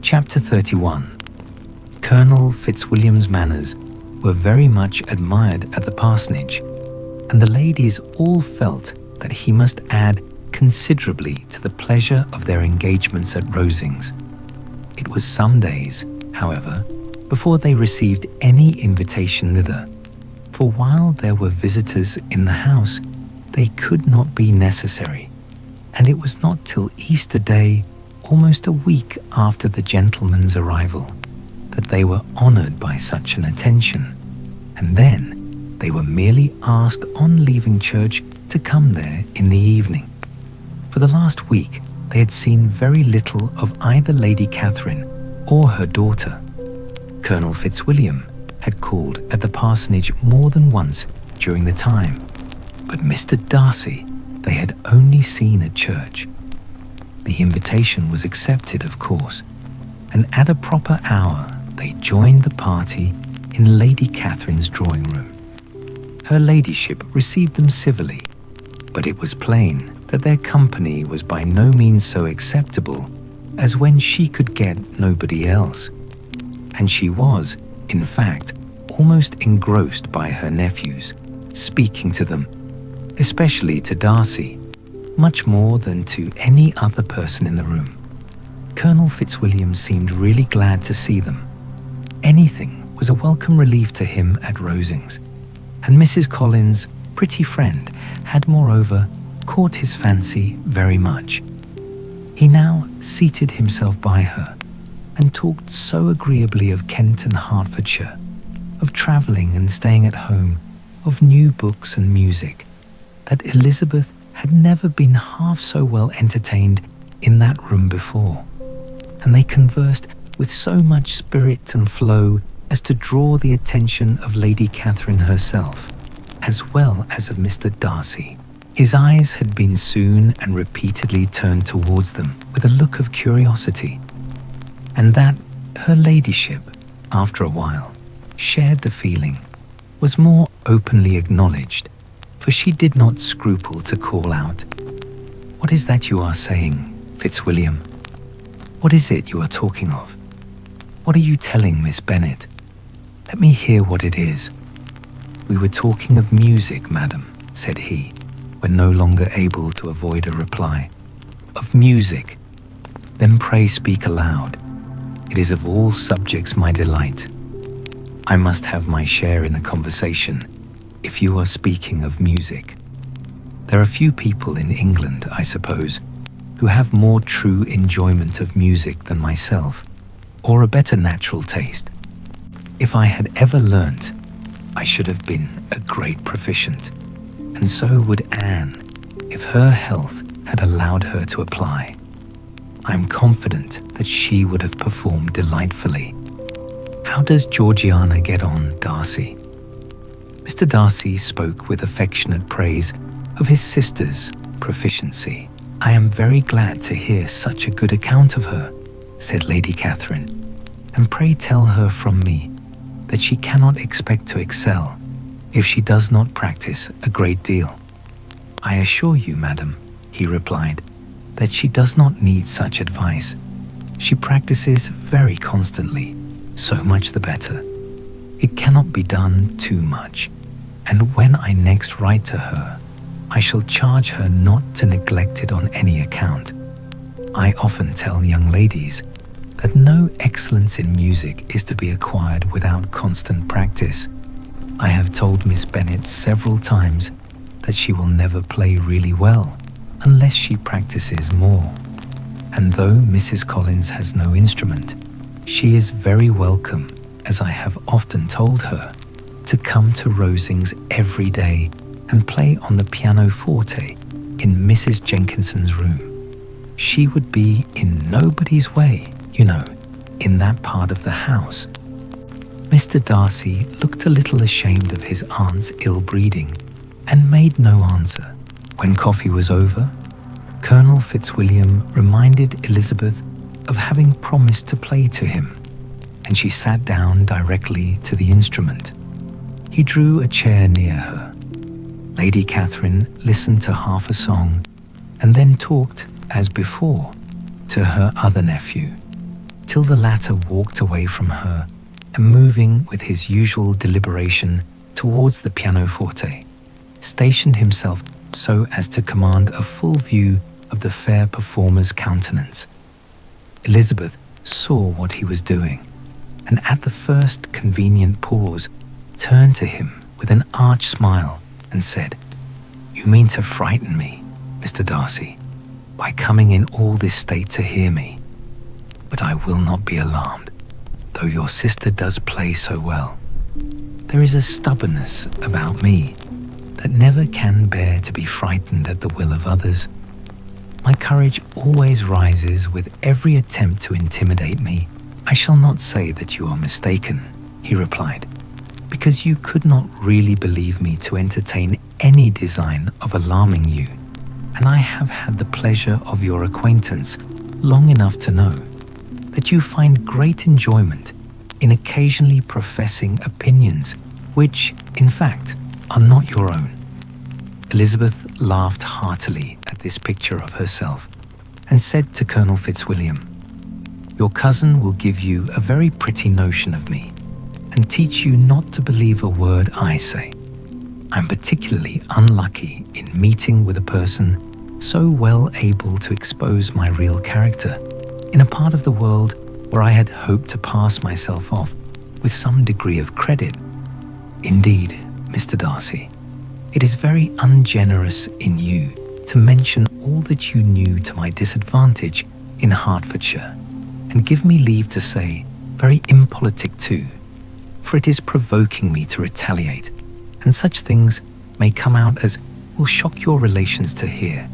Chapter 31. Colonel Fitzwilliam's manners were very much admired at the parsonage, and the ladies all felt that he must add considerably to the pleasure of their engagements at Rosings. It was some days, however, before they received any invitation thither, for while there were visitors in the house, they could not be necessary, and it was not till Easter Day, almost a week after the gentleman's arrival, that they were honoured by such an attention, and then they were merely asked on leaving church to come there in the evening. For the last week they had seen very little of either Lady Catherine or her daughter. Colonel Fitzwilliam had called at the parsonage more than once during the time, but Mr. Darcy they had only seen at church. The invitation was accepted, of course, and at a proper hour they joined the party in Lady Catherine's drawing room. Her ladyship received them civilly, but it was plain that their company was by no means so acceptable as when she could get nobody else, and she was, in fact, almost engrossed by her nephews, speaking to them, especially to Darcy, much more than to any other person in the room. Colonel Fitzwilliam seemed really glad to see them. Anything was a welcome relief to him at Rosings, and Mrs. Collins' pretty friend had moreover caught his fancy very much. He now seated himself by her and talked so agreeably of Kent and Hertfordshire, of travelling and staying at home, of new books and music, that Elizabeth had never been half so well entertained in that room before, and they conversed with so much spirit and flow as to draw the attention of Lady Catherine herself, as well as of Mr. Darcy. His eyes had been soon and repeatedly turned towards them with a look of curiosity, and that her ladyship, after a while, shared the feeling, was more openly acknowledged, for she did not scruple to call out, "What is that you are saying, Fitzwilliam? What is it you are talking of? What are you telling Miss Bennet? Let me hear what it is." "We were talking of music, madam," said he, when no longer able to avoid a reply. "Of music? Then pray speak aloud. It is of all subjects my delight. I must have my share in the conversation, if you are speaking of music. There are few people in England, I suppose, who have more true enjoyment of music than myself, or a better natural taste. If I had ever learnt, I should have been a great proficient, and so would Anne, if her health had allowed her to apply. I am confident that she would have performed delightfully. How does Georgiana get on, Darcy?" Mr. Darcy spoke with affectionate praise of his sister's proficiency. "I am very glad to hear such a good account of her," said Lady Catherine, "and pray tell her from me that she cannot expect to excel if she does not practice a great deal." "I assure you, madam," he replied, "that she does not need such advice. She practices very constantly, so much the better. It cannot be done too much, and when I next write to her, I shall charge her not to neglect it on any account. I often tell young ladies that no excellence in music is to be acquired without constant practice. I have told Miss Bennet several times that she will never play really well unless she practices more, and though Mrs. Collins has no instrument, she is very welcome, as I have often told her, to come to Rosings every day and play on the pianoforte in Mrs. Jenkinson's room. She would be in nobody's way, you know, in that part of the house." Mr. Darcy looked a little ashamed of his aunt's ill-breeding and made no answer. When coffee was over, Colonel Fitzwilliam reminded Elizabeth of having promised to play to him, and she sat down directly to the instrument. He drew a chair near her. Lady Catherine listened to half a song and then talked, as before, to her other nephew. till the latter walked away from her and, moving with his usual deliberation towards the pianoforte, stationed himself so as to command a full view of the fair performer's countenance. Elizabeth saw what he was doing, and at the first convenient pause turned to him with an arch smile and said, "You mean to frighten me, Mr. Darcy, by coming in all this state to hear me. But I will not be alarmed, though your sister does play so well. There is a stubbornness about me that never can bear to be frightened at the will of others. My courage always rises with every attempt to intimidate me. I shall not say that you are mistaken," he replied, "because you could not really believe me to entertain any design of alarming you, and I have had the pleasure of your acquaintance long enough to know that you find great enjoyment in occasionally professing opinions which, in fact, are not your own." Elizabeth laughed heartily at this picture of herself and said to Colonel Fitzwilliam, "Your cousin will give you a very pretty notion of me and teach you not to believe a word I say. I'm particularly unlucky in meeting with a person so well able to expose my real character in a part of the world where I had hoped to pass myself off with some degree of credit. Indeed, Mr. Darcy, it is very ungenerous in you to mention all that you knew to my disadvantage in Hertfordshire, and give me leave to say, very impolitic too, for it is provoking me to retaliate, and such things may come out as will shock your relations to hear."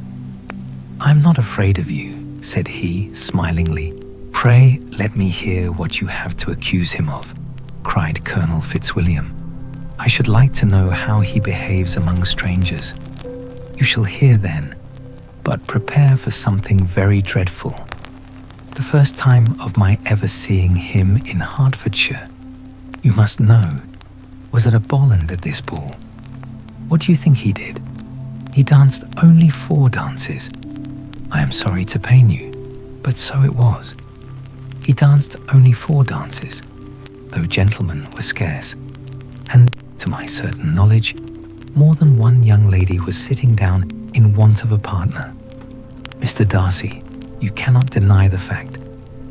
"I am not afraid of you," said he smilingly. "Pray let me hear what you have to accuse him of," cried Colonel Fitzwilliam. "I should like to know how he behaves among strangers." "You shall hear then, but prepare for something very dreadful. The first time of my ever seeing him in Hertfordshire, you must know, was at a ball, and at this ball, what do you think he did? He danced only 4 dances. I am sorry to pain you, but so it was. He danced only 4 dances, though gentlemen were scarce, and, to my certain knowledge, more than one young lady was sitting down in want of a partner. Mr. Darcy, you cannot deny the fact.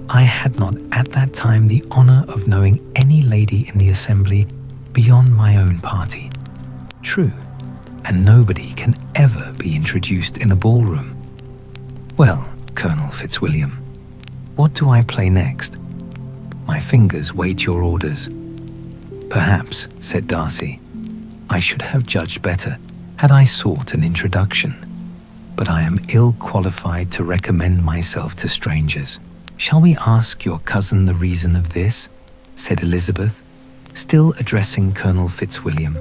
I had not at that time the honour of knowing any lady in the assembly beyond my own party. True, and nobody can ever be introduced in a ballroom. Well, Colonel Fitzwilliam, what do I play next? My fingers wait your orders." "Perhaps," said Darcy, "I should have judged better had I sought an introduction, but I am ill qualified to recommend myself to strangers." "Shall we ask your cousin the reason of this?" said Elizabeth, still addressing Colonel Fitzwilliam.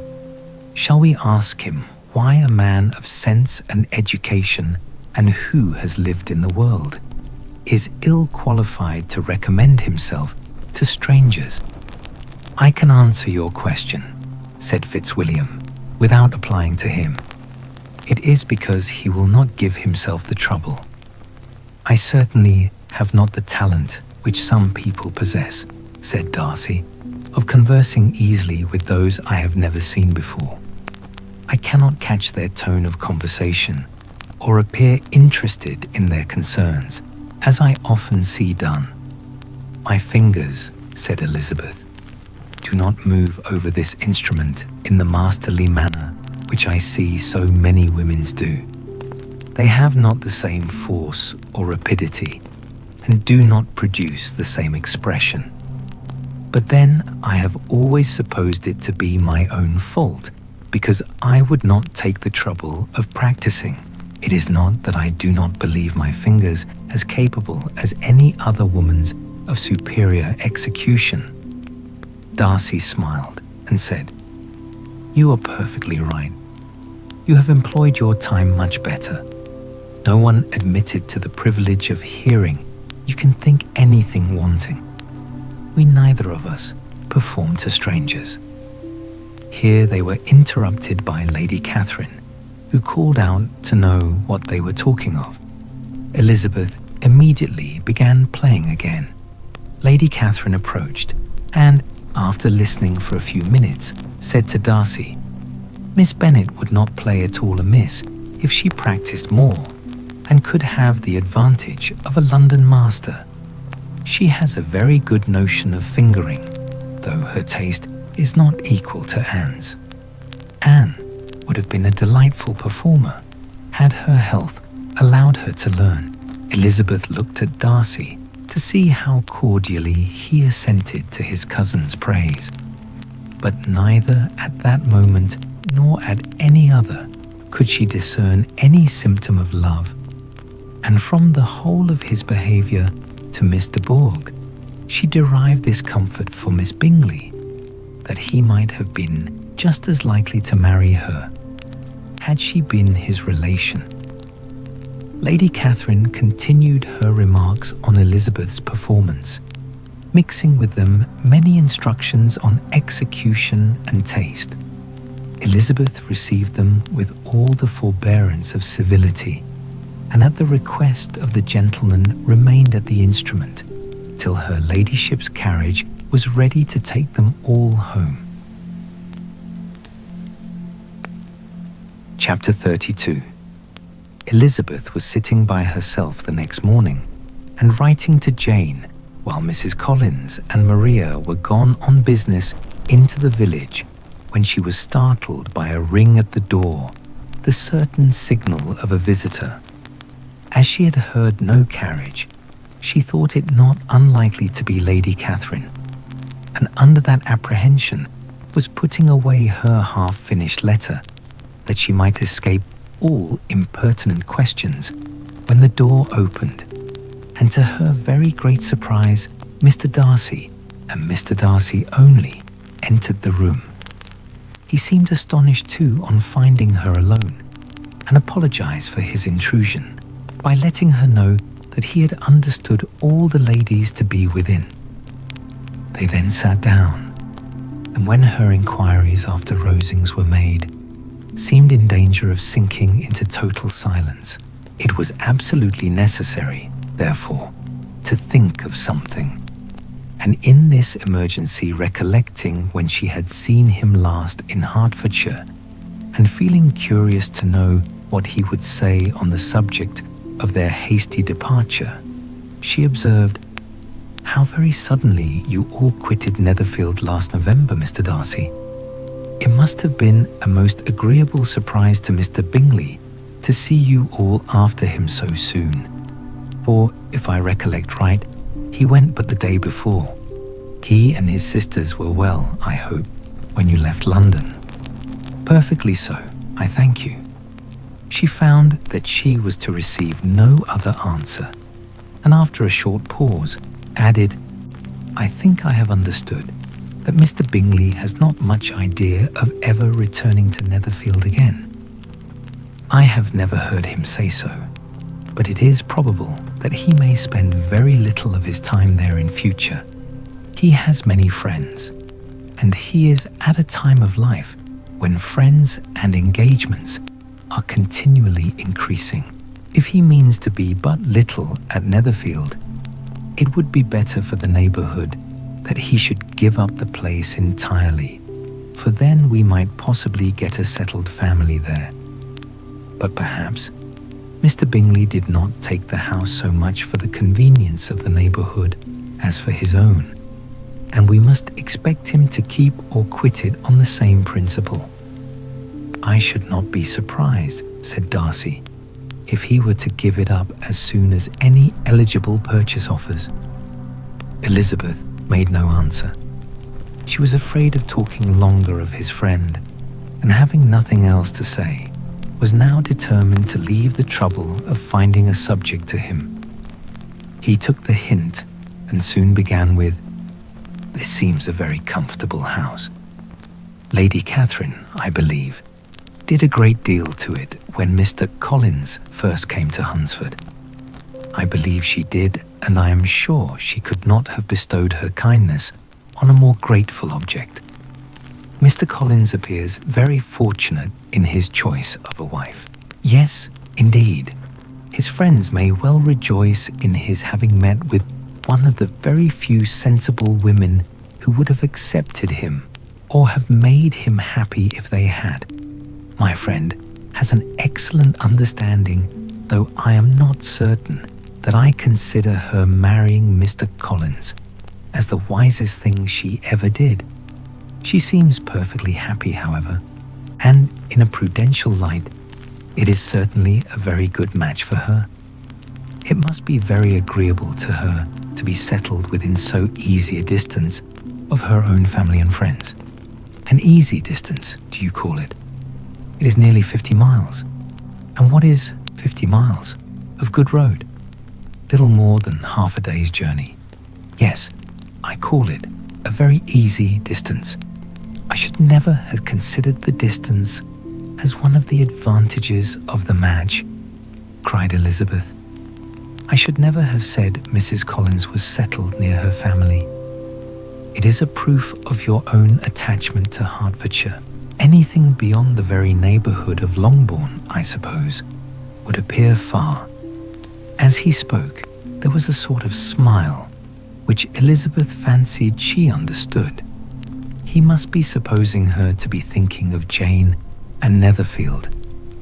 "Shall we ask him why a man of sense and education, and who has lived in the world, is ill qualified to recommend himself to strangers?" "I can answer your question," said Fitzwilliam, without applying to him. "It is because he will not give himself the trouble. I certainly have not the talent which some people possess," said Darcy, "of conversing easily with those I have never seen before. I cannot catch their tone of conversation, or appear interested in their concerns, as I often see done." "My fingers," said Elizabeth, "do not move over this instrument in the masterly manner which I see so many women's do. They have not the same force or rapidity, and do not produce the same expression. But then I have always supposed it to be my own fault, because I would not take the trouble of practicing. It is not that I do not believe my fingers as capable as any other woman's of superior execution." Darcy smiled and said, "You are perfectly right. You have employed your time much better. No one admitted to the privilege of hearing you can think anything wanting. We neither of us perform to strangers." Here they were interrupted by Lady Catherine, who called out to know what they were talking of. Elizabeth immediately began playing again. Lady Catherine approached and, after listening for a few minutes, said to Darcy, "Miss Bennet would not play at all amiss if she practiced more, and could have the advantage of a London master. She has a very good notion of fingering, though her taste is not equal to Anne's. Anne would have been a delightful performer had her health allowed her to learn." Elizabeth looked at Darcy to see how cordially he assented to his cousin's praise, but neither at that moment nor at any other could she discern any symptom of love, and from the whole of his behaviour to Miss de Bourgh, she derived this comfort for Miss Bingley, that he might have been just as likely to marry her had she been his relation. Lady Catherine continued her remarks on Elizabeth's performance, mixing with them many instructions on execution and taste. Elizabeth received them with all the forbearance of civility, and at the request of the gentleman remained at the instrument till her ladyship's carriage was ready to take them all home. Chapter 32. Elizabeth was sitting by herself the next morning and writing to Jane while Mrs. Collins and Maria were gone on business into the village, when she was startled by a ring at the door, the certain signal of a visitor. As she had heard no carriage, she thought it not unlikely to be Lady Catherine, and under that apprehension was putting away her half-finished letter, that she might escape all impertinent questions, when the door opened, and to her very great surprise, Mr. Darcy, and Mr. Darcy only, entered the room. He seemed astonished too on finding her alone, and apologized for his intrusion by letting her know that he had understood all the ladies to be within. They then sat down, and when her inquiries after Rosings were made, seemed in danger of sinking into total silence. It was absolutely necessary, therefore, to think of something, and in this emergency, recollecting when she had seen him last in Hertfordshire, and feeling curious to know what he would say on the subject of their hasty departure, she observed, "How very suddenly you all quitted Netherfield last November, Mr. Darcy. It must have been a most agreeable surprise to Mr. Bingley to see you all after him so soon, for, if I recollect right, he went but the day before. He and his sisters were well, I hope, when you left London?" "Perfectly so, I thank you." She found that she was to receive no other answer, and after a short pause, added, "I think I have understood that Mr. Bingley has not much idea of ever returning to Netherfield again." "I have never heard him say so, but it is probable that he may spend very little of his time there in future. He has many friends, and he is at a time of life when friends and engagements are continually increasing. If he means to be but little at Netherfield, it would be better for the neighbourhood that he should give up the place entirely, for then we might possibly get a settled family there. But perhaps Mr. Bingley did not take the house so much for the convenience of the neighbourhood as for his own, and we must expect him to keep or quit it on the same principle." "I should not be surprised," said Darcy, "if he were to give it up as soon as any eligible purchase offers." Elizabeth made no answer. She was afraid of talking longer of his friend, and having nothing else to say, was now determined to leave the trouble of finding a subject to him. He took the hint and soon began with, "This seems a very comfortable house. Lady Catherine, I believe, did a great deal to it when Mr. Collins first came to Hunsford. I believe she did, and I am sure she could not have bestowed her kindness on a more grateful object. Mr. Collins appears very fortunate in his choice of a wife. Yes, indeed, his friends may well rejoice in his having met with one of the very few sensible women who would have accepted him or have made him happy if they had. My friend has an excellent understanding, though I am not certain that I consider her marrying Mr. Collins as the wisest thing she ever did. She seems perfectly happy, however, and in a prudential light, it is certainly a very good match for her. It must be very agreeable to her to be settled within so easy a distance of her own family and friends. An easy distance, do you call it? It is nearly 50 miles. And what is 50 miles of good road? Little more than half a day's journey. Yes, I call it a very easy distance. I should never have considered the distance as one of the advantages of the match, cried Elizabeth. I should never have said Mrs. Collins was settled near her family. It is a proof of your own attachment to Hertfordshire. Anything beyond the very neighbourhood of Longbourn, I suppose, would appear far. As he spoke, there was a sort of smile, which Elizabeth fancied she understood. He must be supposing her to be thinking of Jane and Netherfield,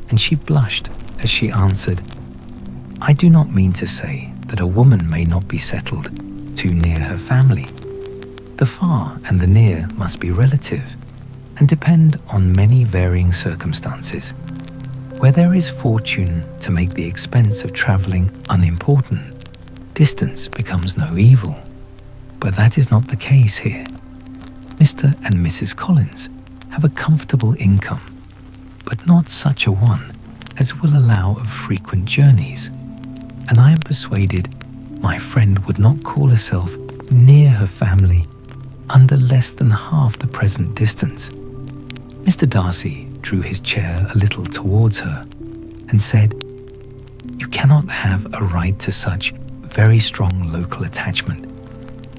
and she blushed as she answered, I do not mean to say that a woman may not be settled too near her family. The far and the near must be relative and depend on many varying circumstances. Where there is fortune to make the expense of travelling unimportant, distance becomes no evil. But that is not the case here. Mr. and Mrs. Collins have a comfortable income, but not such a one as will allow of frequent journeys, and I am persuaded my friend would not call herself near her family under less than half the present distance. Mr. Darcy drew his chair a little towards her and said, You cannot have a right to such very strong local attachment.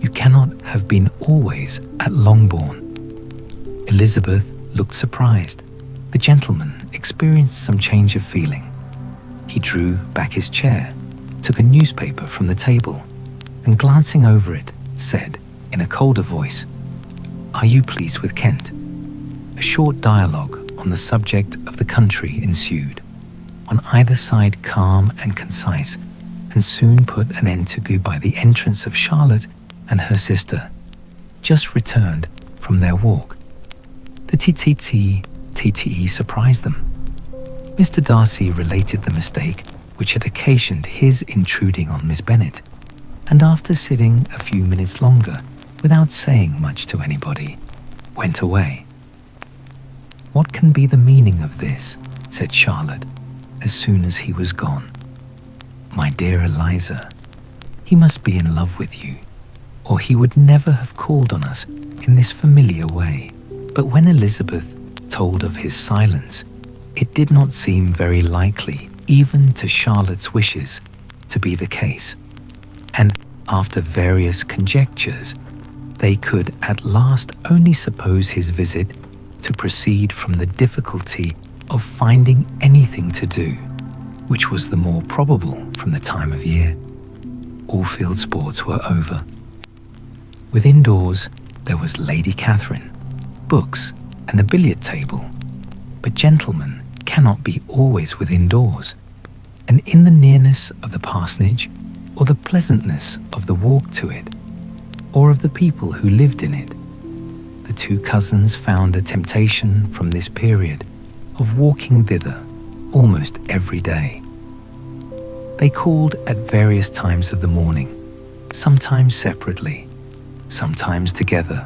You cannot have been always at Longbourn. Elizabeth looked surprised. The gentleman experienced some change of feeling. He drew back his chair, took a newspaper from the table, and glancing over it, said in a colder voice, Are you pleased with Kent? A short dialogue on the subject of the country ensued, on either side calm and concise, and soon put an end to by the entrance of Charlotte and her sister, just returned from their walk. The TTE surprised them. Mr. Darcy related the mistake which had occasioned his intruding on Miss Bennet, and after sitting a few minutes longer without saying much to anybody, went away. What can be the meaning of this? Said Charlotte, as soon as he was gone. My dear Eliza, he must be in love with you, or he would never have called on us in this familiar way. But when Elizabeth told of his silence, it did not seem very likely, even to Charlotte's wishes, to be the case. And after various conjectures, they could at last only suppose his visit to proceed from the difficulty of finding anything to do, which was the more probable from the time of year. All field sports were over. Within doors there was Lady Catherine, books, and a billiard table, but gentlemen cannot be always within doors, and in the nearness of the parsonage, or the pleasantness of the walk to it, or of the people who lived in it, the two cousins found a temptation from this period of walking thither almost every day. They called at various times of the morning, sometimes separately, sometimes together,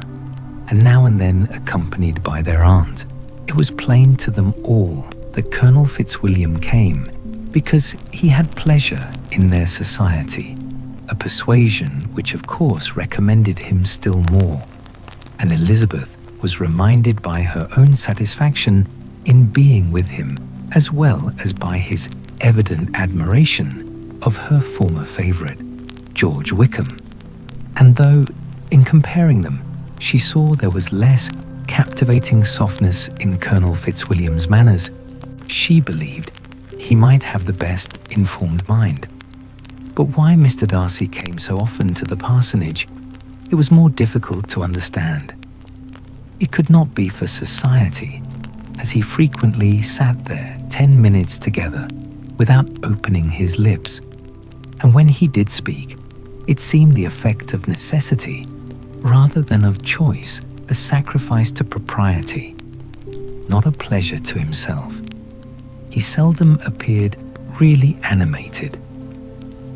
and now and then accompanied by their aunt. It was plain to them all that Colonel Fitzwilliam came because he had pleasure in their society, a persuasion which of course recommended him still more, and Elizabeth was reminded by her own satisfaction in being with him, as well as by his evident admiration of her former favourite, George Wickham. And though, in comparing them, she saw there was less captivating softness in Colonel Fitzwilliam's manners, she believed he might have the best informed mind. But why Mr. Darcy came so often to the parsonage, it was more difficult to understand. It could not be for society, as he frequently sat there 10 minutes together without opening his lips, and when he did speak, it seemed the effect of necessity rather than of choice, a sacrifice to propriety, not a pleasure to himself. He seldom appeared really animated.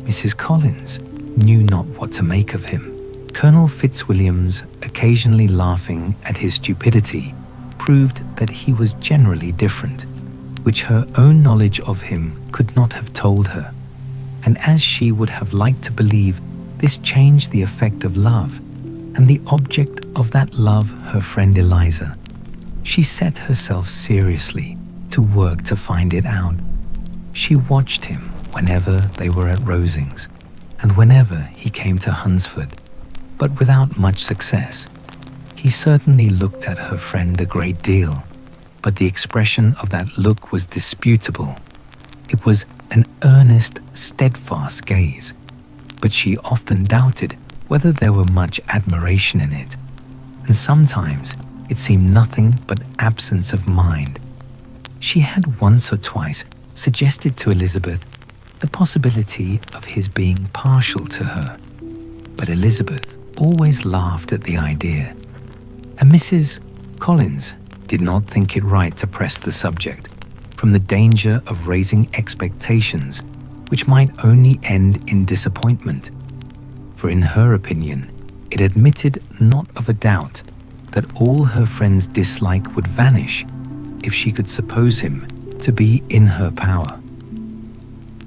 Mrs. Collins knew not what to make of him. Colonel Fitzwilliam's occasionally laughing at his stupidity proved that he was generally different, which her own knowledge of him could not have told her, and as she would have liked to believe, this changed the effect of love, and the object of that love her friend Eliza. She set herself seriously to work to find it out. She watched him whenever they were at Rosings, and whenever he came to Hunsford, but without much success. He certainly looked at her friend a great deal, but the expression of that look was disputable. It was an earnest, steadfast gaze, but she often doubted whether there were much admiration in it, and sometimes it seemed nothing but absence of mind. She had once or twice suggested to Elizabeth the possibility of his being partial to her, but Elizabeth always laughed at the idea, and Mrs. Collins did not think it right to press the subject, from the danger of raising expectations which might only end in disappointment, for in her opinion it admitted not of a doubt that all her friend's dislike would vanish if she could suppose him to be in her power.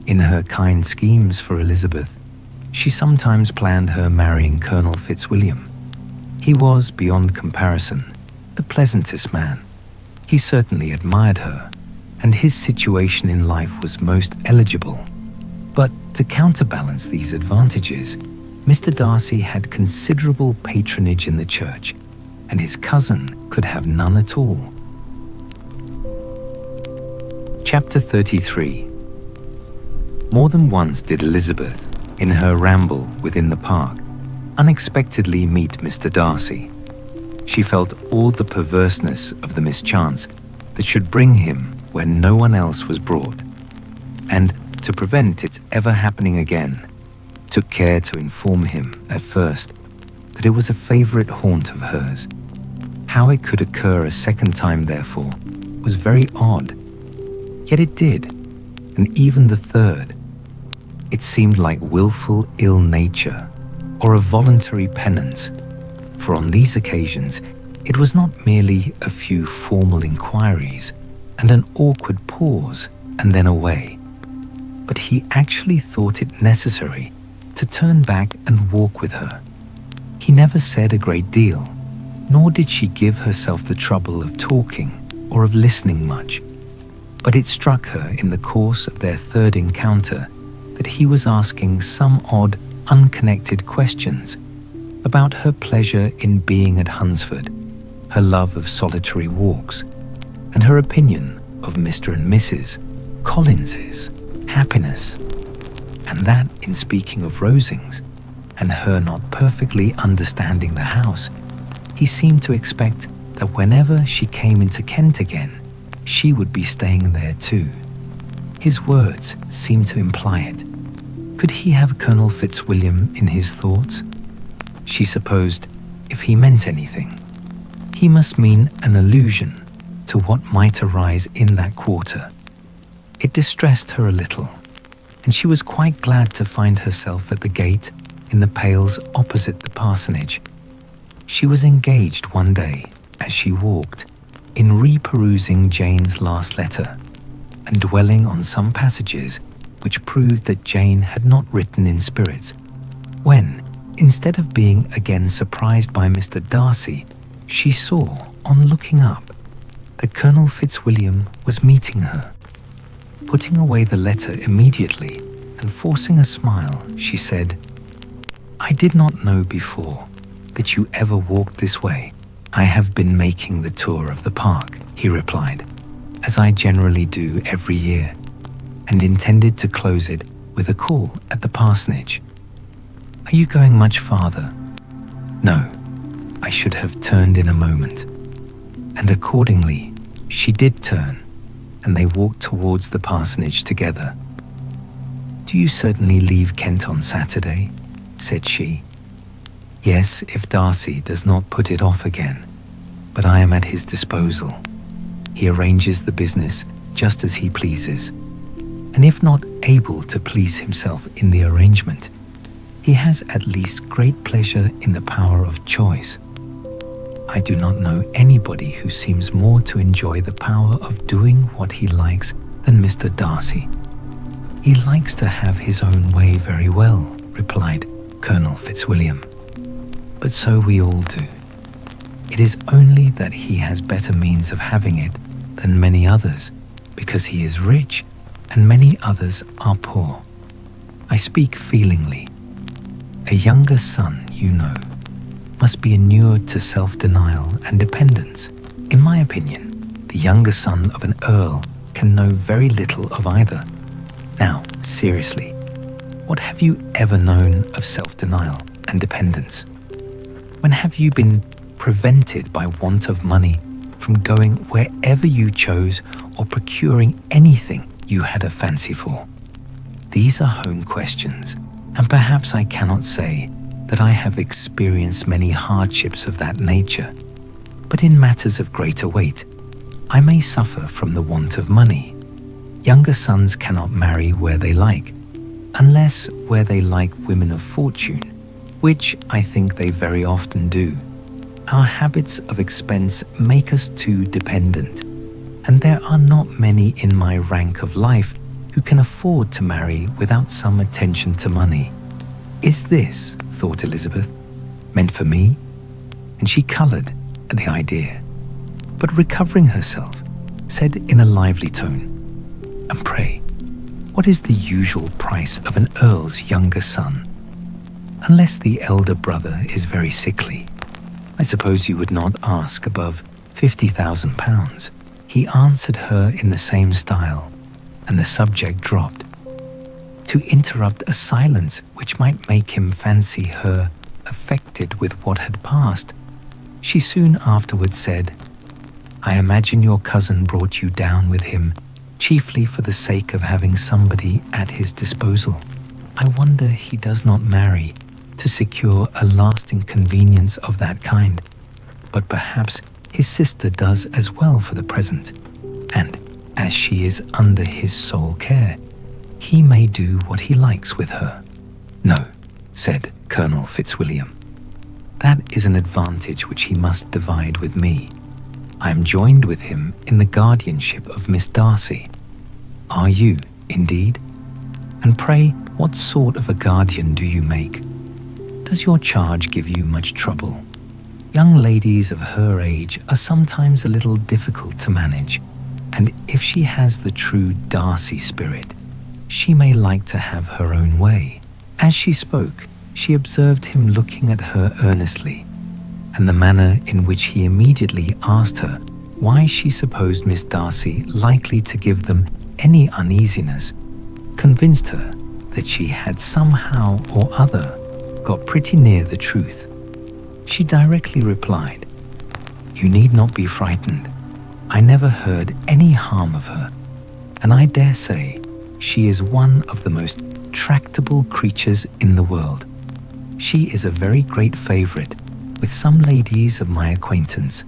In her kind schemes for Elizabeth, she sometimes planned her marrying Colonel Fitzwilliam. He was, beyond comparison, the pleasantest man. He certainly admired her, and his situation in life was most eligible. But to counterbalance these advantages, Mr. Darcy had considerable patronage in the church, and his cousin could have none at all. Chapter 33. More than once did Elizabeth, in her ramble within the park, unexpectedly meet Mr. Darcy. She felt all the perverseness of the mischance that should bring him where no one else was brought, and, to prevent its ever happening again, took care to inform him at first that it was a favourite haunt of hers. How it could occur a second time, therefore, was very odd. Yet it did, and even the third. It seemed like wilful ill nature, or a voluntary penance, for on these occasions it was not merely a few formal inquiries and an awkward pause and then away, but he actually thought it necessary to turn back and walk with her. He never said a great deal, nor did she give herself the trouble of talking or of listening much, but it struck her in the course of their third encounter that he was asking some odd, unconnected questions about her pleasure in being at Hunsford, her love of solitary walks, and her opinion of Mr. and Mrs. Collins's happiness, and that in speaking of Rosings, and her not perfectly understanding the house, he seemed to expect that whenever she came into Kent again, she would be staying there too. His words seemed to imply it. Could he have Colonel Fitzwilliam in his thoughts? She supposed, if he meant anything, he must mean an allusion to what might arise in that quarter. It distressed her a little, and she was quite glad to find herself at the gate in the pales opposite the parsonage. She was engaged one day, as she walked, in reperusing Jane's last letter, and dwelling on some passages which proved that Jane had not written in spirits, when, instead of being again surprised by Mr. Darcy, she saw, on looking up, that Colonel Fitzwilliam was meeting her. Putting away the letter immediately and forcing a smile, she said, "I did not know before that you ever walked this way." "I have been making the tour of the park," he replied, "as I generally do every year, and intended to close it with a call at the parsonage. "Are you going much farther?" "No, I should have turned in a moment." And accordingly, she did turn, and they walked towards the parsonage together. "Do you certainly leave Kent on Saturday?" said she. "Yes, if Darcy does not put it off again, but I am at his disposal. He arranges the business just as he pleases, and if not able to please himself in the arrangement, he has at least great pleasure in the power of choice. I do not know anybody who seems more to enjoy the power of doing what he likes than Mr. Darcy." "He likes to have his own way very well," replied Colonel Fitzwilliam. "But so we all do. It is only that he has better means of having it than many others, because he is rich and many others are poor. I speak feelingly. A younger son, you know, must be inured to self-denial and dependence. In my opinion, the younger son of an earl can know very little of either. Now, seriously, what have you ever known of self-denial and dependence? When have you been prevented by want of money from going wherever you chose or procuring anything you had a fancy for? These are home questions, and perhaps I cannot say that I have experienced many hardships of that nature, but in matters of greater weight, I may suffer from the want of money. Younger sons cannot marry where they like, unless where they like women of fortune, which I think they very often do. Our habits of expense make us too dependent, and there are not many in my rank of life who can afford to marry without some attention to money. Is this, thought Elizabeth, meant for me? And she coloured at the idea, but recovering herself, said in a lively tone, "And pray, what is the usual price of an earl's younger son? Unless the elder brother is very sickly, I suppose you would not ask above £50,000. He answered her in the same style, and the subject dropped. To interrupt a silence which might make him fancy her affected with what had passed, she soon afterwards said, "I imagine your cousin brought you down with him chiefly for the sake of having somebody at his disposal. I wonder he does not marry to secure a lasting convenience of that kind, but perhaps his sister does as well for the present, and as she is under his sole care, he may do what he likes with her." "No," said Colonel Fitzwilliam. "That is an advantage which he must divide with me. I am joined with him in the guardianship of Miss Darcy." "Are you, indeed? And pray, what sort of a guardian do you make? Does your charge give you much trouble? Young ladies of her age are sometimes a little difficult to manage, and if she has the true Darcy spirit, she may like to have her own way." As she spoke, she observed him looking at her earnestly, and the manner in which he immediately asked her why she supposed Miss Darcy likely to give them any uneasiness convinced her that she had somehow or other got pretty near the truth. She directly replied, "You need not be frightened. I never heard any harm of her, and I dare say she is one of the most tractable creatures in the world. She is a very great favourite with some ladies of my acquaintance,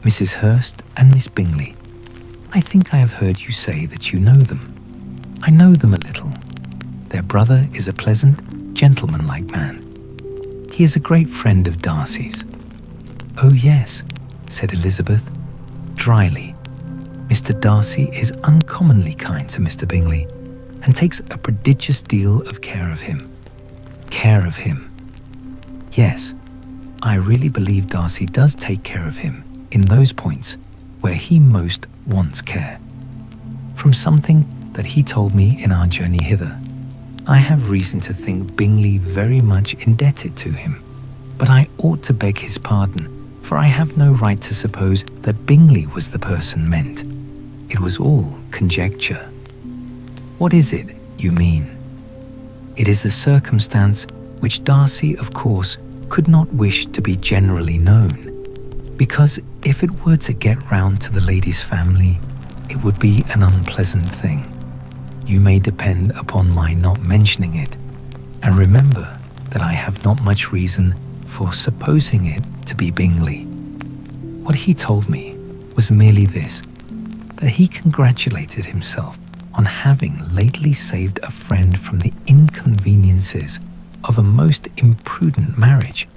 Mrs. Hurst and Miss Bingley. I think I have heard you say that you know them. I know them a little. Their brother is a pleasant, gentlemanlike man. He is a great friend of Darcy's." "Oh yes," said Elizabeth, dryly. "Mr. Darcy is uncommonly kind to Mr. Bingley, and takes a prodigious deal of care of him." "Care of him? Yes, I really believe Darcy does take care of him in those points where he most wants care. From something that he told me in our journey hither, I have reason to think Bingley very much indebted to him, but I ought to beg his pardon, for I have no right to suppose that Bingley was the person meant. It was all conjecture." "What is it you mean?" It is a circumstance which Darcy, of course, could not wish to be generally known, because if it were to get round to the lady's family, it would be an unpleasant thing. You may depend upon my not mentioning it, and remember that I have not much reason for supposing it to be Bingley. What he told me was merely this, that he congratulated himself on having lately saved a friend from the inconveniences of a most imprudent marriage,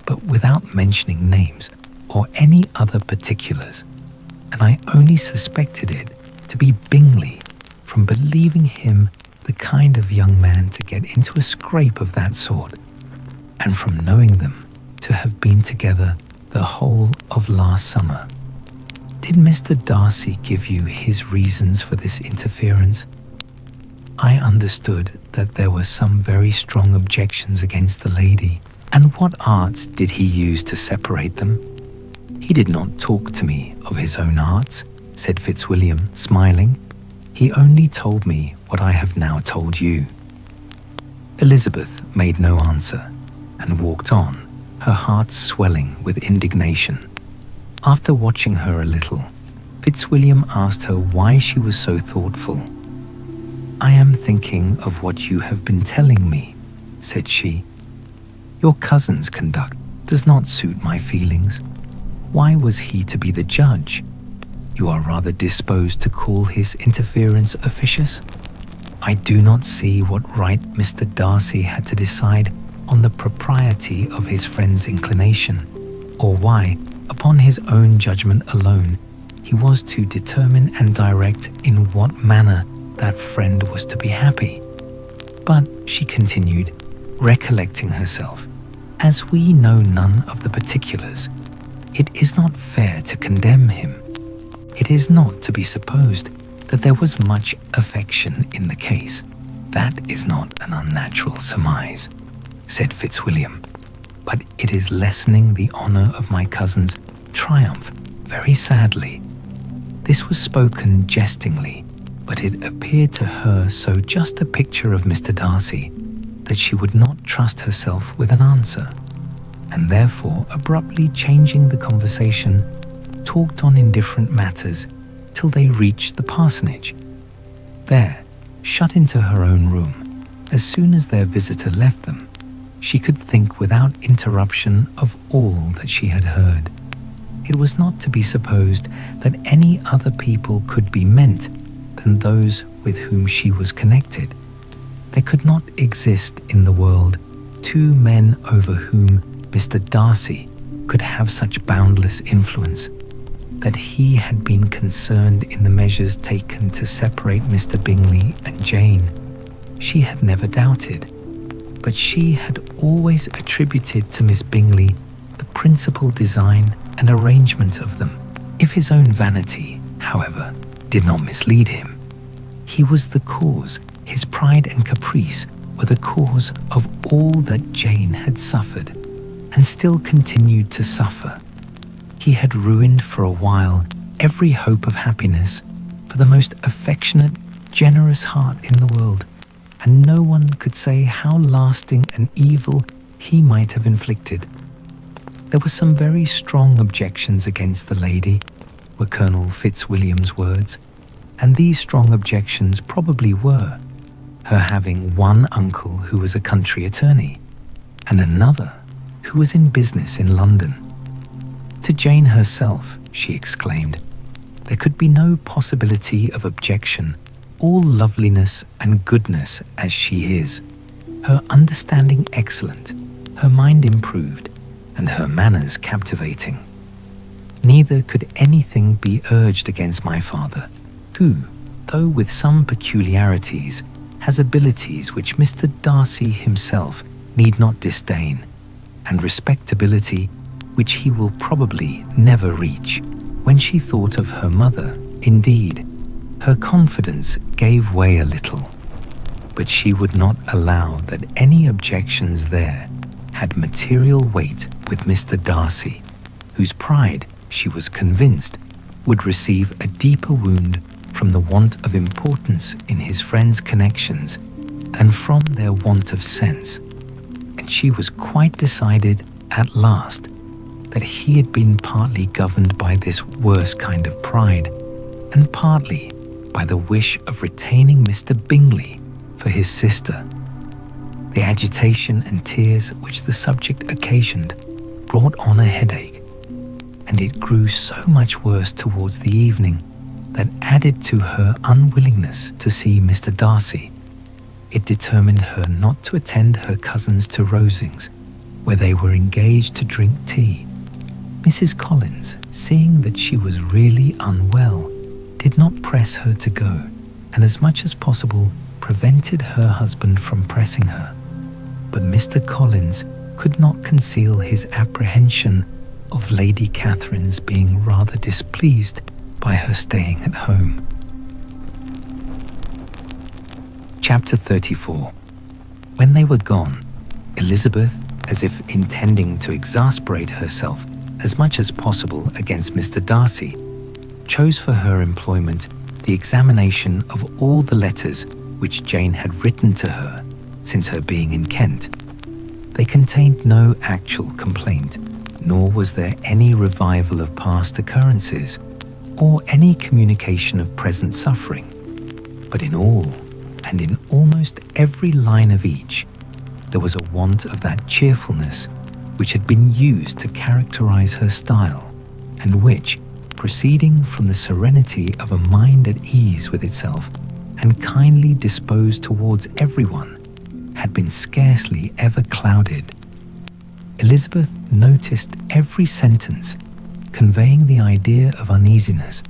but without mentioning names or any other particulars, and I only suspected it to be Bingley from believing him the kind of young man to get into a scrape of that sort, and from knowing them to have been together the whole of last summer. Did Mr. Darcy give you his reasons for this interference? I understood that there were some very strong objections against the lady, and what arts did he use to separate them? He did not talk to me of his own arts, said Fitzwilliam, smiling. He only told me what I have now told you. Elizabeth made no answer, and walked on, her heart swelling with indignation. After watching her a little, Fitzwilliam asked her why she was so thoughtful. "I am thinking of what you have been telling me," said she. "Your cousin's conduct does not suit my feelings. Why was he to be the judge? You are rather disposed to call his interference officious. I do not see what right Mr. Darcy had to decide on the propriety of his friend's inclination, or why, upon his own judgment alone, he was to determine and direct in what manner that friend was to be happy. But," she continued, recollecting herself, "as we know none of the particulars, it is not fair to condemn him. It is not to be supposed that there was much affection in the case. That is not an unnatural surmise," said Fitzwilliam, "but it is lessening the honour of my cousin's triumph very sadly." This was spoken jestingly, but it appeared to her so just a picture of Mr. Darcy that she would not trust herself with an answer, and therefore, abruptly changing the conversation, talked on indifferent matters till they reached the parsonage. There, shut into her own room, as soon as their visitor left them, she could think without interruption of all that she had heard. It was not to be supposed that any other people could be meant than those with whom she was connected. There could not exist in the world two men over whom Mr. Darcy could have such boundless influence. That he had been concerned in the measures taken to separate Mr. Bingley and Jane, she had never doubted, but she had always attributed to Miss Bingley the principal design and arrangement of them. If his own vanity, however, did not mislead him, he was the cause, his pride and caprice were the cause of all that Jane had suffered, and still continued to suffer. He had ruined for a while every hope of happiness for the most affectionate, generous heart in the world, and no one could say how lasting an evil he might have inflicted. There were some very strong objections against the lady, were Colonel Fitzwilliam's words, and these strong objections probably were her having one uncle who was a country attorney, and another who was in business in London. To Jane herself, she exclaimed, there could be no possibility of objection, all loveliness and goodness as she is, her understanding excellent, her mind improved, and her manners captivating. Neither could anything be urged against my father, who, though with some peculiarities, has abilities which Mr. Darcy himself need not disdain, and respectability which he will probably never reach. When she thought of her mother, indeed, her confidence gave way a little, but she would not allow that any objections there had material weight with Mr. Darcy, whose pride, she was convinced, would receive a deeper wound from the want of importance in his friend's connections than from their want of sense, and she was quite decided at last that he had been partly governed by this worse kind of pride, and partly by the wish of retaining Mr. Bingley for his sister. The agitation and tears which the subject occasioned brought on a headache, and it grew so much worse towards the evening that, added to her unwillingness to see Mr. Darcy, it determined her not to attend her cousins to Rosings, where they were engaged to drink tea. Mrs. Collins, seeing that she was really unwell, did not press her to go, and as much as possible prevented her husband from pressing her. But Mr. Collins could not conceal his apprehension of Lady Catherine's being rather displeased by her staying at home. Chapter 34. When they were gone, Elizabeth, as if intending to exasperate herself as much as possible against Mr. Darcy, chose for her employment the examination of all the letters which Jane had written to her since her being in Kent. They contained no actual complaint, nor was there any revival of past occurrences, or any communication of present suffering. But in all, and in almost every line of each, there was a want of that cheerfulness which had been used to characterize her style, and which, proceeding from the serenity of a mind at ease with itself and kindly disposed towards everyone, had been scarcely ever clouded. Elizabeth noticed every sentence conveying the idea of uneasiness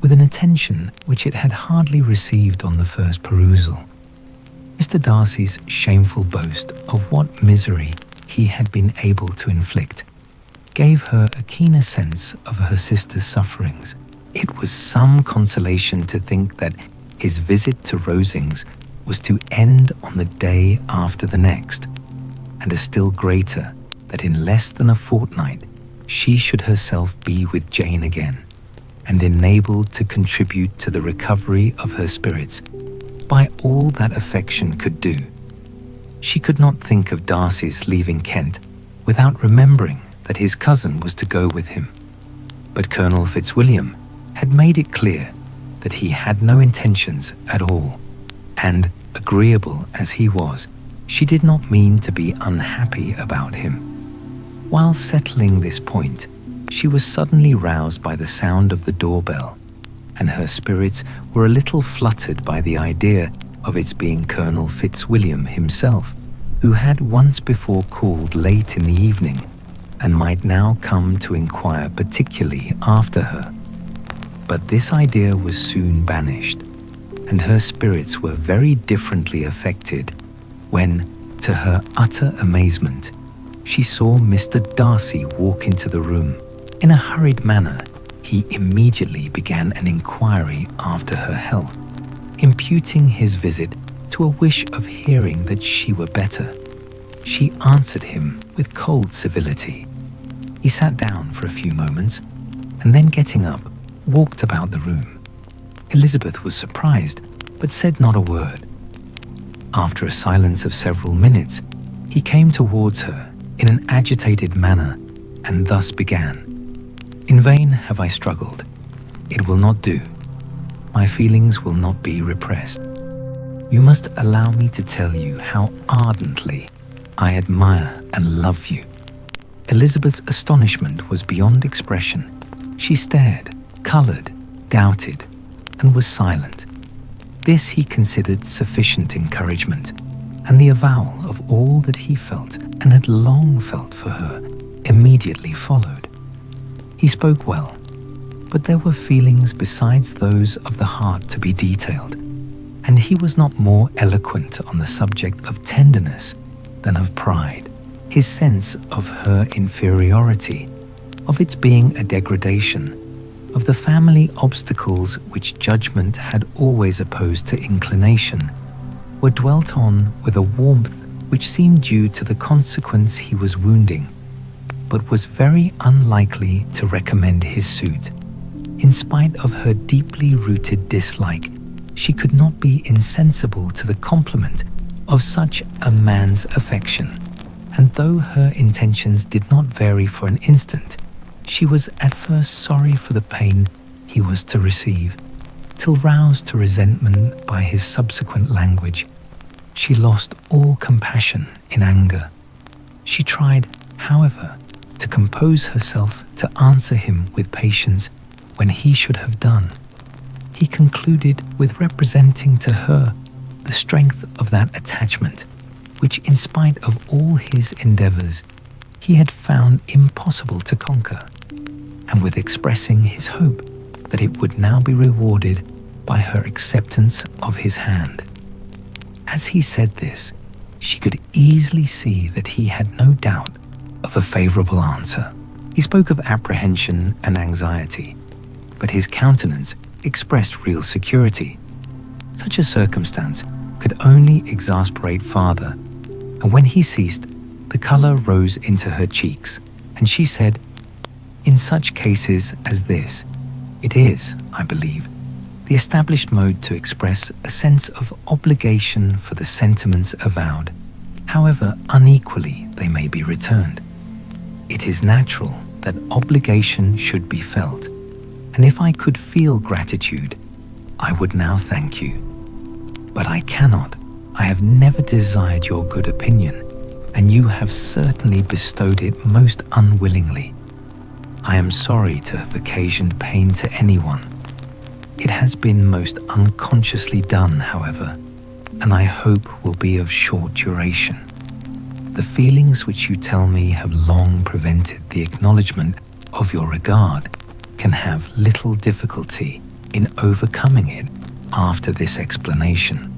with an attention which it had hardly received on the first perusal. Mr. Darcy's shameful boast of what misery he had been able to inflict gave her a keener sense of her sister's sufferings. It was some consolation to think that his visit to Rosings was to end on the day after the next, and a still greater that in less than a fortnight she should herself be with Jane again, and enabled to contribute to the recovery of her spirits by all that affection could do. She could not think of Darcy's leaving Kent without remembering that his cousin was to go with him. But Colonel Fitzwilliam had made it clear that he had no intentions at all, and, agreeable as he was, she did not mean to be unhappy about him. While settling this point, she was suddenly roused by the sound of the doorbell, and her spirits were a little fluttered by the idea of its being Colonel Fitzwilliam himself, who had once before called late in the evening and might now come to inquire particularly after her. But this idea was soon banished, and her spirits were very differently affected when, to her utter amazement, she saw Mr. Darcy walk into the room. In a hurried manner, he immediately began an inquiry after her health, imputing his visit to a wish of hearing that she were better. She answered him with cold civility. He sat down for a few moments, and then getting up, walked about the room. Elizabeth was surprised, but said not a word. After a silence of several minutes, he came towards her in an agitated manner, and thus began. "In vain have I struggled. It will not do. My feelings will not be repressed. You must allow me to tell you how ardently I admire and love you." Elizabeth's astonishment was beyond expression. She stared, coloured, doubted, and was silent. This he considered sufficient encouragement, and the avowal of all that he felt and had long felt for her immediately followed. He spoke well, but there were feelings besides those of the heart to be detailed, and he was not more eloquent on the subject of tenderness than of pride. His sense of her inferiority, of its being a degradation, of the family obstacles which judgment had always opposed to inclination, were dwelt on with a warmth which seemed due to the consequence he was wounding, but was very unlikely to recommend his suit. In spite of her deeply rooted dislike, she could not be insensible to the compliment of such a man's affection, and though her intentions did not vary for an instant, she was at first sorry for the pain he was to receive, till roused to resentment by his subsequent language, she lost all compassion in anger. She tried, however, to compose herself to answer him with patience when he should have done. He concluded with representing to her the strength of that attachment, which in spite of all his endeavours, he had found impossible to conquer, and with expressing his hope that it would now be rewarded by her acceptance of his hand. As he said this, she could easily see that he had no doubt of a favourable answer. He spoke of apprehension and anxiety, but his countenance expressed real security. Such a circumstance could only exasperate father, and when he ceased, the colour rose into her cheeks, and she said, "In such cases as this, it is, I believe, the established mode to express a sense of obligation for the sentiments avowed, however unequally they may be returned. It is natural that obligation should be felt, and if I could feel gratitude, I would now thank you. But I cannot. I have never desired your good opinion, and you have certainly bestowed it most unwillingly. I am sorry to have occasioned pain to anyone. It has been most unconsciously done, however, and I hope will be of short duration. The feelings which you tell me have long prevented the acknowledgement of your regard can have little difficulty in overcoming it after this explanation."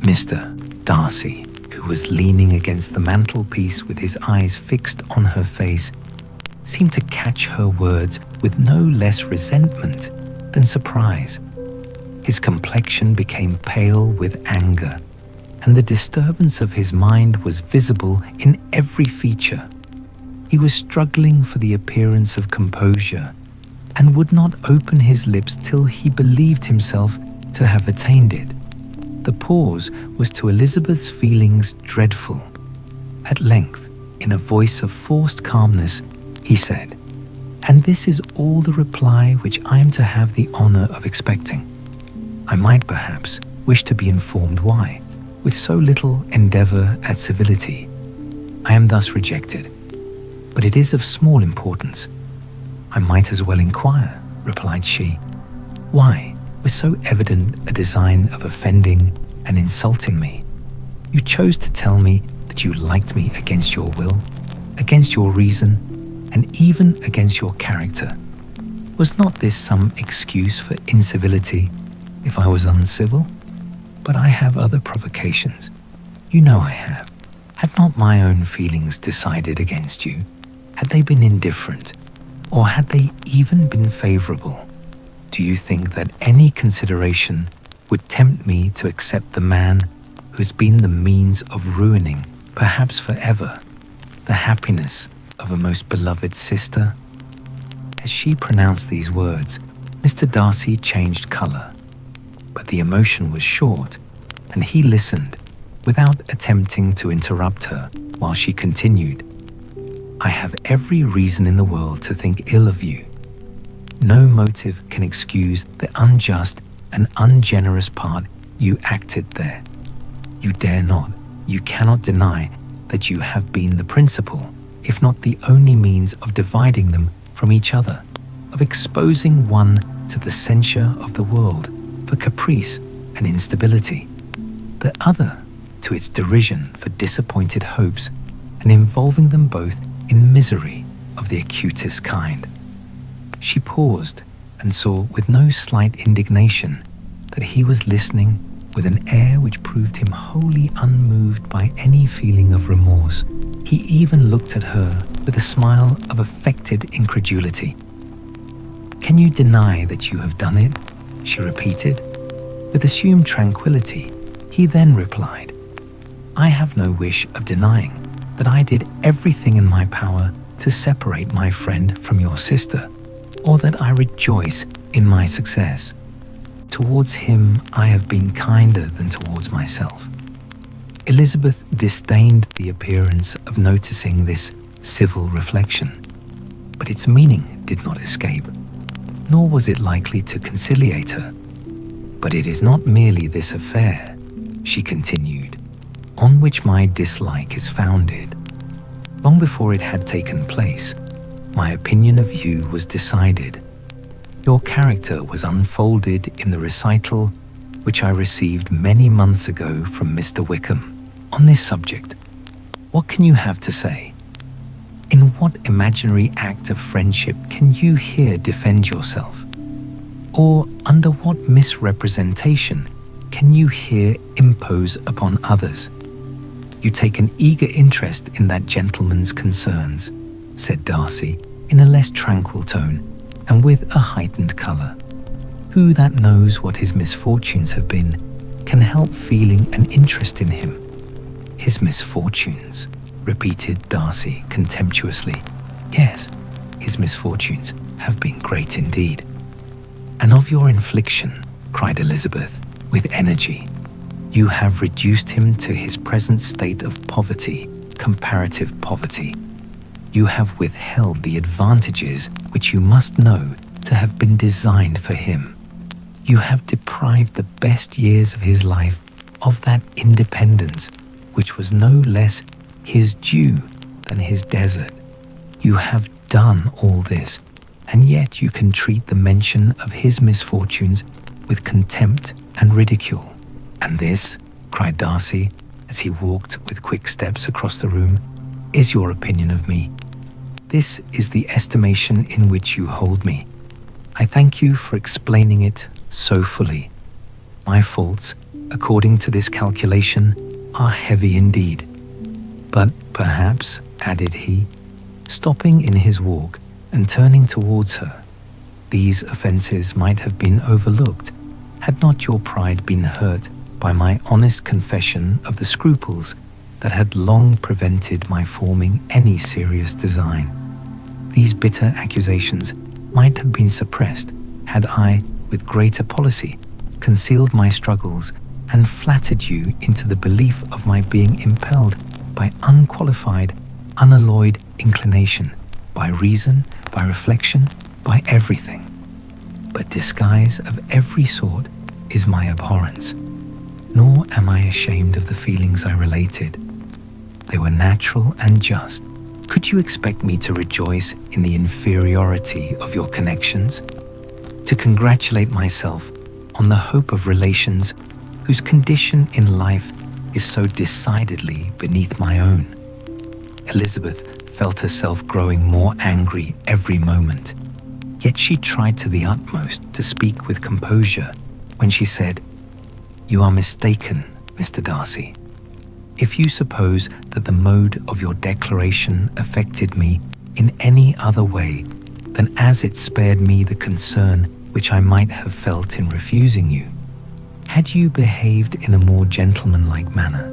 Mr. Darcy, who was leaning against the mantelpiece with his eyes fixed on her face, seemed to catch her words with no less resentment than surprise. His complexion became pale with anger, and the disturbance of his mind was visible in every feature. He was struggling for the appearance of composure, and would not open his lips till he believed himself to have attained it. The pause was to Elizabeth's feelings dreadful. At length, in a voice of forced calmness, he said, "And this is all the reply which I am to have the honour of expecting. I might perhaps wish to be informed why, with so little endeavour at civility, I am thus rejected, but it is of small importance." "I might as well inquire," replied she. "Why, with so evident a design of offending and insulting me, you chose to tell me that you liked me against your will, against your reason, and even against your character? Was not this some excuse for incivility if I was uncivil? But I have other provocations. You know I have. Had not my own feelings decided against you? Had they been indifferent? Or had they even been favourable? Do you think that any consideration would tempt me to accept the man who has been the means of ruining, perhaps forever, the happiness of a most beloved sister?" As she pronounced these words, Mr. Darcy changed colour, but the emotion was short, and he listened without attempting to interrupt her while she continued, "I have every reason in the world to think ill of you. No motive can excuse the unjust and ungenerous part you acted there. You dare not, you cannot deny that you have been the principal, if not the only means of dividing them from each other, of exposing one to the censure of the world for caprice and instability, the other to its derision for disappointed hopes, and involving them both in misery of the acutest kind." She paused and saw with no slight indignation that he was listening with an air which proved him wholly unmoved by any feeling of remorse. He even looked at her with a smile of affected incredulity. "Can you deny that you have done it?" she repeated. With assumed tranquillity, he then replied, "I have no wish of denying that I did everything in my power to separate my friend from your sister, or that I rejoice in my success. Towards him I have been kinder than towards myself. Elizabeth disdained the appearance of noticing this civil reflection, but its meaning did not escape, nor was it likely to conciliate her. "But it is not merely this affair," she continued, "on which my dislike is founded. Long before it had taken place, my opinion of you was decided. Your character was unfolded in the recital which I received many months ago from Mr. Wickham. On this subject, what can you have to say? In what imaginary act of friendship can you here defend yourself? Or under what misrepresentation can you here impose upon others? You take an eager interest in that gentleman's concerns," said Darcy in a less tranquil tone and with a heightened colour. "Who that knows what his misfortunes have been can help feeling an interest in him?" "His misfortunes," repeated Darcy contemptuously. "Yes, his misfortunes have been great indeed." "And of your infliction," cried Elizabeth with energy, "you have reduced him to his present state of poverty, comparative poverty. You have withheld the advantages which you must know to have been designed for him. You have deprived the best years of his life of that independence which was no less his due than his desert. You have done all this, and yet you can treat the mention of his misfortunes with contempt and ridicule. And this," cried Darcy, as he walked with quick steps across the room, "is your opinion of me. This is the estimation in which you hold me. I thank you for explaining it so fully. My faults, according to this calculation, are heavy indeed. But perhaps," added he, stopping in his walk and turning towards her, "these offences might have been overlooked had not your pride been hurt by my honest confession of the scruples that had long prevented my forming any serious design. These bitter accusations might have been suppressed had I, with greater policy, concealed my struggles and flattered you into the belief of my being impelled by unqualified, unalloyed inclination, by reason, by reflection, by everything. But disguise of every sort is my abhorrence, nor am I ashamed of the feelings I related. They were natural and just. Could you expect me to rejoice in the inferiority of your connections? To congratulate myself on the hope of relations whose condition in life is so decidedly beneath my own?" Elizabeth felt herself growing more angry every moment, yet she tried to the utmost to speak with composure when she said, "You are mistaken, Mr. Darcy. If you suppose that the mode of your declaration affected me in any other way than as it spared me the concern which I might have felt in refusing you, had you behaved in a more gentlemanlike manner."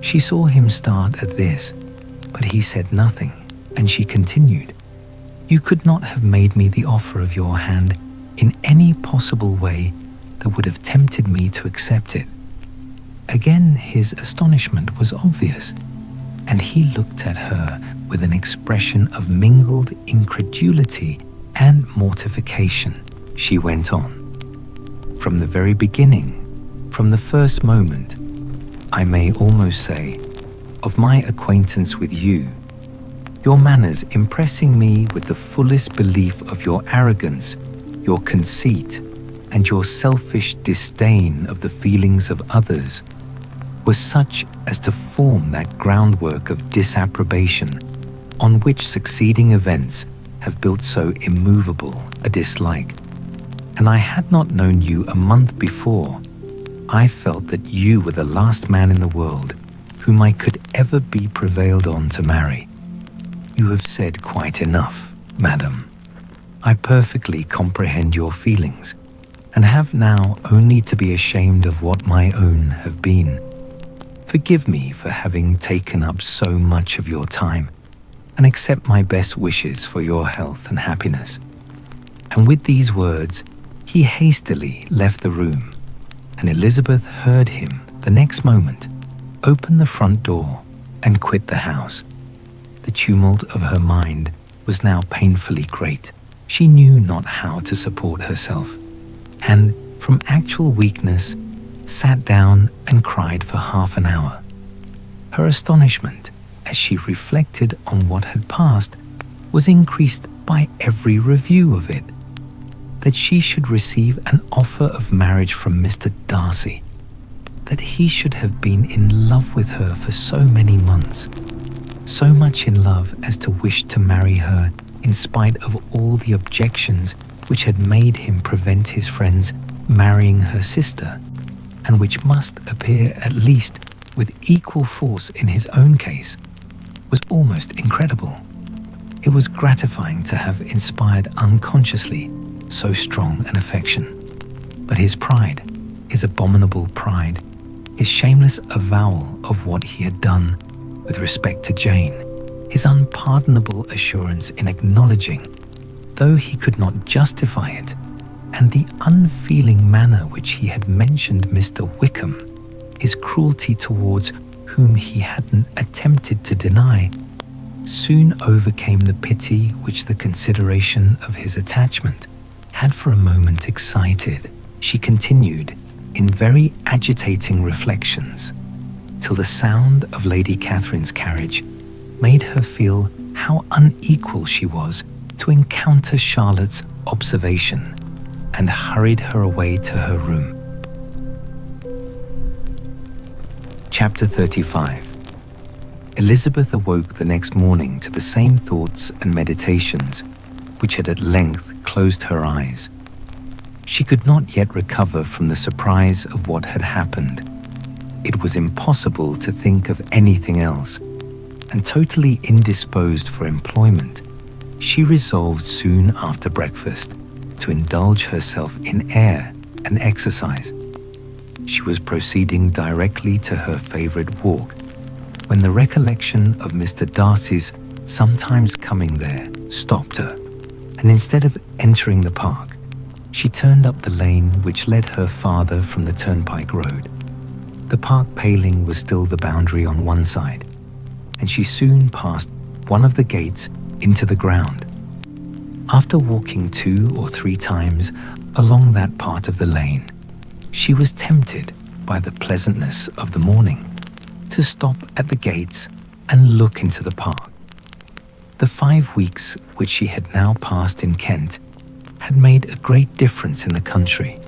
She saw him start at this, but he said nothing, and she continued, "You could not have made me the offer of your hand in any possible way that would have tempted me to accept it." Again his astonishment was obvious, and he looked at her with an expression of mingled incredulity and mortification. She went on, "From the very beginning, from the first moment, I may almost say, of my acquaintance with you, your manners impressing me with the fullest belief of your arrogance, your conceit, and your selfish disdain of the feelings of others, were such as to form that groundwork of disapprobation on which succeeding events have built so immovable a dislike. And I had not known you a month before, I felt that you were the last man in the world whom I could ever be prevailed on to marry. You have said quite enough, madam. I perfectly comprehend your feelings, and have now only to be ashamed of what my own have been. Forgive me for having taken up so much of your time, and accept my best wishes for your health and happiness." And with these words, he hastily left the room, and Elizabeth heard him the next moment open the front door and quit the house. The tumult of her mind was now painfully great. She knew not how to support herself, and from actual weakness, sat down and cried for half an hour. Her astonishment, as she reflected on what had passed, was increased by every review of it. That she should receive an offer of marriage from Mr. Darcy, that he should have been in love with her for so many months, so much in love as to wish to marry her in spite of all the objections which had made him prevent his friends marrying her sister, and which must appear at least with equal force in his own case, was almost incredible. It was gratifying to have inspired unconsciously so strong an affection. But his pride, his abominable pride, his shameless avowal of what he had done with respect to Jane, his unpardonable assurance in acknowledging, though he could not justify it, and the unfeeling manner which he had mentioned Mr. Wickham, his cruelty towards whom he hadn't attempted to deny, soon overcame the pity which the consideration of his attachment had for a moment excited. She continued in very agitating reflections, till the sound of Lady Catherine's carriage made her feel how unequal she was to encounter Charlotte's observation, and hurried her away to her room. Chapter 35. Elizabeth awoke the next morning to the same thoughts and meditations which had at length closed her eyes. She could not yet recover from the surprise of what had happened. It was impossible to think of anything else, and totally indisposed for employment, she resolved soon after breakfast to indulge herself in air and exercise. She was proceeding directly to her favourite walk, when the recollection of Mr. Darcy's sometimes coming there stopped her, and instead of entering the park, she turned up the lane which led her farther from the turnpike road. The park paling was still the boundary on one side, and she soon passed one of the gates into the ground. After walking 2 or 3 times along that part of the lane, she was tempted by the pleasantness of the morning to stop at the gates and look into the park. The 5 weeks which she had now passed in Kent had made a great difference in the country,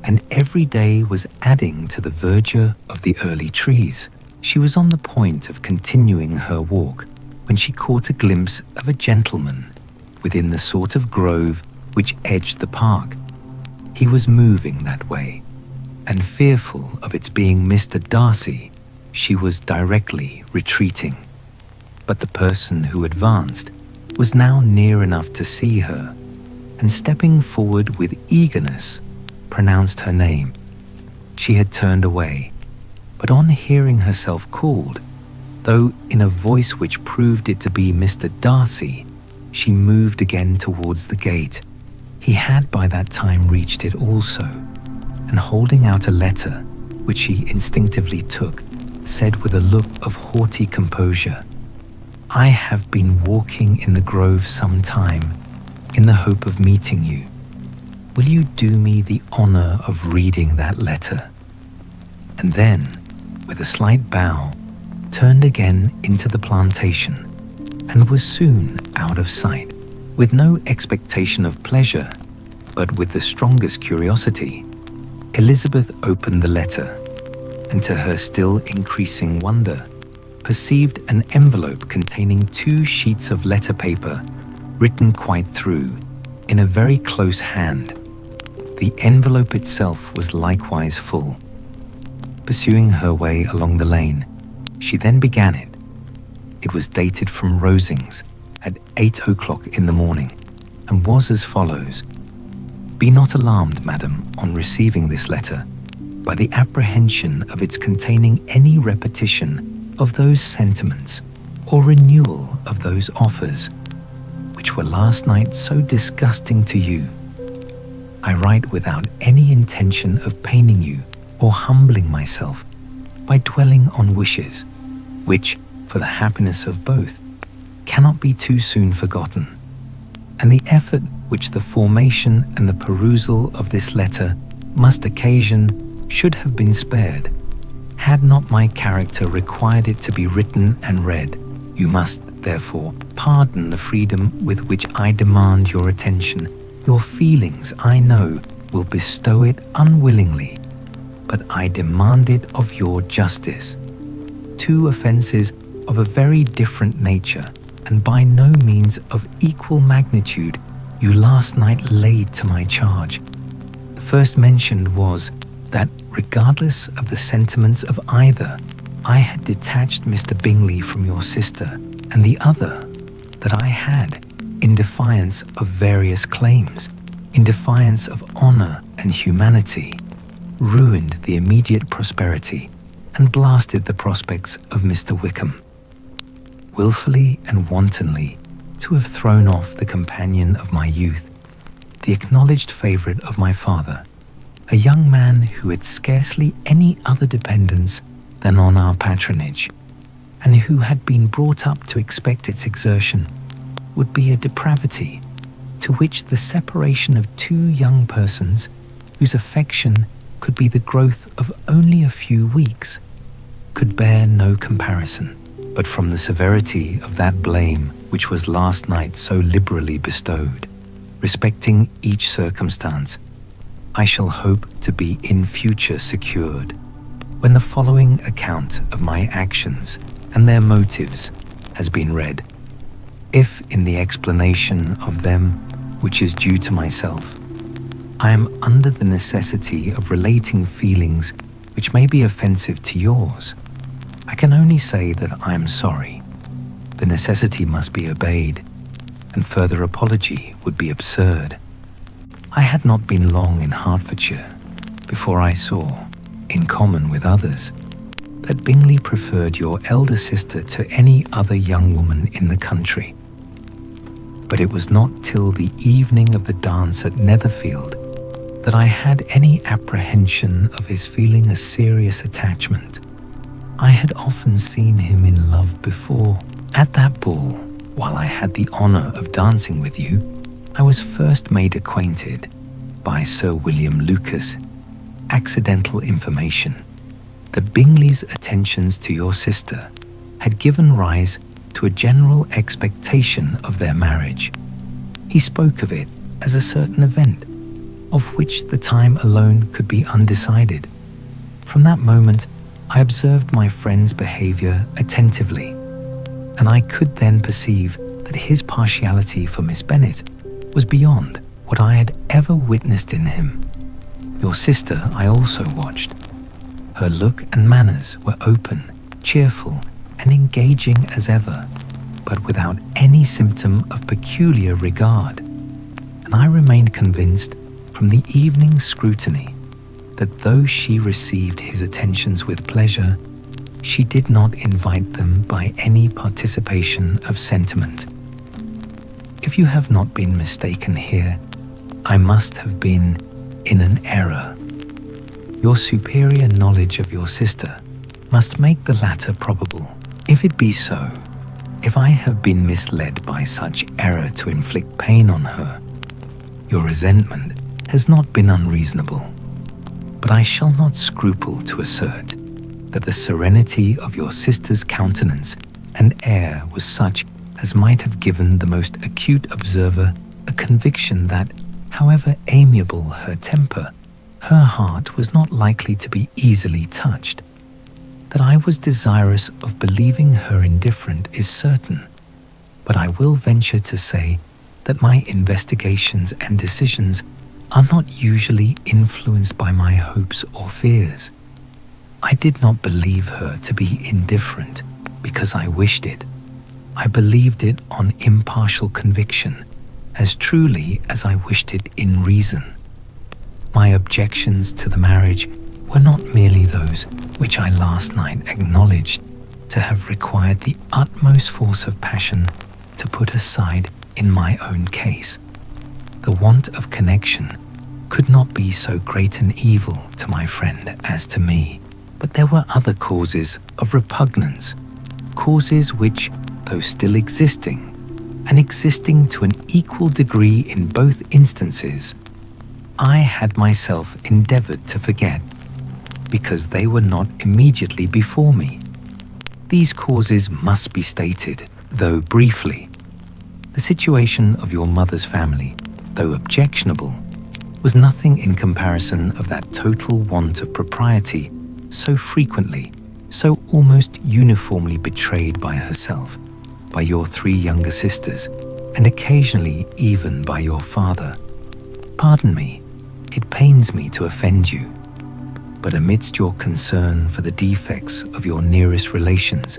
and every day was adding to the verdure of the early trees. She was on the point of continuing her walk when she caught a glimpse of a gentleman within the sort of grove which edged the park. He was moving that way, and fearful of its being Mr. Darcy, she was directly retreating. But the person who advanced was now near enough to see her, and stepping forward with eagerness, pronounced her name. She had turned away, but on hearing herself called, though in a voice which proved it to be Mr. Darcy, she moved again towards the gate. He had by that time reached it also, and holding out a letter, which she instinctively took, said with a look of haughty composure, "I have been walking in the grove some time, in the hope of meeting you. Will you do me the honour of reading that letter?" And then, with a slight bow, turned again into the plantation, and was soon out of sight. With no expectation of pleasure, but with the strongest curiosity, Elizabeth opened the letter, and to her still increasing wonder, perceived an envelope containing 2 sheets of letter paper, written quite through, in a very close hand. The envelope itself was likewise full. Pursuing her way along the lane, she then began it. It was dated from Rosings at 8 o'clock in the morning, and was as follows: "Be not alarmed, madam, on receiving this letter, by the apprehension of its containing any repetition of those sentiments or renewal of those offers which were last night so disgusting to you. I write without any intention of paining you or humbling myself, by dwelling on wishes, which, for the happiness of both, cannot be too soon forgotten, and the effort which the formation and the perusal of this letter must occasion should have been spared, had not my character required it to be written and read. You must, therefore, pardon the freedom with which I demand your attention. Your feelings, I know, will bestow it unwillingly, but I demand it of your justice. Two offences of a very different nature, and by no means of equal magnitude, you last night laid to my charge. The first mentioned was that, regardless of the sentiments of either, I had detached Mr. Bingley from your sister, and the other, that I had, in defiance of various claims, in defiance of honour and humanity, ruined the immediate prosperity and blasted the prospects of Mr. Wickham. Wilfully and wantonly to have thrown off the companion of my youth, the acknowledged favourite of my father, a young man who had scarcely any other dependence than on our patronage, and who had been brought up to expect its exertion, would be a depravity to which the separation of two young persons whose affection could be the growth of only a few weeks could bear no comparison. But from the severity of that blame which was last night so liberally bestowed, respecting each circumstance, I shall hope to be in future secured, when the following account of my actions and their motives has been read. If in the explanation of them, which is due to myself, I am under the necessity of relating feelings which may be offensive to yours, I can only say that I am sorry. The necessity must be obeyed, and further apology would be absurd. I had not been long in Hertfordshire before I saw, in common with others, that Bingley preferred your elder sister to any other young woman in the country. But it was not till the evening of the dance at Netherfield that I had any apprehension of his feeling a serious attachment. I had often seen him in love before. At that ball, while I had the honour of dancing with you, I was first made acquainted, by Sir William Lucas, accidental information, that Bingley's attentions to your sister had given rise to a general expectation of their marriage. He spoke of it as a certain event, of which the time alone could be undecided. From that moment, I observed my friend's behaviour attentively, and I could then perceive that his partiality for Miss Bennet was beyond what I had ever witnessed in him. Your sister I also watched. Her look and manners were open, cheerful, and engaging as ever, but without any symptom of peculiar regard, and I remained convinced from the evening's scrutiny that though she received his attentions with pleasure, she did not invite them by any participation of sentiment. If you have not been mistaken here, I must have been in an error. Your superior knowledge of your sister must make the latter probable. If it be so, if I have been misled by such error to inflict pain on her, your resentment has not been unreasonable. But I shall not scruple to assert that the serenity of your sister's countenance and air was such as might have given the most acute observer a conviction that, however amiable her temper, her heart was not likely to be easily touched. That I was desirous of believing her indifferent is certain, but I will venture to say that my investigations and decisions are not usually influenced by my hopes or fears. I did not believe her to be indifferent because I wished it. I believed it on impartial conviction, as truly as I wished it in reason. My objections to the marriage were not merely those which I last night acknowledged to have required the utmost force of passion to put aside in my own case. The want of connection could not be so great an evil to my friend as to me. But there were other causes of repugnance, causes which, though still existing, and existing to an equal degree in both instances, I had myself endeavored to forget, because they were not immediately before me. These causes must be stated, though briefly. The situation of your mother's family, though objectionable, was nothing in comparison of that total want of propriety so frequently, so almost uniformly betrayed by herself, by your 3 younger sisters, and occasionally even by your father. Pardon me, it pains me to offend you, but amidst your concern for the defects of your nearest relations,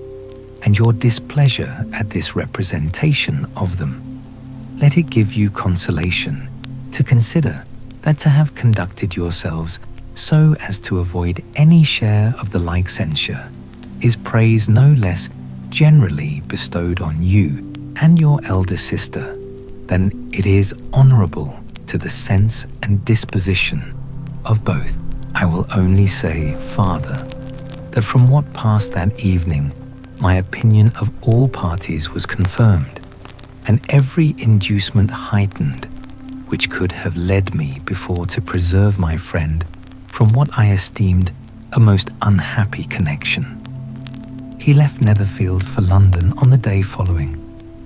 and your displeasure at this representation of them, let it give you consolation to consider that to have conducted yourselves so as to avoid any share of the like censure is praise no less generally bestowed on you and your elder sister than it is honourable to the sense and disposition of both. I will only say, Father, that from what passed that evening, my opinion of all parties was confirmed, and every inducement heightened, which could have led me before to preserve my friend from what I esteemed a most unhappy connection. He left Netherfield for London on the day following,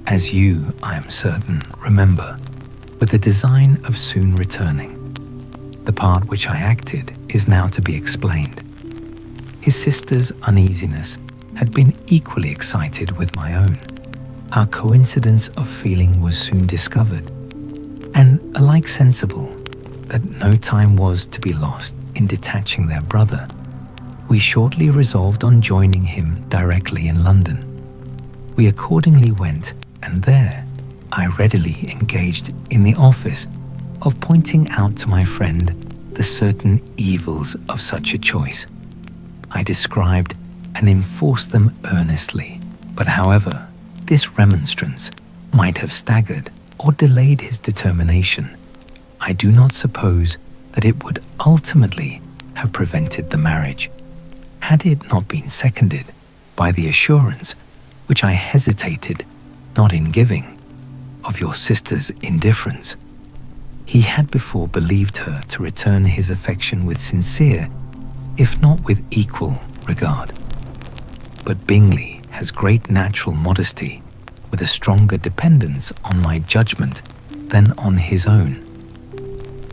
as you, I am certain, remember, with the design of soon returning. The part which I acted is now to be explained. His sister's uneasiness had been equally excited with my own. Our coincidence of feeling was soon discovered, and alike sensible that no time was to be lost in detaching their brother, we shortly resolved on joining him directly in London. We accordingly went, and there I readily engaged in the office of pointing out to my friend the certain evils of such a choice. I described and enforced them earnestly, but however this remonstrance might have staggered or delayed his determination, I do not suppose that it would ultimately have prevented the marriage, had it not been seconded by the assurance which I hesitated not in giving of your sister's indifference. He had before believed her to return his affection with sincere, if not with equal, regard. But Bingley has great natural modesty, with a stronger dependence on my judgment than on his own.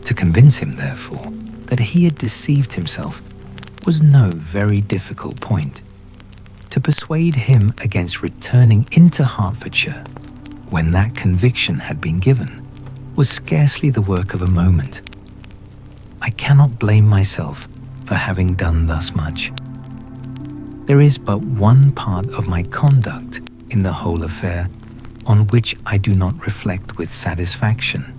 To convince him, therefore, that he had deceived himself was no very difficult point. To persuade him against returning into Hertfordshire, when that conviction had been given, was scarcely the work of a moment. I cannot blame myself for having done thus much. There is but one part of my conduct in the whole affair on which I do not reflect with satisfaction.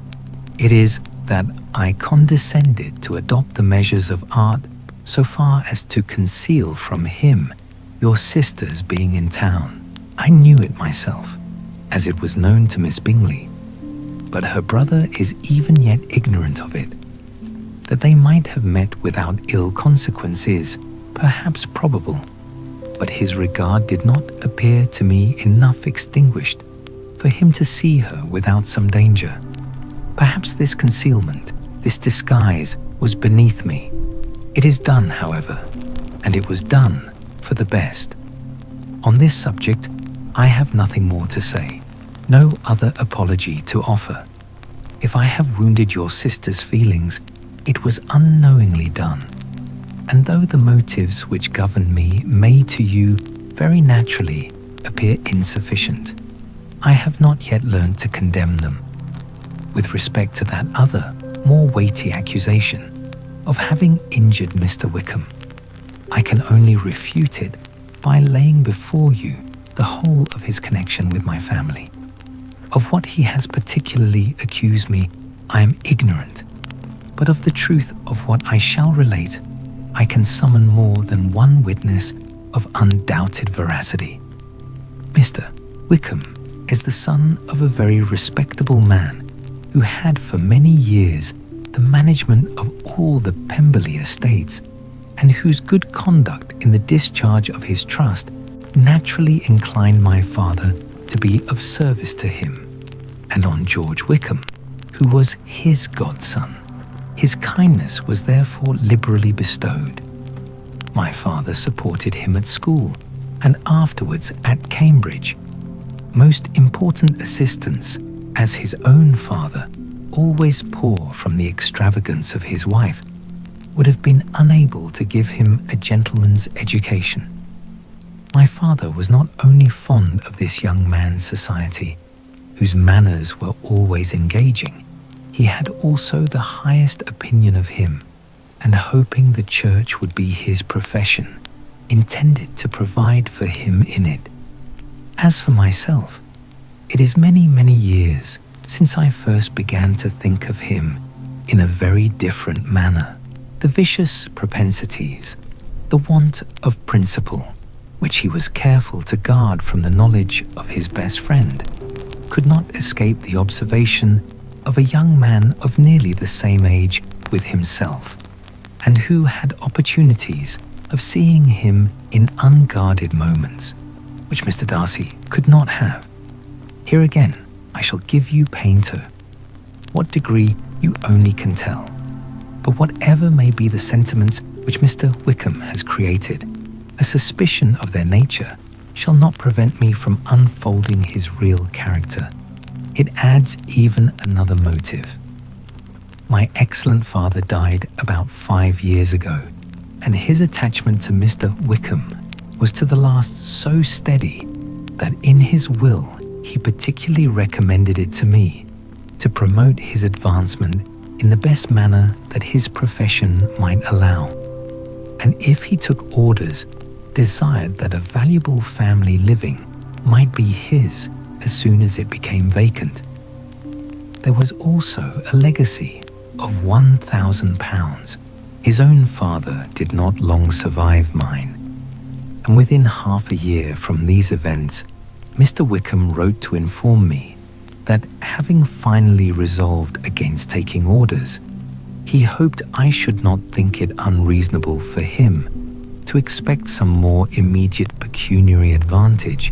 It is that I condescended to adopt the measures of art so far as to conceal from him your sister's being in town. I knew it myself, as it was known to Miss Bingley, but her brother is even yet ignorant of it. That they might have met without ill consequence is, perhaps, probable, but his regard did not appear to me enough extinguished for him to see her without some danger. Perhaps this concealment, this disguise, was beneath me. It is done, however, and it was done for the best. On this subject, I have nothing more to say, no other apology to offer. If I have wounded your sister's feelings, it was unknowingly done, and though the motives which governed me may to you very naturally appear insufficient, I have not yet learned to condemn them. With respect to that other, more weighty accusation of having injured Mr. Wickham, I can only refute it by laying before you the whole of his connection with my family. Of what he has particularly accused me, I am ignorant, but of the truth of what I shall relate, I can summon more than one witness of undoubted veracity. Mr. Wickham is the son of a very respectable man who had for many years the management of all the Pemberley estates, and whose good conduct in the discharge of his trust naturally inclined my father to be of service to him, and on George Wickham, who was his godson. His kindness was therefore liberally bestowed. My father supported him at school and afterwards at Cambridge. Most important assistance, as his own father, always poor from the extravagance of his wife, would have been unable to give him a gentleman's education. My father was not only fond of this young man's society, whose manners were always engaging, he had also the highest opinion of him, and hoping the church would be his profession, intended to provide for him in it. As for myself, it is many, many years since I first began to think of him in a very different manner. The vicious propensities, the want of principle, which he was careful to guard from the knowledge of his best friend, could not escape the observation of a young man of nearly the same age with himself, and who had opportunities of seeing him in unguarded moments, which Mr. Darcy could not have. Here again, I shall give you pain to. What degree you only can tell. But whatever may be the sentiments which Mr. Wickham has created, a suspicion of their nature shall not prevent me from unfolding his real character. It adds even another motive. My excellent father died about 5 years ago, and his attachment to Mr. Wickham was to the last so steady that in his will he particularly recommended it to me to promote his advancement in the best manner that his profession might allow, and if he took orders, desired that a valuable family living might be his as soon as it became vacant. There was also a legacy of £1,000. His own father did not long survive mine, and within half a year from these events, Mr. Wickham wrote to inform me that, having finally resolved against taking orders, he hoped I should not think it unreasonable for him to expect some more immediate pecuniary advantage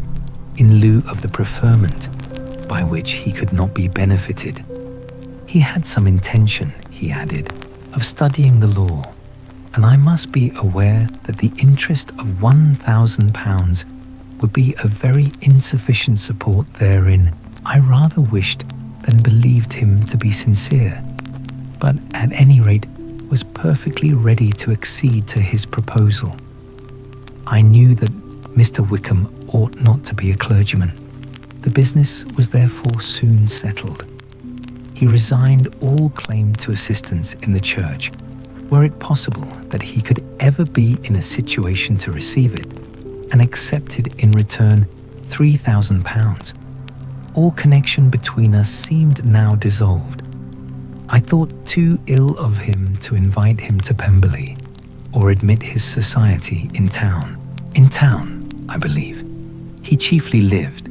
in lieu of the preferment by which he could not be benefited. He had some intention, he added, of studying the law, and I must be aware that the interest of £1,000 would be a very insufficient support therein. I rather wished than believed him to be sincere, but at any rate was perfectly ready to accede to his proposal. I knew that Mr. Wickham ought not to be a clergyman. The business was therefore soon settled. He resigned all claim to assistance in the church, were it possible that he could ever be in a situation to receive it, and accepted in return £3,000. All connection between us seemed now dissolved. I thought too ill of him to invite him to Pemberley, or admit his society in town. In town, I believe, he chiefly lived,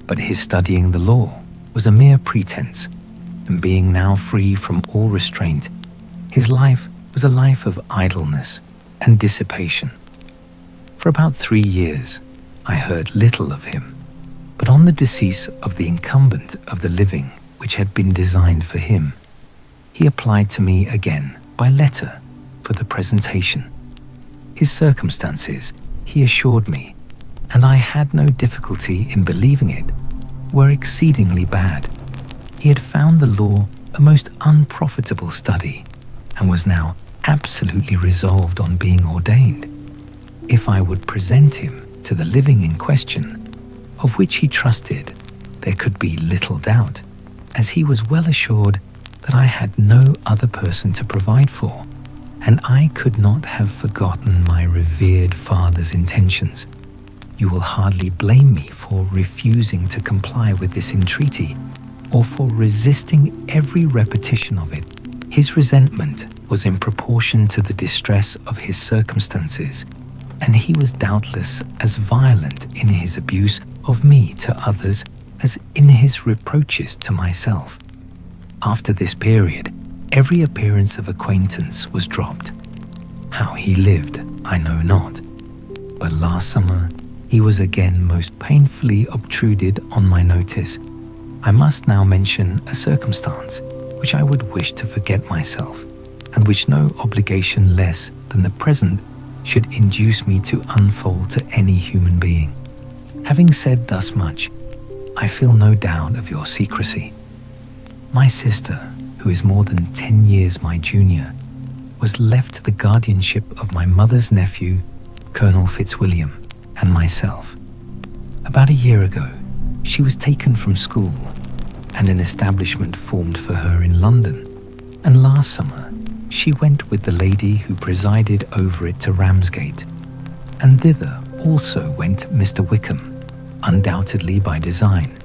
but his studying the law was a mere pretense, and being now free from all restraint, his life was a life of idleness and dissipation. For about 3 years, I heard little of him, but on the decease of the incumbent of the living which had been designed for him, he applied to me again by letter for the presentation. His circumstances, he assured me, and I had no difficulty in believing it, were exceedingly bad. He had found the law a most unprofitable study, and was now absolutely resolved on being ordained. If I would present him to the living in question, of which he trusted there could be little doubt, as he was well assured that I had no other person to provide for, and I could not have forgotten my revered father's intentions. You will hardly blame me for refusing to comply with this entreaty, or for resisting every repetition of it. His resentment was in proportion to the distress of his circumstances, and he was doubtless as violent in his abuse of me to others as in his reproaches to myself. After this period, every appearance of acquaintance was dropped. How he lived, I know not, but last summer he was again most painfully obtruded on my notice. I must now mention a circumstance which I would wish to forget myself, and which no obligation less than the present should induce me to unfold to any human being. Having said thus much, I feel no doubt of your secrecy. My sister, who is more than 10 years my junior, was left to the guardianship of my mother's nephew, Colonel Fitzwilliam, and myself. About a year ago, she was taken from school, and an establishment formed for her in London, and last summer she went with the lady who presided over it to Ramsgate, and thither also went Mr. Wickham, undoubtedly by design,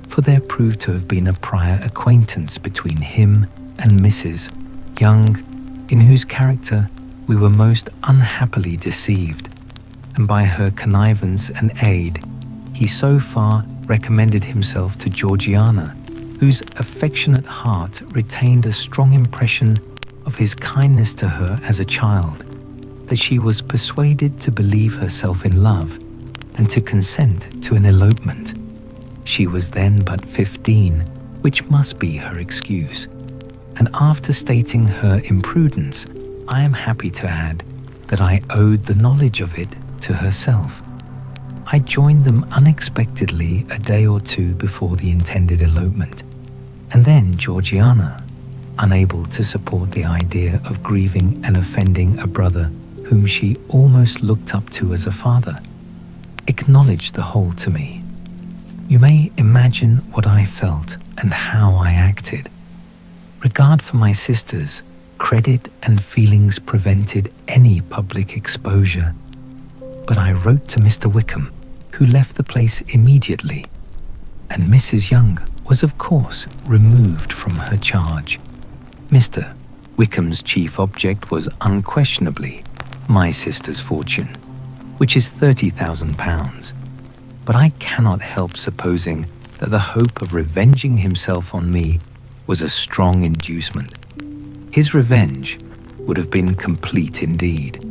for there proved to have been a prior acquaintance between him and Mrs. Young, in whose character we were most unhappily deceived, and by her connivance and aid he so far recommended himself to Georgiana, whose affectionate heart retained a strong impression of his kindness to her as a child, that she was persuaded to believe herself in love and to consent to an elopement. She was then but 15, which must be her excuse, and after stating her imprudence, I am happy to add that I owed the knowledge of it to herself. I joined them unexpectedly a day or two before the intended elopement, and then Georgiana, unable to support the idea of grieving and offending a brother whom she almost looked up to as a father, acknowledged the whole to me. You may imagine what I felt and how I acted. Regard for my sisters, credit and feelings prevented any public exposure, but I wrote to Mr. Wickham, who left the place immediately, and Mrs. Young was of course removed from her charge. Mr. Wickham's chief object was unquestionably my sister's fortune, which is £30,000, but I cannot help supposing that the hope of revenging himself on me was a strong inducement. His revenge would have been complete indeed.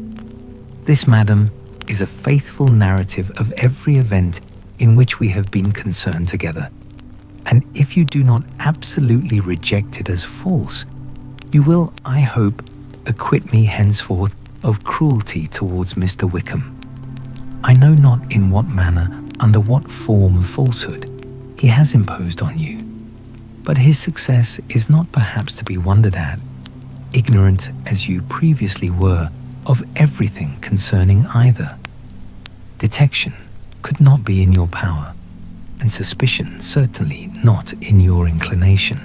This, madam, is a faithful narrative of every event in which we have been concerned together, and if you do not absolutely reject it as false, you will, I hope, acquit me henceforth of cruelty towards Mr. Wickham. I know not in what manner, under what form of falsehood, he has imposed on you, but his success is not perhaps to be wondered at, ignorant as you previously were of everything concerning either. Detection could not be in your power, and suspicion certainly not in your inclination.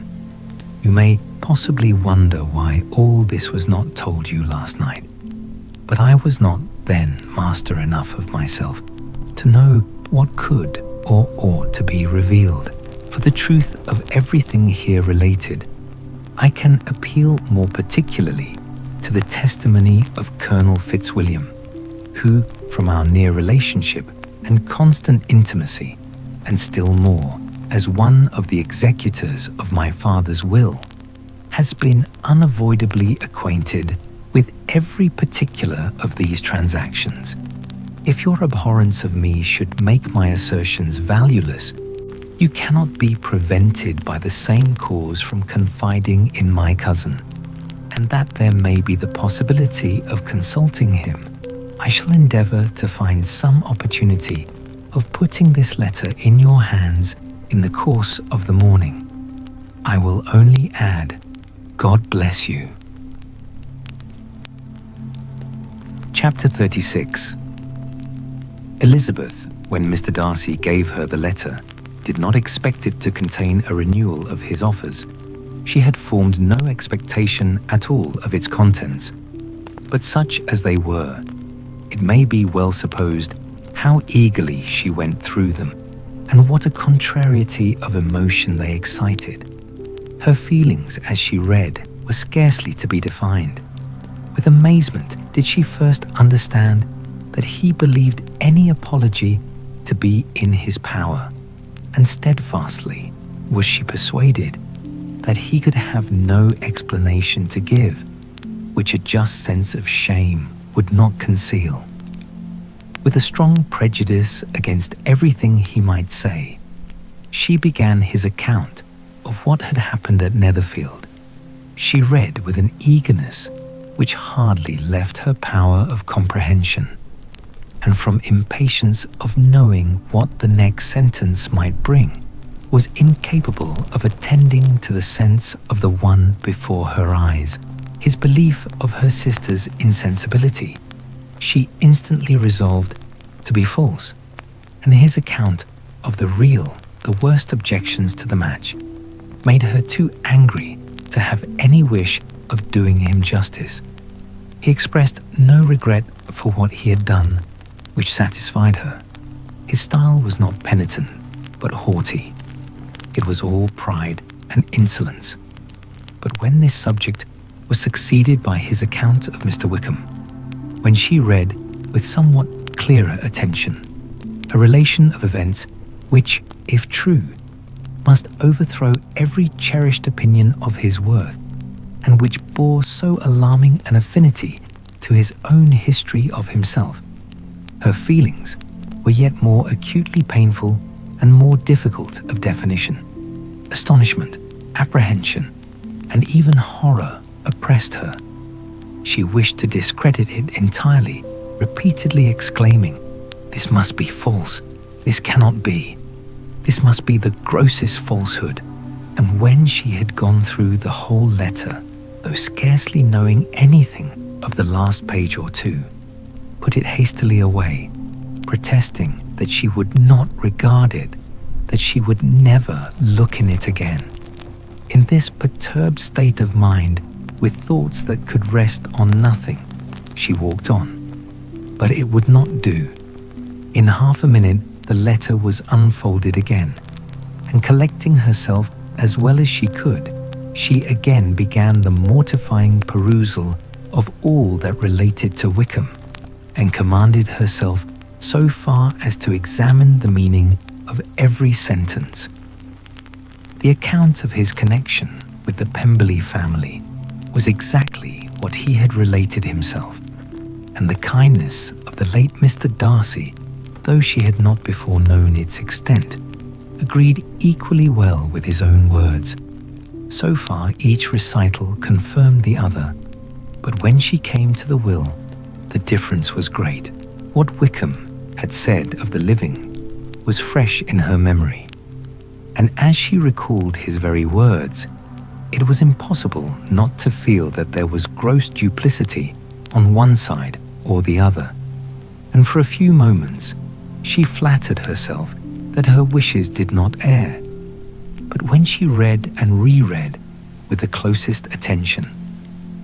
You may possibly wonder why all this was not told you last night, but I was not then master enough of myself to know what could or ought to be revealed. For the truth of everything here related, I can appeal more particularly to the testimony of Colonel Fitzwilliam, who, from our near relationship and constant intimacy, and still more as one of the executors of my father's will, has been unavoidably acquainted with every particular of these transactions. If your abhorrence of me should make my assertions valueless, you cannot be prevented by the same cause from confiding in my cousin, and that there may be the possibility of consulting him, I shall endeavour to find some opportunity of putting this letter in your hands in the course of the morning. I will only add, God bless you. Chapter 36. Elizabeth, when Mr. Darcy gave her the letter, did not expect it to contain a renewal of his offers. She had formed no expectation at all of its contents, but such as they were, it may be well supposed how eagerly she went through them, and what a contrariety of emotion they excited. Her feelings as she read were scarcely to be defined. With amazement did she first understand that he believed any apology to be in his power, and steadfastly was she persuaded that he could have no explanation to give. which a just sense of shame would not conceal. With a strong prejudice against everything he might say, she began his account of what had happened at Netherfield. She read with an eagerness which hardly left her power of comprehension, and from impatience of knowing what the next sentence might bring, was incapable of attending to the sense of the one before her eyes, his belief of her sister's insensibility. She instantly resolved to be false, and his account of the real, the worst objections to the match, made her too angry to have any wish of doing him justice. He expressed no regret for what he had done, which satisfied her. His style was not penitent, but haughty. It was all pride and insolence. But when this subject was succeeded by his account of Mr. Wickham, when she read with somewhat clearer attention a relation of events which, if true, must overthrow every cherished opinion of his worth, and which bore so alarming an affinity to his own history of himself, her feelings were yet more acutely painful and more difficult of definition. Astonishment, apprehension, and even horror oppressed her. She wished to discredit it entirely, repeatedly exclaiming, "This must be false. This cannot be. This must be the grossest falsehood." And when she had gone through the whole letter, though scarcely knowing anything of the last page or two, put it hastily away, protesting that she would not regard it, that she would never look in it again. In this perturbed state of mind, with thoughts that could rest on nothing, she walked on. But it would not do. In half a minute, the letter was unfolded again, and collecting herself as well as she could, she again began the mortifying perusal of all that related to Wickham, and commanded herself so far as to examine the meaning of every sentence. The account of his connection with the Pemberley family was exactly what he had related himself, and the kindness of the late Mr. Darcy, though she had not before known its extent, agreed equally well with his own words. So far each recital confirmed the other, but when she came to the will, the difference was great. What Wickham had said of the living was fresh in her memory, and as she recalled his very words, it was impossible not to feel that there was gross duplicity on one side or the other, and for a few moments she flattered herself that her wishes did not err. But when she read and reread with the closest attention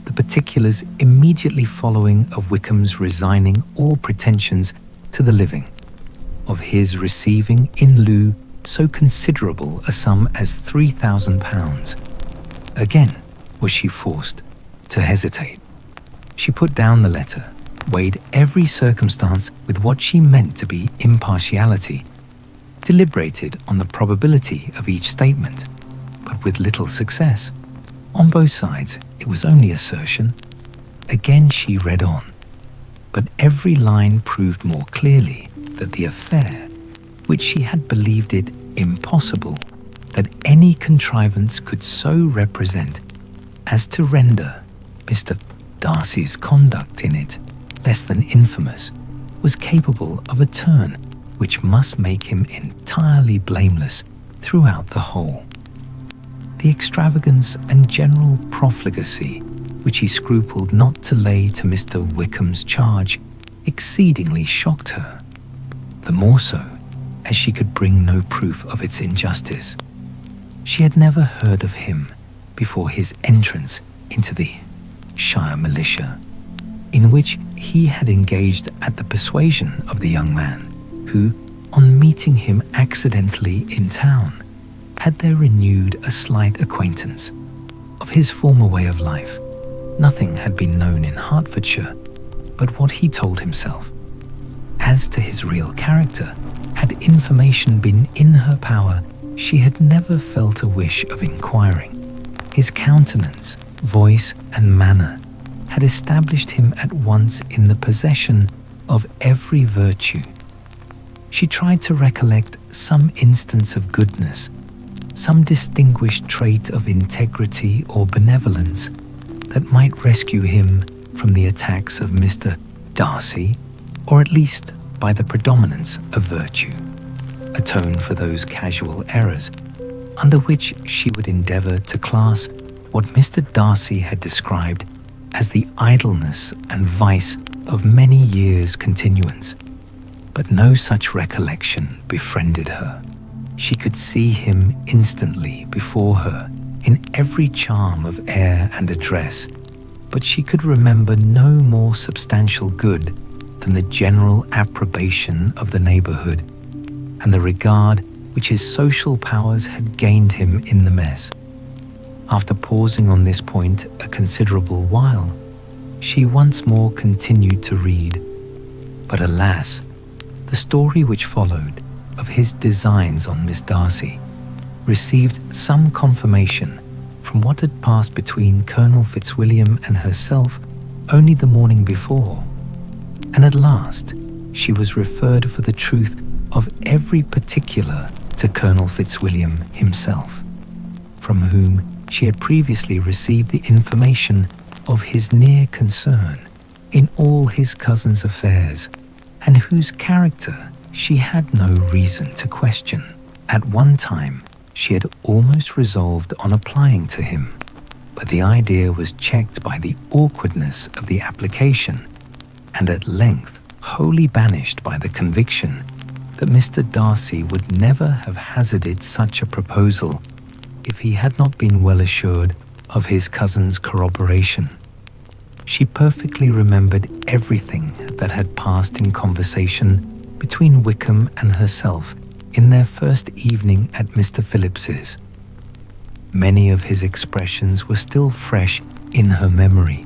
the particulars immediately following of Wickham's resigning all pretensions to the living, of his receiving in lieu so considerable a sum as £3,000, again was she forced to hesitate. She put down the letter, weighed every circumstance with what she meant to be impartiality, deliberated on the probability of each statement, but with little success. On both sides, it was only assertion. Again she read on, but every line proved more clearly that the affair, which she had believed it impossible that any contrivance could so represent as to render Mr. Darcy's conduct in it less than infamous, was capable of a turn which must make him entirely blameless throughout the whole. The extravagance and general profligacy which he scrupled not to lay to Mr. Wickham's charge exceedingly shocked her, the more so as she could bring no proof of its injustice. She had never heard of him before his entrance into the Shire militia, in which he had engaged at the persuasion of the young man, who, on meeting him accidentally in town, had there renewed a slight acquaintance. Of his former way of life, nothing had been known in Hertfordshire but what he told himself. As to his real character, had information been in her power, she had never felt a wish of inquiring. His countenance, voice, and manner had established him at once in the possession of every virtue. She tried to recollect some instance of goodness, some distinguished trait of integrity or benevolence that might rescue him from the attacks of Mr. Darcy, or at least by the predominance of virtue, atone for those casual errors under which she would endeavour to class what Mr. Darcy had described as the idleness and vice of many years' continuance. But no such recollection befriended her. She could see him instantly before her in every charm of air and address, but she could remember no more substantial good than the general approbation of the neighbourhood and the regard which his social powers had gained him in the mess. After pausing on this point a considerable while, she once more continued to read. But alas, the story which followed of his designs on Miss Darcy received some confirmation from what had passed between Colonel Fitzwilliam and herself only the morning before, and at last she was referred for the truth of every particular to Colonel Fitzwilliam himself, from whom she had previously received the information of his near concern in all his cousin's affairs, and whose character she had no reason to question. At one time, she had almost resolved on applying to him, but the idea was checked by the awkwardness of the application, and at length wholly banished by the conviction that Mr. Darcy would never have hazarded such a proposal if he had not been well assured of his cousin's corroboration. She perfectly remembered everything that had passed in conversation between Wickham and herself in their first evening at Mr. Phillips's. Many of his expressions were still fresh in her memory.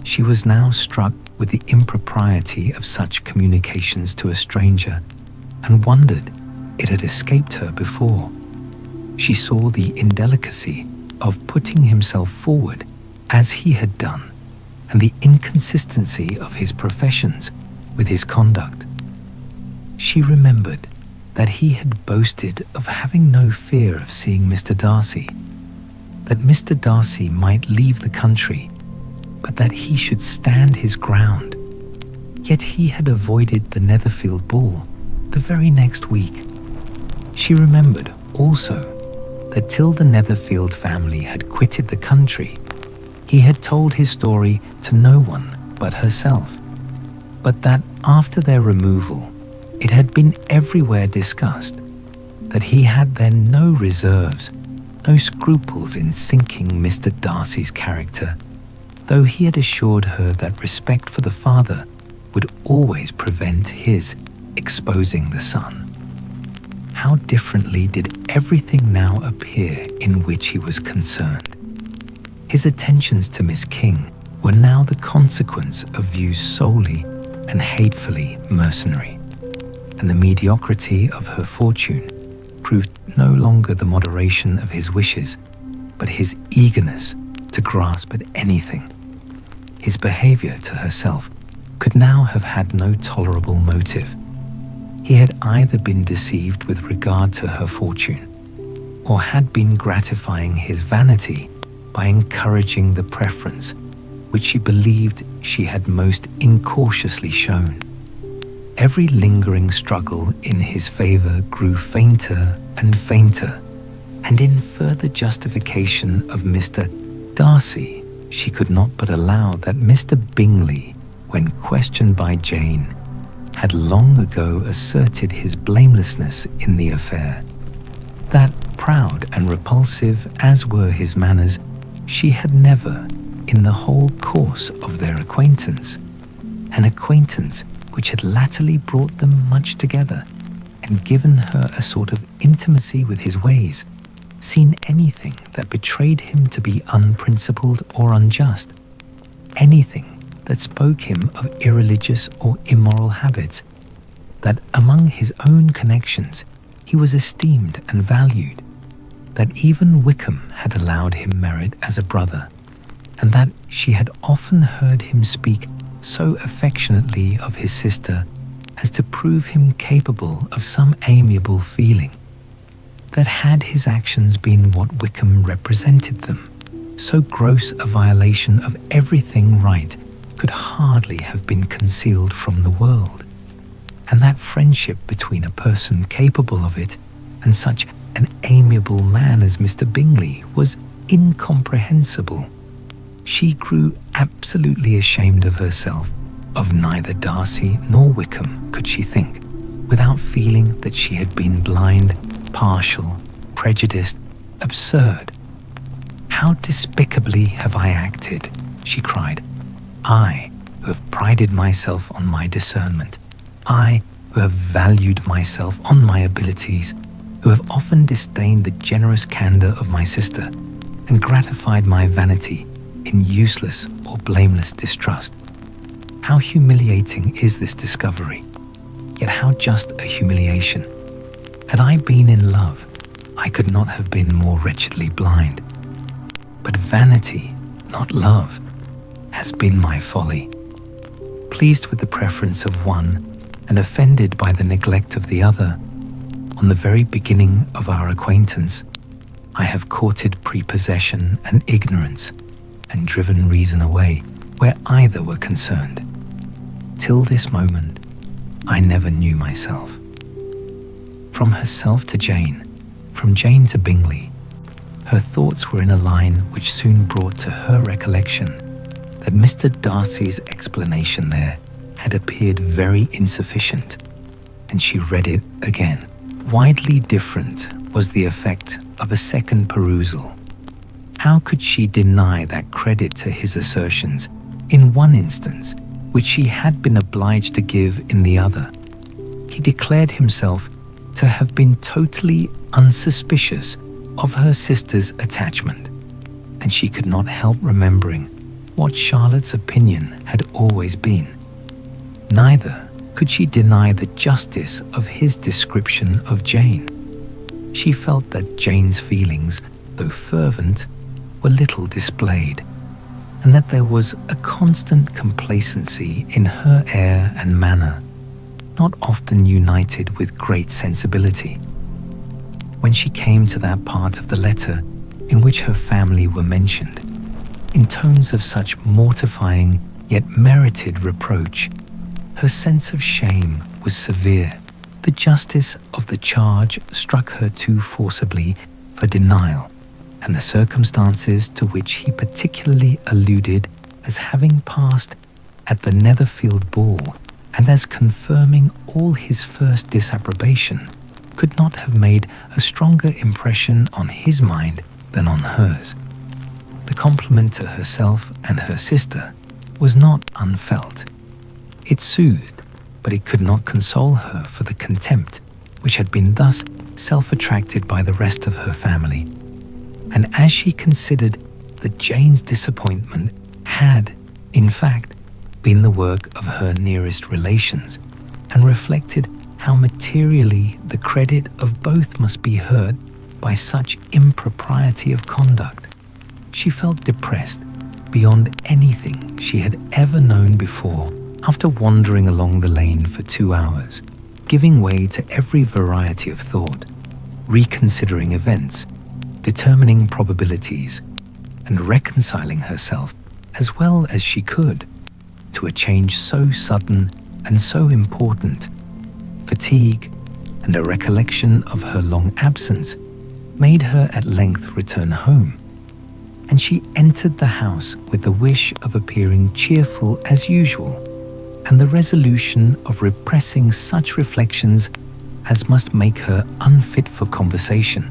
She was now struck with the impropriety of such communications to a stranger, and wondered it had escaped her before. She saw the indelicacy of putting himself forward as he had done, and the inconsistency of his professions with his conduct. She remembered that he had boasted of having no fear of seeing Mr. Darcy, that Mr. Darcy might leave the country, but that he should stand his ground. Yet he had avoided the Netherfield ball the very next week. She remembered also that till the Netherfield family had quitted the country, he had told his story to no one but herself, but that after their removal, it had been everywhere discussed, that he had then no reserves, no scruples in sinking Mr. Darcy's character, though he had assured her that respect for the father would always prevent his exposing the son. How differently did everything now appear in which he was concerned. His attentions to Miss King were now the consequence of views solely and hatefully mercenary, and the mediocrity of her fortune proved no longer the moderation of his wishes, but his eagerness to grasp at anything. His behaviour to herself could now have had no tolerable motive. He had either been deceived with regard to her fortune, or had been gratifying his vanity by encouraging the preference which she believed she had most incautiously shown. Every lingering struggle in his favour grew fainter and fainter, and in further justification of Mr. Darcy, she could not but allow that Mr. Bingley, when questioned by Jane, had long ago asserted his blamelessness in the affair. That, proud and repulsive as were his manners, she had never, in the whole course of their acquaintance, an acquaintance which had latterly brought them much together and given her a sort of intimacy with his ways, seen anything that betrayed him to be unprincipled or unjust, anything that spoke him of irreligious or immoral habits, that among his own connections he was esteemed and valued, that even Wickham had allowed him merit as a brother, and that she had often heard him speak so affectionately of his sister as to prove him capable of some amiable feeling, that had his actions been what Wickham represented them, so gross a violation of everything right could hardly have been concealed from the world, and that friendship between a person capable of it and such an amiable man as Mr. Bingley was incomprehensible. She grew absolutely ashamed of herself. Of neither Darcy nor Wickham could she think, without feeling that she had been blind, partial, prejudiced, absurd. "How despicably have I acted," she cried. "I, who have prided myself on my discernment, I, who have valued myself on my abilities, who have often disdained the generous candour of my sister, and gratified my vanity in useless or blameless distrust. How humiliating is this discovery, yet how just a humiliation. Had I been in love, I could not have been more wretchedly blind. But vanity, not love, has been my folly. Pleased with the preference of one, and offended by the neglect of the other, on the very beginning of our acquaintance, I have courted prepossession and ignorance, and driven reason away where either were concerned. Till this moment, I never knew myself." From herself to Jane, from Jane to Bingley, her thoughts were in a line which soon brought to her recollection that Mr. Darcy's explanation there had appeared very insufficient, and she read it again. Widely different was the effect of a second perusal. How could she deny that credit to his assertions in one instance which she had been obliged to give in the other? He declared himself to have been totally unsuspicious of her sister's attachment, and she could not help remembering what Charlotte's opinion had always been. Neither could she deny the justice of his description of Jane. She felt that Jane's feelings, though fervent, were little displayed, and that there was a constant complacency in her air and manner, not often united with great sensibility. When she came to that part of the letter in which her family were mentioned, in tones of such mortifying yet merited reproach, her sense of shame was severe. The justice of the charge struck her too forcibly for denial, and the circumstances to which he particularly alluded as having passed at the Netherfield ball, and as confirming all his first disapprobation, could not have made a stronger impression on his mind than on hers. The compliment to herself and her sister was not unfelt. It soothed, but it could not console her for the contempt which had been thus self-attracted by the rest of her family. And as she considered that Jane's disappointment had, in fact, been the work of her nearest relations, and reflected how materially the credit of both must be hurt by such impropriety of conduct, she felt depressed beyond anything she had ever known before. After wandering along the lane for 2 hours, giving way to every variety of thought, reconsidering events, determining probabilities, and reconciling herself as well as she could to a change so sudden and so important, fatigue and a recollection of her long absence made her at length return home, and she entered the house with the wish of appearing cheerful as usual, and the resolution of repressing such reflections as must make her unfit for conversation.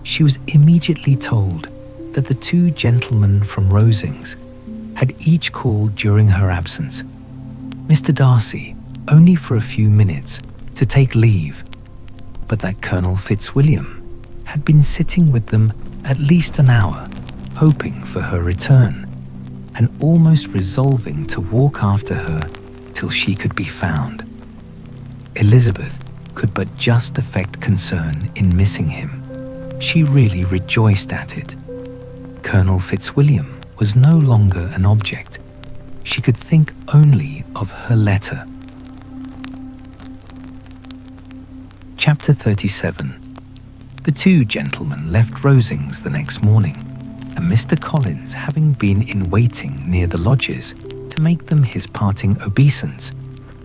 She was immediately told that the 2 gentlemen from Rosings had each called during her absence, Mr. Darcy only for a few minutes to take leave, but that Colonel Fitzwilliam had been sitting with them at least an hour, hoping for her return, and almost resolving to walk after her till she could be found. Elizabeth could but just affect concern in missing him. She really rejoiced at it. Colonel Fitzwilliam was no longer an object. She could think only of her letter. Chapter 37. The two gentlemen left Rosings the next morning, and Mr. Collins, having been in waiting near the lodges to make them his parting obeisance,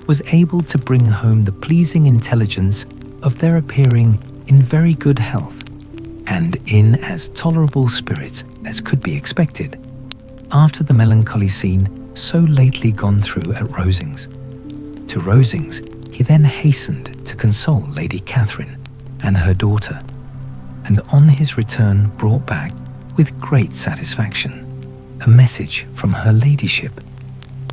was able to bring home the pleasing intelligence of their appearing in very good health and in as tolerable spirits as could be expected after the melancholy scene so lately gone through at Rosings. To Rosings he then hastened to console Lady Catherine and her daughter, and on his return brought back with great satisfaction a message from her ladyship,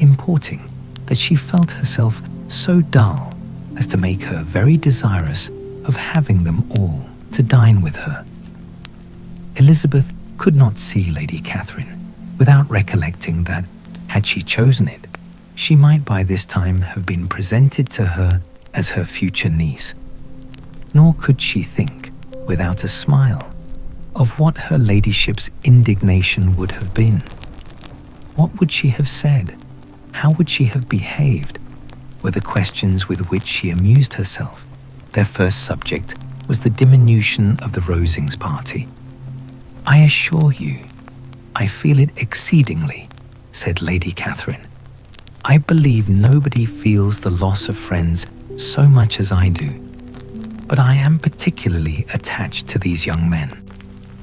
importing that she felt herself so dull as to make her very desirous of having them all to dine with her. Elizabeth could not see Lady Catherine without recollecting that, had she chosen it, she might by this time have been presented to her as her future niece. Nor could she think, without a smile, of what her ladyship's indignation would have been. What would she have said? How would she have behaved? Were the questions with which she amused herself. Their first subject was the diminution of the Rosings party. "I assure you, I feel it exceedingly," said Lady Catherine. "I believe nobody feels the loss of friends so much as I do. But I am particularly attached to these young men,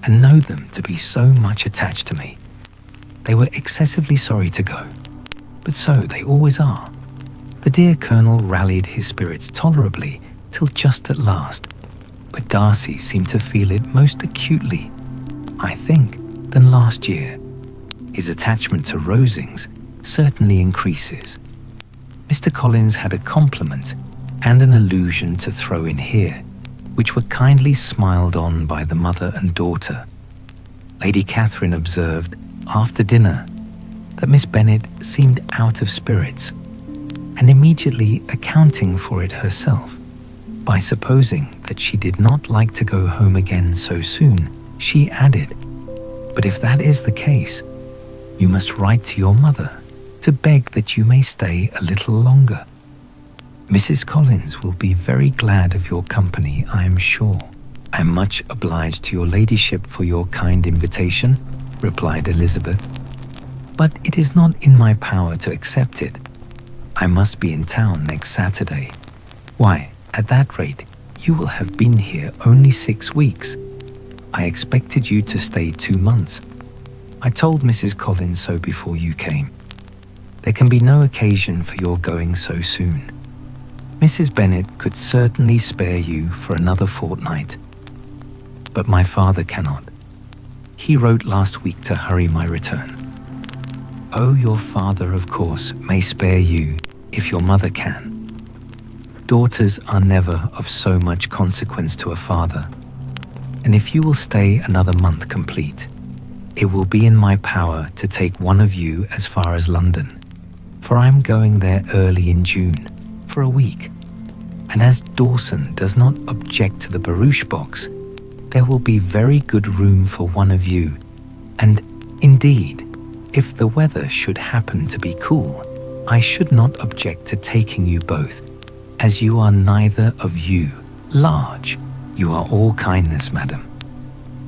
and know them to be so much attached to me. They were excessively sorry to go, but so they always are." The dear Colonel rallied his spirits tolerably till just at last, but Darcy seemed to feel it most acutely, I think, than last year. His attachment to Rosings certainly increases. Mr. Collins had a compliment and an allusion to throw in here, which were kindly smiled on by the mother and daughter. Lady Catherine observed, after dinner, that Miss Bennet seemed out of spirits, and immediately accounting for it herself, by supposing that she did not like to go home again so soon, she added, "But if that is the case, you must write to your mother to beg that you may stay a little longer. Mrs. Collins will be very glad of your company, I am sure." "I am much obliged to your ladyship for your kind invitation," replied Elizabeth, "but it is not in my power to accept it. I must be in town next Saturday." "Why, at that rate, you will have been here only 6 weeks. I expected you to stay 2 months. I told Mrs. Collins so before you came. There can be no occasion for your going so soon. Mrs. Bennet could certainly spare you for another fortnight, but my father cannot. He wrote last week to hurry my return." "Oh, your father, of course, may spare you if your mother can. Daughters are never of so much consequence to a father, and if you will stay another month complete, it will be in my power to take one of you as far as London, for I am going there early in June, for a week, and as Dawson does not object to the barouche box, there will be very good room for one of you, and, indeed, if the weather should happen to be cool, I should not object to taking you both, as you are neither of you large. You are all kindness, madam,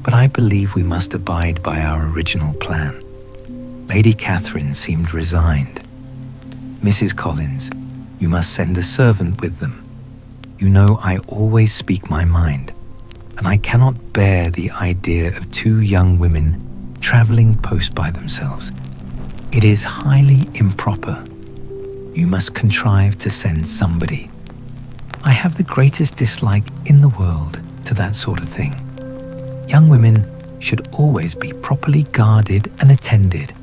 but I believe we must abide by our original plan." Lady Catherine seemed resigned. "Mrs. Collins, you must send a servant with them. You know I always speak my mind, and I cannot bear the idea of 2 young women travelling post by themselves. It is highly improper. You must contrive to send somebody. I have the greatest dislike in the world to that sort of thing. Young women should always be properly guarded and attended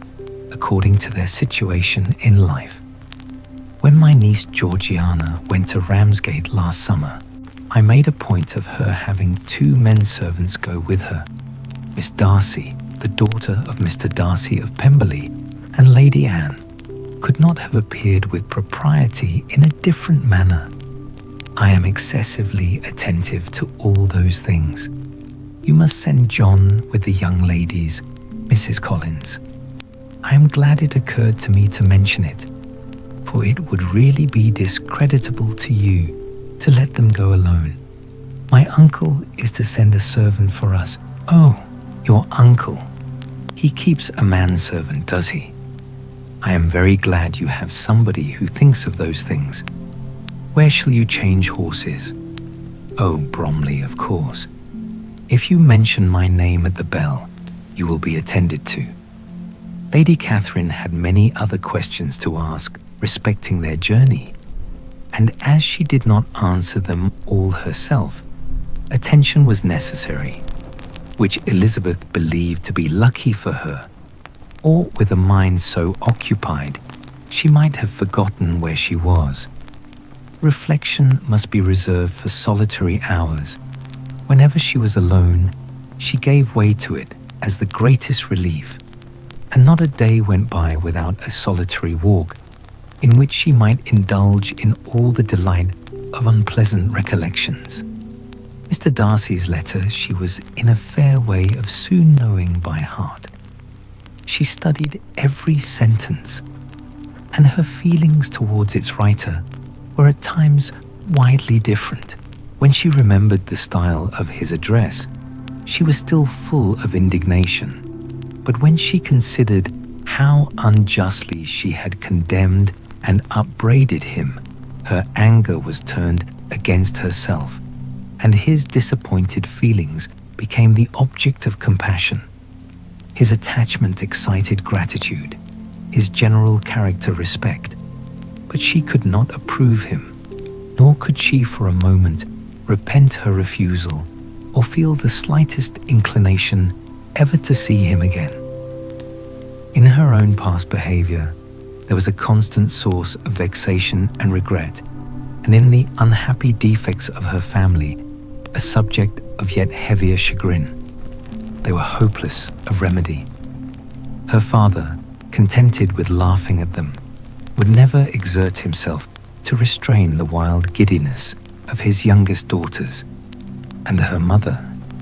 according to their situation in life. When my niece Georgiana went to Ramsgate last summer, I made a point of her having 2 men servants go with her. Miss Darcy, the daughter of Mr. Darcy of Pemberley, and Lady Anne could not have appeared with propriety in a different manner. I am excessively attentive to all those things. You must send John with the young ladies, Mrs. Collins. I am glad it occurred to me to mention it, for it would really be discreditable to you to let them go alone. My uncle is to send a servant for us." "Oh, your uncle. He keeps a manservant, does he? I am very glad you have somebody who thinks of those things. Where shall you change horses?" "Oh, Bromley, of course. If you mention my name at the bell, you will be attended to." Lady Catherine had many other questions to ask respecting their journey, and as she did not answer them all herself, attention was necessary, which Elizabeth believed to be lucky for her, or with a mind so occupied she might have forgotten where she was. Reflection must be reserved for solitary hours. Whenever she was alone, she gave way to it as the greatest relief, and not a day went by without a solitary walk in which she might indulge in all the delight of unpleasant recollections. Mr. Darcy's letter she was in a fair way of soon knowing by heart. She studied every sentence, and her feelings towards its writer were at times widely different. When she remembered the style of his address, she was still full of indignation, but when she considered how unjustly she had condemned and upbraided him, her anger was turned against herself, and his disappointed feelings became the object of compassion. His attachment excited gratitude, his general character respect, but she could not approve him, nor could she for a moment repent her refusal or feel the slightest inclination ever to see him again. In her own past behavior, there was a constant source of vexation and regret, and in the unhappy defects of her family, a subject of yet heavier chagrin. They were hopeless of remedy. Her father, contented with laughing at them, would never exert himself to restrain the wild giddiness of his youngest daughters, and her mother,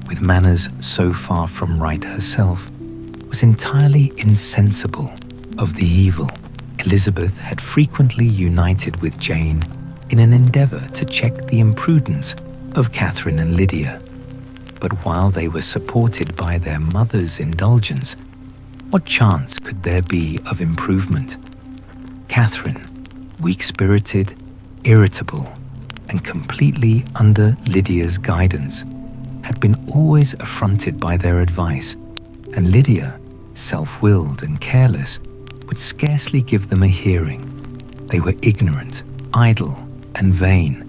with manners so far from right herself, was entirely insensible of the evil. Elizabeth had frequently united with Jane in an endeavour to check the imprudence of Catherine and Lydia, but while they were supported by their mother's indulgence, what chance could there be of improvement? Catherine, weak-spirited, irritable, and completely under Lydia's guidance, had been always affronted by their advice, and Lydia, self-willed and careless, would scarcely give them a hearing. They were ignorant, idle, and vain.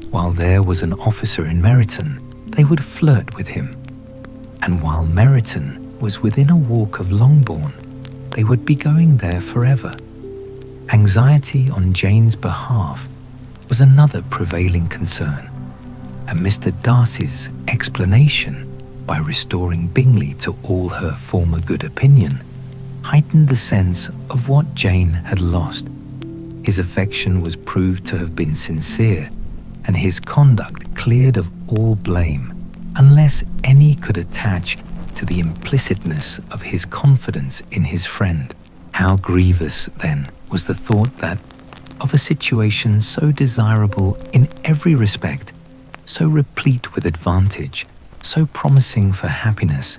While there was an officer in Meryton, they would flirt with him, and while Meryton was within a walk of Longbourn, they would be going there forever. Anxiety on Jane's behalf was another prevailing concern, and Mr. Darcy's explanation, by restoring Bingley to all her former good opinion, heightened the sense of what Jane had lost. His affection was proved to have been sincere, and his conduct cleared of all blame, unless any could attach to the implicitness of his confidence in his friend. How grievous, then, was the thought that, of a situation so desirable in every respect, so replete with advantage, so promising for happiness,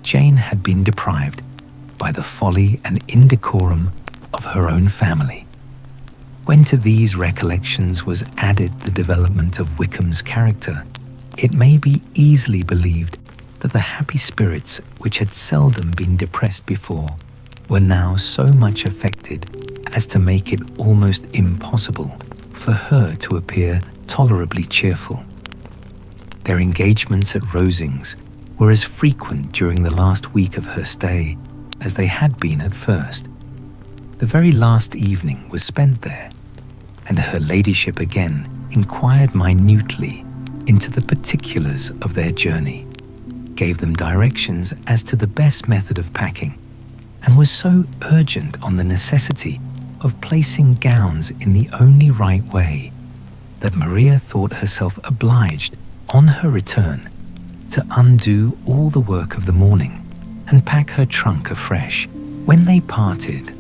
Jane had been deprived by the folly and indecorum of her own family. When to these recollections was added the development of Wickham's character, it may be easily believed that the happy spirits which had seldom been depressed before were now so much affected as to make it almost impossible for her to appear tolerably cheerful. Their engagements at Rosings were as frequent during the last week of her stay as they had been at first. The very last evening was spent there, and her ladyship again inquired minutely into the particulars of their journey, gave them directions as to the best method of packing, and was so urgent on the necessity of placing gowns in the only right way that Maria thought herself obliged, on her return, to undo all the work of the morning and pack her trunk afresh. When they parted,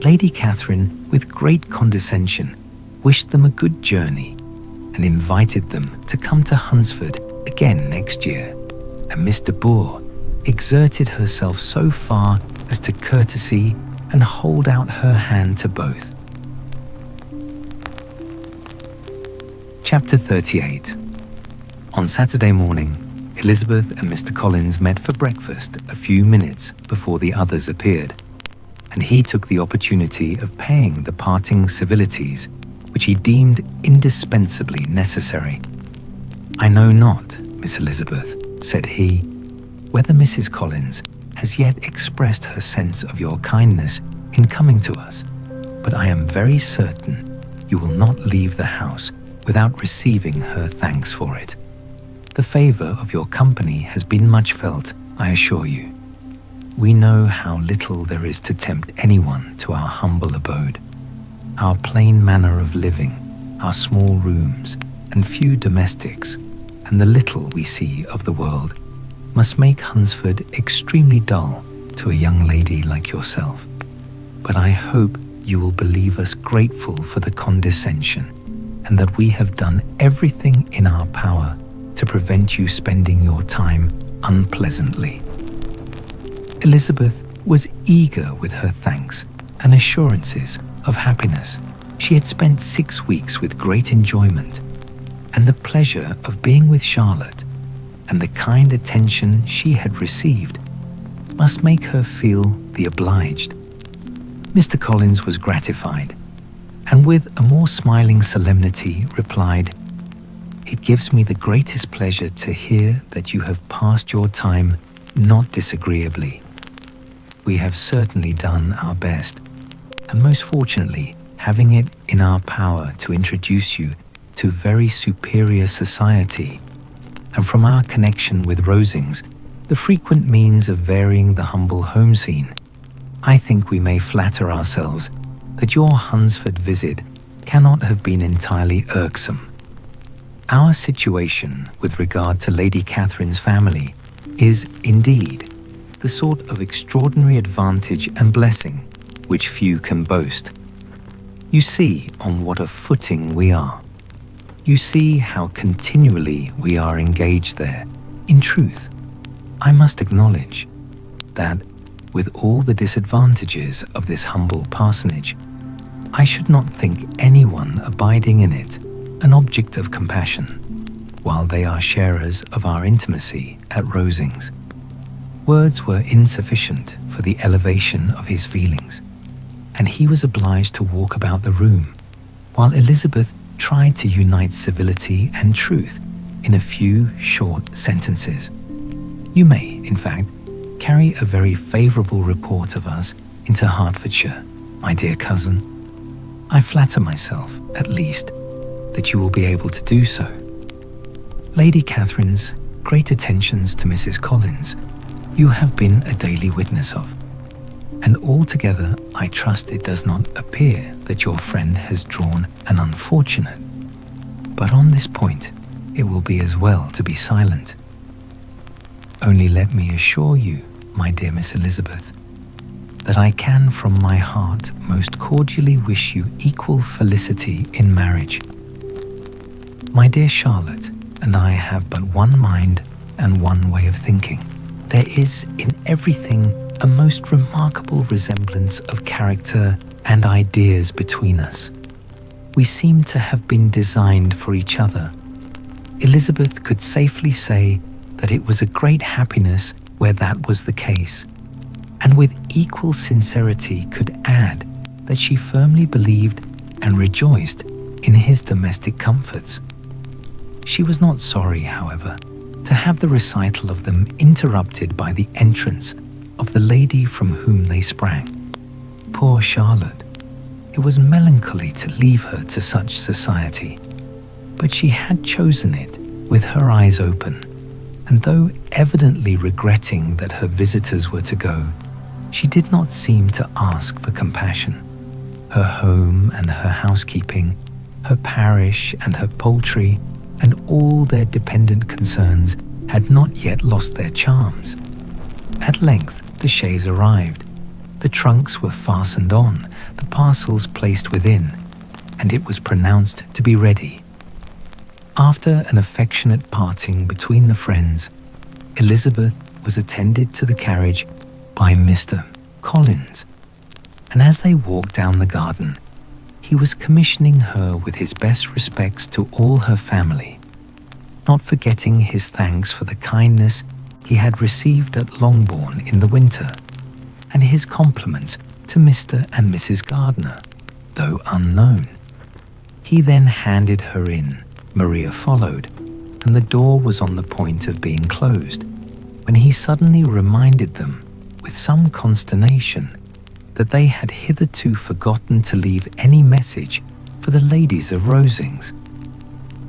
Lady Catherine, with great condescension, wished them a good journey and invited them to come to Hunsford again next year, and Miss de Bourgh exerted herself so far as to courtesy and hold out her hand to both. Chapter 38. On Saturday morning, Elizabeth and Mr. Collins met for breakfast a few minutes before the others appeared, and he took the opportunity of paying the parting civilities which he deemed indispensably necessary. "I know not, Miss Elizabeth," said he, "whether Mrs. Collins has yet expressed her sense of your kindness in coming to us, but I am very certain you will not leave the house without receiving her thanks for it. The favour of your company has been much felt, I assure you. We know how little there is to tempt anyone to our humble abode. Our plain manner of living, our small rooms and few domestics, and the little we see of the world, must make Hunsford extremely dull to a young lady like yourself. But I hope you will believe us grateful for the condescension, and that we have done everything in our power to prevent you spending your time unpleasantly." Elizabeth was eager with her thanks and assurances of happiness. She had spent 6 weeks with great enjoyment, and the pleasure of being with Charlotte and the kind attention she had received must make her feel the obliged. Mr. Collins was gratified, and with a more smiling solemnity replied, "It gives me the greatest pleasure to hear that you have passed your time not disagreeably. We have certainly done our best, and most fortunately having it in our power to introduce you to very superior society, and from our connection with Rosings, the frequent means of varying the humble home scene, I think we may flatter ourselves that your Hunsford visit cannot have been entirely irksome. Our situation with regard to Lady Catherine's family is, indeed, the sort of extraordinary advantage and blessing which few can boast. You see on what a footing we are. You see how continually we are engaged there. In truth, I must acknowledge that, with all the disadvantages of this humble parsonage, I should not think anyone abiding in it an object of compassion, while they are sharers of our intimacy at Rosings." Words were insufficient for the elevation of his feelings, and he was obliged to walk about the room, while Elizabeth tried to unite civility and truth in a few short sentences. "You may, in fact, carry a very favourable report of us into Hertfordshire, my dear cousin. I flatter myself, at least, that you will be able to do so. Lady Catherine's great attentions to Mrs. Collins you have been a daily witness of, and altogether I trust it does not appear that your friend has drawn an unfortunate. But on this point it will be as well to be silent. Only let me assure you, my dear Miss Elizabeth, that I can from my heart most cordially wish you equal felicity in marriage. My dear Charlotte and I have but one mind and one way of thinking. There is in everything a most remarkable resemblance of character and ideas between us. We seem to have been designed for each other. Elizabeth could safely say that it was a great happiness where that was the case, and with equal sincerity could add that she firmly believed and rejoiced in his domestic comforts. She was not sorry, however, to have the recital of them interrupted by the entrance of the lady from whom they sprang. Poor Charlotte! It was melancholy to leave her to such society, but she had chosen it with her eyes open, and though evidently regretting that her visitors were to go, she did not seem to ask for compassion. Her home and her housekeeping, her parish and her poultry, and all their dependent concerns had not yet lost their charms. At length the chaise arrived. The trunks were fastened on, the parcels placed within, and it was pronounced to be ready. After an affectionate parting between the friends, Elizabeth was attended to the carriage by Mr. Collins, and as they walked down the garden, he was commissioning her with his best respects to all her family, not forgetting his thanks for the kindness he had received at Longbourn in the winter, and his compliments to Mr. and Mrs. Gardiner, though unknown. He then handed her in, Maria followed, and the door was on the point of being closed, when he suddenly reminded them, with some consternation, that they had hitherto forgotten to leave any message for the ladies of Rosings.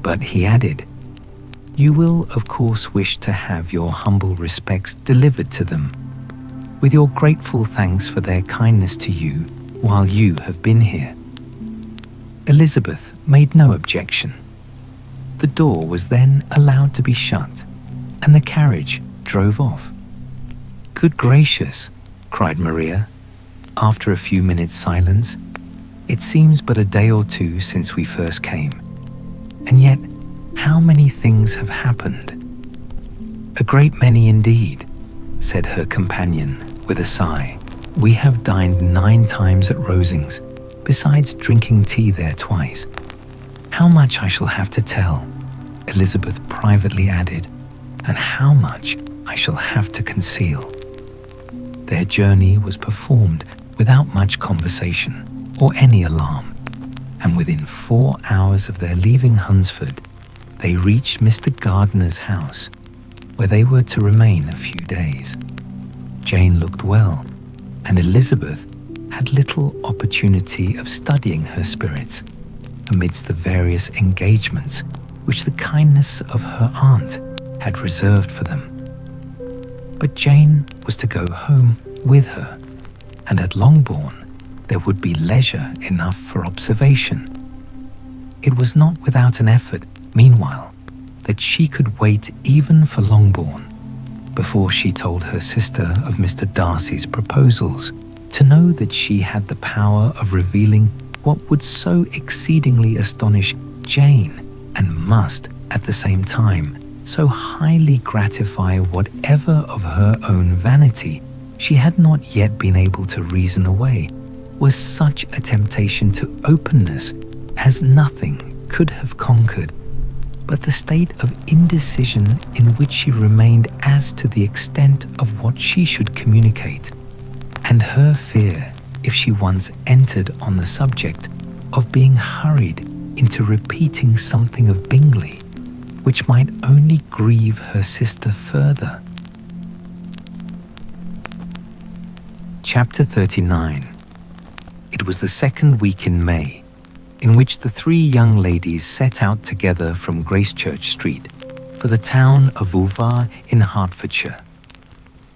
But he added, "You will, of course, wish to have your humble respects delivered to them, with your grateful thanks for their kindness to you while you have been here." Elizabeth made no objection. The door was then allowed to be shut, and the carriage drove off. "Good gracious," cried Maria, after a few minutes' silence. "It seems but a day or two since we first came, and yet how many things have happened." "A great many indeed," said her companion with a sigh. "We have dined 9 times at Rosings, besides drinking tea there twice. How much I shall have to tell," Elizabeth privately added, "and how much I shall have to conceal." Their journey was performed without much conversation or any alarm, and within 4 hours of their leaving Hunsford, they reached Mr. Gardiner's house, where they were to remain a few days. Jane looked well, and Elizabeth had little opportunity of studying her spirits amidst the various engagements which the kindness of her aunt had reserved for them. But Jane was to go home with her, and at Longbourn there would be leisure enough for observation. It was not without an effort, meanwhile, that she could wait even for Longbourn, before she told her sister of Mr. Darcy's proposals, to know that she had the power of revealing what would so exceedingly astonish Jane, and must, at the same time, so highly gratify whatever of her own vanity she had not yet been able to reason away, was such a temptation to openness as nothing could have conquered. But the state of indecision in which she remained as to the extent of what she should communicate, and her fear, if she once entered on the subject, of being hurried into repeating something of Bingley, which might only grieve her sister further. Chapter 39. It was the 2nd week in May, in which the 3 young ladies set out together from Gracechurch Street for the town of Uvar in Hertfordshire,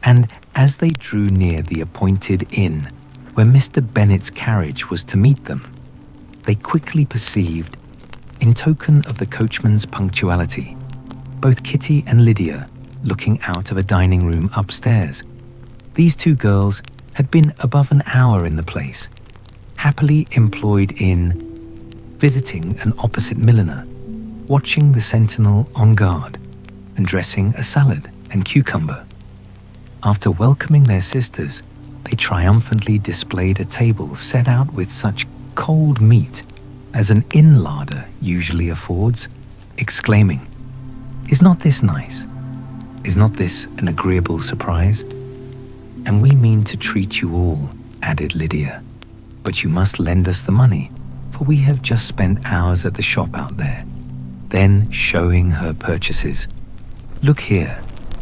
and as they drew near the appointed inn where Mr. Bennet's carriage was to meet them, they quickly perceived, in token of the coachman's punctuality, both Kitty and Lydia looking out of a dining room upstairs. These 2 girls had been above an hour in the place, happily employed in visiting an opposite milliner, watching the sentinel on guard, and dressing a salad and cucumber. After welcoming their sisters, they triumphantly displayed a table set out with such cold meat as an inn larder usually affords, exclaiming, "Is not this nice? Is not this an agreeable surprise? And we mean to treat you all," added Lydia, "but you must lend us the money, for we have just spent hours at the shop out there." Then, showing her purchases, "Look here,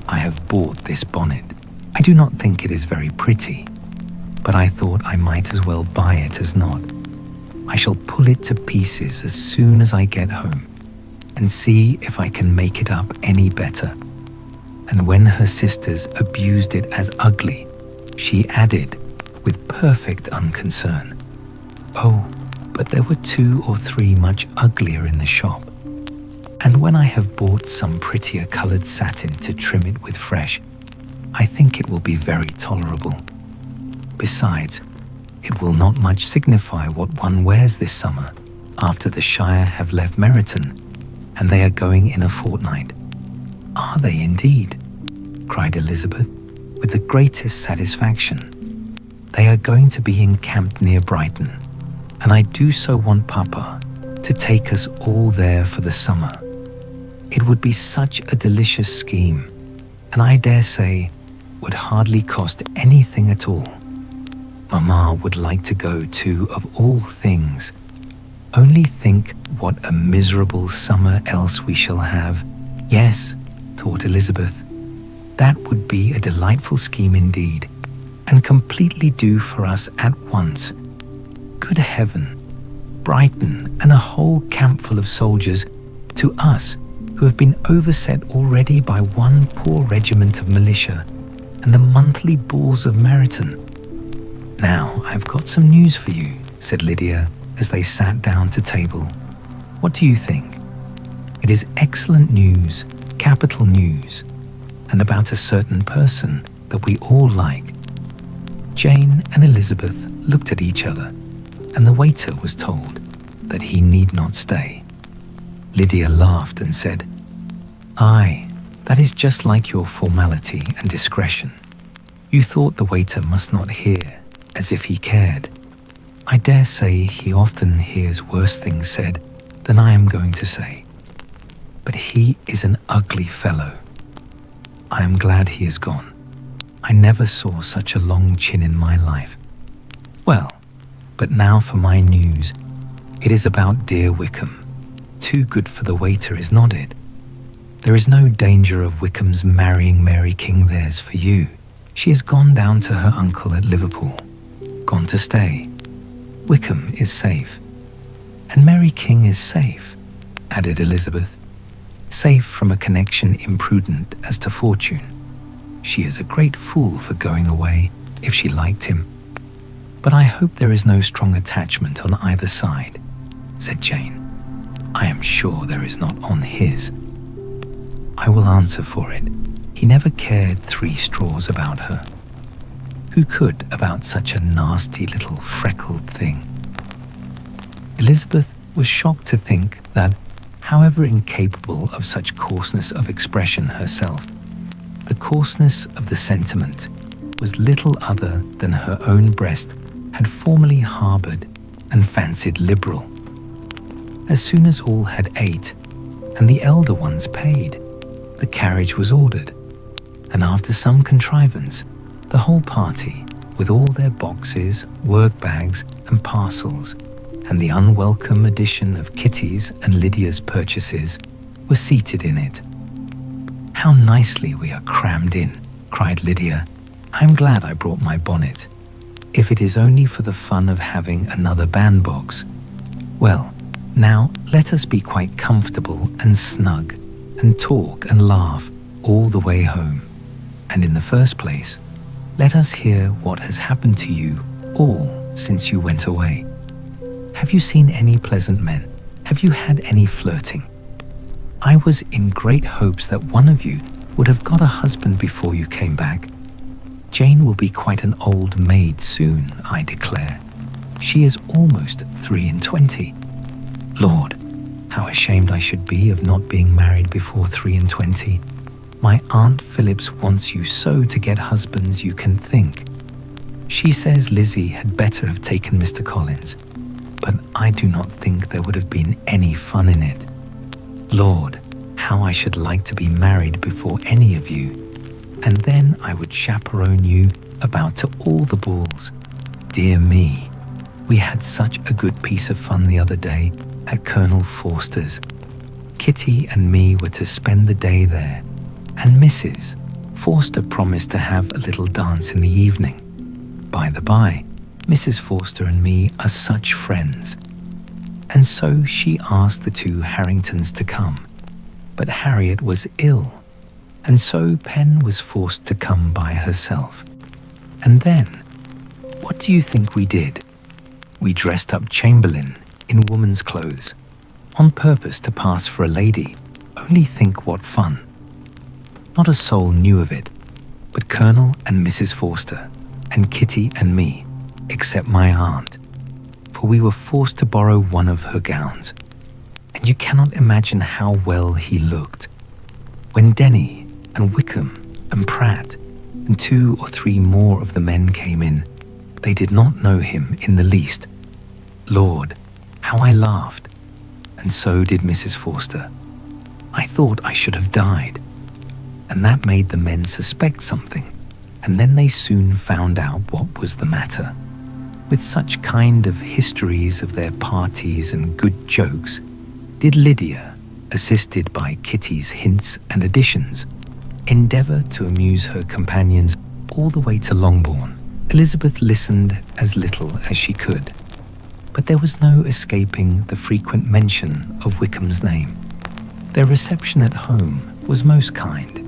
I have bought this bonnet. I do not think it is very pretty, but I thought I might as well buy it as not. I shall pull it to pieces as soon as I get home, and see if I can make it up any better." And when her sisters abused it as ugly, she added, with perfect unconcern, "Oh, but there were 2 or 3 much uglier in the shop, and when I have bought some prettier coloured satin to trim it with fresh, I think it will be very tolerable." Besides, it will not much signify what one wears this summer after the Shire have left Meryton, and they are going in a fortnight." "Are they indeed?" cried Elizabeth with the greatest satisfaction. "They are going to be encamped near Brighton, and I do so want Papa to take us all there for the summer. It would be such a delicious scheme, and I dare say would hardly cost anything at all. Mamma would like to go too, of all things. Only think what a miserable summer else we shall have." "Yes," thought Elizabeth, "that would be a delightful scheme indeed, and completely do for us at once. Good heaven, Brighton and a whole campful of soldiers to us who have been overset already by one poor regiment of militia and the monthly balls of Meryton." "Now I've got some news for you," said Lydia as they sat down to table. "What do you think? It is excellent news, capital news, and about a certain person that we all like." Jane and Elizabeth looked at each other, and the waiter was told that he need not stay. Lydia laughed and said, "Aye, that is just like your formality and discretion. You thought the waiter must not hear, as if he cared. I dare say he often hears worse things said than I am going to say. But he is an ugly fellow. I am glad he is gone. I never saw such a long chin in my life. Well, but now for my news. It is about dear Wickham. Too good for the waiter, is not it? There is no danger of Wickham's marrying Mary King. There's for you. She has gone down to her uncle at Liverpool, gone to stay. Wickham is safe. And Mary King is safe," added Elizabeth. "Safe from a connection imprudent as to fortune. She is a great fool for going away if she liked him. But I hope there is no strong attachment on either side," said Jane. "I am sure there is not on his. I will answer for it. He never cared 3 straws about her. Who could about such a nasty little freckled thing?" Elizabeth was shocked to think that, however incapable of such coarseness of expression herself, the coarseness of the sentiment was little other than her own breast had formerly harboured and fancied liberal. As soon as all had ate, and the elder ones paid, the carriage was ordered, and after some contrivance, the whole party, with all their boxes, work-bags and parcels, and the unwelcome addition of Kitty's and Lydia's purchases, were seated in it. "How nicely we are crammed in," cried Lydia. "I'm glad I brought my bonnet, if it is only for the fun of having another bandbox. Well, now let us be quite comfortable and snug, and talk and laugh all the way home. And in the first place, let us hear what has happened to you all since you went away. Have you seen any pleasant men? Have you had any flirting? I was in great hopes that one of you would have got a husband before you came back. Jane will be quite an old maid soon, I declare. She is almost 23. Lord, how ashamed I should be of not being married before 23. My Aunt Phillips wants you so to get husbands you can think. She says Lizzie had better have taken Mr. Collins, but I do not think there would have been any fun in it. Lord, how I should like to be married before any of you, and then I would chaperone you about to all the balls. Dear me, we had such a good piece of fun the other day at Colonel Forster's. Kitty and me were to spend the day there, and Mrs. Forster promised to have a little dance in the evening. By the by, Mrs. Forster and me are such friends. And so she asked the 2 Harringtons to come, but Harriet was ill, and so Pen was forced to come by herself. And then, what do you think we did? We dressed up Chamberlain in woman's clothes, on purpose to pass for a lady. Only think what fun. Not a soul knew of it, but Colonel and Mrs. Forster, and Kitty and me, except my aunt, for we were forced to borrow one of her gowns, and you cannot imagine how well he looked. When Denny and Wickham and Pratt and 2 or 3 more of the men came in, they did not know him in the least. Lord, how I laughed, and so did Mrs. Forster. I thought I should have died, and that made the men suspect something, and then they soon found out what was the matter. With such kind of histories of their parties and good jokes, did Lydia, assisted by Kitty's hints and additions, endeavour to amuse her companions all the way to Longbourn. Elizabeth listened as little as she could, but there was no escaping the frequent mention of Wickham's name. Their reception at home was most kind.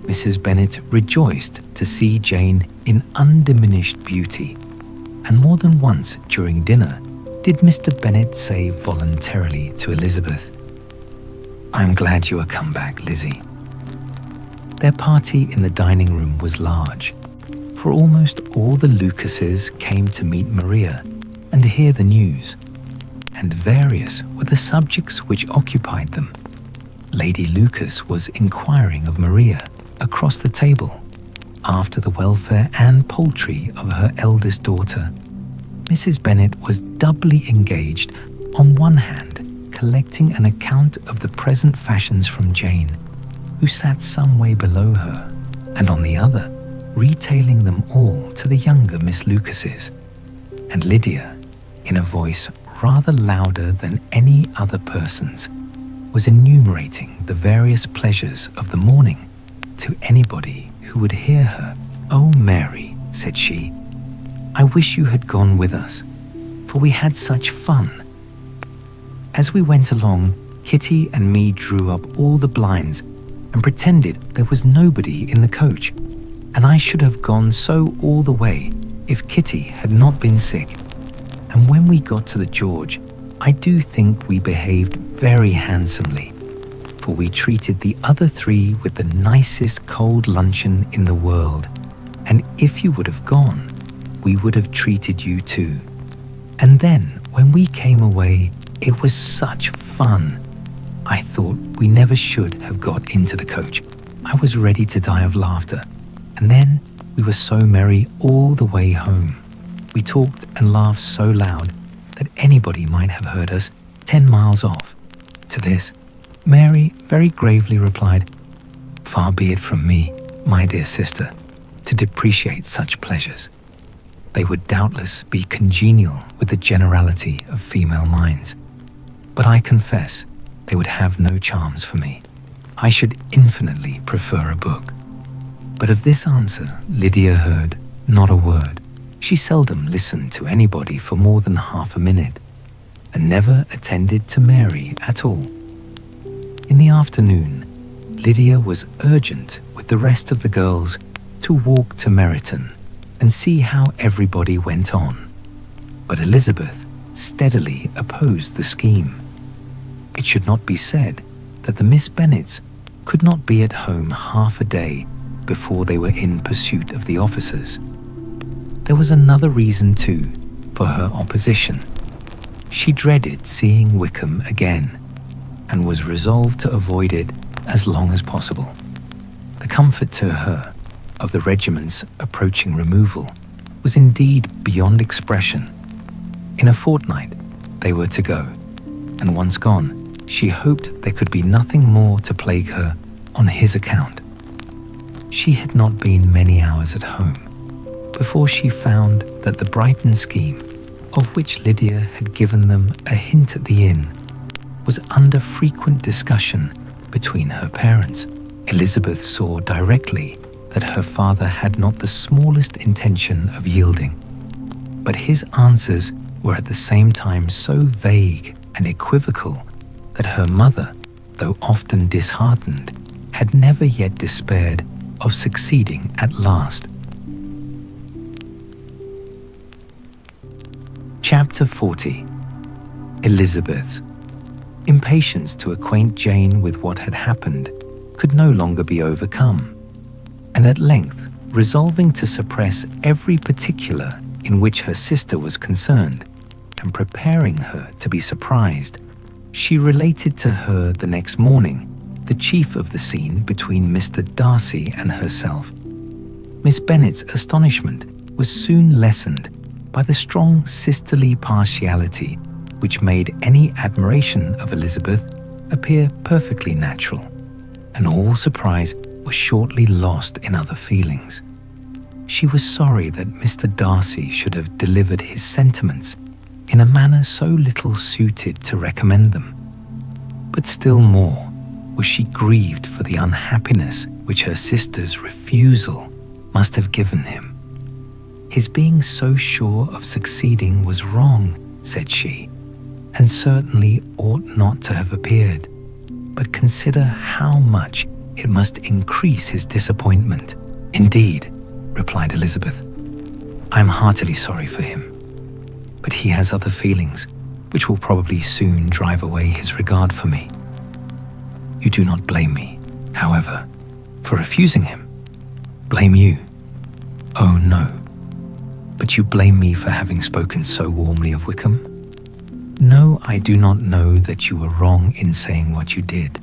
Mrs. Bennet rejoiced to see Jane in undiminished beauty, and more than once during dinner did Mr. Bennet say voluntarily to Elizabeth, "I'm glad you are come back, Lizzie." Their party in the dining room was large, for almost all the Lucases came to meet Maria and hear the news, and various were the subjects which occupied them. Lady Lucas was inquiring of Maria across the table after the welfare and poultry of her eldest daughter. Mrs. Bennet was doubly engaged, on one hand collecting an account of the present fashions from Jane, who sat some way below her, and on the other retailing them all to the younger Miss Lucases, and Lydia, in a voice rather louder than any other person's, was enumerating the various pleasures of the morning to anybody who would hear her. "Oh, Mary," said she, "I wish you had gone with us, for we had such fun." As we went along, Kitty and me drew up all the blinds and pretended there was nobody in the coach, and I should have gone so all the way if Kitty had not been sick. And when we got to the George, I do think we behaved very handsomely, for we treated the other 3 with the nicest cold luncheon in the world, and if you would have gone, we would have treated you too. And then, when we came away, it was such fun. I thought we never should have got into the coach. I was ready to die of laughter, and then we were so merry all the way home. We talked and laughed so loud that anybody might have heard us 10 miles off. To this, Mary very gravely replied, "Far be it from me, my dear sister, to depreciate such pleasures. They would doubtless be congenial with the generality of female minds, but I confess they would have no charms for me. I should infinitely prefer a book." But of this answer Lydia heard not a word. She seldom listened to anybody for more than half a minute, and never attended to Mary at all. In the afternoon, Lydia was urgent with the rest of the girls to walk to Meryton and see how everybody went on, but Elizabeth steadily opposed the scheme. It should not be said that the Miss Bennets could not be at home half a day before they were in pursuit of the officers. There was another reason too for her opposition. She dreaded seeing Wickham again, and was resolved to avoid it as long as possible. The comfort to her of the regiment's approaching removal was indeed beyond expression. In a fortnight they were to go, and once gone, she hoped there could be nothing more to plague her on his account. She had not been many hours at home before she found that the Brighton scheme, of which Lydia had given them a hint at the inn, was under frequent discussion between her parents. Elizabeth saw directly that her father had not the smallest intention of yielding, but his answers were at the same time so vague and equivocal that her mother, though often disheartened, had never yet despaired of succeeding at last. Chapter 40. Elizabeth's impatience to acquaint Jane with what had happened could no longer be overcome, and at length, resolving to suppress every particular in which her sister was concerned, and preparing her to be surprised, she related to her the next morning the chief of the scene between Mr. Darcy and herself. Miss Bennet's astonishment was soon lessened by the strong sisterly partiality which made any admiration of Elizabeth appear perfectly natural, and all surprise was shortly lost in other feelings. She was sorry that Mr. Darcy should have delivered his sentiments in a manner so little suited to recommend them, but still more was she grieved for the unhappiness which her sister's refusal must have given him. His being so sure of succeeding was wrong, said she, and certainly ought not to have appeared, but consider how much it must increase his disappointment. Indeed, replied Elizabeth, I am heartily sorry for him, but he has other feelings which will probably soon drive away his regard for me. You do not blame me, however, for refusing him. Blame you? Oh no. But you blame me for having spoken so warmly of Wickham? No, I do not know that you were wrong in saying what you did,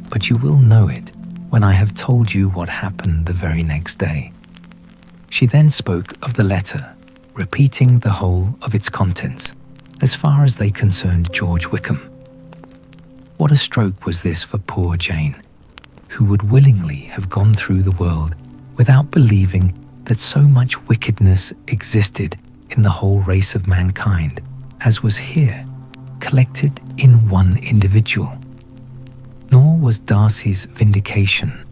but you will know it when I have told you what happened the very next day. She then spoke of the letter, repeating the whole of its contents, as far as they concerned George Wickham. What a stroke was this for poor Jane, who would willingly have gone through the world without believing that so much wickedness existed in the whole race of mankind as was here, collected in one individual. Nor was Darcy's vindication,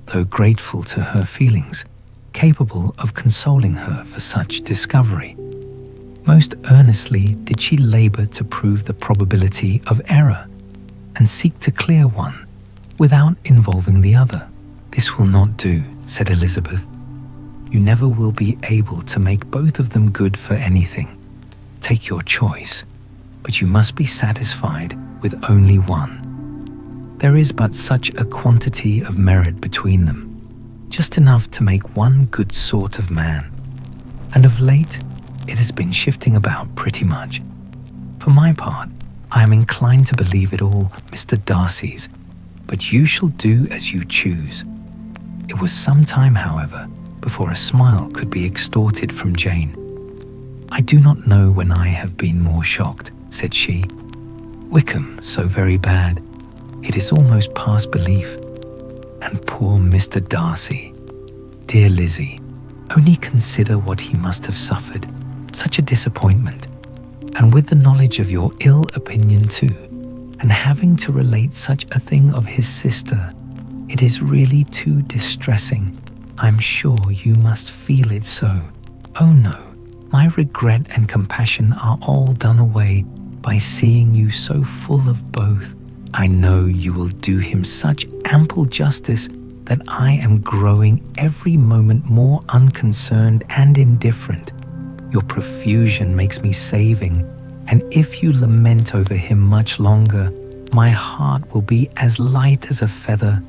though grateful to her feelings, capable of consoling her for such discovery. Most earnestly did she labour to prove the probability of error, and seek to clear one without involving the other. This will not do, said Elizabeth. You never will be able to make both of them good for anything. Take your choice, but you must be satisfied with only one. There is but such a quantity of merit between them, just enough to make one good sort of man, and of late it has been shifting about pretty much. For my part, I am inclined to believe it all Mr. Darcy's, but you shall do as you choose. It was some time, however, before a smile could be extorted from Jane. I do not know when I have been more shocked, said she. Wickham so very bad, it is almost past belief. And poor Mr. Darcy. Dear Lizzie, only consider what he must have suffered, such a disappointment, and with the knowledge of your ill opinion too, and having to relate such a thing of his sister, it is really too distressing. I'm sure you must feel it so. Oh no, my regret and compassion are all done away by seeing you so full of both. I know you will do him such ample justice that I am growing every moment more unconcerned and indifferent. Your profusion makes me saving, and if you lament over him much longer, my heart will be as light as a feather.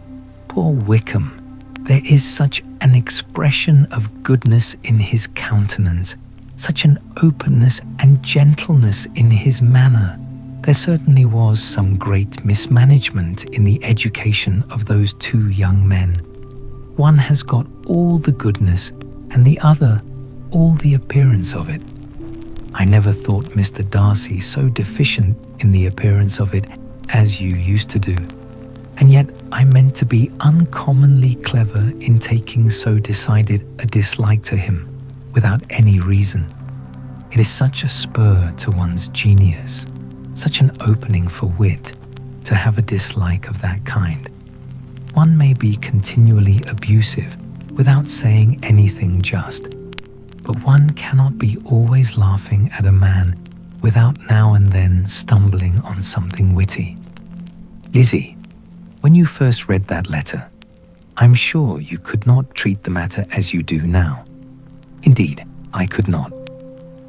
Poor Wickham, there is such an expression of goodness in his countenance, such an openness and gentleness in his manner. There certainly was some great mismanagement in the education of those two young men. One has got all the goodness, and the other all the appearance of it. I never thought Mr. Darcy so deficient in the appearance of it as you used to do, and yet I meant to be uncommonly clever in taking so decided a dislike to him without any reason. It is such a spur to one's genius, such an opening for wit, to have a dislike of that kind. One may be continually abusive without saying anything just, but one cannot be always laughing at a man without now and then stumbling on something witty. Lizzie, when you first read that letter, I'm sure you could not treat the matter as you do now. Indeed, I could not.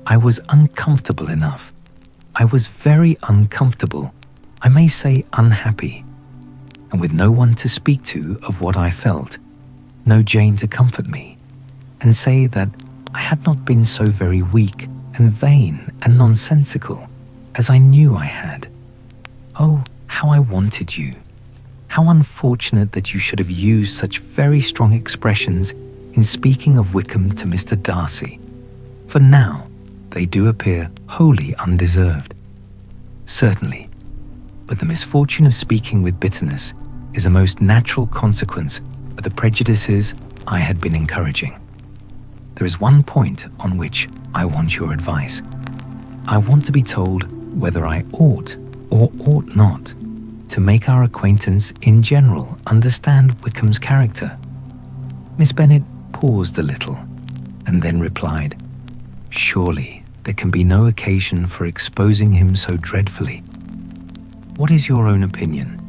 I was uncomfortable enough. I was very uncomfortable, I may say unhappy, and with no one to speak to of what I felt, no Jane to comfort me, and say that I had not been so very weak and vain and nonsensical as I knew I had. Oh, how I wanted you! How unfortunate that you should have used such very strong expressions in speaking of Wickham to Mr. Darcy, for now they do appear wholly undeserved. Certainly, but the misfortune of speaking with bitterness is a most natural consequence of the prejudices I had been encouraging. There is one point on which I want your advice. I want to be told whether I ought or ought not to make our acquaintance in general understand Wickham's character. Miss Bennet paused a little and then replied, "Surely there can be no occasion for exposing him so dreadfully. What is your own opinion?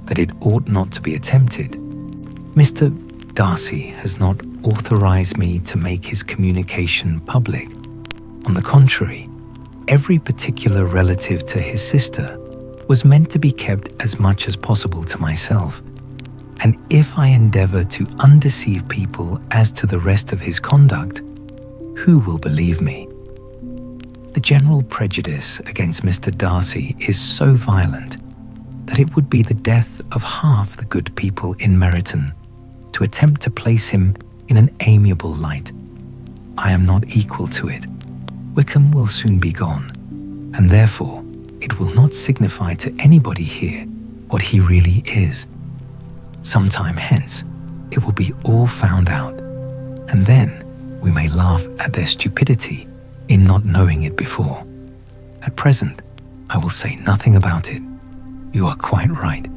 That it ought not to be attempted? Mr. Darcy has not authorized me to make his communication public. On the contrary, every particular relative to his sister was meant to be kept as much as possible to myself. And if I endeavor to undeceive people as to the rest of his conduct, who will believe me? The general prejudice against Mr. Darcy is so violent that it would be the death of half the good people in Meryton to attempt to place him in an amiable light. I am not equal to it. Wickham will soon be gone, and therefore it will not signify to anybody here what he really is. Some time hence, it will be all found out, and then we may laugh at their stupidity in not knowing it before. At present, I will say nothing about it. You are quite right.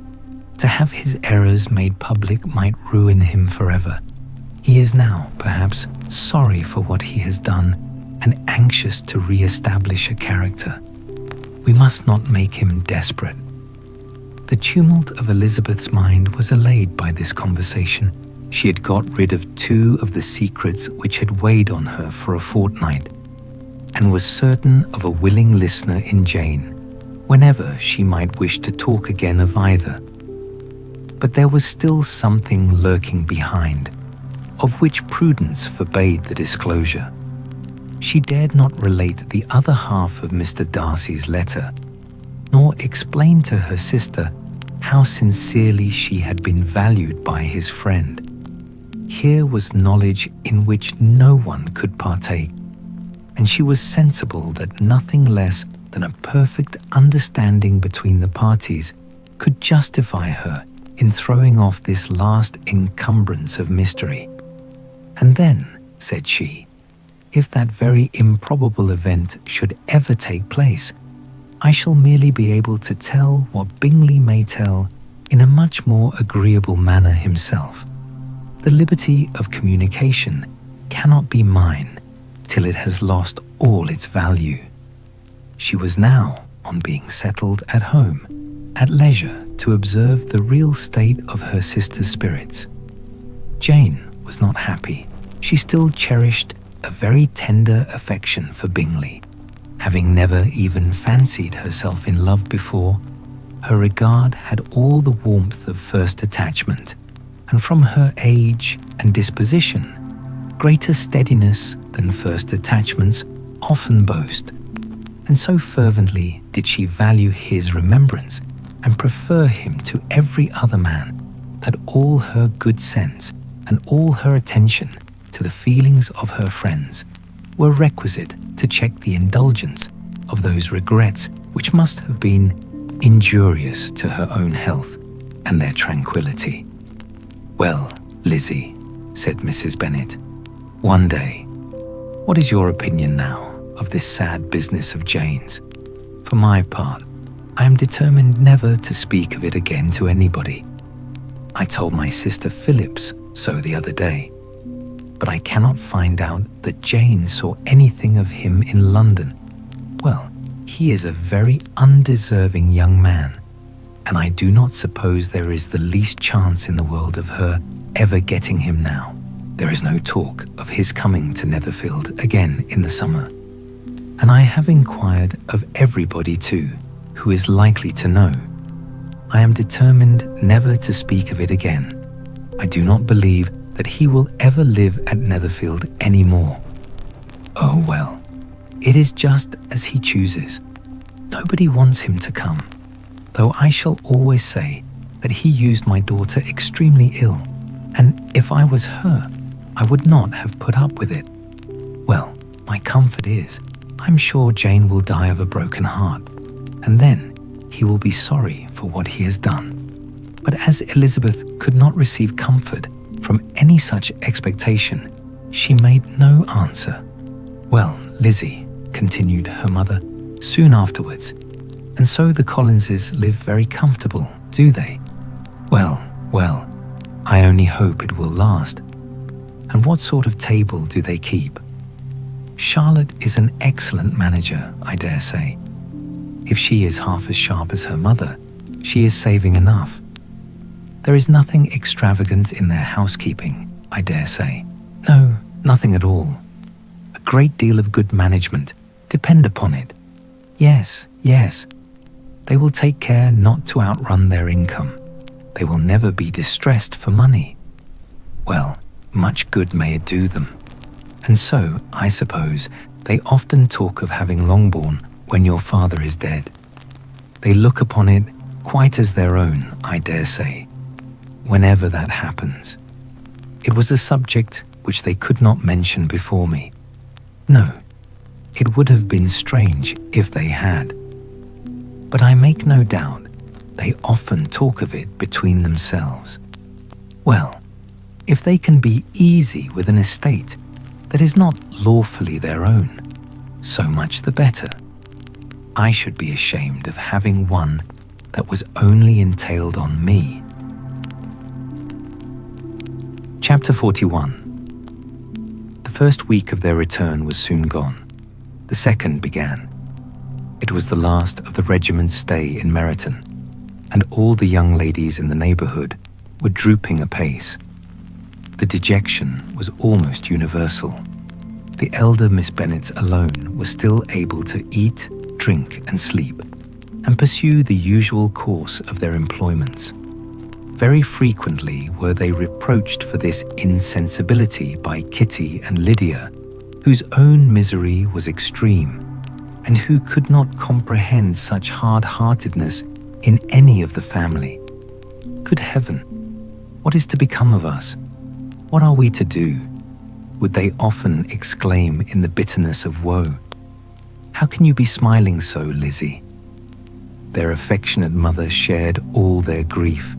To have his errors made public might ruin him forever. He is now, perhaps, sorry for what he has done and anxious to re-establish a character. We must not make him desperate." The tumult of Elizabeth's mind was allayed by this conversation. She had got rid of two of the secrets which had weighed on her for a fortnight, and was certain of a willing listener in Jane, whenever she might wish to talk again of either. But there was still something lurking behind, of which prudence forbade the disclosure. She dared not relate the other half of Mr. Darcy's letter, nor explain to her sister how sincerely she had been valued by his friend. Here was knowledge in which no one could partake, and she was sensible that nothing less than a perfect understanding between the parties could justify her in throwing off this last encumbrance of mystery. "And then," said she, "if that very improbable event should ever take place, I shall merely be able to tell what Bingley may tell in a much more agreeable manner himself. The liberty of communication cannot be mine till it has lost all its value." She was now, on being settled at home, at leisure to observe the real state of her sister's spirits. Jane was not happy. She still cherished a very tender affection for Bingley. Having never even fancied herself in love before, her regard had all the warmth of first attachment, and from her age and disposition, greater steadiness than first attachments often boast. And so fervently did she value his remembrance and prefer him to every other man, that all her good sense and all her attention to the feelings of her friends were requisite to check the indulgence of those regrets which must have been injurious to her own health and their tranquillity. "Well, Lizzie," said Mrs. Bennet, one day, "what is your opinion now of this sad business of Jane's? For my part, I am determined never to speak of it again to anybody. I told my sister Phillips so the other day, but I cannot find out that Jane saw anything of him in London. Well, he is a very undeserving young man, and I do not suppose there is the least chance in the world of her ever getting him now. There is no talk of his coming to Netherfield again in the summer, and I have inquired of everybody too who is likely to know. I am determined never to speak of it again. I do not believe that he will ever live at Netherfield any more. Oh well, it is just as he chooses. Nobody wants him to come, though I shall always say that he used my daughter extremely ill, and if I was her, I would not have put up with it. Well, my comfort is, I'm sure Jane will die of a broken heart, and then he will be sorry for what he has done. But as Elizabeth could not receive comfort from any such expectation, she made no answer. Well, Lizzie, continued her mother soon afterwards, and so the Collinses live very comfortable, do they? Well, I only hope it will last. And what sort of table do they keep? Charlotte is an excellent manager, I dare say. If she is half as sharp as her mother, she is saving enough. There is nothing extravagant in their housekeeping, I dare say. No, nothing at all. A great deal of good management, depend upon it. Yes. They will take care not to outrun their income. They will never be distressed for money. Well, much good may it do them. And so, I suppose, they often talk of having Longbourn when your father is dead. They look upon it quite as their own, I dare say, whenever that happens. It was a subject which they could not mention before me. No, it would have been strange if they had. But I make no doubt they often talk of it between themselves. Well, if they can be easy with an estate that is not lawfully their own, so much the better. I should be ashamed of having one that was only entailed on me. Chapter 41. The first week of their return was soon gone. The second began. It was the last of the regiment's stay in Meryton, and all the young ladies in the neighbourhood were drooping apace. The dejection was almost universal. The elder Miss Bennet alone was still able to eat, drink and sleep, and pursue the usual course of their employments. Very frequently were they reproached for this insensibility by Kitty and Lydia, whose own misery was extreme, and who could not comprehend such hard-heartedness in any of the family. Good heaven, what is to become of us? What are we to do? Would they often exclaim in the bitterness of woe. How can you be smiling so, Lizzie? Their affectionate mother shared all their grief.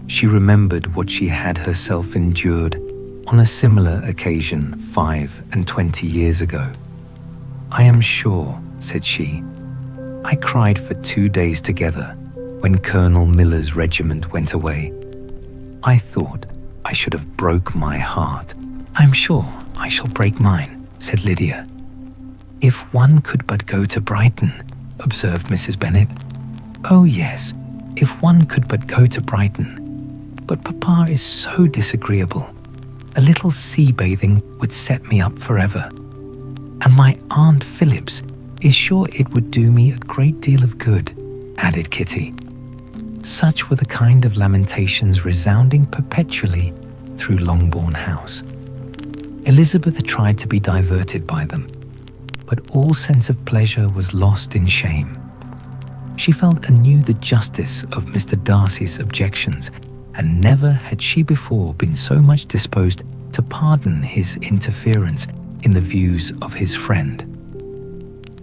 She remembered what she had herself endured on a similar occasion 25 years ago. I am sure, said she, I cried for 2 days together when Colonel Miller's regiment went away. I thought I should have broke my heart. I'm sure I shall break mine, said Lydia. If one could but go to Brighton, observed Mrs. Bennet. Oh yes, if one could but go to Brighton. But Papa is so disagreeable. A little sea bathing would set me up forever. And my Aunt Phillips is sure it would do me a great deal of good, added Kitty. Such were the kind of lamentations resounding perpetually through Longbourn House. Elizabeth tried to be diverted by them, but all sense of pleasure was lost in shame. She felt anew the justice of Mr. Darcy's objections, and never had she before been so much disposed to pardon his interference in the views of his friend.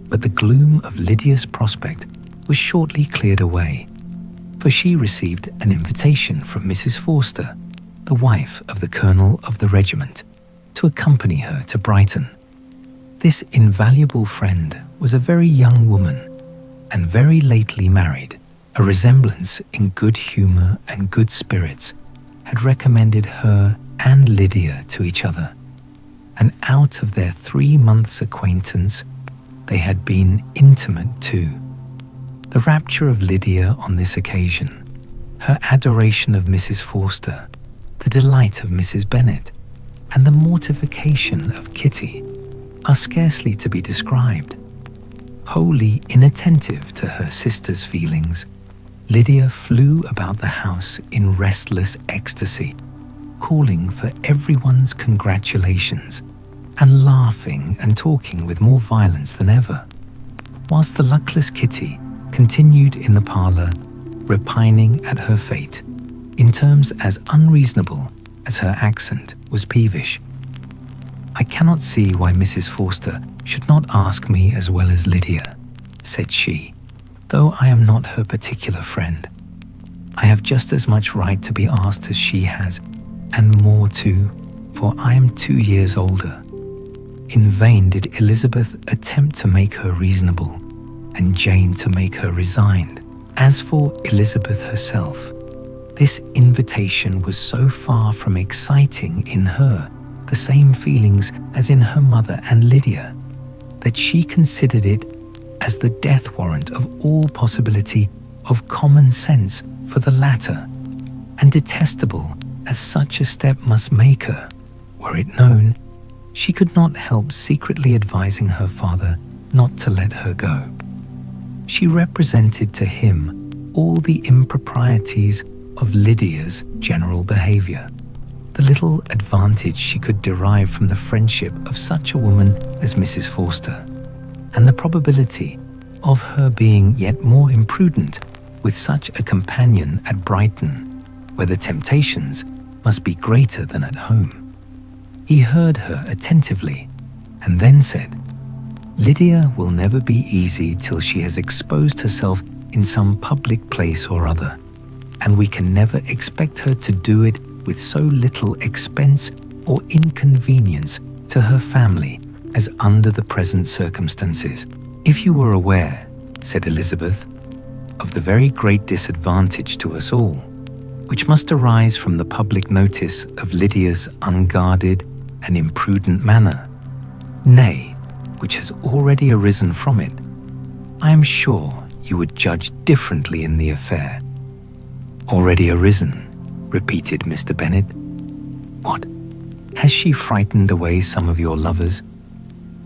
But the gloom of Lydia's prospect was shortly cleared away, for she received an invitation from Mrs. Forster, the wife of the colonel of the regiment, to accompany her to Brighton. This invaluable friend was a very young woman, and very lately married. A resemblance in good humour and good spirits had recommended her and Lydia to each other, and out of their 3 months' acquaintance they had been intimate too. The rapture of Lydia on this occasion, her adoration of Mrs. Forster, the delight of Mrs. Bennet, and the mortification of Kitty are scarcely to be described. Wholly inattentive to her sister's feelings, Lydia flew about the house in restless ecstasy, calling for everyone's congratulations and laughing and talking with more violence than ever, whilst the luckless Kitty continued in the parlour, repining at her fate in terms as unreasonable as her accent was peevish. "I cannot see why Mrs. Forster should not ask me as well as Lydia," said she, "though I am not her particular friend. I have just as much right to be asked as she has, and more too, for I am 2 years older." In vain did Elizabeth attempt to make her reasonable, and Jane to make her resigned. As for Elizabeth herself, this invitation was so far from exciting in her the same feelings as in her mother and Lydia, that she considered it as the death warrant of all possibility of common sense for the latter, and detestable as such a step must make her, were it known, she could not help secretly advising her father not to let her go. She represented to him all the improprieties of Lydia's general behaviour, the little advantage she could derive from the friendship of such a woman as Mrs. Forster, and the probability of her being yet more imprudent with such a companion at Brighton, where the temptations must be greater than at home. He heard her attentively, and then said, "Lydia will never be easy till she has exposed herself in some public place or other, and we can never expect her to do it with so little expense or inconvenience to her family as under the present circumstances. If you were aware," said Elizabeth, "of the very great disadvantage to us all, which must arise from the public notice of Lydia's unguarded and imprudent manner, nay, which has already arisen from it, I am sure you would judge differently in the affair." "Already arisen," repeated Mr. Bennet. "What, has she frightened away some of your lovers?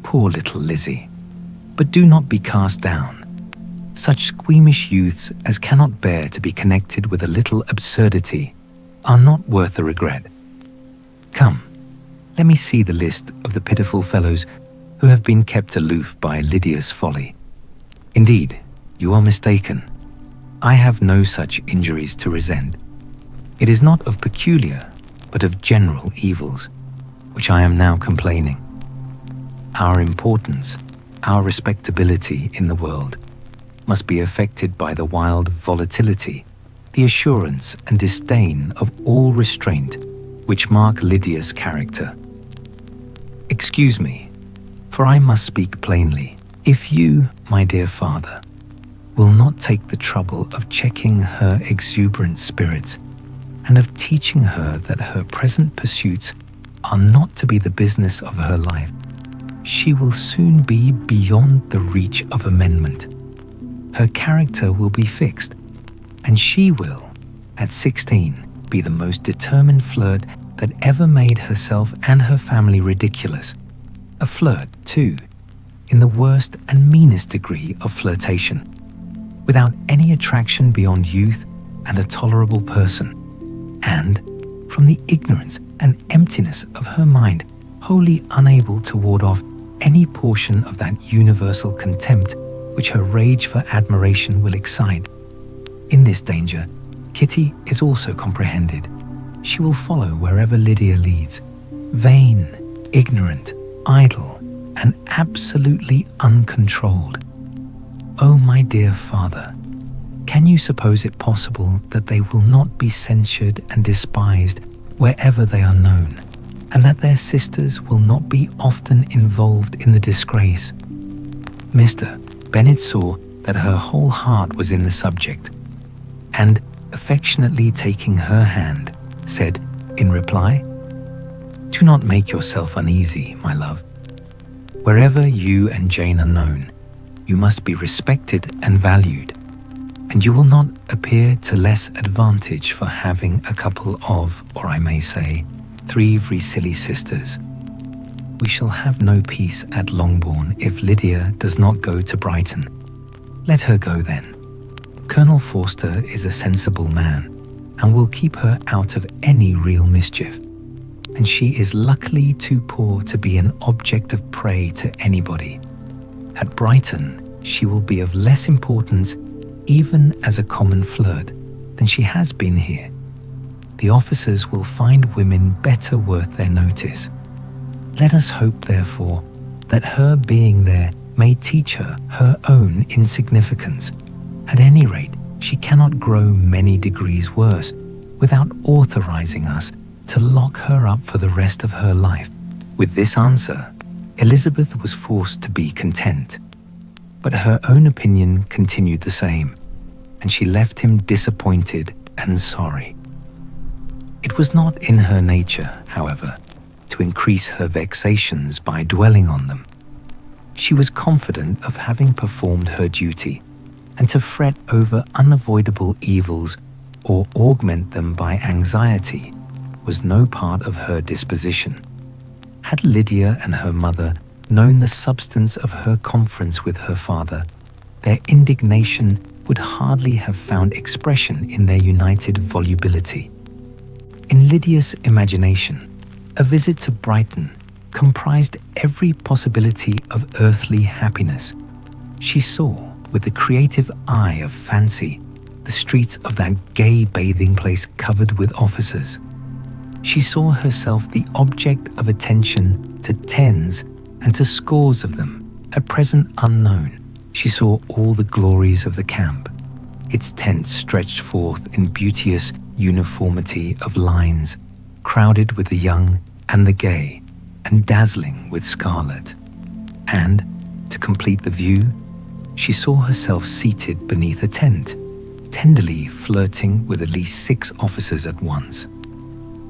Poor little Lizzie! But do not be cast down. Such squeamish youths as cannot bear to be connected with a little absurdity are not worth a regret. Come, let me see the list of the pitiful fellows who have been kept aloof by Lydia's folly. Indeed, you are mistaken. I have no such injuries to resent. It is not of peculiar, but of general evils, which I am now complaining. Our importance, our respectability in the world, must be affected by the wild volatility, the assurance and disdain of all restraint which mark Lydia's character. Excuse me, for I must speak plainly. If you, my dear father, will not take the trouble of checking her exuberant spirits and of teaching her that her present pursuits are not to be the business of her life, she will soon be beyond the reach of amendment. Her character will be fixed, and she will, at 16, be the most determined flirt that ever made herself and her family ridiculous. A flirt, too, in the worst and meanest degree of flirtation, without any attraction beyond youth and a tolerable person, and, from the ignorance and emptiness of her mind, wholly unable to ward off any portion of that universal contempt which her rage for admiration will excite. In this danger, Kitty is also comprehended. She will follow wherever Lydia leads, vain, ignorant, idle, and absolutely uncontrolled. Oh, my dear father, can you suppose it possible that they will not be censured and despised wherever they are known, and that their sisters will not be often involved in the disgrace? Mr. Bennet saw that her whole heart was in the subject, and, affectionately taking her hand, said, in reply, "Do not make yourself uneasy, my love. Wherever you and Jane are known, you must be respected and valued, and you will not appear to less advantage for having a couple of, or I may say, 3 very silly sisters. We shall have no peace at Longbourn if Lydia does not go to Brighton. Let her go then. Colonel Forster is a sensible man, and will keep her out of any real mischief. And she is luckily too poor to be an object of prey to anybody. At Brighton, she will be of less importance even as a common flirt than she has been here. The officers will find women better worth their notice. Let us hope, therefore, that her being there may teach her her own insignificance. At any rate, she cannot grow many degrees worse without authorizing us to lock her up for the rest of her life. With this answer, Elizabeth was forced to be content. But her own opinion continued the same, and she left him disappointed and sorry. It was not in her nature, however, to increase her vexations by dwelling on them. She was confident of having performed her duty, and to fret over unavoidable evils or augment them by anxiety was no part of her disposition. Had Lydia and her mother known the substance of her conference with her father, their indignation would hardly have found expression in their united volubility. In Lydia's imagination, a visit to Brighton comprised every possibility of earthly happiness. She saw, with the creative eye of fancy, the streets of that gay bathing place covered with officers. She saw herself the object of attention to tens and to scores of them, at present unknown. She saw all the glories of the camp, its tents stretched forth in beauteous uniformity of lines, crowded with the young and the gay, and dazzling with scarlet. And, to complete the view, she saw herself seated beneath a tent, tenderly flirting with at least 6 officers at once.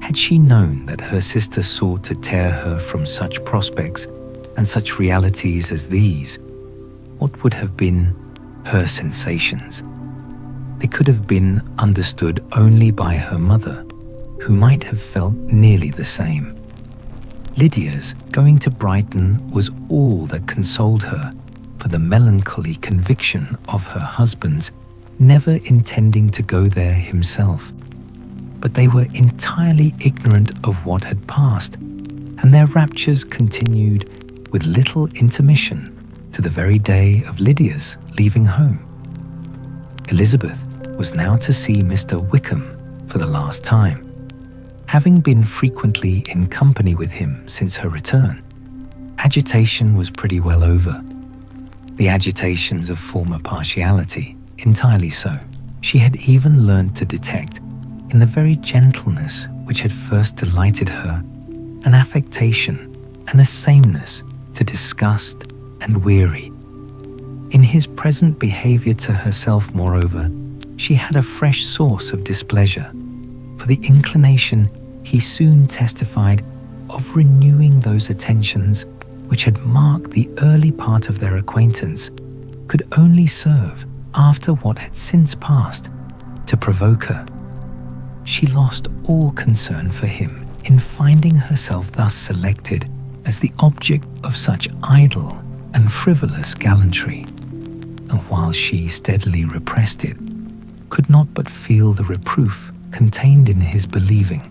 Had she known that her sister sought to tear her from such prospects and such realities as these, what would have been her sensations? They could have been understood only by her mother, who might have felt nearly the same. Lydia's going to Brighton was all that consoled her for the melancholy conviction of her husband's never intending to go there himself. But they were entirely ignorant of what had passed, and their raptures continued with little intermission to the very day of Lydia's leaving home. Elizabeth was now to see Mr. Wickham for the last time. Having been frequently in company with him since her return, agitation was pretty well over. The agitations of former partiality, entirely so. She had even learned to detect, in the very gentleness which had first delighted her, an affectation and a sameness to disgust and weary. In his present behavior to herself, moreover, she had a fresh source of displeasure, for the inclination he soon testified of renewing those attentions which had marked the early part of their acquaintance could only serve, after what had since passed, to provoke her. She lost all concern for him in finding herself thus selected as the object of such idle and frivolous gallantry, and while she steadily repressed it, could not but feel the reproof contained in his believing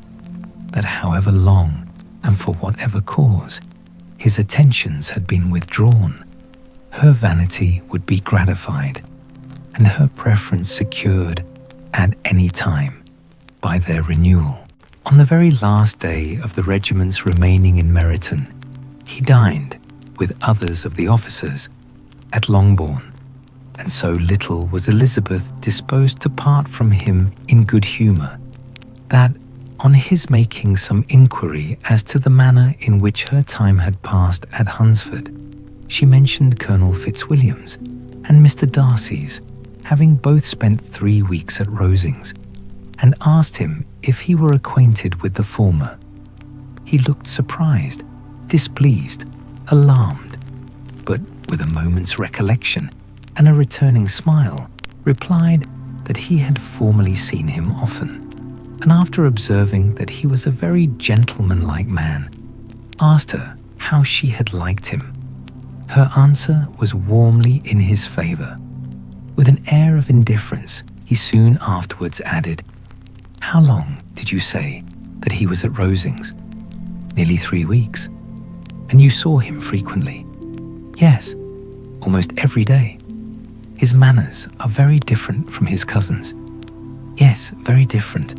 that however long and for whatever cause his attentions had been withdrawn, her vanity would be gratified and her preference secured at any time by their renewal. On the very last day of the regiment's remaining in Meryton, he dined, with others of the officers, at Longbourn, and so little was Elizabeth disposed to part from him in good humour, that, on his making some inquiry as to the manner in which her time had passed at Hunsford, she mentioned Colonel Fitzwilliam's and Mr. Darcy's having both spent 3 weeks at Rosings, and asked him if he were acquainted with the former. He looked surprised, displeased, alarmed, but with a moment's recollection and a returning smile, replied that he had formerly seen him often, and after observing that he was a very gentlemanlike man, asked her how she had liked him. Her answer was warmly in his favour. With an air of indifference, he soon afterwards added, How long did you say that he was at Rosings? Nearly 3 weeks. And you saw him frequently? Yes, almost every day. His manners are very different from his cousin's. Yes, very different.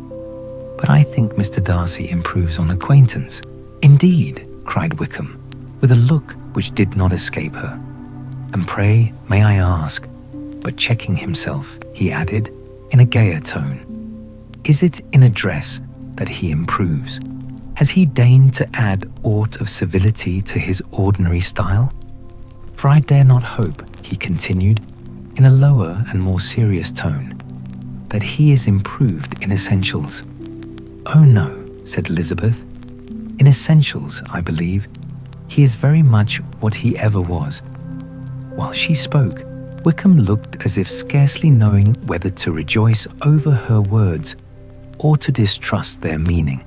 But I think Mr. Darcy improves on acquaintance. Indeed, cried Wickham, with a look which did not escape her. And pray, may I ask, but checking himself, he added, in a gayer tone, is it in address that he improves? Has he deigned to add aught of civility to his ordinary style? For I dare not hope, he continued, in a lower and more serious tone, that he is improved in essentials. Oh no, said Elizabeth. In essentials, I believe, he is very much what he ever was. While she spoke, Wickham looked as if scarcely knowing whether to rejoice over her words or to distrust their meaning.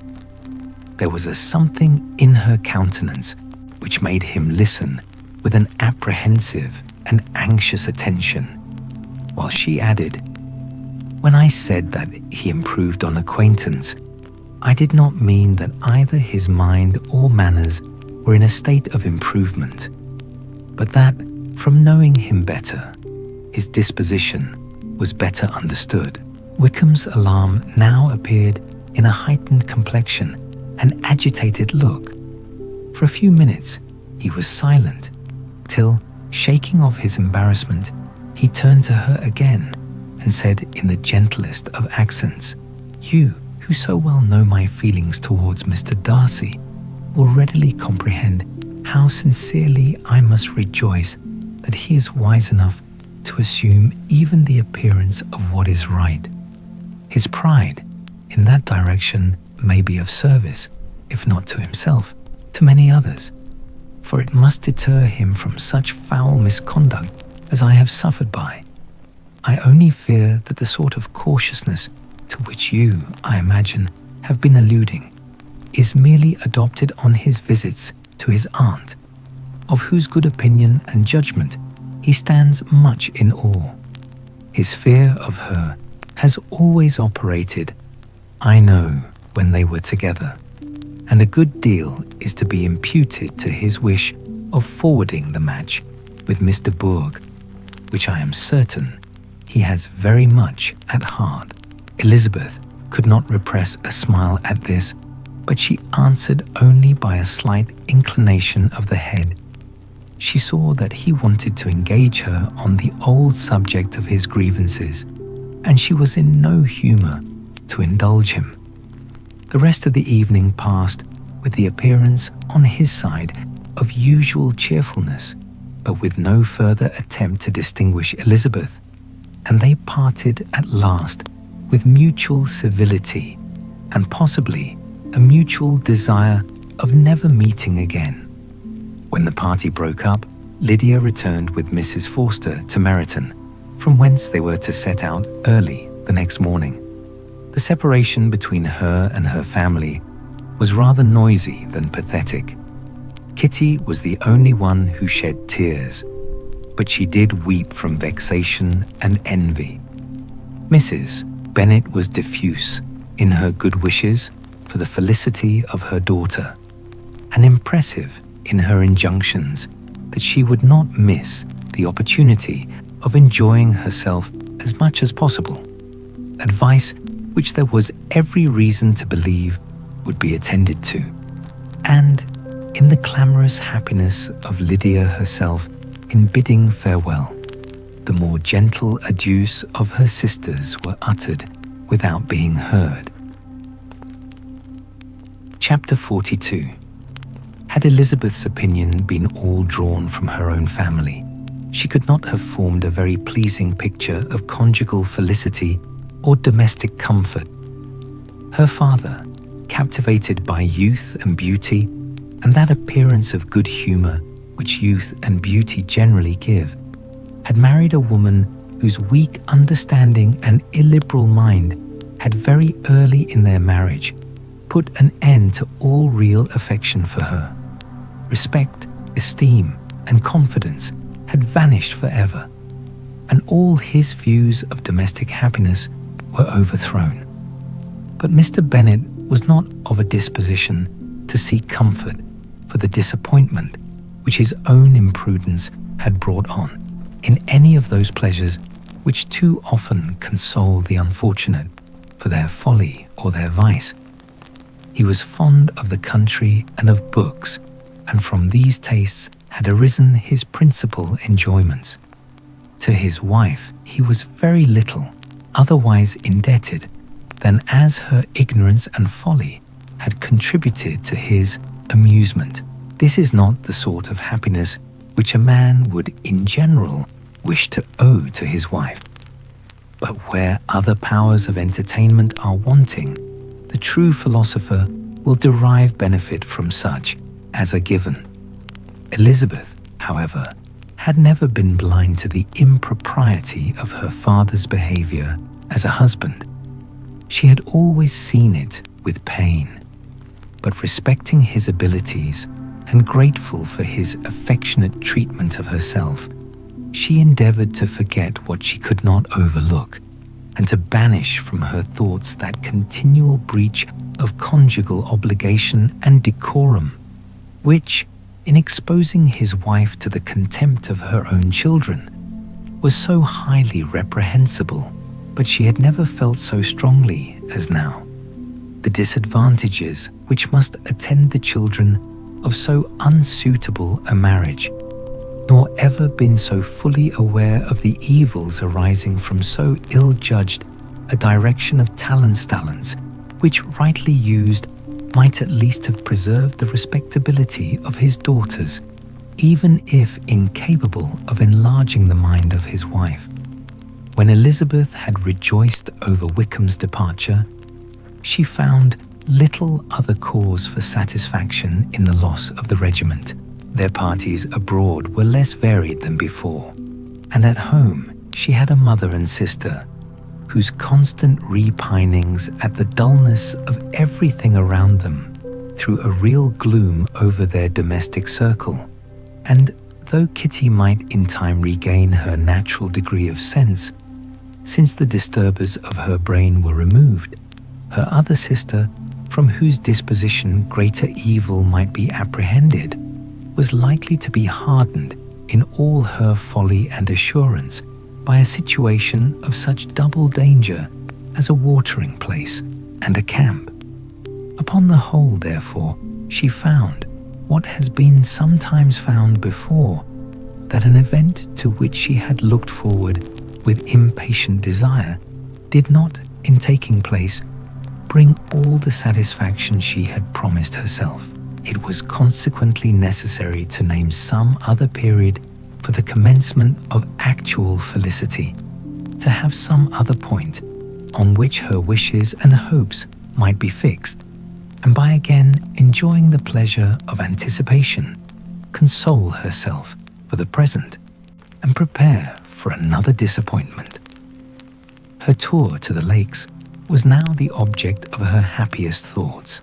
There was a something in her countenance which made him listen with an apprehensive and anxious attention, while she added, when I said that he improved on acquaintance, I did not mean that either his mind or manners were in a state of improvement, but that, from knowing him better, his disposition was better understood. Wickham's alarm now appeared in a heightened complexion and agitated look. For a few minutes he was silent, till, shaking off his embarrassment, he turned to her again and said in the gentlest of accents, you, who so well know my feelings towards Mr. Darcy, will readily comprehend how sincerely I must rejoice that he is wise enough to assume even the appearance of what is right. His pride in that direction may be of service, if not to himself, to many others, for it must deter him from such foul misconduct as I have suffered by. I only fear that the sort of cautiousness to which you, I imagine, have been alluding, is merely adopted on his visits to his aunt, of whose good opinion and judgment he stands much in awe. His fear of her has always operated, I know, when they were together, and a good deal is to be imputed to his wish of forwarding the match with Mr. Bourg, which I am certain he has very much at heart. Elizabeth could not repress a smile at this, but she answered only by a slight inclination of the head. She saw that he wanted to engage her on the old subject of his grievances, and she was in no humour to indulge him. The rest of the evening passed with the appearance, on his side, of usual cheerfulness, but with no further attempt to distinguish Elizabeth, and they parted at last with mutual civility and possibly a mutual desire of never meeting again. When the party broke up, Lydia returned with Mrs. Forster to Meryton, from whence they were to set out early the next morning. The separation between her and her family was rather noisy than pathetic. Kitty was the only one who shed tears, but she did weep from vexation and envy. Mrs. Bennet was diffuse in her good wishes for the felicity of her daughter, and impressive in her injunctions that she would not miss the opportunity of enjoying herself as much as possible, advice which there was every reason to believe would be attended to. And in the clamorous happiness of Lydia herself in bidding farewell, the more gentle adieus of her sisters were uttered without being heard. Chapter 42. Had Elizabeth's opinion been all drawn from her own family, she could not have formed a very pleasing picture of conjugal felicity or domestic comfort. Her father, captivated by youth and beauty, and that appearance of good humour which youth and beauty generally give, had married a woman whose weak understanding and illiberal mind had very early in their marriage put an end to all real affection for her. Respect, esteem, and confidence had vanished forever, and all his views of domestic happiness were overthrown. But Mr. Bennet was not of a disposition to seek comfort for the disappointment which his own imprudence had brought on in any of those pleasures which too often console the unfortunate for their folly or their vice. He was fond of the country and of books, and from these tastes had arisen his principal enjoyments. To his wife he was very little otherwise indebted than as her ignorance and folly had contributed to his amusement. This is not the sort of happiness which a man would in general wish to owe to his wife. But where other powers of entertainment are wanting, the true philosopher will derive benefit from such as are given. Elizabeth, however, had never been blind to the impropriety of her father's behavior as a husband. She had always seen it with pain, but respecting his abilities and grateful for his affectionate treatment of herself, she endeavored to forget what she could not overlook, and to banish from her thoughts that continual breach of conjugal obligation and decorum, which, in exposing his wife to the contempt of her own children, was so highly reprehensible. But she had never felt so strongly as now the disadvantages which must attend the children of so unsuitable a marriage, nor ever been so fully aware of the evils arising from so ill-judged a direction of talents, which rightly used might at least have preserved the respectability of his daughters, even if incapable of enlarging the mind of his wife. When Elizabeth had rejoiced over Wickham's departure, she found little other cause for satisfaction in the loss of the regiment. Their parties abroad were less varied than before, and at home she had a mother and sister whose constant repinings at the dullness of everything around them threw a real gloom over their domestic circle. And though Kitty might in time regain her natural degree of sense, since the disturbers of her brain were removed, her other sister, from whose disposition greater evil might be apprehended, was likely to be hardened in all her folly and assurance by a situation of such double danger as a watering place and a camp. Upon the whole, therefore, she found what has been sometimes found before, that an event to which she had looked forward with impatient desire did not, in taking place, bring all the satisfaction she had promised herself. It was consequently necessary to name some other period for the commencement of actual felicity, to have some other point on which her wishes and hopes might be fixed, and by again enjoying the pleasure of anticipation, console herself for the present and prepare for another disappointment. Her tour to the lakes was now the object of her happiest thoughts.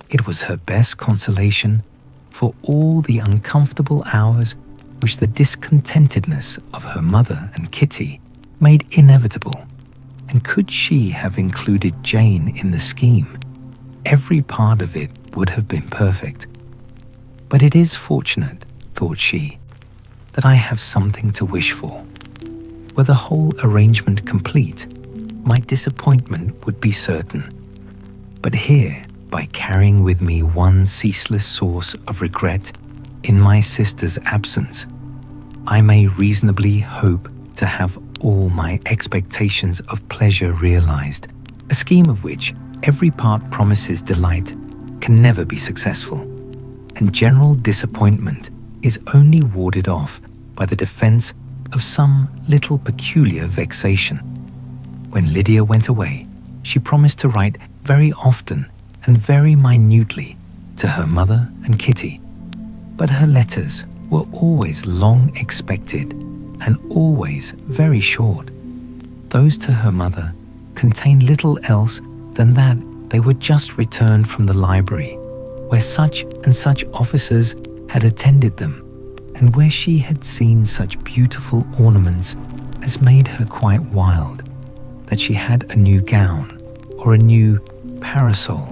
It was her best consolation for all the uncomfortable hours which the discontentedness of her mother and Kitty made inevitable, and could she have included Jane in the scheme, every part of it would have been perfect. But it is fortunate, thought she, that I have something to wish for. Were the whole arrangement complete, my disappointment would be certain. But here, by carrying with me one ceaseless source of regret in my sister's absence, I may reasonably hope to have all my expectations of pleasure realized. A scheme of which every part promises delight can never be successful, and general disappointment is only warded off by the defense of some little peculiar vexation. When Lydia went away, she promised to write very often and very minutely to her mother and Kitty, but her letters were always long expected and always very short. Those to her mother contained little else than that they were just returned from the library, where such and such officers had attended them, and where she had seen such beautiful ornaments as made her quite wild, that she had a new gown or a new parasol,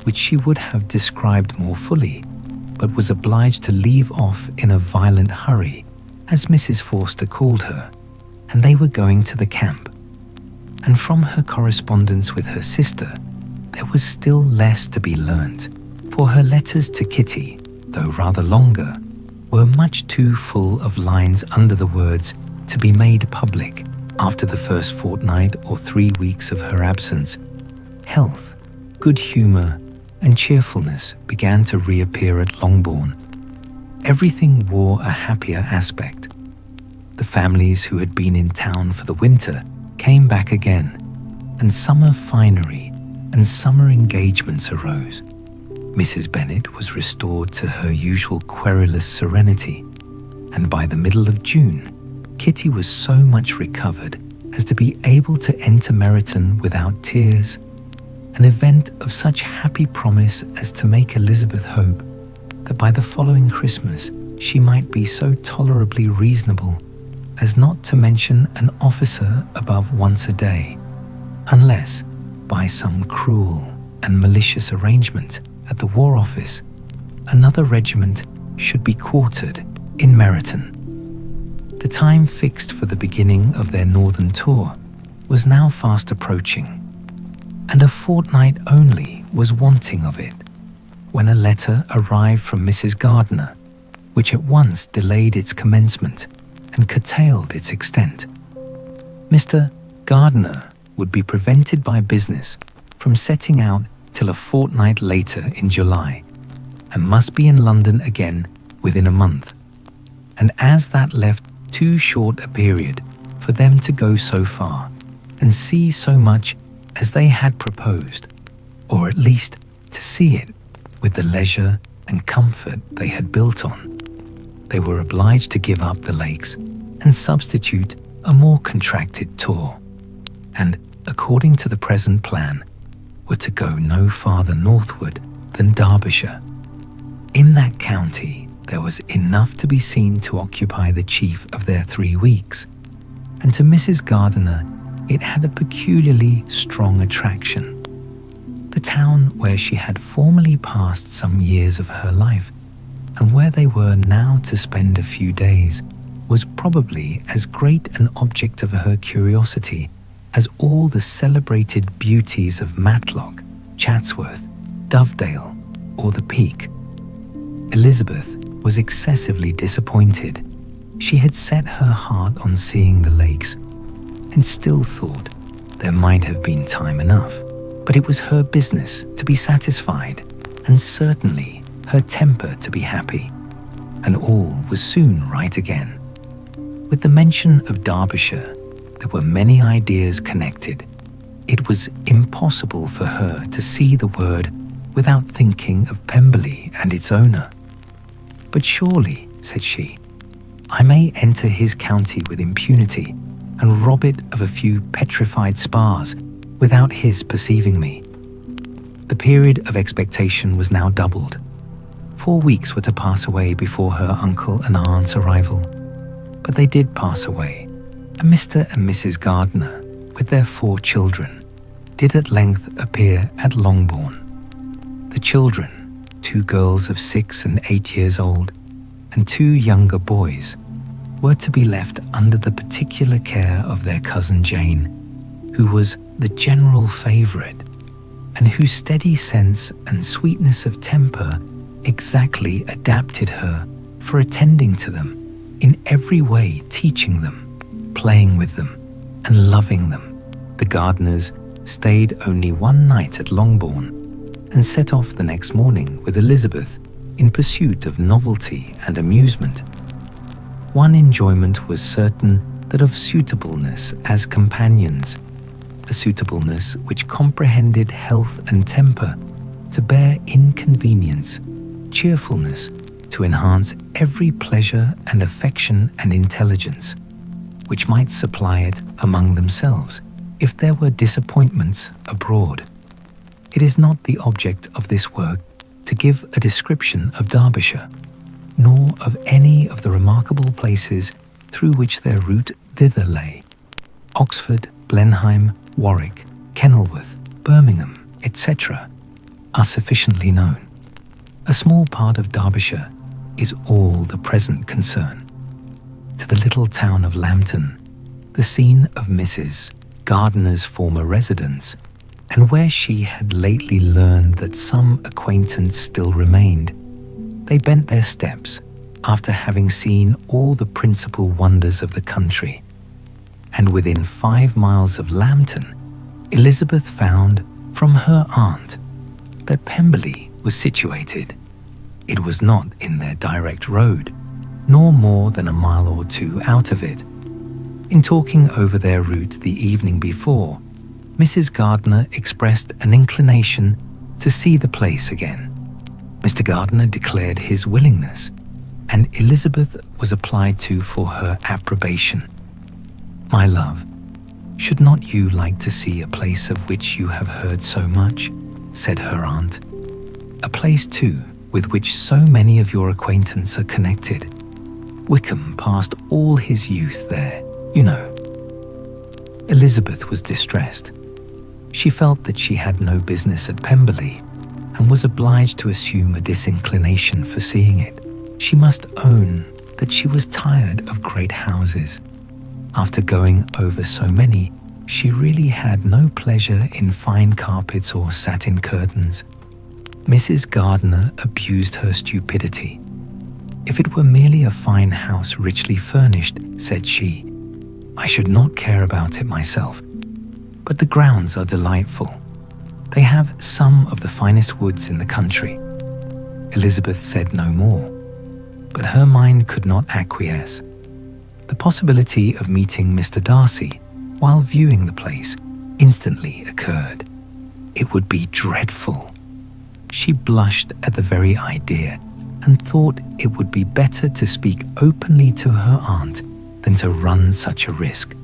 which she would have described more fully, but was obliged to leave off in a violent hurry, as Mrs. Forster called her, and they were going to the camp. And from her correspondence with her sister, there was still less to be learnt, for her letters to Kitty, though rather longer, were much too full of lines under the words to be made public after the first fortnight or 3 weeks of her absence. Health, good humour, and cheerfulness began to reappear at Longbourn. Everything wore a happier aspect. The families who had been in town for the winter came back again, and summer finery and summer engagements arose. Mrs. Bennet was restored to her usual querulous serenity, and by the middle of June, Kitty was so much recovered as to be able to enter Meryton without tears, an event of such happy promise as to make Elizabeth hope that by the following Christmas she might be so tolerably reasonable as not to mention an officer above once a day, unless, by some cruel and malicious arrangement at the War Office, another regiment should be quartered in Meryton. The time fixed for the beginning of their northern tour was now fast approaching, and a fortnight only was wanting of it, when a letter arrived from Mrs. Gardiner, which at once delayed its commencement and curtailed its extent. Mr. Gardiner would be prevented by business from setting out till a fortnight later in July, and must be in London again within a month, and as that left too short a period for them to go so far and see so much as they had proposed, or at least to see it with the leisure and comfort they had built on, they were obliged to give up the lakes and substitute a more contracted tour, and, according to the present plan, were to go no farther northward than Derbyshire. In that county there was enough to be seen to occupy the chief of their 3 weeks, and to Mrs. Gardiner it had a peculiarly strong attraction. The town where she had formerly passed some years of her life, and where they were now to spend a few days, was probably as great an object of her curiosity as all the celebrated beauties of Matlock, Chatsworth, Dovedale, or the Peak. Elizabeth was excessively disappointed. She had set her heart on seeing the lakes, and still thought there might have been time enough, but it was her business to be satisfied, and certainly her temper to be happy, and all was soon right again. With the mention of Derbyshire, there were many ideas connected. It was impossible for her to see the word without thinking of Pemberley and its owner. "But surely," said she, "I may enter his county with impunity and rob it of a few petrified spars without his perceiving me." The period of expectation was now doubled. 4 weeks were to pass away before her uncle and aunt's arrival, but they did pass away, and Mr. and Mrs. Gardiner, with their 4 children, did at length appear at Longbourn. The children, 2 girls of 6 and 8 years old, and 2 younger boys, were to be left under the particular care of their cousin Jane, who was the general favourite, and whose steady sense and sweetness of temper exactly adapted her for attending to them, in every way teaching them, playing with them, and loving them. The Gardiners stayed only 1 night at Longbourn, and set off the next morning with Elizabeth in pursuit of novelty and amusement. One enjoyment was certain, that of suitableness as companions, a suitableness which comprehended health and temper, to bear inconvenience, cheerfulness, to enhance every pleasure and affection and intelligence, which might supply it among themselves if there were disappointments abroad. It is not the object of this work to give a description of Derbyshire, nor of any of the remarkable places through which their route thither lay: Oxford, Blenheim, Warwick, Kenilworth, Birmingham, etc., are sufficiently known. A small part of Derbyshire is all the present concern. To the little town of Lambton, the scene of Mrs. Gardiner's former residence, and where she had lately learned that some acquaintance still remained, they bent their steps after having seen all the principal wonders of the country. And within 5 miles of Lambton, Elizabeth found from her aunt that Pemberley was situated. It was not in their direct road, nor more than a mile or two out of it. In talking over their route the evening before, Mrs. Gardiner expressed an inclination to see the place again. Mr. Gardiner declared his willingness, and Elizabeth was applied to for her approbation. "My love, should not you like to see a place of which you have heard so much?" said her aunt. "A place, too, with which so many of your acquaintance are connected. Wickham passed all his youth there, you know." Elizabeth was distressed. She felt that she had no business at Pemberley, and was obliged to assume a disinclination for seeing it. She must own that she was tired of great houses. After going over so many, she really had no pleasure in fine carpets or satin curtains. Mrs. Gardiner abused her stupidity. "If it were merely a fine house richly furnished," said she, "I should not care about it myself. But the grounds are delightful. They have some of the finest woods in the country." Elizabeth said no more, but her mind could not acquiesce. The possibility of meeting Mr. Darcy while viewing the place instantly occurred. It would be dreadful. She blushed at the very idea and thought it would be better to speak openly to her aunt than to run such a risk.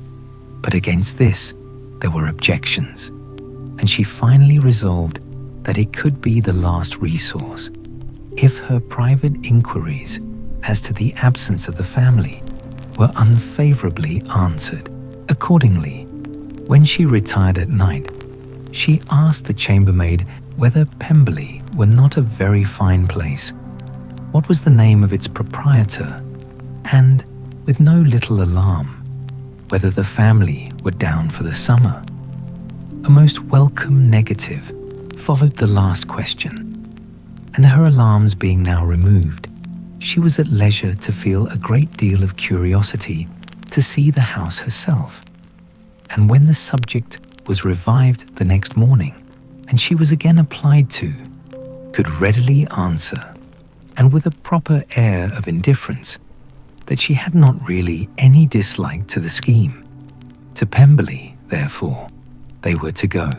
But against this, there were objections, and she finally resolved that it could be the last resource. If her private inquiries as to the absence of the family were unfavorably answered. Accordingly, when she retired at night, she asked the chambermaid whether Pemberley were not a very fine place, what was the name of its proprietor, and, with no little alarm, whether the family were down for the summer. A most welcome negative followed the last question, and her alarms being now removed, she was at leisure to feel a great deal of curiosity to see the house herself. And when the subject was revived the next morning, and she was again applied to, could readily answer, and with a proper air of indifference, that she had not really any dislike to the scheme. To Pemberley, therefore, they were to go.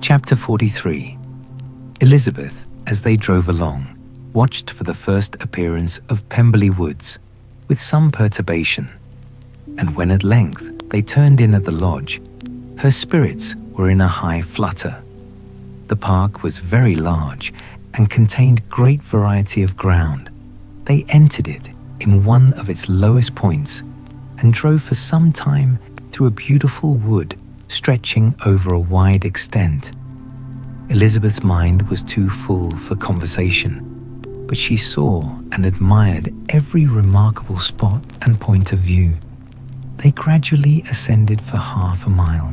Chapter 43. Elizabeth, as they drove along, watched for the first appearance of Pemberley Woods with some perturbation, and when at length they turned in at the lodge, her spirits were in a high flutter. The park was very large and contained great variety of ground. They entered it in one of its lowest points and drove for some time through a beautiful wood stretching over a wide extent. Elizabeth's mind was too full for conversation, but she saw and admired every remarkable spot and point of view. They gradually ascended for half a mile,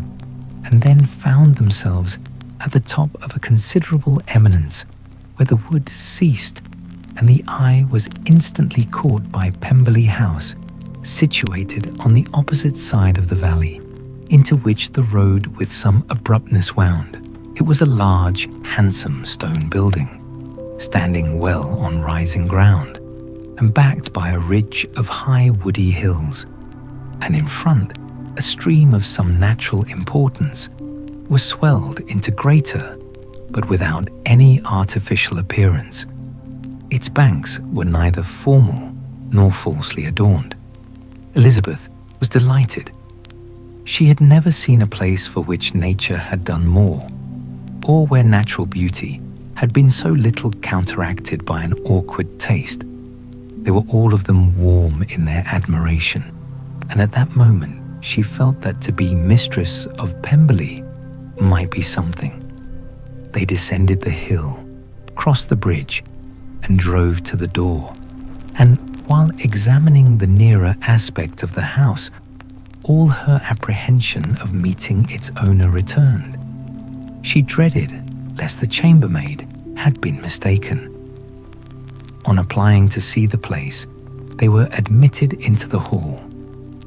and then found themselves at the top of a considerable eminence where the wood ceased, and the eye was instantly caught by Pemberley House, situated on the opposite side of the valley, into which the road with some abruptness wound. It was a large, handsome stone building, standing well on rising ground, and backed by a ridge of high woody hills, and in front, a stream of some natural importance was swelled into greater, but without any artificial appearance. Its banks were neither formal nor falsely adorned. Elizabeth was delighted. She had never seen a place for which nature had done more, or where natural beauty had been so little counteracted by an awkward taste. They were all of them warm in their admiration, and at that moment she felt that to be mistress of Pemberley might be something. They descended the hill, crossed the bridge, and drove to the door. And while examining the nearer aspect of the house, all her apprehension of meeting its owner returned. She dreaded lest the chambermaid had been mistaken. On applying to see the place, they were admitted into the hall,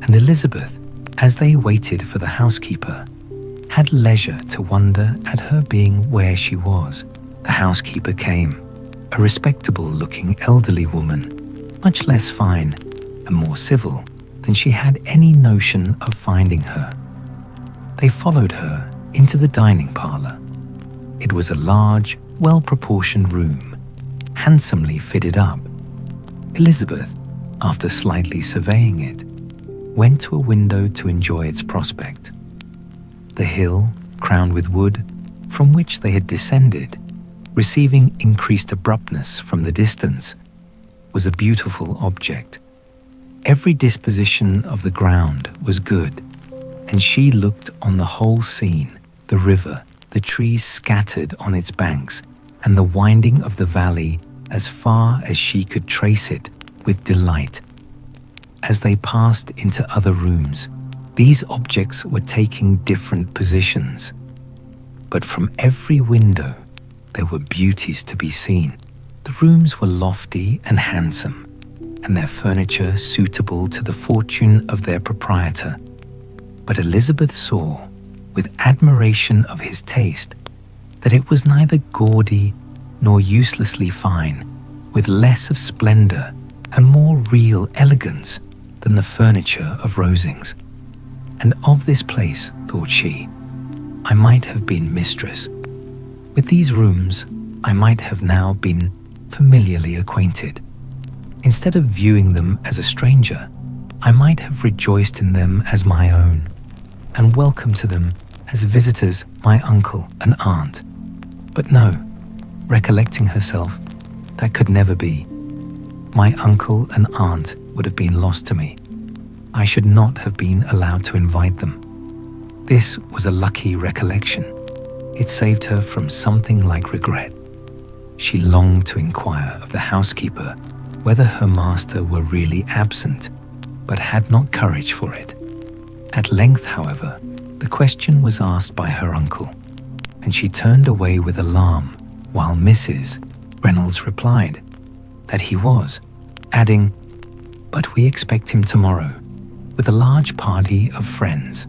and Elizabeth, as they waited for the housekeeper, had leisure to wonder at her being where she was. The housekeeper came, a respectable-looking elderly woman, much less fine and more civil than she had any notion of finding her. They followed her into the dining parlour. It was a large, well-proportioned room, handsomely fitted up. Elizabeth, after slightly surveying it, went to a window to enjoy its prospect. The hill, crowned with wood, from which they had descended, receiving increased abruptness from the distance, was a beautiful object. Every disposition of the ground was good, and she looked on the whole scene, the river, the trees scattered on its banks, and the winding of the valley as far as she could trace it, with delight. As they passed into other rooms, these objects were taking different positions. But from every window, there were beauties to be seen. The rooms were lofty and handsome, and their furniture suitable to the fortune of their proprietor. But Elizabeth saw, with admiration of his taste, that it was neither gaudy nor uselessly fine, with less of splendour and more real elegance than the furniture of Rosings. And of this place, thought she, I might have been mistress. With these rooms, I might have now been familiarly acquainted. Instead of viewing them as a stranger, I might have rejoiced in them as my own, and welcomed to them as visitors my uncle and aunt. But no, recollecting herself, that could never be. My uncle and aunt would have been lost to me. I should not have been allowed to invite them. This was a lucky recollection. It saved her from something like regret. She longed to inquire of the housekeeper whether her master were really absent, but had not courage for it. At length, however, the question was asked by her uncle, and she turned away with alarm, while Mrs. Reynolds replied that he was, adding, "But we expect him tomorrow, with a large party of friends."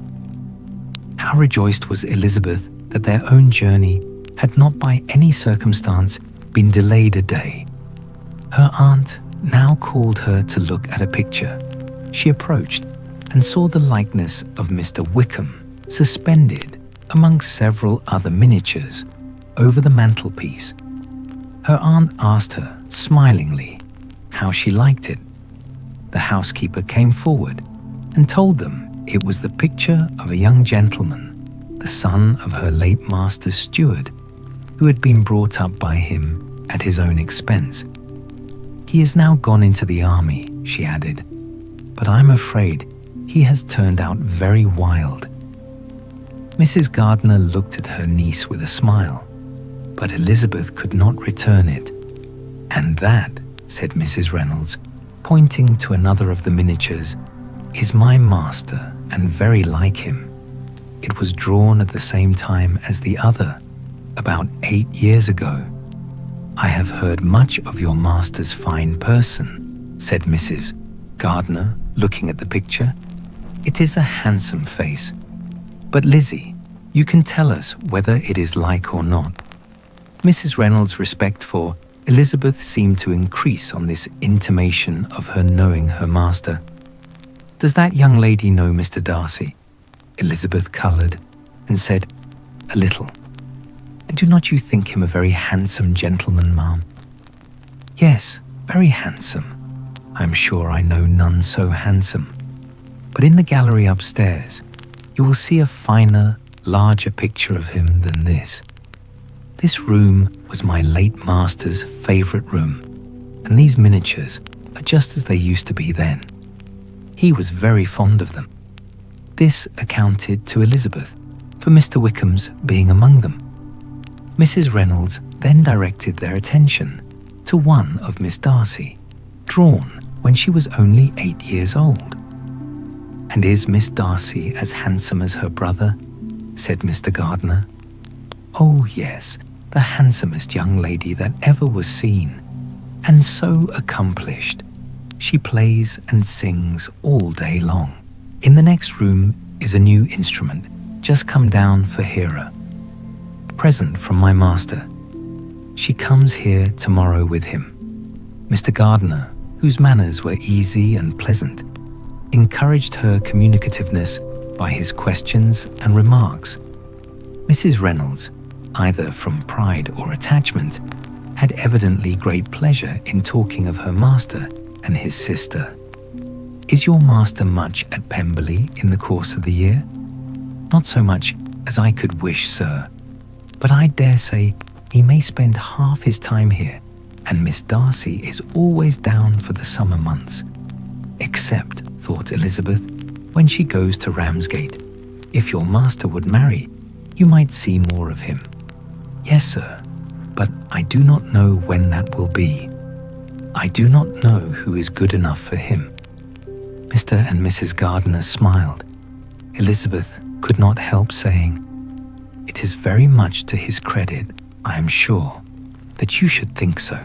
How rejoiced was Elizabeth that their own journey had not by any circumstance been delayed a day. Her aunt now called her to look at a picture. She approached and saw the likeness of Mr. Wickham suspended amongst several other miniatures over the mantelpiece. Her aunt asked her, smilingly, how she liked it. The housekeeper came forward and told them it was the picture of a young gentleman, the son of her late master's steward, who had been brought up by him at his own expense. "He is now gone into the army," she added, "but I'm afraid he has turned out very wild." Mrs. Gardiner looked at her niece with a smile, but Elizabeth could not return it. "And that," said Mrs. Reynolds, pointing to another of the miniatures, "is my master, and very like him. It was drawn at the same time as the other, about 8 years ago." "I have heard much of your master's fine person," said Mrs. Gardiner, looking at the picture. "It is a handsome face. But Lizzie, you can tell us whether it is like or not." Mrs. Reynolds' respect for Elizabeth seemed to increase on this intimation of her knowing her master. "Does that young lady know Mr. Darcy?" Elizabeth coloured and said, "A little." "And do not you think him a very handsome gentleman, ma'am?" "Yes, very handsome. I am sure I know none so handsome. But in the gallery upstairs, you will see a finer, larger picture of him than this. This room was my late master's favourite room, and these miniatures are just as they used to be then. He was very fond of them." This accounted to Elizabeth for Mr. Wickham's being among them. Mrs. Reynolds then directed their attention to one of Miss Darcy, drawn when she was only 8 years old. "And is Miss Darcy as handsome as her brother?" said Mr. Gardiner. "Oh yes, the handsomest young lady that ever was seen, and so accomplished. She plays and sings all day long. In the next room is a new instrument, just come down for hearer. Present from my master. She comes here tomorrow with him." Mr. Gardiner, whose manners were easy and pleasant, encouraged her communicativeness by his questions and remarks. Mrs. Reynolds, either from pride or attachment, had evidently great pleasure in talking of her master and his sister. "Is your master much at Pemberley in the course of the year?" "Not so much as I could wish, sir, but I dare say he may spend half his time here, and Miss Darcy is always down for the summer months. Except," thought Elizabeth, "when she goes to Ramsgate. If your master would marry, you might see more of him." "Yes, sir, but I do not know when that will be. I do not know who is good enough for him." Mr. and Mrs. Gardiner smiled. Elizabeth could not help saying, "It is very much to his credit, I am sure, that you should think so.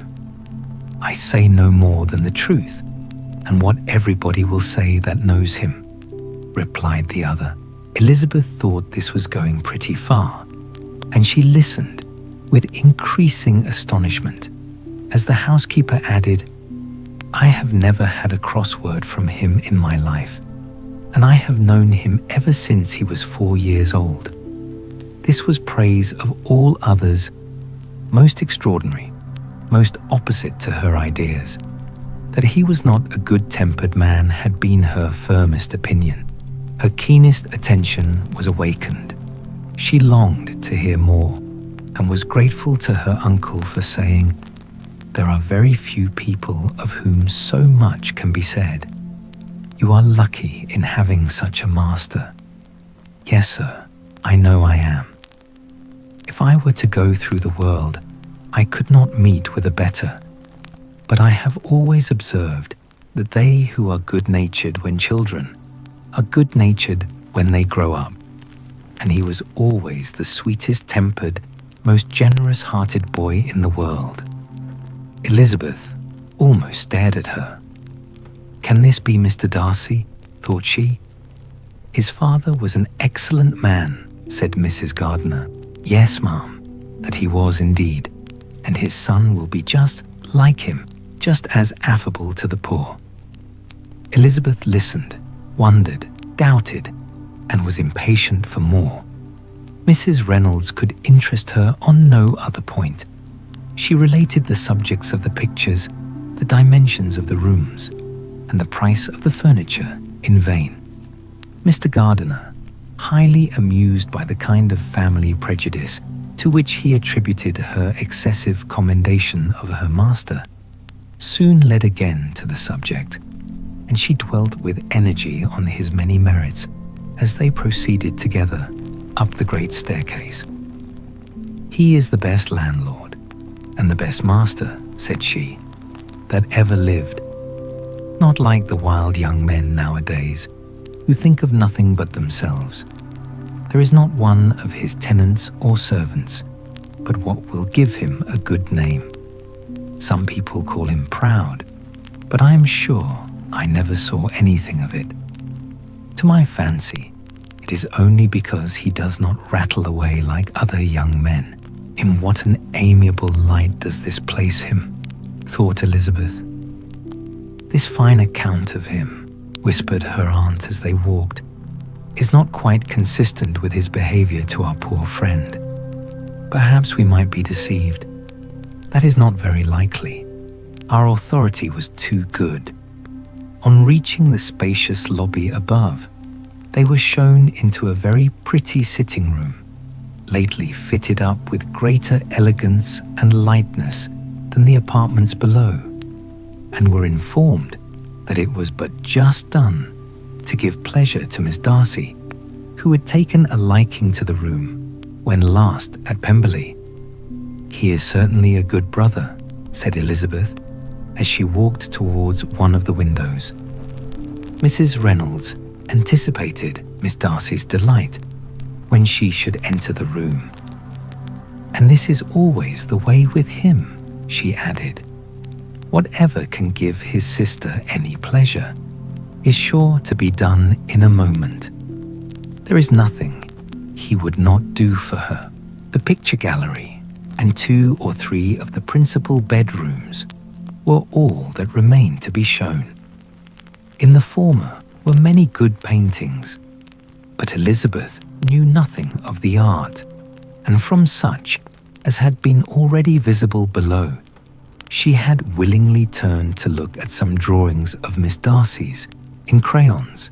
I say no more than the truth, and what everybody will say that knows him," replied the other. Elizabeth thought this was going pretty far, and she listened with increasing astonishment as the housekeeper added, "I have never had a cross word from him in my life, and I have known him ever since he was 4 years old." This was praise of all others most extraordinary, most opposite to her ideas. That he was not a good-tempered man had been her firmest opinion. Her keenest attention was awakened. She longed to hear more, and was grateful to her uncle for saying, "There are very few people of whom so much can be said. You are lucky in having such a master." "Yes, sir, I know I am. If I were to go through the world, I could not meet with a better. But I have always observed that they who are good-natured when children are good-natured when they grow up, and he was always the sweetest-tempered, most generous-hearted boy in the world." Elizabeth almost stared at her. "Can this be Mr. Darcy?" thought she. "His father was an excellent man," said Mrs. Gardiner. "Yes, ma'am, that he was indeed, and his son will be just like him, just as affable to the poor." Elizabeth listened, wondered, doubted, and was impatient for more. Mrs. Reynolds could interest her on no other point. She related the subjects of the pictures, the dimensions of the rooms, and the price of the furniture in vain. Mr. Gardiner, highly amused by the kind of family prejudice to which he attributed her excessive commendation of her master, soon led again to the subject, and she dwelt with energy on his many merits as they proceeded together up the great staircase. "He is the best landlord, and the best master," said she, "that ever lived. Not like the wild young men nowadays, who think of nothing but themselves. There is not one of his tenants or servants but what will give him a good name. Some people call him proud, but I am sure I never saw anything of it. To my fancy, it is only because he does not rattle away like other young men. In what an amiable light does this place him," thought Elizabeth. "This fine account of him," whispered her aunt as they walked, "is not quite consistent with his behavior to our poor friend. Perhaps we might be deceived. That is not very likely. Our authority was too good." On reaching the spacious lobby above, they were shown into a very pretty sitting room, lately fitted up with greater elegance and lightness than the apartments below, and were informed that it was but just done to give pleasure to Miss Darcy, who had taken a liking to the room when last at Pemberley. "He is certainly a good brother," said Elizabeth as she walked towards one of the windows. Mrs. Reynolds anticipated Miss Darcy's delight when she should enter the room. "And this is always the way with him," she added. "Whatever can give his sister any pleasure is sure to be done in a moment. There is nothing he would not do for her." The picture gallery and 2 or 3 of the principal bedrooms were all that remained to be shown. In the former were many good paintings, but Elizabeth knew nothing of the art, and from such as had been already visible below, she had willingly turned to look at some drawings of Miss Darcy's in crayons,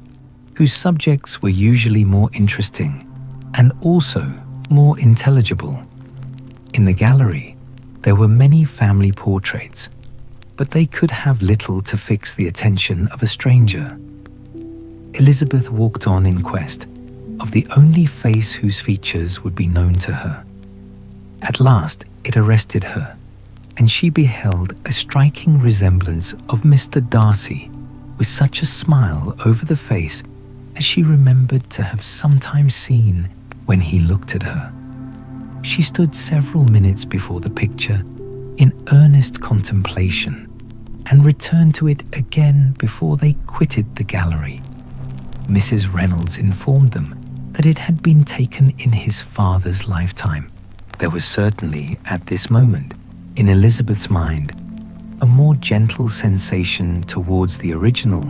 whose subjects were usually more interesting and also more intelligible. In the gallery, there were many family portraits, but they could have little to fix the attention of a stranger. Elizabeth walked on in quest of the only face whose features would be known to her. At last it arrested her, and she beheld a striking resemblance of Mr. Darcy, with such a smile over the face as she remembered to have sometimes seen when he looked at her. She stood several minutes before the picture in earnest contemplation, and returned to it again before they quitted the gallery. Mrs. Reynolds informed them that it had been taken in his father's lifetime. There was certainly, at this moment, in Elizabeth's mind, a more gentle sensation towards the original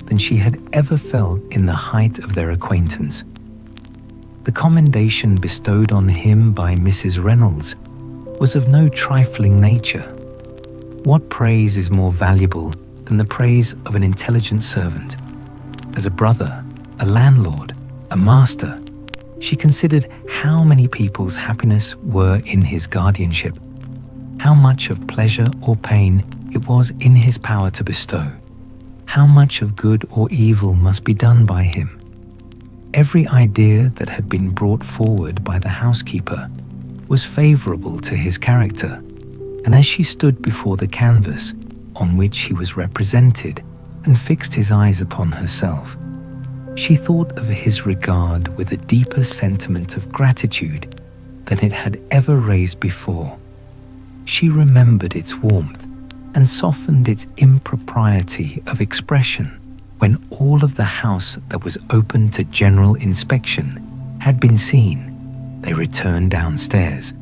than she had ever felt in the height of their acquaintance. The commendation bestowed on him by Mrs. Reynolds was of no trifling nature. What praise is more valuable than the praise of an intelligent servant? As a brother, a landlord, a master, she considered how many people's happiness were in his guardianship, how much of pleasure or pain it was in his power to bestow, how much of good or evil must be done by him. Every idea that had been brought forward by the housekeeper was favourable to his character, and as she stood before the canvas on which he was represented and fixed his eyes upon herself, she thought of his regard with a deeper sentiment of gratitude than it had ever raised before. She remembered its warmth and softened its impropriety of expression when all of the house that was open to general inspection had been seen. They returned downstairs,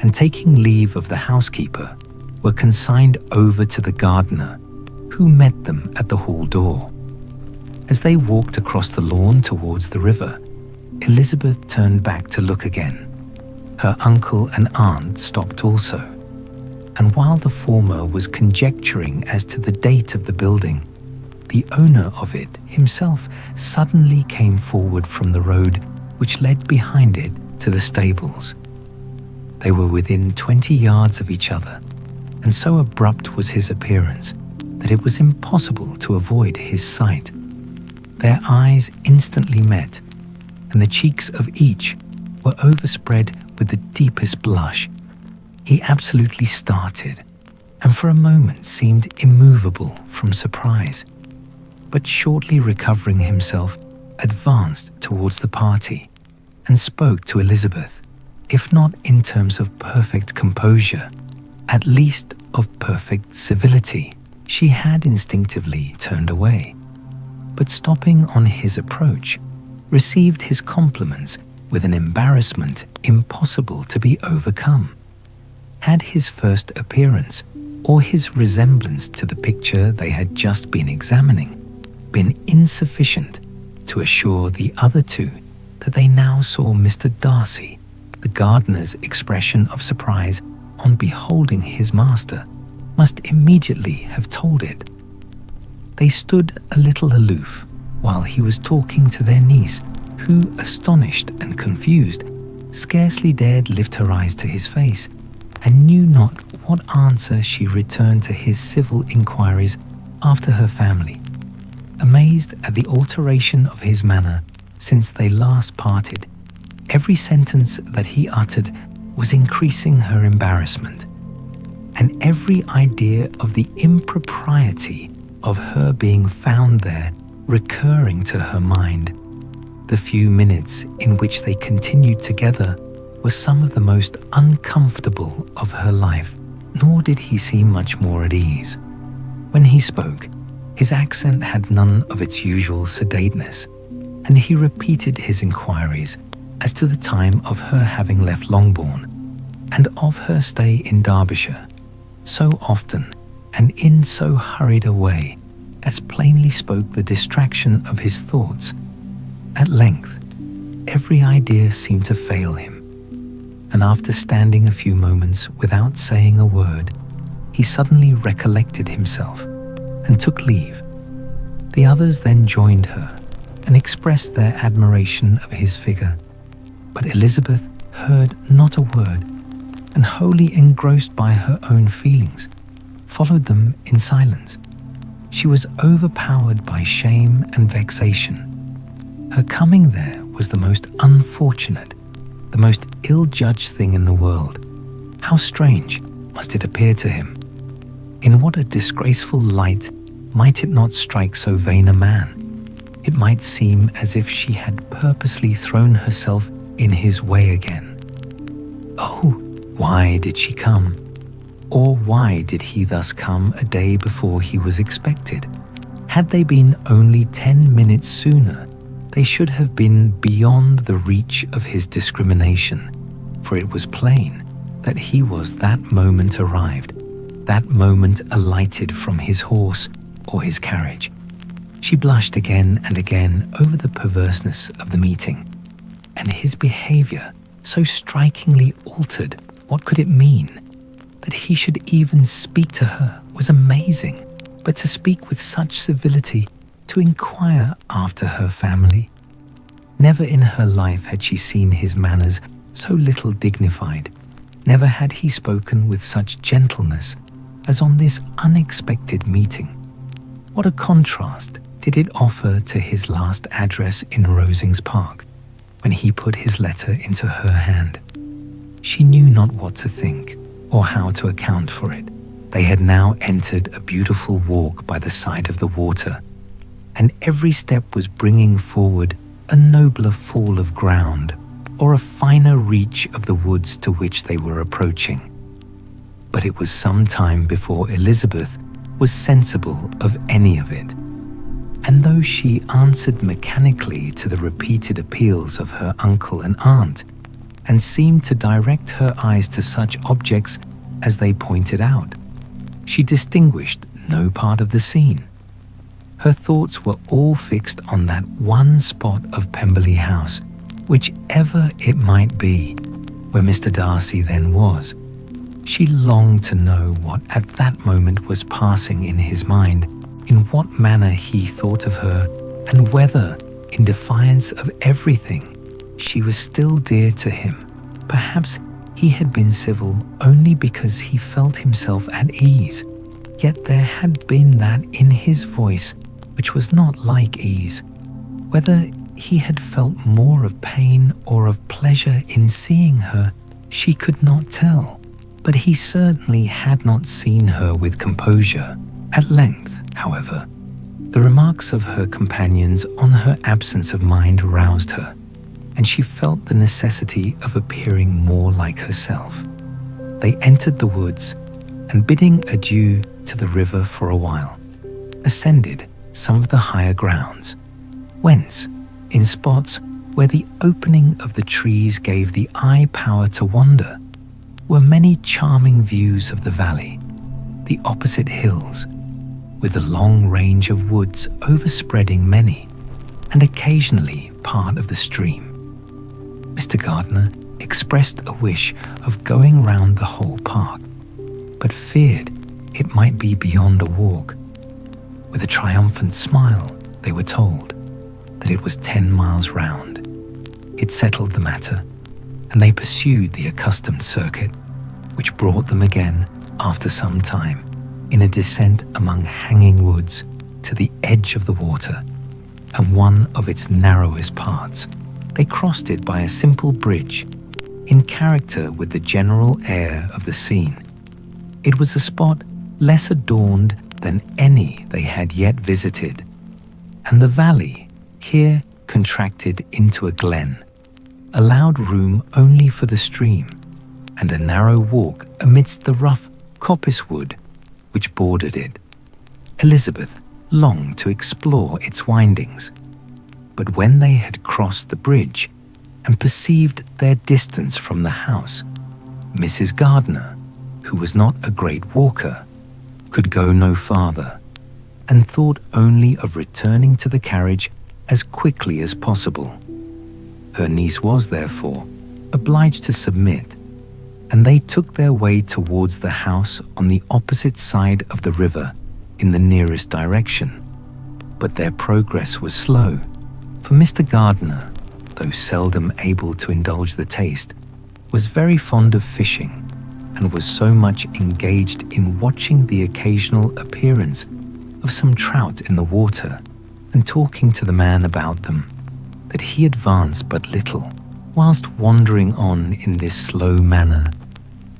and taking leave of the housekeeper, were consigned over to the gardener, who met them at the hall door. As they walked across the lawn towards the river, Elizabeth turned back to look again. Her uncle and aunt stopped also, and while the former was conjecturing as to the date of the building, the owner of it himself suddenly came forward from the road which led behind it to the stables. They were within 20 yards of each other, and so abrupt was his appearance that it was impossible to avoid his sight. Their eyes instantly met, and the cheeks of each were overspread with the deepest blush. He absolutely started, and for a moment seemed immovable from surprise, but shortly recovering himself, advanced towards the party and spoke to Elizabeth, if not in terms of perfect composure, at least of perfect civility. She had instinctively turned away, but stopping on his approach, received his compliments with an embarrassment impossible to be overcome. Had his first appearance, or his resemblance to the picture they had just been examining, been insufficient to assure the other two that they now saw Mr. Darcy, the gardener's expression of surprise on beholding his master must immediately have told it. They stood a little aloof while he was talking to their niece, who, astonished and confused, scarcely dared lift her eyes to his face, and knew not what answer she returned to his civil inquiries after her family. Amazed at the alteration of his manner, since they last parted. Every sentence that he uttered was increasing her embarrassment, and every idea of the impropriety of her being found there recurring to her mind. The few minutes in which they continued together were some of the most uncomfortable of her life, nor did he seem much more at ease. When he spoke, his accent had none of its usual sedateness, and he repeated his inquiries as to the time of her having left Longbourn, and of her stay in Derbyshire, so often and in so hurried a way as plainly spoke the distraction of his thoughts. At length, every idea seemed to fail him, and after standing a few moments without saying a word, he suddenly recollected himself and took leave. The others then joined her and expressed their admiration of his figure, but Elizabeth heard not a word, and wholly engrossed by her own feelings, followed them in silence. She was overpowered by shame and vexation. Her coming there was the most unfortunate, the most ill-judged thing in the world. How strange must it appear to him! In what a disgraceful light might it not strike so vain a man? It might seem as if she had purposely thrown herself in his way again. Oh, why did she come? Or why did he thus come a day before he was expected? Had they been only 10 minutes sooner, they should have been beyond the reach of his discrimination, for it was plain that he was that moment arrived, that moment alighted from his horse or his carriage. She blushed again and again over the perverseness of the meeting, and his behavior so strikingly altered. What could it mean? That he should even speak to her was amazing, but to speak with such civility, to inquire after her family. Never in her life had she seen his manners so little dignified. Never had he spoken with such gentleness as on this unexpected meeting. What a contrast did it offer to his last address in Rosings Park, when he put his letter into her hand. She knew not what to think, or how to account for it. They had now entered a beautiful walk by the side of the water, and every step was bringing forward a nobler fall of ground, or a finer reach of the woods to which they were approaching. But it was some time before Elizabeth was sensible of any of it, and though she answered mechanically to the repeated appeals of her uncle and aunt, and seemed to direct her eyes to such objects as they pointed out, she distinguished no part of the scene. Her thoughts were all fixed on that one spot of Pemberley House, whichever it might be, where Mr. Darcy then was. She longed to know what at that moment was passing in his mind, in what manner he thought of her, and whether, in defiance of everything, she was still dear to him. Perhaps he had been civil only because he felt himself at ease, yet there had been that in his voice which was not like ease. Whether he had felt more of pain or of pleasure in seeing her, she could not tell, but he certainly had not seen her with composure. At length, however, the remarks of her companions on her absence of mind roused her, and she felt the necessity of appearing more like herself. They entered the woods, and bidding adieu to the river for a while, ascended some of the higher grounds, whence, in spots where the opening of the trees gave the eye power to wander, were many charming views of the valley, the opposite hills, with the long range of woods overspreading many, and occasionally part of the stream. Mr. Gardiner expressed a wish of going round the whole park, but feared it might be beyond a walk. With a triumphant smile, they were told that it was 10 miles round. It settled the matter, and they pursued the accustomed circuit, which brought them again, after some time, in a descent among hanging woods to the edge of the water. and one of its narrowest parts. They crossed it by a simple bridge, in character with the general air of the scene. It was a spot less adorned than any they had yet visited, and the valley, here contracted into a glen, allowed room only for the stream and a narrow walk amidst the rough coppice wood which bordered it. Elizabeth longed to explore its windings, but when they had crossed the bridge and perceived their distance from the house, Mrs. Gardiner, who was not a great walker, could go no farther, and thought only of returning to the carriage as quickly as possible. Her niece was, therefore, obliged to submit, and they took their way towards the house on the opposite side of the river in the nearest direction. But their progress was slow, for Mr. Gardiner, though seldom able to indulge the taste, was very fond of fishing, and was so much engaged in watching the occasional appearance of some trout in the water and talking to the man about them, that he advanced but little. Whilst wandering on in this slow manner,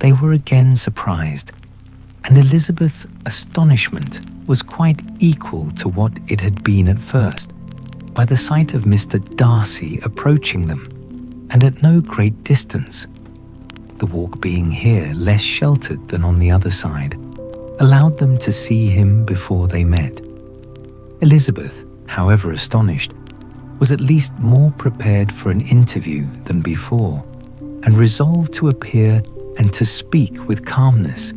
they were again surprised, and Elizabeth's astonishment was quite equal to what it had been at first, by the sight of Mr. Darcy approaching them, and at no great distance. The walk being here less sheltered than on the other side, allowed them to see him before they met. Elizabeth, however astonished, was at least more prepared for an interview than before, and resolved to appear and to speak with calmness,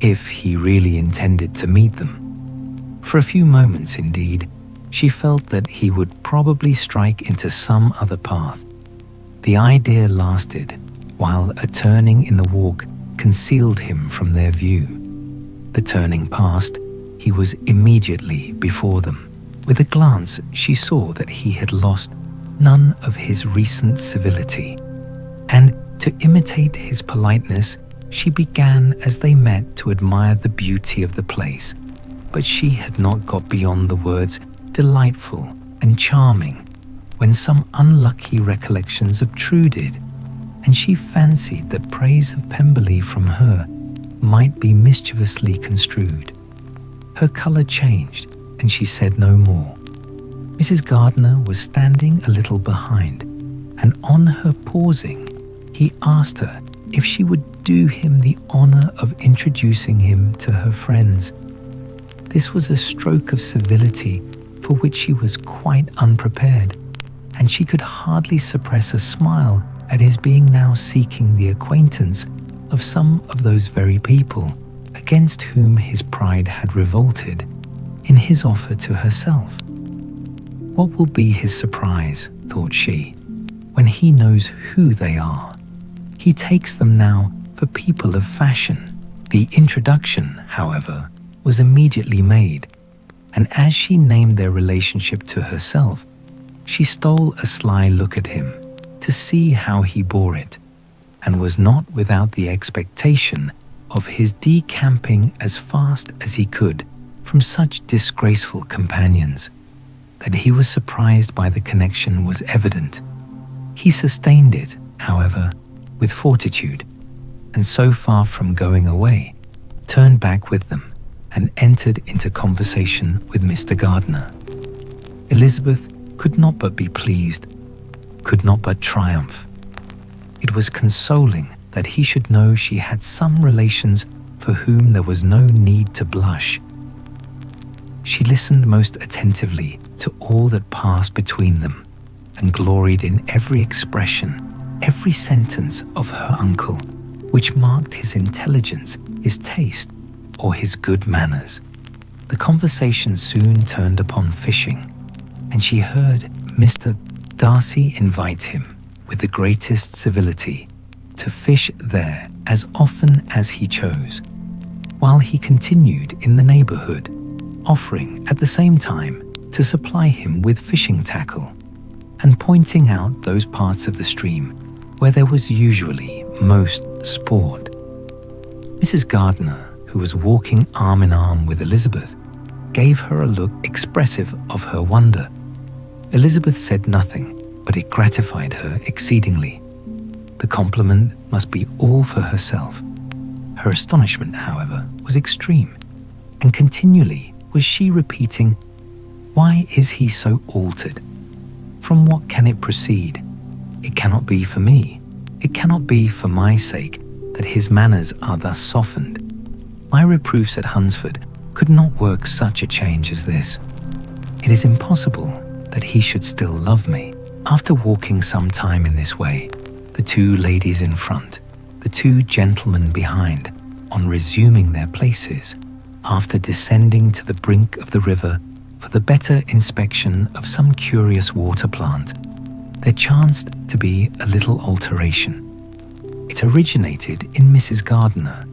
if he really intended to meet them. For a few moments, indeed, she felt that he would probably strike into some other path. The idea lasted, while a turning in the walk concealed him from their view. The turning past, he was immediately before them. With a glance, she saw that he had lost none of his recent civility, and to imitate his politeness, she began as they met to admire the beauty of the place. But she had not got beyond the words delightful and charming when some unlucky recollections obtruded, and she fancied that praise of Pemberley from her might be mischievously construed. Her colour changed, and she said no more. Mrs. Gardiner was standing a little behind, and on her pausing, he asked her if she would do him the honour of introducing him to her friends. This was a stroke of civility for which she was quite unprepared, and she could hardly suppress a smile at his being now seeking the acquaintance of some of those very people against whom his pride had revolted in his offer to herself. What will be his surprise, thought she, when he knows who they are? He takes them now for people of fashion. The introduction, however, was immediately made, and as she named their relationship to herself, she stole a sly look at him to see how he bore it, and was not without the expectation of his decamping as fast as he could from such disgraceful companions. That he was surprised by the connection was evident. He sustained it, however, with fortitude, and so far from going away, turned back with them and entered into conversation with Mr. Gardiner. Elizabeth could not but be pleased, could not but triumph. It was consoling that he should know she had some relations for whom there was no need to blush. She listened most attentively to all that passed between them, and gloried in every expression, every sentence of her uncle, which marked his intelligence, his taste, or his good manners. The conversation soon turned upon fishing, and she heard Mr. Darcy invite him, with the greatest civility, to fish there as often as he chose, while he continued in the neighbourhood, offering at the same time to supply him with fishing tackle, and pointing out those parts of the stream where there was usually most sport. Mrs. Gardiner, who was walking arm in arm with Elizabeth, gave her a look expressive of her wonder, Elizabeth said nothing, but it gratified her exceedingly. The compliment must be all for herself. Her astonishment, however, was extreme, and continually was she repeating, "Why is he so altered? From what can it proceed? It cannot be for me. It cannot be for my sake that his manners are thus softened. My reproofs at Hunsford could not work such a change as this. It is impossible that he should still love me." After walking some time in this way, the two ladies in front, the two gentlemen behind, on resuming their places, after descending to the brink of the river for the better inspection of some curious water plant, there chanced to be a little alteration. It originated in Mrs. Gardiner,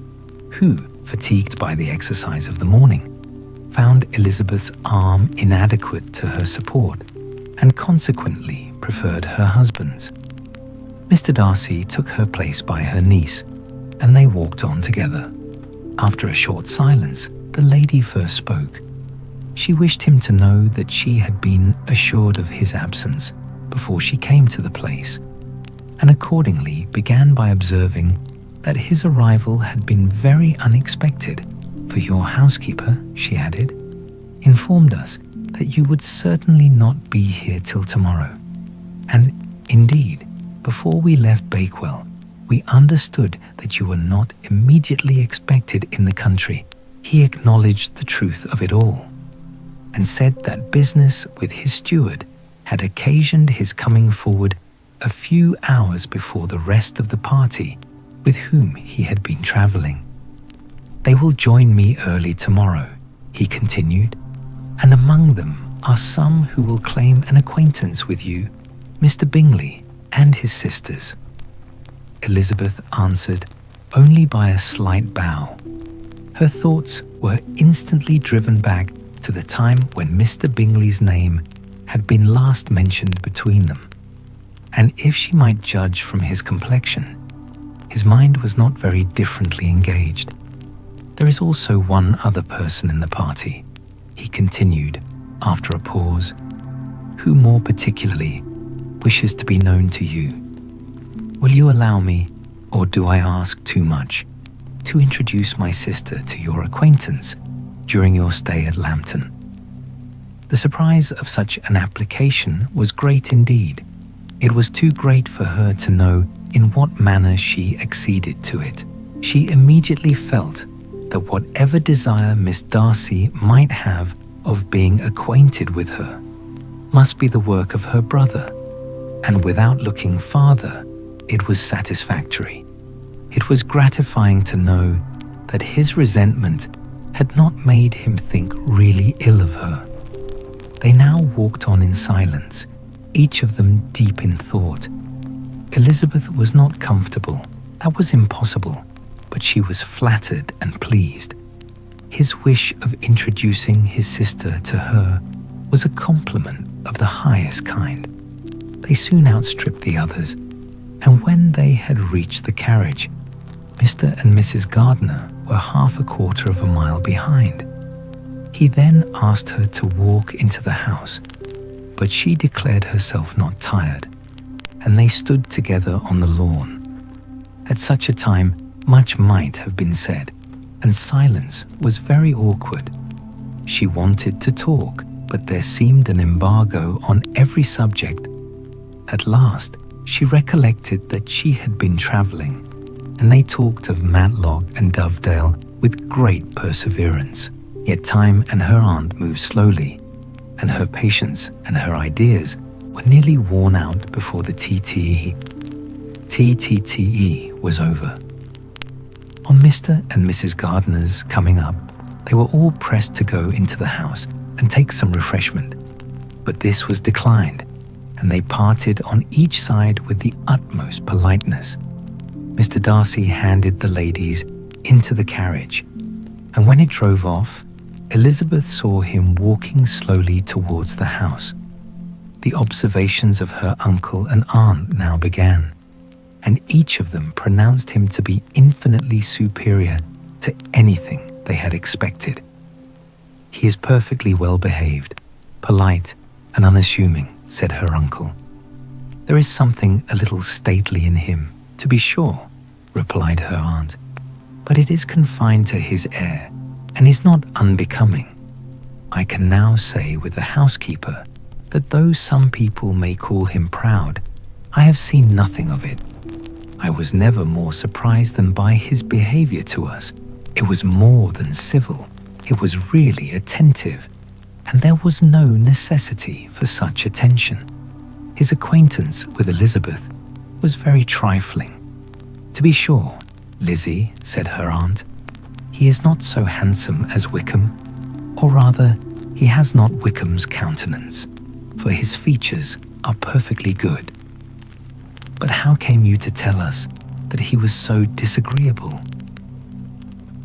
who, fatigued by the exercise of the morning, found Elizabeth's arm inadequate to her support, and consequently preferred her husband's. Mr. Darcy took her place by her niece, and they walked on together. After a short silence, the lady first spoke. She wished him to know that she had been assured of his absence before she came to the place, and accordingly began by observing that his arrival had been very unexpected, for your housekeeper, she added, informed us that you would certainly not be here till tomorrow, and indeed, before we left Bakewell, we understood that you were not immediately expected in the country. He acknowledged the truth of it all, and said that business with his steward had occasioned his coming forward a few hours before the rest of the party with whom he had been travelling. "They will join me early tomorrow," he continued, "and among them are some who will claim an acquaintance with you, Mr. Bingley and his sisters." Elizabeth answered only by a slight bow. Her thoughts were instantly driven back to the time when Mr. Bingley's name had been last mentioned between them, and if she might judge from his complexion, his mind was not very differently engaged. "There is also one other person in the party," he continued after a pause, "who more particularly wishes to be known to you. Will you allow me, or do I ask too much, to introduce my sister to your acquaintance during your stay at Lambton?" The surprise of such an application was great indeed. It was too great for her to know in what manner she acceded to it. She immediately felt that whatever desire Miss Darcy might have of being acquainted with her must be the work of her brother, and without looking farther, it was satisfactory. It was gratifying to know that his resentment had not made him think really ill of her. They now walked on in silence, each of them deep in thought. Elizabeth was not comfortable, that was impossible, but she was flattered and pleased. His wish of introducing his sister to her was a compliment of the highest kind. They soon outstripped the others, and when they had reached the carriage, Mr. and Mrs. Gardiner were half a quarter of a mile behind. He then asked her to walk into the house, but she declared herself not tired, and they stood together on the lawn. At such a time, much might have been said, and silence was very awkward. She wanted to talk, but there seemed an embargo on every subject. At last, she recollected that she had been travelling, and they talked of Matlock and Dovedale with great perseverance. Yet time and her aunt moved slowly, and her patience and her ideas were nearly worn out before the TTE was over. On Mr. and Mrs. Gardiner's coming up, they were all pressed to go into the house and take some refreshment, but this was declined, and they parted on each side with the utmost politeness. Mr. Darcy handed the ladies into the carriage, and when it drove off, Elizabeth saw him walking slowly towards the house. The observations of her uncle and aunt now began, and each of them pronounced him to be infinitely superior to anything they had expected. "He is perfectly well behaved, polite and unassuming," said her uncle. "There is something a little stately in him, to be sure," replied her aunt, "but it is confined to his air, and is not unbecoming. I can now say with the housekeeper that though some people may call him proud, I have seen nothing of it. I was never more surprised than by his behavior to us. It was more than civil, it was really attentive, and there was no necessity for such attention. His acquaintance with Elizabeth was very trifling. To be sure, Lizzie, said her aunt, he is not so handsome as Wickham, or rather, he has not Wickham's countenance, for his features are perfectly good. But how came you to tell us that he was so disagreeable?"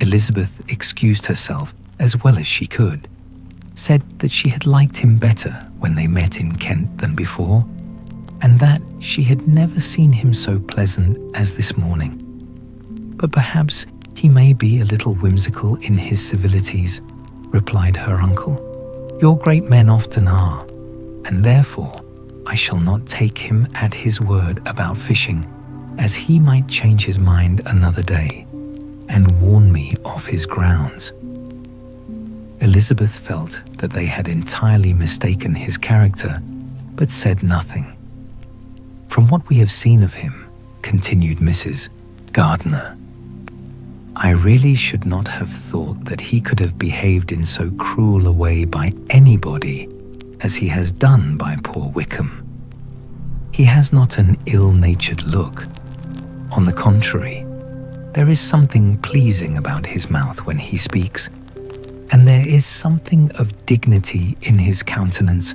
Elizabeth excused herself as well as she could, said that she had liked him better when they met in Kent than before, and that she had never seen him so pleasant as this morning. "But perhaps he may be a little whimsical in his civilities," replied her uncle. "Your great men often are, and therefore I shall not take him at his word about fishing, as he might change his mind another day and warn me off his grounds." Elizabeth felt that they had entirely mistaken his character, but said nothing. "From what we have seen of him," continued Mrs. Gardiner, "I really should not have thought that he could have behaved in so cruel a way by anybody as he has done by poor Wickham. He has not an ill-natured look. On the contrary, there is something pleasing about his mouth when he speaks, and there is something of dignity in his countenance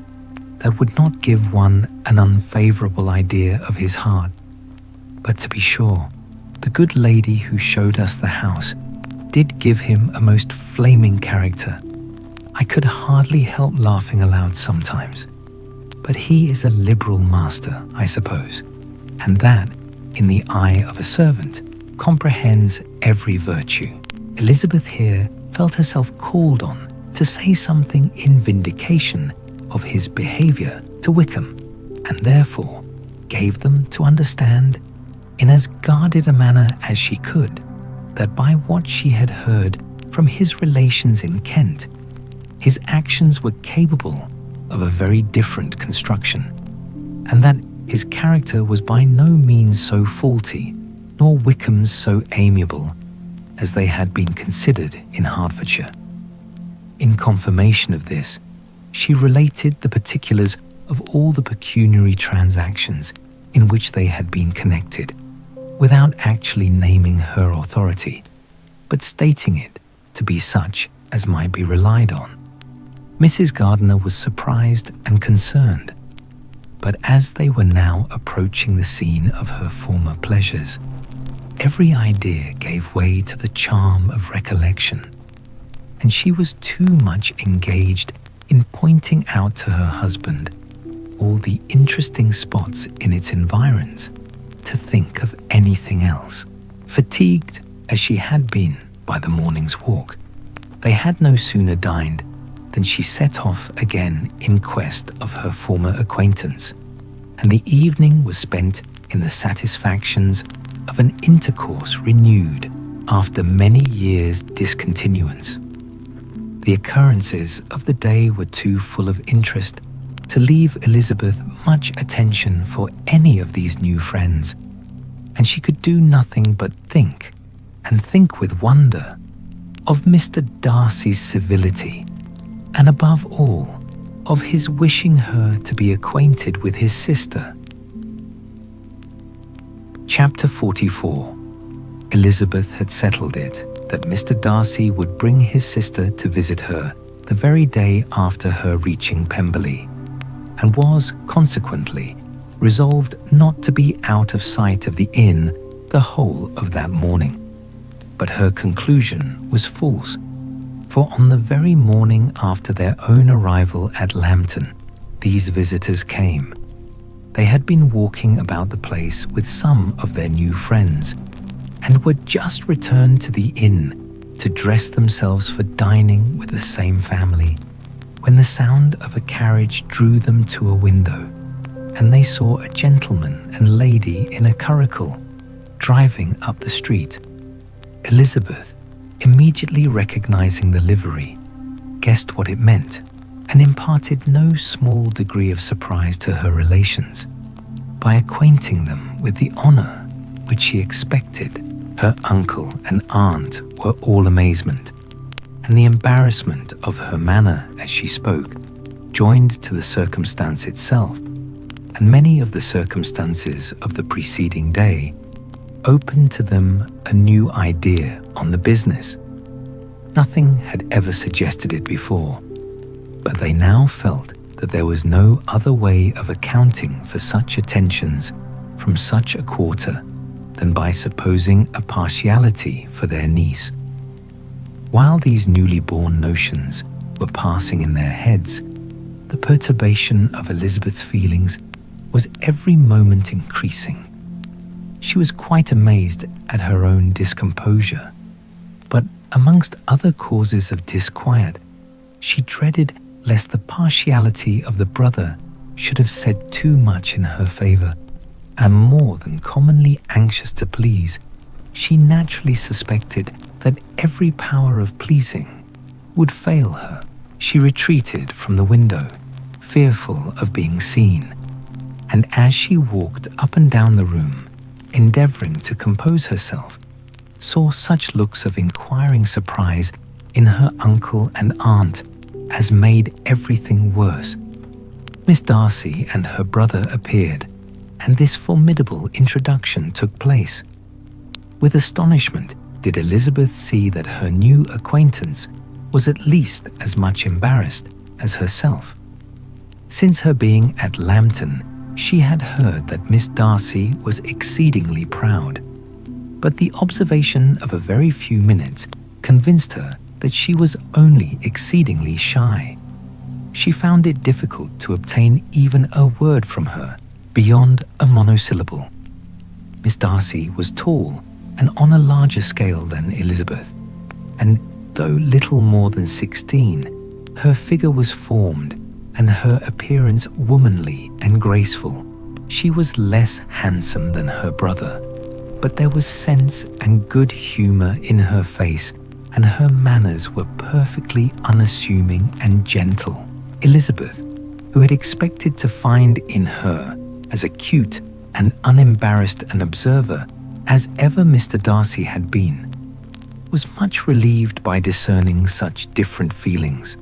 that would not give one an unfavourable idea of his heart. But to be sure, the good lady who showed us the house did give him a most flaming character. I could hardly help laughing aloud sometimes. But he is a liberal master, I suppose, and that, in the eye of a servant, comprehends every virtue." Elizabeth here felt herself called on to say something in vindication of his behaviour to Wickham, and therefore gave them to understand, in as guarded a manner as she could, that by what she had heard from his relations in Kent, his actions were capable of a very different construction, and that his character was by no means so faulty, nor Wickham's so amiable, as they had been considered in Hertfordshire. In confirmation of this, she related the particulars of all the pecuniary transactions in which they had been connected, without actually naming her authority, but stating it to be such as might be relied on. Mrs. Gardiner was surprised and concerned, but as they were now approaching the scene of her former pleasures, every idea gave way to the charm of recollection, and she was too much engaged in pointing out to her husband all the interesting spots in its environs to think of anything else. Fatigued as she had been by the morning's walk, they had no sooner dined than she set off again in quest of her former acquaintance, and the evening was spent in the satisfactions of an intercourse renewed after many years' discontinuance. The occurrences of the day were too full of interest to leave Elizabeth much attention for any of these new friends, and she could do nothing but think, and think with wonder, of Mr. Darcy's civility, and above all, of his wishing her to be acquainted with his sister. Chapter 44. Elizabeth had settled it that Mr. Darcy would bring his sister to visit her the very day after her reaching Pemberley, and was, consequently, resolved not to be out of sight of the inn the whole of that morning. But her conclusion was false, for on the very morning after their own arrival at Lambton, these visitors came. They had been walking about the place with some of their new friends, and were just returned to the inn to dress themselves for dining with the same family, when the sound of a carriage drew them to a window, and they saw a gentleman and lady in a curricle driving up the street. Elizabeth, immediately recognizing the livery, guessed what it meant and imparted no small degree of surprise to her relations by acquainting them with the honor which she expected. Her uncle and aunt were all amazement, and the embarrassment of her manner as she spoke, joined to the circumstance itself, and many of the circumstances of the preceding day, opened to them a new idea on the business. Nothing had ever suggested it before, but they now felt that there was no other way of accounting for such attentions from such a quarter than by supposing a partiality for their niece. While these newly born notions were passing in their heads, the perturbation of Elizabeth's feelings was every moment increasing. She was quite amazed at her own discomposure, but amongst other causes of disquiet, she dreaded lest the partiality of the brother should have said too much in her favor, and more than commonly anxious to please, she naturally suspected that every power of pleasing would fail her. She retreated from the window, fearful of being seen, and as she walked up and down the room, endeavoring to compose herself, saw such looks of inquiring surprise in her uncle and aunt as made everything worse. Miss Darcy and her brother appeared, and this formidable introduction took place. With astonishment did Elizabeth see that her new acquaintance was at least as much embarrassed as herself. Since her being at Lambton, she had heard that Miss Darcy was exceedingly proud, but the observation of a very few minutes convinced her that she was only exceedingly shy. She found it difficult to obtain even a word from her beyond a monosyllable. Miss Darcy was tall and on a larger scale than Elizabeth, and though little more than 16, her figure was formed and her appearance womanly and graceful. She was less handsome than her brother, but there was sense and good humor in her face, and her manners were perfectly unassuming and gentle. Elizabeth, who had expected to find in her as acute and unembarrassed an observer as ever Mr. Darcy had been, was much relieved by discerning such different feelings.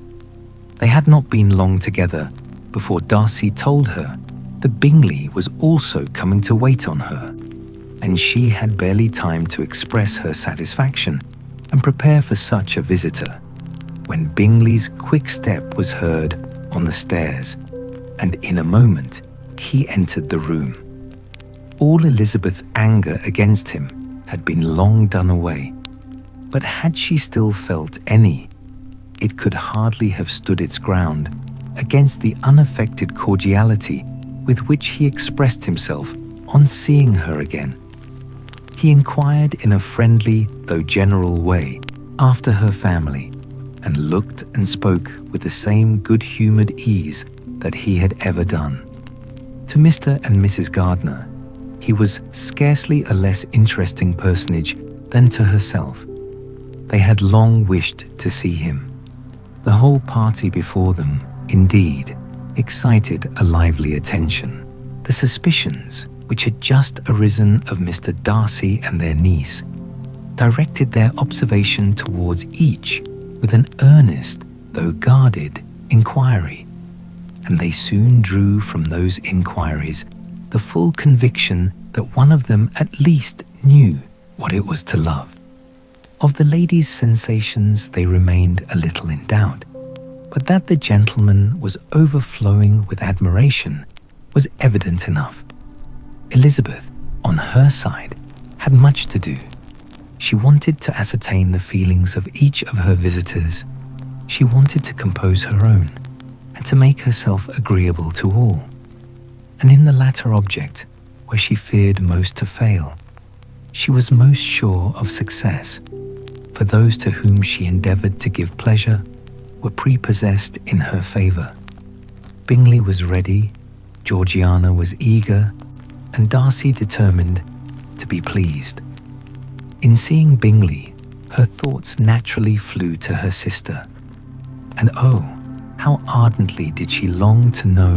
They had not been long together before Darcy told her that Bingley was also coming to wait on her, and she had barely time to express her satisfaction and prepare for such a visitor, when Bingley's quick step was heard on the stairs, and in a moment he entered the room. All Elizabeth's anger against him had been long done away, but had she still felt any, it could hardly have stood its ground against the unaffected cordiality with which he expressed himself on seeing her again. He inquired in a friendly though general way after her family, and looked and spoke with the same good-humoured ease that he had ever done. To Mr. and Mrs. Gardiner, he was scarcely a less interesting personage than to herself. They had long wished to see him. The whole party before them, indeed, excited a lively attention. The suspicions which had just arisen of Mr. Darcy and their niece directed their observation towards each with an earnest, though guarded, inquiry, and they soon drew from those inquiries the full conviction that one of them at least knew what it was to love. Of the lady's sensations they remained a little in doubt, but that the gentleman was overflowing with admiration was evident enough. Elizabeth, on her side, had much to do. She wanted to ascertain the feelings of each of her visitors. She wanted to compose her own, and to make herself agreeable to all. And in the latter object, where she feared most to fail, she was most sure of success, for those to whom she endeavoured to give pleasure were prepossessed in her favour. Bingley was ready, Georgiana was eager and Darcy determined to be pleased. In seeing Bingley, her thoughts naturally flew to her sister. And oh, how ardently did she long to know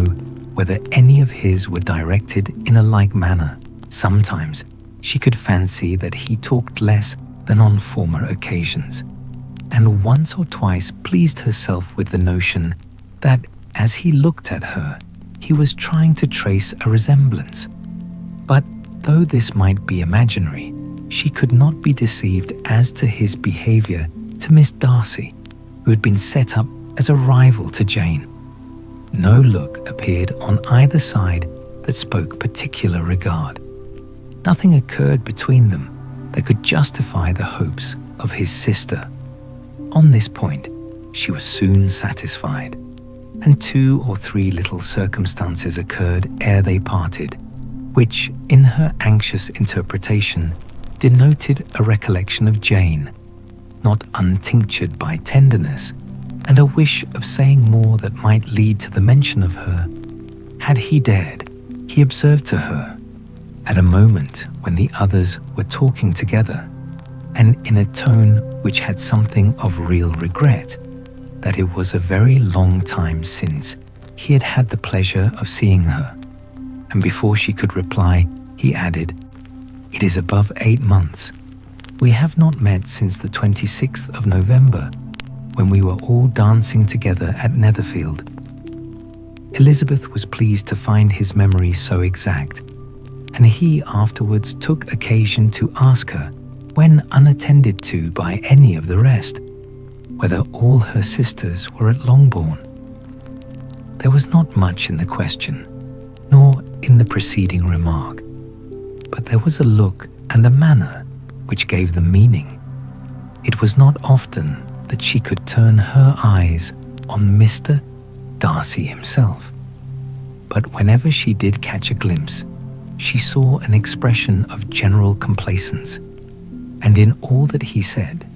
whether any of his were directed in a like manner. Sometimes she could fancy that he talked less than on former occasions, and once or twice pleased herself with the notion that, as he looked at her, he was trying to trace a resemblance. But though this might be imaginary, she could not be deceived as to his behaviour to Miss Darcy, who had been set up as a rival to Jane. No look appeared on either side that spoke particular regard. Nothing occurred between them that could justify the hopes of his sister. On this point, she was soon satisfied, and 2 or 3 little circumstances occurred ere they parted, which, in her anxious interpretation, denoted a recollection of Jane, not untinctured by tenderness, and a wish of saying more that might lead to the mention of her. Had he dared, he observed to her, at a moment when the others were talking together, and in a tone which had something of real regret, that it was a very long time since he had had the pleasure of seeing her, and before she could reply, he added, "It is above 8 months. We have not met since the 26th of November, when we were all dancing together at Netherfield." Elizabeth was pleased to find his memory so exact, and he afterwards took occasion to ask her, when unattended to by any of the rest, whether all her sisters were at Longbourn. There was not much in the question, nor in the preceding remark, but there was a look and a manner which gave them meaning. It was not often that she could turn her eyes on Mr. Darcy himself, but whenever she did catch a glimpse, she saw an expression of general complacence, and in all that he said,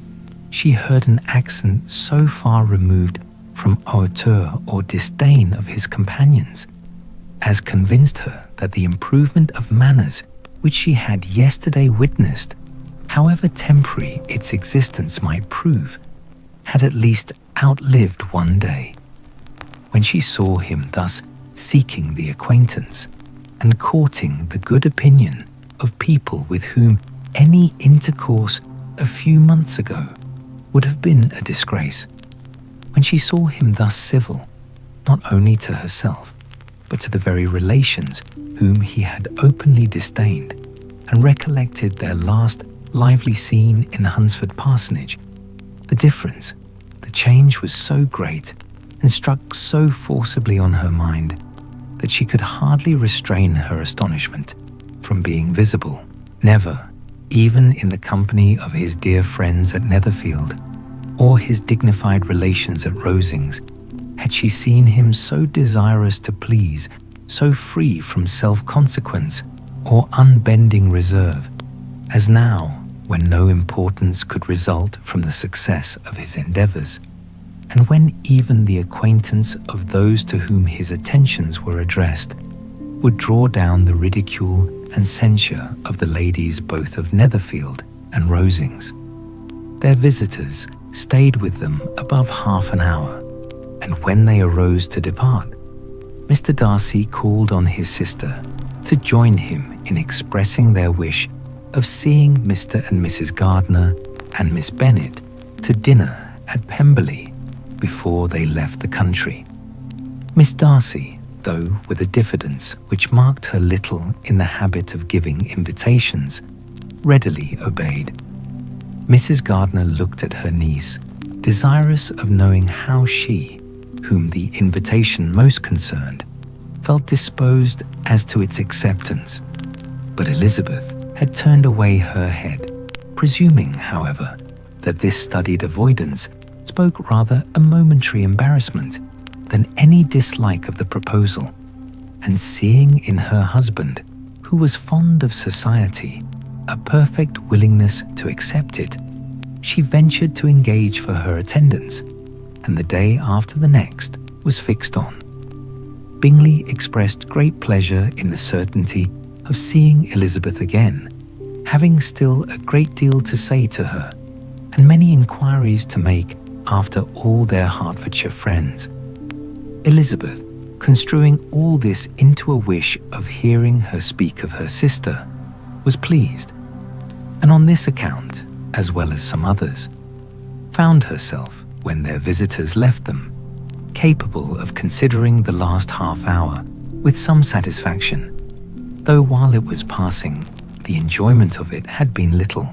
she heard an accent so far removed from hauteur or disdain of his companions, as convinced her that the improvement of manners which she had yesterday witnessed, however temporary its existence might prove, had at least outlived one day. When she saw him thus seeking the acquaintance and courting the good opinion of people with whom any intercourse a few months ago would have been a disgrace, when she saw him thus civil, not only to herself, but to the very relations whom he had openly disdained, and recollected their last lively scene in Hunsford Parsonage, the difference, the change was so great and struck so forcibly on her mind that she could hardly restrain her astonishment from being visible. Never, even in the company of his dear friends at Netherfield, or his dignified relations at Rosings, had she seen him so desirous to please, so free from self-consequence or unbending reserve, as now, when no importance could result from the success of his endeavours, and when even the acquaintance of those to whom his attentions were addressed would draw down the ridicule and censure of the ladies both of Netherfield and Rosings. Their visitors stayed with them above half an hour, and when they arose to depart, Mr. Darcy called on his sister to join him in expressing their wish of seeing Mr. and Mrs. Gardiner and Miss Bennet to dinner at Pemberley before they left the country. Miss Darcy, though with a diffidence which marked her little in the habit of giving invitations, readily obeyed. Mrs. Gardiner looked at her niece, desirous of knowing how she, whom the invitation most concerned, felt disposed as to its acceptance, but Elizabeth had turned away her head, presuming, however, that this studied avoidance spoke rather a momentary embarrassment than any dislike of the proposal, and seeing in her husband, who was fond of society, a perfect willingness to accept it, she ventured to engage for her attendance, and the day after the next was fixed on. Bingley expressed great pleasure in the certainty of seeing Elizabeth again, having still a great deal to say to her, and many inquiries to make after all their Hertfordshire friends. Elizabeth, construing all this into a wish of hearing her speak of her sister, was pleased, and on this account, as well as some others, found herself, when their visitors left them, capable of considering the last half hour with some satisfaction, though while it was passing, the enjoyment of it had been little.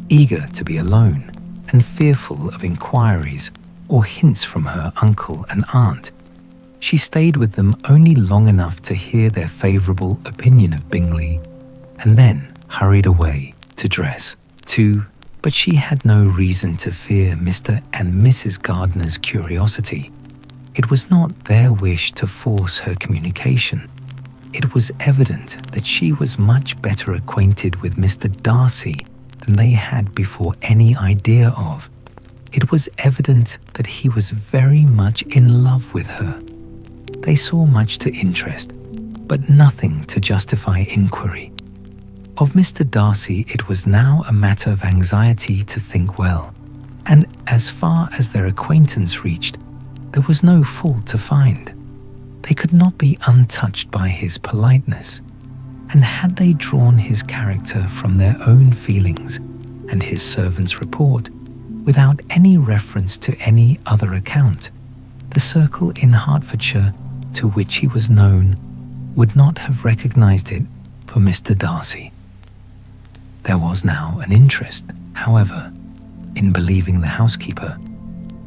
Eager to be alone, and fearful of inquiries or hints from her uncle and aunt, she stayed with them only long enough to hear their favourable opinion of Bingley, and then hurried away to dress, but she had no reason to fear Mr. and Mrs. Gardiner's curiosity. It was not their wish to force her communication. It was evident that she was much better acquainted with Mr. Darcy than they had before any idea of. It was evident that he was very much in love with her. They saw much to interest, but nothing to justify inquiry. Of Mr. Darcy it was now a matter of anxiety to think well, and as far as their acquaintance reached, there was no fault to find. They could not be untouched by his politeness, and had they drawn his character from their own feelings and his servant's report, without any reference to any other account, the circle in Hertfordshire to which he was known would not have recognized it for Mr. Darcy. There was now an interest, however, in believing the housekeeper,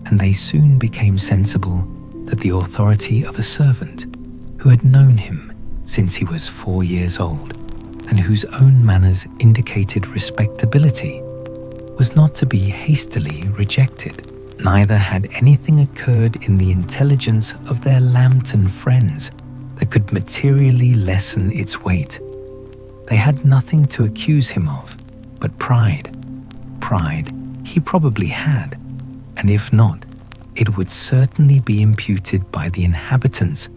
and they soon became sensible that the authority of a servant who had known him since he was 4 years old, and whose own manners indicated respectability, was not to be hastily rejected. Neither had anything occurred in the intelligence of their Lambton friends that could materially lessen its weight. They had nothing to accuse him of, but pride. Pride he probably had, and if not, it would certainly be imputed by the inhabitants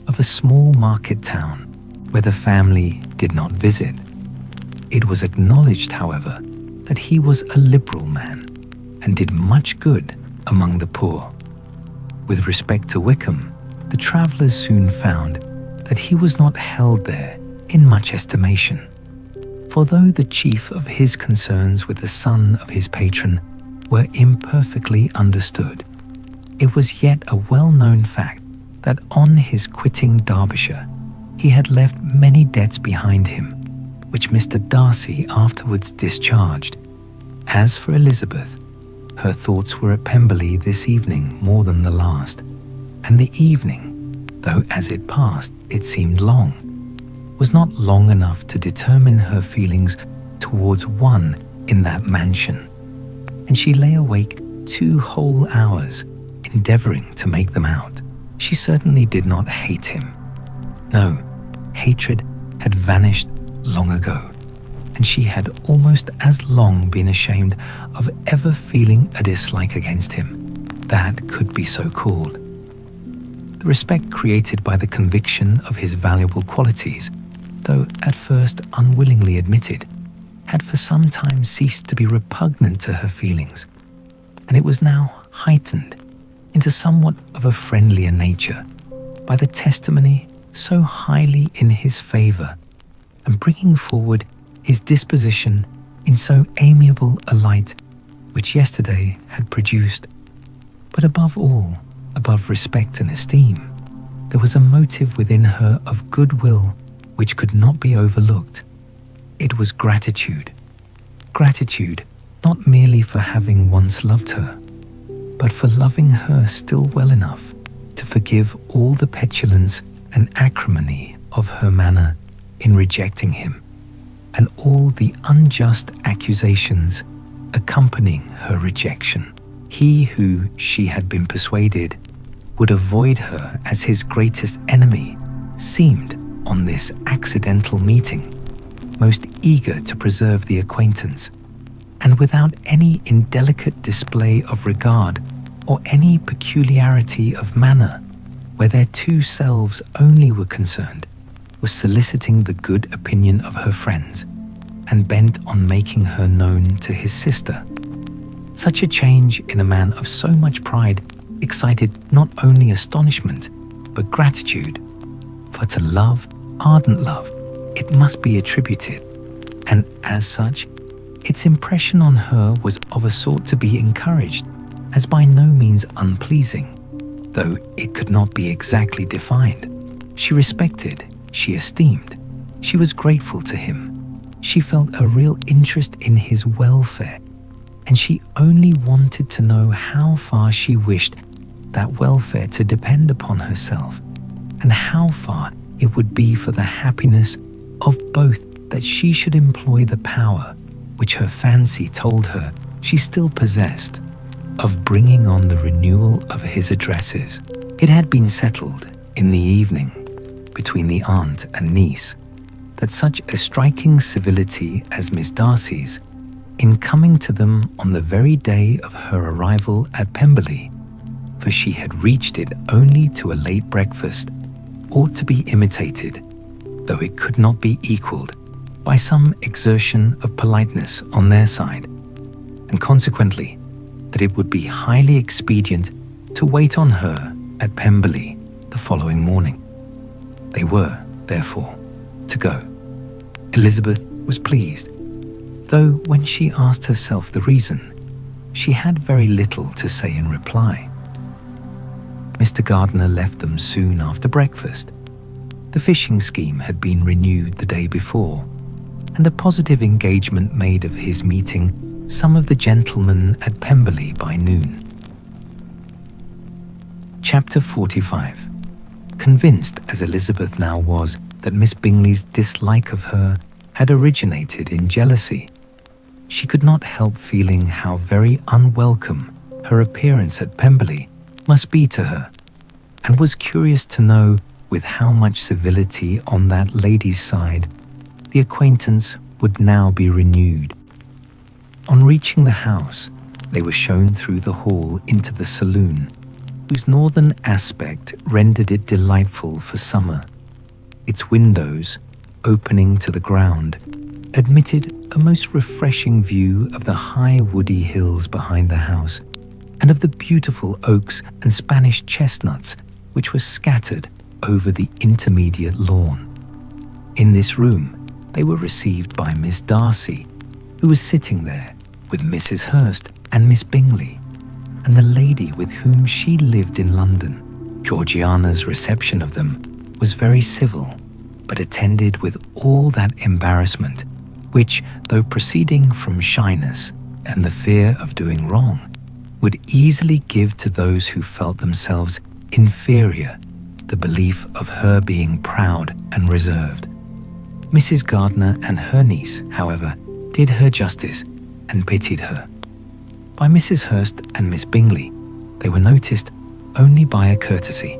of a small market town where the family did not visit. It was acknowledged, however, that he was a liberal man and did much good among the poor. With respect to Wickham, the travellers soon found that he was not held there in much estimation. For though the chief of his concerns with the son of his patron were imperfectly understood, it was yet a well-known fact that on his quitting Derbyshire, he had left many debts behind him, which Mr. Darcy afterwards discharged. As for Elizabeth, her thoughts were at Pemberley this evening more than the last, and the evening, though as it passed it seemed long, was not long enough to determine her feelings towards one in that mansion, and she lay awake 2 whole hours endeavouring to make them out. She certainly did not hate him. No, hatred had vanished long ago, and she had almost as long been ashamed of ever feeling a dislike against him that could be so called. The respect created by the conviction of his valuable qualities, though at first unwillingly admitted, had for some time ceased to be repugnant to her feelings, and it was now heightened into somewhat of a friendlier nature by the testimony so highly in his favour, and bringing forward his disposition in so amiable a light which yesterday had produced. But above all, above respect and esteem, there was a motive within her of goodwill which could not be overlooked. It was gratitude. Gratitude not merely for having once loved her, but for loving her still well enough to forgive all the petulance and acrimony of her manner in rejecting him, and all the unjust accusations accompanying her rejection. He who, she had been persuaded, would avoid her as his greatest enemy, seemed, on this accidental meeting, most eager to preserve the acquaintance, and without any indelicate display of regard or any peculiarity of manner, where their two selves only were concerned, was soliciting the good opinion of her friends and bent on making her known to his sister. Such a change in a man of so much pride excited not only astonishment, but gratitude. For to love, ardent love, it must be attributed, and as such, its impression on her was of a sort to be encouraged, as by no means unpleasing, though it could not be exactly defined. She respected, she esteemed, she was grateful to him. She felt a real interest in his welfare, and she only wanted to know how far she wished that welfare to depend upon herself, and how far it would be for the happiness of both that she should employ the power which her fancy told her she still possessed of bringing on the renewal of his addresses. It had been settled in the evening between the aunt and niece that such a striking civility as Miss Darcy's, in coming to them on the very day of her arrival at Pemberley, for she had reached it only to a late breakfast, ought to be imitated, though it could not be equalled, by some exertion of politeness on their side, and consequently that it would be highly expedient to wait on her at Pemberley the following morning. They were, therefore, to go. Elizabeth was pleased, though when she asked herself the reason, she had very little to say in reply. Mr. Gardiner left them soon after breakfast. The fishing scheme had been renewed the day before, and a positive engagement made of his meeting some of the gentlemen at Pemberley by noon. Chapter 45. Convinced as Elizabeth now was that Miss Bingley's dislike of her had originated in jealousy, she could not help feeling how very unwelcome her appearance at Pemberley must be to her, and was curious to know with how much civility on that lady's side the acquaintance would now be renewed. On reaching the house, they were shown through the hall into the saloon, whose northern aspect rendered it delightful for summer. Its windows, opening to the ground, admitted a most refreshing view of the high woody hills behind the house, and of the beautiful oaks and Spanish chestnuts which were scattered over the intermediate lawn. In this room, they were received by Miss Darcy, who was sitting there with Mrs. Hurst and Miss Bingley, and the lady with whom she lived in London. Georgiana's reception of them was very civil, but attended with all that embarrassment which, though proceeding from shyness and the fear of doing wrong, would easily give to those who felt themselves inferior the belief of her being proud and reserved. Mrs. Gardiner and her niece, however, did her justice and pitied her. By Mrs. Hurst and Miss Bingley, they were noticed only by a courtesy,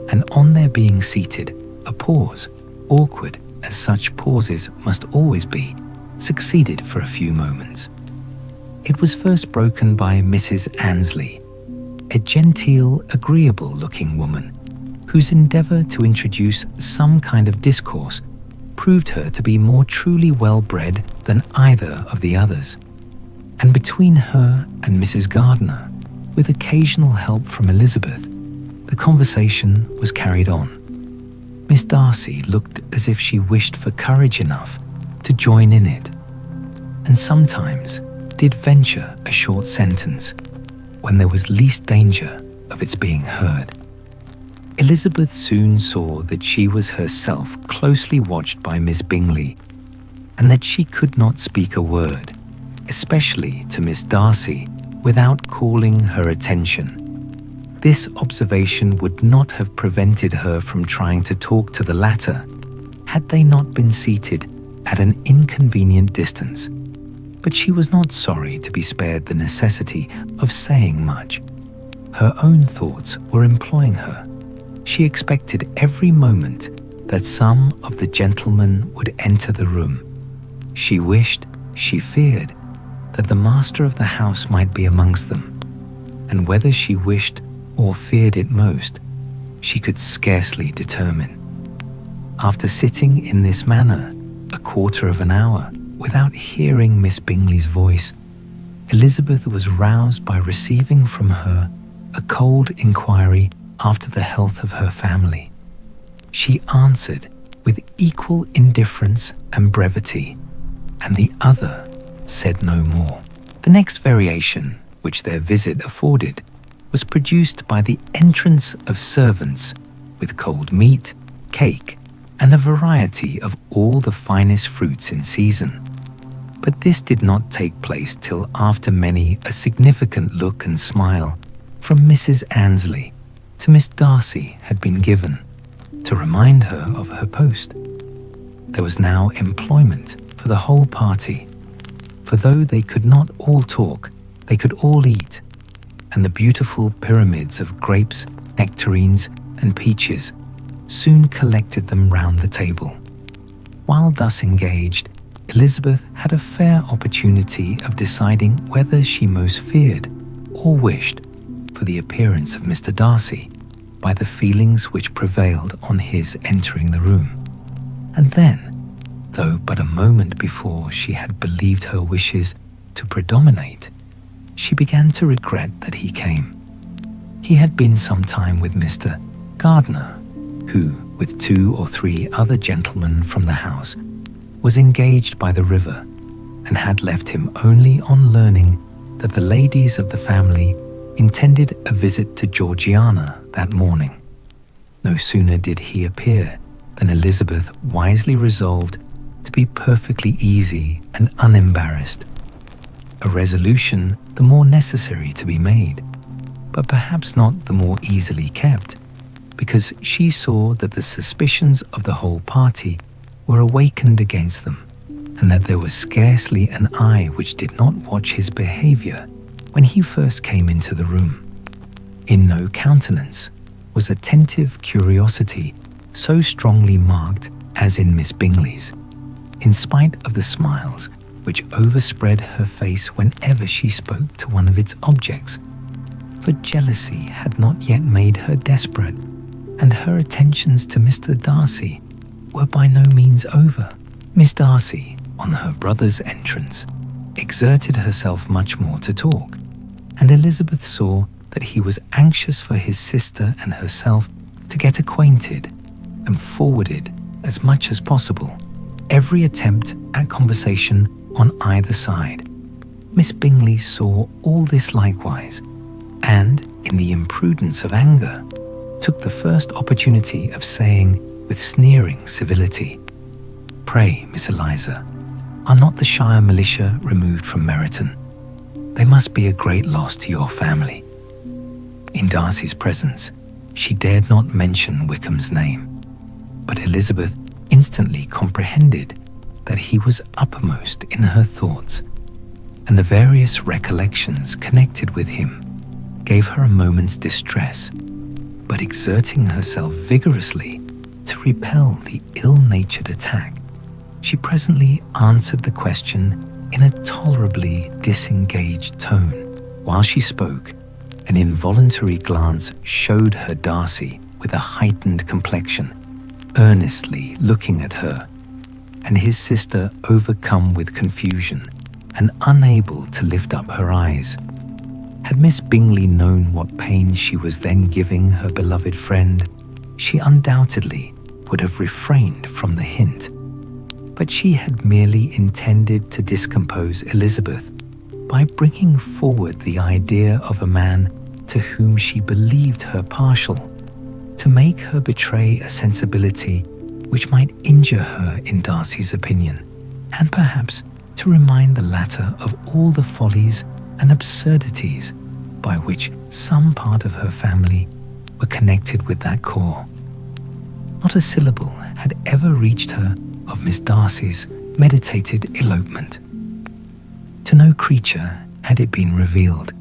and on their being seated, a pause, awkward as such pauses must always be, succeeded for a few moments. It was first broken by Mrs. Annesley, a genteel, agreeable-looking woman, whose endeavour to introduce some kind of discourse proved her to be more truly well-bred than either of the others. And between her and Mrs. Gardiner, with occasional help from Elizabeth, the conversation was carried on. Miss Darcy looked as if she wished for courage enough to join in it, and sometimes did venture a short sentence when there was least danger of its being heard. Elizabeth soon saw that she was herself closely watched by Miss Bingley, and that she could not speak a word, especially to Miss Darcy, without calling her attention. This observation would not have prevented her from trying to talk to the latter, had they not been seated at an inconvenient distance. But she was not sorry to be spared the necessity of saying much. Her own thoughts were employing her. She expected every moment that some of the gentlemen would enter the room. She wished, she feared, that the master of the house might be amongst them, and whether she wished or feared it most, she could scarcely determine. After sitting in this manner a quarter of an hour without hearing Miss Bingley's voice, Elizabeth was roused by receiving from her a cold inquiry after the health of her family. She answered with equal indifference and brevity, and the other said no more. The next variation which their visit afforded was produced by the entrance of servants with cold meat, cake, and a variety of all the finest fruits in season. But this did not take place till after many a significant look and smile from Mrs. Annesley to Miss Darcy had been given, to remind her of her post. There was now employment for the whole party, for though they could not all talk, they could all eat, and the beautiful pyramids of grapes, nectarines, and peaches soon collected them round the table. While thus engaged, Elizabeth had a fair opportunity of deciding whether she most feared or wished for the appearance of Mr. Darcy by the feelings which prevailed on his entering the room. And then, though but a moment before she had believed her wishes to predominate, she began to regret that he came. He had been some time with Mr. Gardiner, who, with 2 or 3 other gentlemen from the house, was engaged by the river, and had left him only on learning that the ladies of the family intended a visit to Georgiana that morning. No sooner did he appear than Elizabeth wisely resolved to be perfectly easy and unembarrassed, a resolution the more necessary to be made, but perhaps not the more easily kept, because she saw that the suspicions of the whole party were awakened against them, and that there was scarcely an eye which did not watch his behaviour when he first came into the room. In no countenance was attentive curiosity so strongly marked as in Miss Bingley's, in spite of the smiles which overspread her face whenever she spoke to one of its objects, for jealousy had not yet made her desperate, and her attentions to Mr. Darcy were by no means over. Miss Darcy, on her brother's entrance, exerted herself much more to talk, and Elizabeth saw that he was anxious for his sister and herself to get acquainted, and forwarded as much as possible every attempt at conversation on either side. Miss Bingley saw all this likewise, and, in the imprudence of anger, took the first opportunity of saying with sneering civility, "Pray, Miss Eliza, are not the Shire militia removed from Meryton? They must be a great loss to your family." In Darcy's presence, she dared not mention Wickham's name, but Elizabeth instantly comprehended that he was uppermost in her thoughts, and the various recollections connected with him gave her a moment's distress, but exerting herself vigorously to repel the ill-natured attack, she presently answered the question in a tolerably disengaged tone. While she spoke, an involuntary glance showed her Darcy with a heightened complexion, earnestly looking at her, and his sister overcome with confusion and unable to lift up her eyes. Had Miss Bingley known what pain she was then giving her beloved friend, she undoubtedly would have refrained from the hint, but she had merely intended to discompose Elizabeth by bringing forward the idea of a man to whom she believed her partial, to make her betray a sensibility which might injure her in Darcy's opinion, and perhaps to remind the latter of all the follies and absurdities by which some part of her family were connected with that corps. Not a syllable had ever reached her of Miss Darcy's meditated elopement. To no creature had it been revealed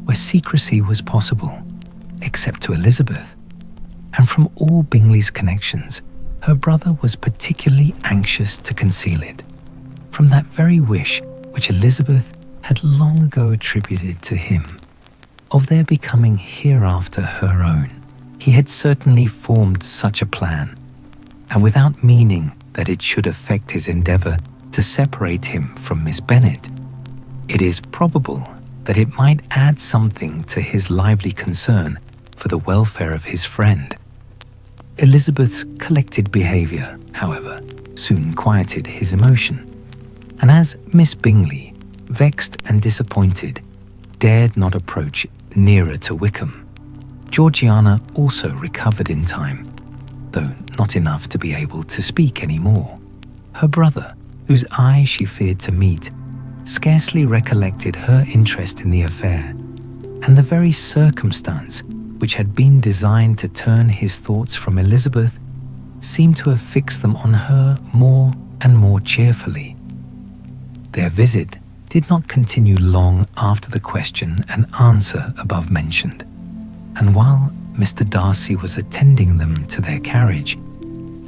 where secrecy was possible, except to Elizabeth, and from all Bingley's connections, her brother was particularly anxious to conceal it, from that very wish which Elizabeth had long ago attributed to him, of their becoming hereafter her own. He had certainly formed such a plan, and without meaning that it should affect his endeavour to separate him from Miss Bennet, it is probable that it might add something to his lively concern for the welfare of his friend. Elizabeth's collected behaviour, however, soon quieted his emotion, and as Miss Bingley, vexed and disappointed, dared not approach nearer to Wickham, Georgiana also recovered in time, though not enough to be able to speak any more. Her brother, whose eye she feared to meet, scarcely recollected her interest in the affair, and the very circumstance which had been designed to turn his thoughts from Elizabeth seemed to have fixed them on her more and more cheerfully. Their visit did not continue long after the question and answer above mentioned, and while Mr. Darcy was attending them to their carriage,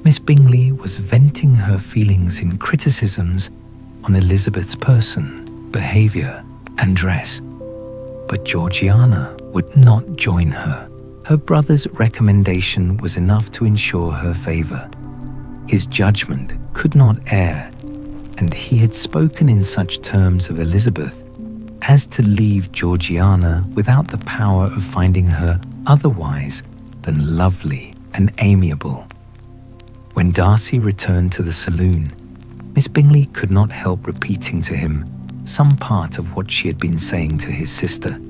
Miss Bingley was venting her feelings in criticisms on Elizabeth's person, behaviour, and dress. But Georgiana would not join her. Her brother's recommendation was enough to ensure her favour. His judgment could not err, and he had spoken in such terms of Elizabeth as to leave Georgiana without the power of finding her otherwise than lovely and amiable. When Darcy returned to the saloon, Miss Bingley could not help repeating to him some part of what she had been saying to his sister.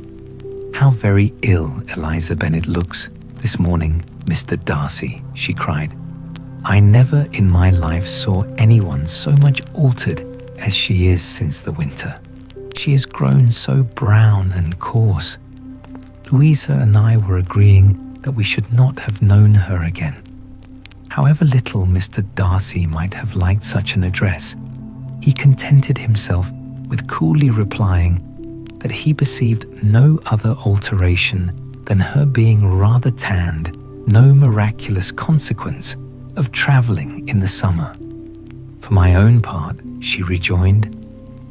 "How very ill Eliza Bennet looks this morning, Mr. Darcy," she cried. "I never in my life saw anyone so much altered as she is since the winter. She has grown so brown and coarse. Louisa and I were agreeing that we should not have known her again." However little Mr. Darcy might have liked such an address, he contented himself with coolly replying that he perceived no other alteration than her being rather tanned, no miraculous consequence of travelling in the summer. "For my own part," she rejoined,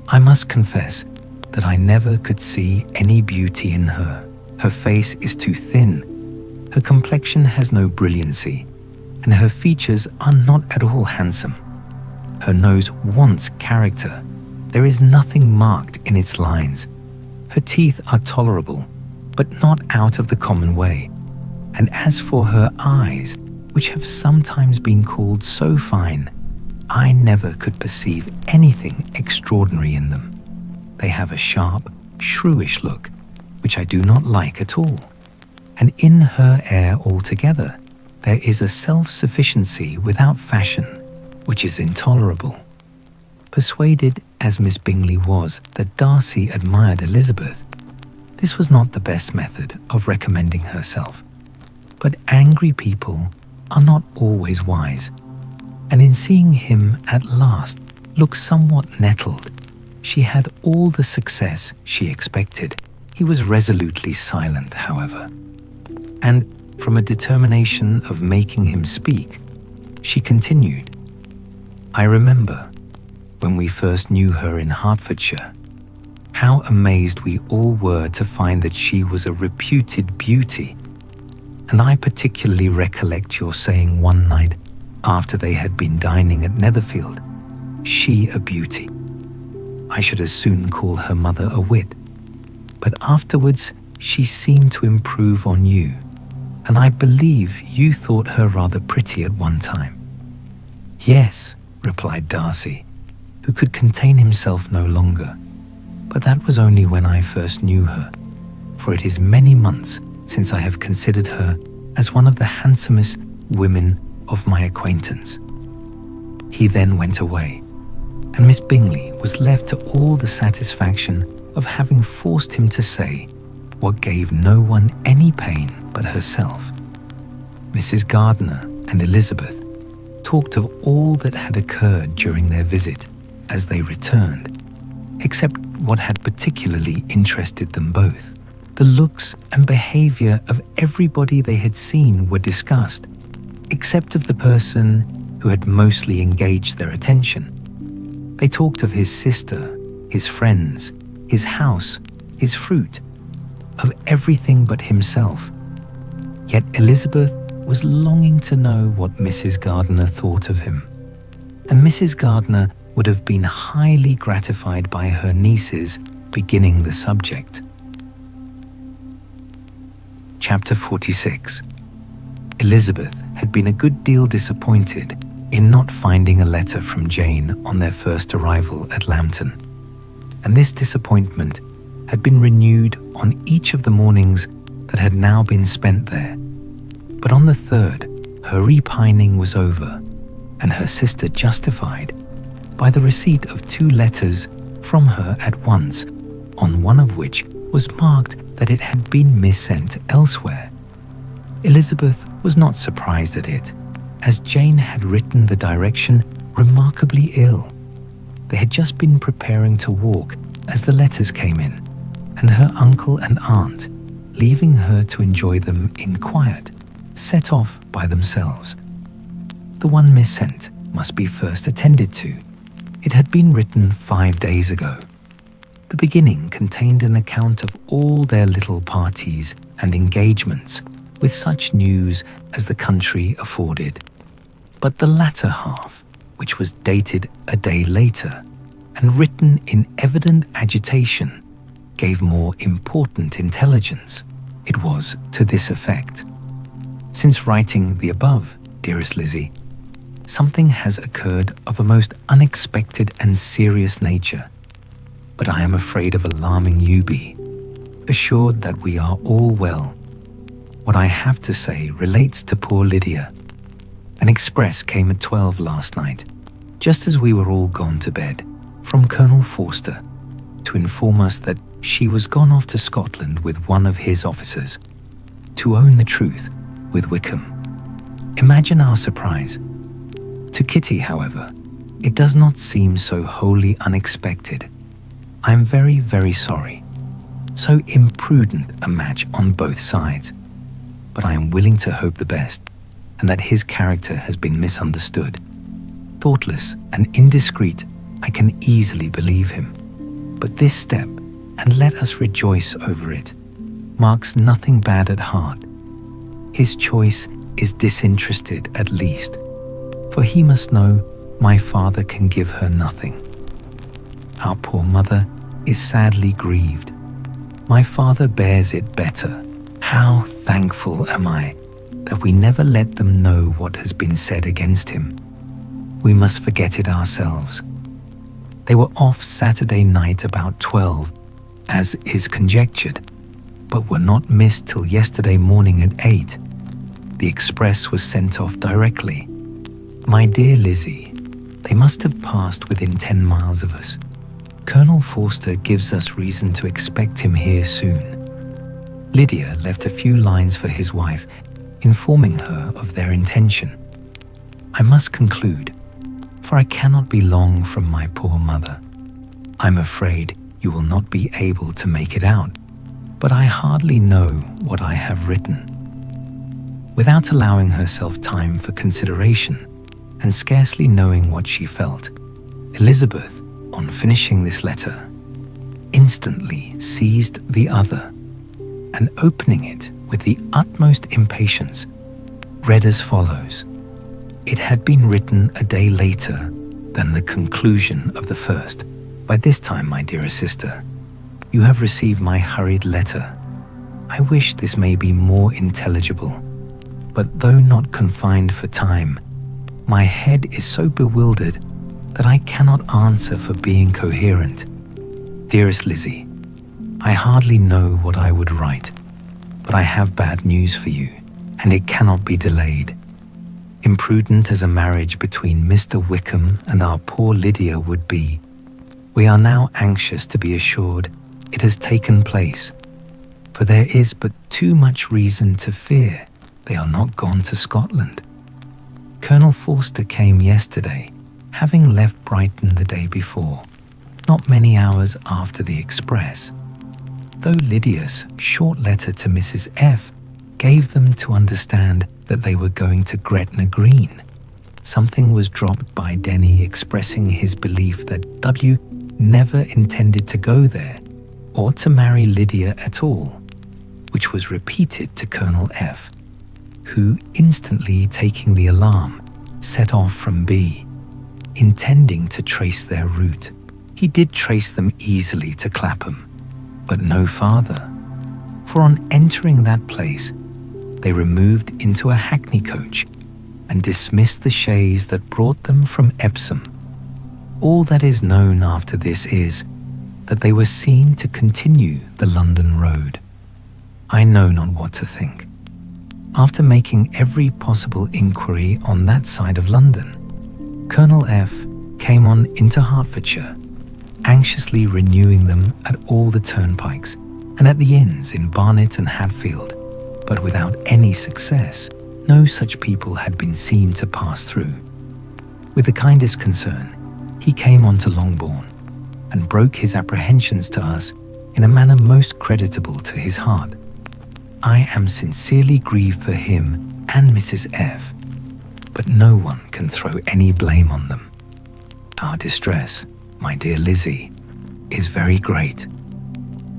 "I must confess that I never could see any beauty in her. Her face is too thin, her complexion has no brilliancy, and her features are not at all handsome. Her nose wants character. There is nothing marked in its lines. Her teeth are tolerable, but not out of the common way. And as for her eyes, which have sometimes been called so fine, I never could perceive anything extraordinary in them. They have a sharp, shrewish look, which I do not like at all. And in her air altogether, there is a self-sufficiency without fashion, which is intolerable." Persuaded as Miss Bingley was that Darcy admired Elizabeth, this was not the best method of recommending herself. But angry people are not always wise, and in seeing him at last look somewhat nettled, she had all the success she expected. He was resolutely silent, however, and from a determination of making him speak, she continued, "I remember, when we first knew her in Hertfordshire, how amazed we all were to find that she was a reputed beauty, and I particularly recollect your saying one night after they had been dining at Netherfield, 'She a beauty.' I should as soon call her mother a wit, but afterwards she seemed to improve on you, and I believe you thought her rather pretty at one time." "Yes," replied Darcy, who could contain himself no longer, "but that was only when I first knew her, for it is many months since I have considered her as one of the handsomest women of my acquaintance." He then went away, and Miss Bingley was left to all the satisfaction of having forced him to say what gave no one any pain but herself. Mrs. Gardiner and Elizabeth talked of all that had occurred during their visit as they returned, except what had particularly interested them both. The looks and behaviour of everybody they had seen were discussed, except of the person who had mostly engaged their attention. They talked of his sister, his friends, his house, his fruit, of everything but himself. Yet Elizabeth was longing to know what Mrs. Gardiner thought of him, and Mrs. Gardiner would have been highly gratified by her niece's beginning the subject. Chapter 46. Elizabeth had been a good deal disappointed in not finding a letter from Jane on their first arrival at Lambton, and this disappointment had been renewed on each of the mornings that had now been spent there. But on the third, her repining was over, and her sister justified by the receipt of 2 letters from her at once, on one of which was marked that it had been missent elsewhere. Elizabeth was not surprised at it, as Jane had written the direction remarkably ill. They had just been preparing to walk as the letters came in, and her uncle and aunt, leaving her to enjoy them in quiet, set off by themselves. The one missent must be first attended to. It had been written 5 days ago. The beginning contained an account of all their little parties and engagements, with such news as the country afforded. But the latter half, which was dated a day later and written in evident agitation, gave more important intelligence. It was to this effect: "Since writing the above, dearest Lizzie, something has occurred of a most unexpected and serious nature, but I am afraid of alarming you. Be assured that we are all well. What I have to say relates to poor Lydia. An express came at 12 last night, just as we were all gone to bed, from Colonel Forster, to inform us that she was gone off to Scotland with one of his officers, to own the truth, with Wickham. Imagine our surprise. To Kitty, however, it does not seem so wholly unexpected. I am very, very sorry. So imprudent a match on both sides. But I am willing to hope the best, and that his character has been misunderstood. Thoughtless and indiscreet, I can easily believe him. But this step, and let us rejoice over it, marks nothing bad at heart. His choice is disinterested at least, for he must know my father can give her nothing. Our poor mother is sadly grieved. My father bears it better. How thankful am I that we never let them know what has been said against him. We must forget it ourselves. They were off Saturday night about 12, as is conjectured, but were not missed till yesterday morning at 8. The express was sent off directly. My dear Lizzie, they must have passed within 10 miles of us. Colonel Forster gives us reason to expect him here soon. Lydia left a few lines for his wife, informing her of their intention. I must conclude, for I cannot be long from my poor mother. I'm afraid you will not be able to make it out, but I hardly know what I have written. Without allowing herself time for consideration, and scarcely knowing what she felt, Elizabeth, on finishing this letter, instantly seized the other, and opening it with the utmost impatience, read as follows. It had been written a day later than the conclusion of the first. By this time, my dearest sister, you have received my hurried letter. I wish this may be more intelligible, but though not confined for time, my head is so bewildered that I cannot answer for being coherent. Dearest Lizzie, I hardly know what I would write, but I have bad news for you, and it cannot be delayed. Imprudent as a marriage between Mr. Wickham and our poor Lydia would be, we are now anxious to be assured it has taken place, for there is but too much reason to fear they are not gone to Scotland. Colonel Forster came yesterday, having left Brighton the day before, not many hours after the express. Though Lydia's short letter to Mrs. F. gave them to understand that they were going to Gretna Green, something was dropped by Denny expressing his belief that W. never intended to go there or to marry Lydia at all, which was repeated to Colonel F. who, instantly taking the alarm, set off from B, intending to trace their route. He did trace them easily to Clapham, but no farther, for on entering that place, they removed into a hackney coach and dismissed the chaise that brought them from Epsom. All that is known after this is that they were seen to continue the London road. I know not what to think. After making every possible inquiry on that side of London, Colonel F came on into Hertfordshire, anxiously renewing them at all the turnpikes and at the inns in Barnet and Hatfield, but without any success. No such people had been seen to pass through. With the kindest concern, he came on to Longbourn and broke his apprehensions to us in a manner most creditable to his heart. I am sincerely grieved for him and Mrs. F, but no one can throw any blame on them. Our distress, my dear Lizzie, is very great.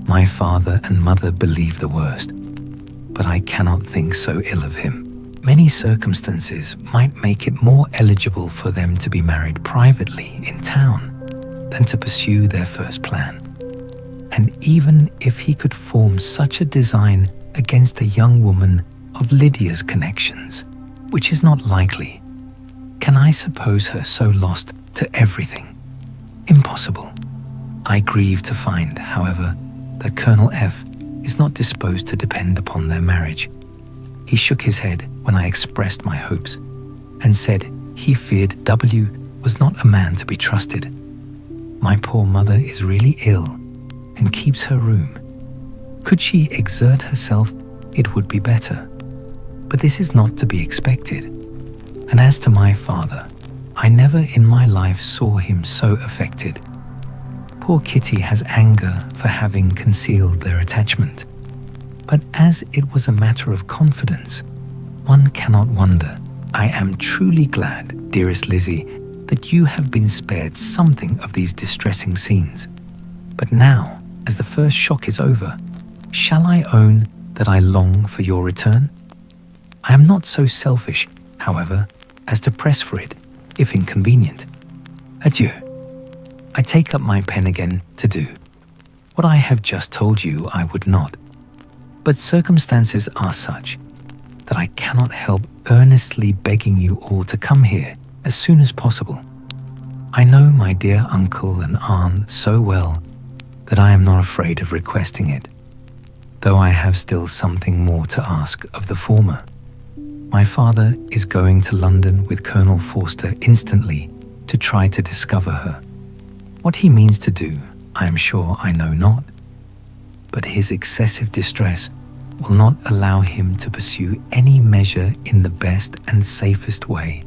My father and mother believe the worst, but I cannot think so ill of him. Many circumstances might make it more eligible for them to be married privately in town than to pursue their first plan. And even if he could form such a design against a young woman of Lydia's connections, which is not likely, can I suppose her so lost to everything? Impossible. I grieve to find, however, that Colonel F is not disposed to depend upon their marriage. He shook his head when I expressed my hopes, and said he feared W was not a man to be trusted. My poor mother is really ill, and keeps her room. Could she exert herself, it would be better. But this is not to be expected. And as to my father, I never in my life saw him so affected. Poor Kitty has anger for having concealed their attachment. But as it was a matter of confidence, one cannot wonder. I am truly glad, dearest Lizzie, that you have been spared something of these distressing scenes. But now, as the first shock is over, shall I own that I long for your return? I am not so selfish, however, as to press for it, if inconvenient. Adieu. I take up my pen again to do what I have just told you I would not. But circumstances are such that I cannot help earnestly begging you all to come here as soon as possible. I know my dear uncle and aunt so well that I am not afraid of requesting it, though I have still something more to ask of the former. My father is going to London with Colonel Forster instantly to try to discover her. What he means to do, I am sure I know not, but his excessive distress will not allow him to pursue any measure in the best and safest way,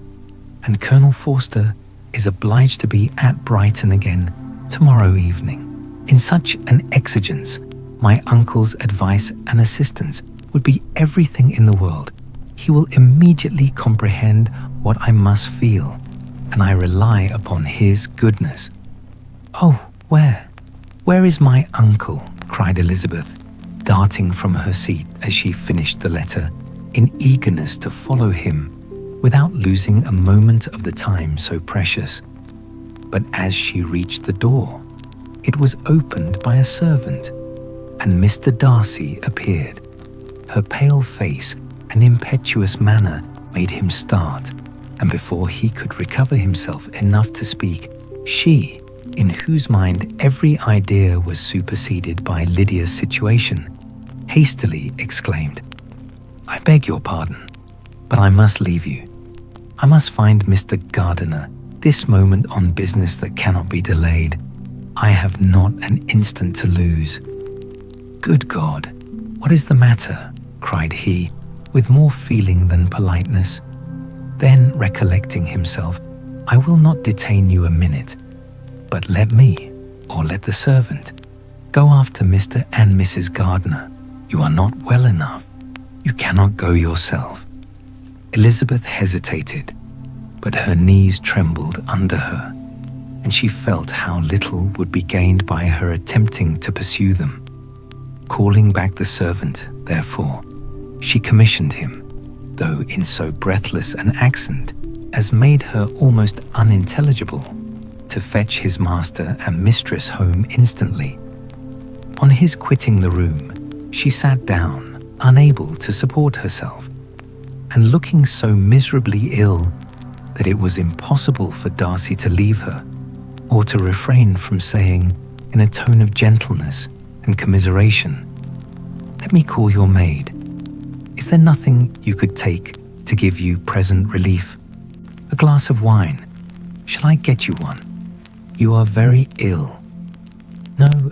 and Colonel Forster is obliged to be at Brighton again tomorrow evening. In such an exigence, my uncle's advice and assistance would be everything in the world. He will immediately comprehend what I must feel, and I rely upon his goodness. Oh, where is my uncle? Cried Elizabeth, darting from her seat as she finished the letter, in eagerness to follow him without losing a moment of the time so precious. But as she reached the door, it was opened by a servant, and Mr. Darcy appeared. Her pale face and impetuous manner made him start, and before he could recover himself enough to speak, she, in whose mind every idea was superseded by Lydia's situation, hastily exclaimed, "I beg your pardon, but I must leave you. I must find Mr. Gardiner this moment on business that cannot be delayed. I have not an instant to lose." "Good God, what is the matter?" cried he, with more feeling than politeness. Then, recollecting himself, "I will not detain you a minute, but let me, or let the servant, go after Mr. and Mrs. Gardiner. You are not well enough. You cannot go yourself." Elizabeth hesitated, but her knees trembled under her, and she felt how little would be gained by her attempting to pursue them. Calling back the servant, therefore, she commissioned him, though in so breathless an accent as made her almost unintelligible, to fetch his master and mistress home instantly. On his quitting the room, she sat down, unable to support herself, and looking so miserably ill that it was impossible for Darcy to leave her, or to refrain from saying, in a tone of gentleness and commiseration, "Let me call your maid. Is there nothing you could take to give you present relief? A glass of wine? Shall I get you one? You are very ill." "No,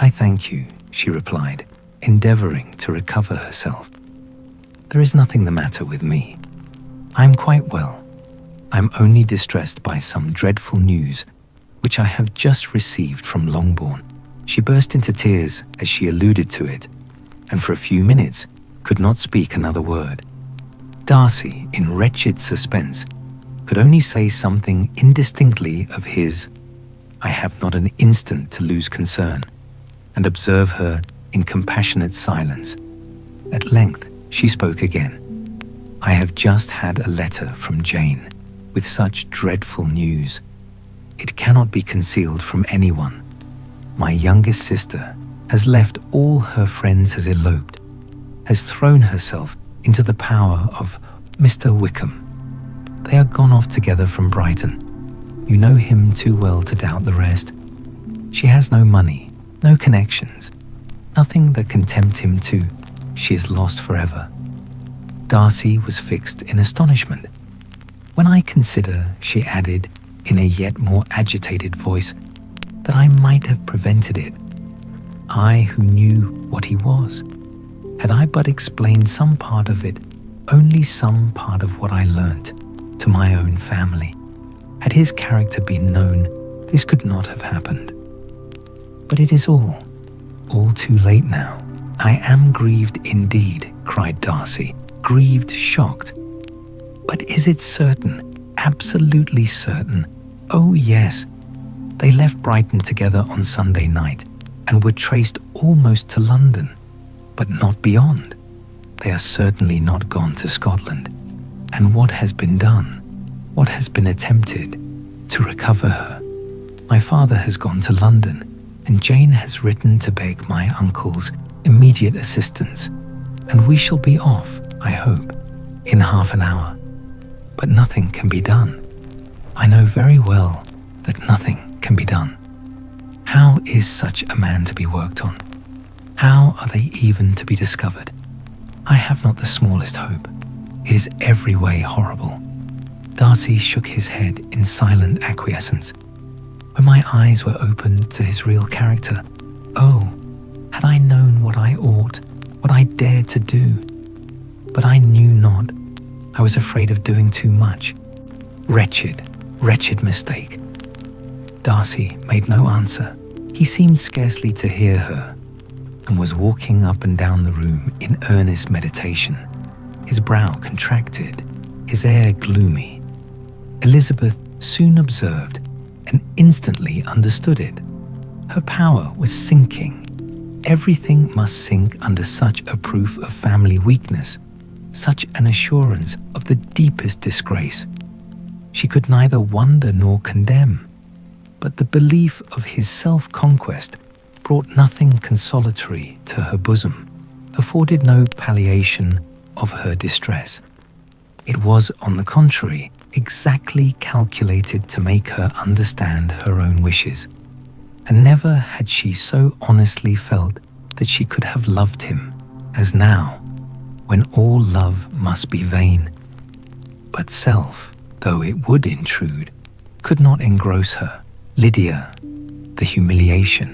I thank you," she replied, endeavoring to recover herself. "There is nothing the matter with me. I am quite well. I am only distressed by some dreadful news which I have just received from Longbourn." She burst into tears as she alluded to it, and for a few minutes could not speak another word. Darcy, in wretched suspense, could only say something indistinctly of his "I have not an instant to lose concern," and observe her in compassionate silence. At length she spoke again. "I have just had a letter from Jane with such dreadful news. It cannot be concealed from anyone. My youngest sister has left all her friends, has eloped, has thrown herself into the power of Mr. Wickham. They are gone off together from Brighton. You know him too well to doubt the rest. She has no money, no connections, nothing that can tempt him to. She is lost forever." Darcy was fixed in astonishment. "When I consider," she added in a yet more agitated voice, "that I might have prevented it. I who knew what he was. Had I but explained some part of it, only some part of what I learnt, to my own family. Had his character been known, this could not have happened. But it is all too late now. I am grieved indeed," cried Darcy, grieved, shocked. "But is it certain, absolutely certain?" "Oh yes. They left Brighton together on Sunday night and were traced almost to London, but not beyond. They are certainly not gone to Scotland. And what has been done, what has been attempted to recover her? My father has gone to London, and Jane has written to beg my uncle's immediate assistance, and we shall be off, I hope, in half an hour. But nothing can be done. I know very well that nothing can be done. How is such a man to be worked on? How are they even to be discovered? I have not the smallest hope. It is every way horrible." Darcy shook his head in silent acquiescence. When my eyes were opened to his real character, oh, had I known what I ought, what I dared to do. But I knew not. I was afraid of doing too much. Wretched, wretched mistake. Darcy made no answer. He seemed scarcely to hear her, and was walking up and down the room in earnest meditation, his brow contracted, his air gloomy. Elizabeth soon observed and instantly understood it. Her power was sinking. Everything must sink under such a proof of family weakness, such an assurance of the deepest disgrace. She could neither wonder nor condemn, but the belief of his self-conquest brought nothing consolatory to her bosom, afforded no palliation of her distress. It was, on the contrary, exactly calculated to make her understand her own wishes, and never had she so honestly felt that she could have loved him as now, when all love must be vain. But self, though it would intrude, could not engross her. Lydia, the humiliation,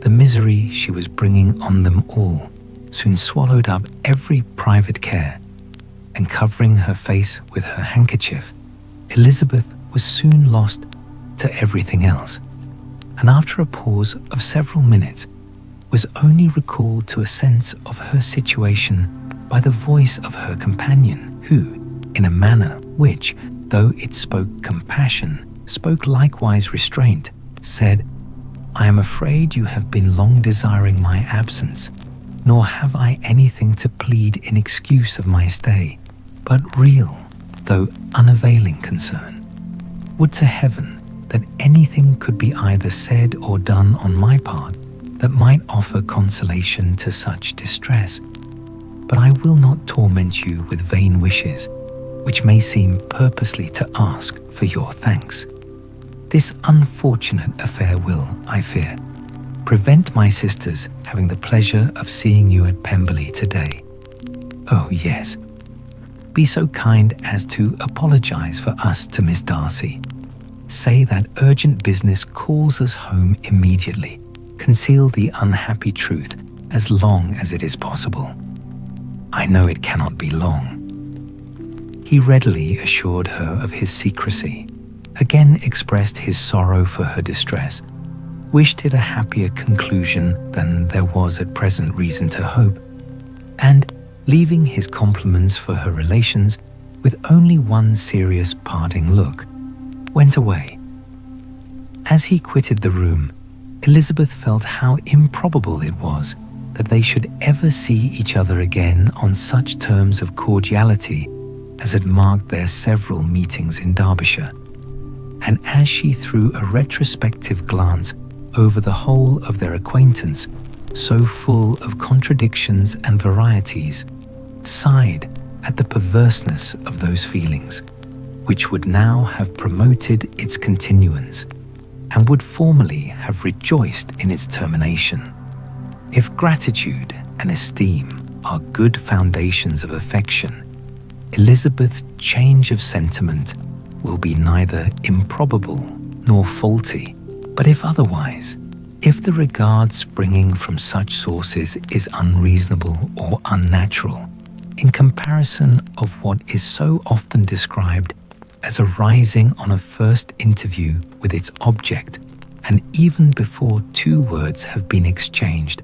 the misery she was bringing on them all, soon swallowed up every private care, and covering her face with her handkerchief, Elizabeth was soon lost to everything else, and after a pause of several minutes was only recalled to a sense of her situation by the voice of her companion, who, in a manner which, though it spoke compassion, spoke likewise restraint, said, "I am afraid you have been long desiring my absence, nor have I anything to plead in excuse of my stay, but real, though unavailing concern. Would to heaven that anything could be either said or done on my part that might offer consolation to such distress. But I will not torment you with vain wishes, which may seem purposely to ask for your thanks. This unfortunate affair will, I fear, prevent my sisters having the pleasure of seeing you at Pemberley today. Oh yes, be so kind as to apologize for us to Miss Darcy. Say that urgent business calls us home immediately. Conceal the unhappy truth as long as it is possible. I know it cannot be long. He readily assured her of his secrecy, again expressed his sorrow for her distress, wished it a happier conclusion than there was at present reason to hope, and, leaving his compliments for her relations with only one serious parting look, went away. As he quitted the room, Elizabeth felt how improbable it was that they should ever see each other again on such terms of cordiality as had marked their several meetings in Derbyshire. And as she threw a retrospective glance over the whole of their acquaintance, so full of contradictions and varieties, sighed at the perverseness of those feelings, which would now have promoted its continuance, and would formerly have rejoiced in its termination. If gratitude and esteem are good foundations of affection, Elizabeth's change of sentiment will be neither improbable nor faulty. But if otherwise, if the regard springing from such sources is unreasonable or unnatural, in comparison of what is so often described as arising on a first interview with its object, and even before two words have been exchanged,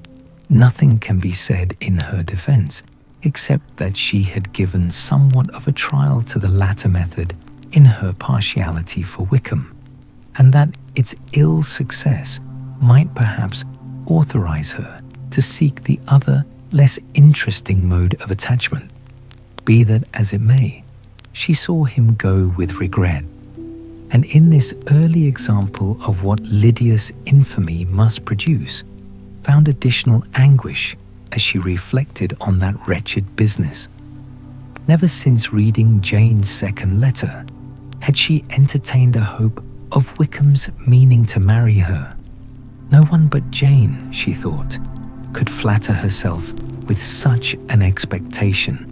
nothing can be said in her defense, except that she had given somewhat of a trial to the latter method in her partiality for Wickham, and that its ill success might perhaps authorize her to seek the other, less interesting mode of attachment. Be that as it may, she saw him go with regret, and in this early example of what Lydia's infamy must produce, found additional anguish as she reflected on that wretched business. Never since reading Jane's second letter had she entertained a hope of Wickham's meaning to marry her. No one but Jane, she thought, could flatter herself with such an expectation.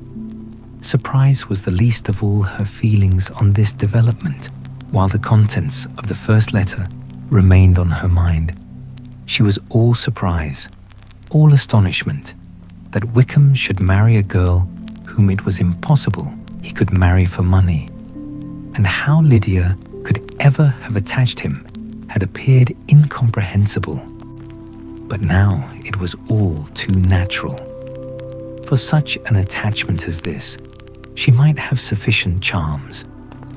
Surprise was the least of all her feelings on this development, while the contents of the first letter remained on her mind. She was all surprise, all astonishment, that Wickham should marry a girl whom it was impossible he could marry for money, and how Lydia could ever have attached him had appeared incomprehensible. But now it was all too natural. For such an attachment as this, she might have sufficient charms,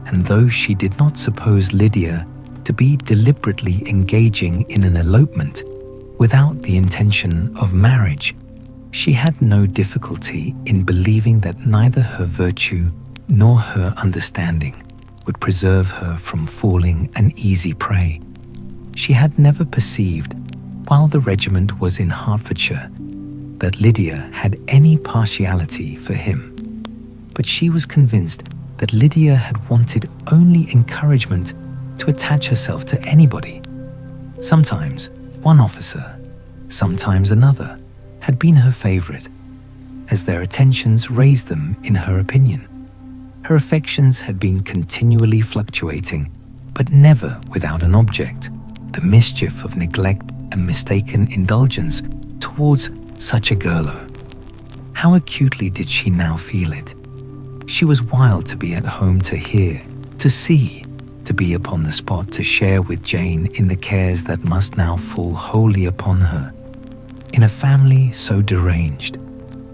and though she did not suppose Lydia to be deliberately engaging in an elopement without the intention of marriage, she had no difficulty in believing that neither her virtue nor her understanding would preserve her from falling an easy prey. She had never perceived, while the regiment was in Hertfordshire, that Lydia had any partiality for him, but she was convinced that Lydia had wanted only encouragement to attach herself to anybody. Sometimes one officer, sometimes another, had been her favourite, as their attentions raised them in her opinion. Her affections had been continually fluctuating, but never without an object, the mischief of neglect and mistaken indulgence towards such a girl. How acutely did she now feel it? She was wild to be at home to hear, to see, to be upon the spot to share with Jane in the cares that must now fall wholly upon her. In a family so deranged,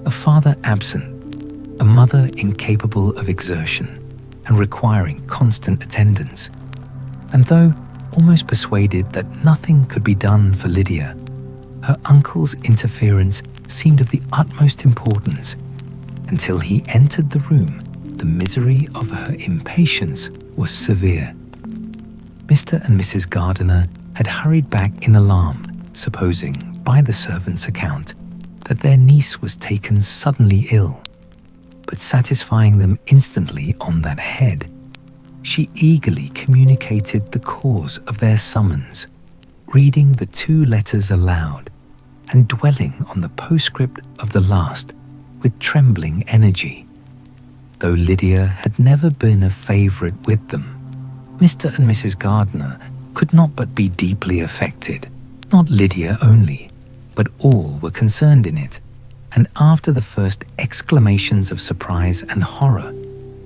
a father absent, a mother incapable of exertion and requiring constant attendance, and though almost persuaded that nothing could be done for Lydia, her uncle's interference seemed of the utmost importance. Until he entered the room, the misery of her impatience was severe. Mr. and Mrs. Gardiner had hurried back in alarm, supposing, by the servant's account, that their niece was taken suddenly ill. But satisfying them instantly on that head, she eagerly communicated the cause of their summons, reading the 2 letters aloud and dwelling on the postscript of the last with trembling energy. Though Lydia had never been a favourite with them, Mr. and Mrs. Gardiner could not but be deeply affected. Not Lydia only, but all were concerned in it, and after the first exclamations of surprise and horror,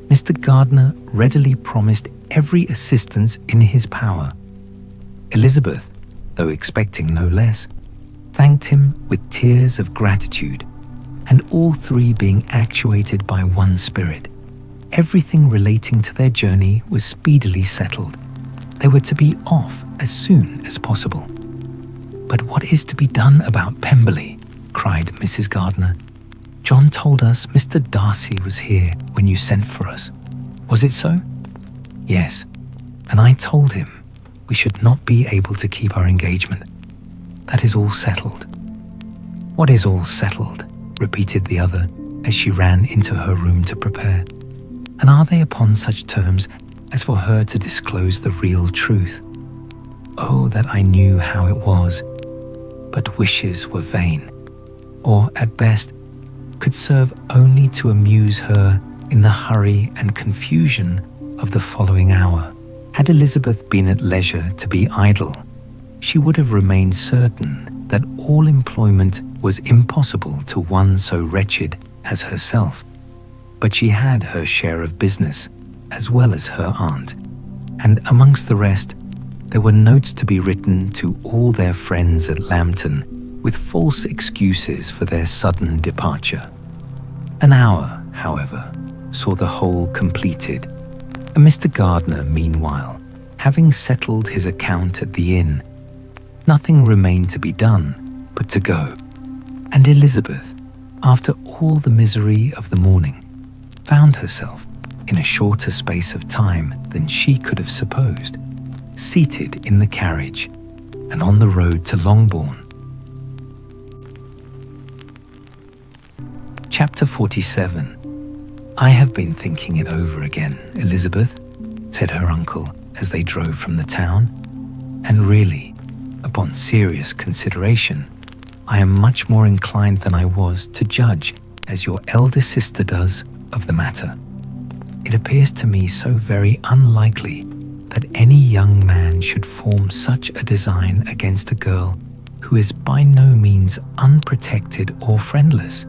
Mr. Gardiner readily promised every assistance in his power. Elizabeth, though expecting no less, thanked him with tears of gratitude, and all 3 being actuated by one spirit, everything relating to their journey was speedily settled. They were to be off as soon as possible. "But what is to be done about Pemberley?" cried Mrs. Gardiner. "John told us Mr. Darcy was here when you sent for us. Was it so?" "Yes, and I told him we should not be able to keep our engagement. That is all settled." "What is all settled?" repeated the other as she ran into her room to prepare. "And are they upon such terms as for her to disclose the real truth? Oh, that I knew how it was, but wishes were vain, or at best could serve only to amuse her in the hurry and confusion of the following hour. Had Elizabeth been at leisure to be idle, she would have remained certain that all employment was impossible to one so wretched as herself. But she had her share of business as well as her aunt, and amongst the rest, there were notes to be written to all their friends at Lambton with false excuses for their sudden departure. An hour, however, saw the whole completed, and Mr. Gardiner, meanwhile, having settled his account at the inn, nothing remained to be done but to go. And Elizabeth, after all the misery of the morning, found herself, in a shorter space of time than she could have supposed, seated in the carriage and on the road to Longbourn. Chapter 47. "I have been thinking it over again, Elizabeth," said her uncle as they drove from the town, "and really, upon serious consideration, I am much more inclined than I was to judge as your elder sister does of the matter. It appears to me so very unlikely that any young man should form such a design against a girl who is by no means unprotected or friendless,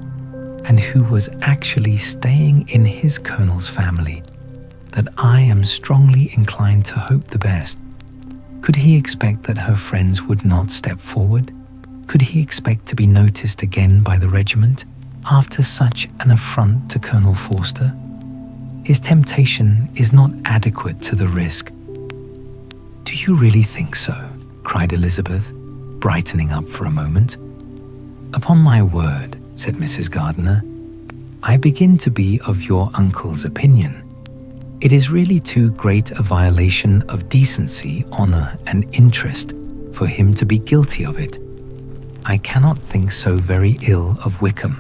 and who was actually staying in his colonel's family, that I am strongly inclined to hope the best. Could he expect that her friends would not step forward? Could he expect to be noticed again by the regiment after such an affront to Colonel Forster? His temptation is not adequate to the risk." "Do you really think so?" cried Elizabeth, brightening up for a moment. "Upon my word," said Mrs. Gardiner, "I begin to be of your uncle's opinion. It is really too great a violation of decency, honour, and interest for him to be guilty of it. I cannot think so very ill of Wickham.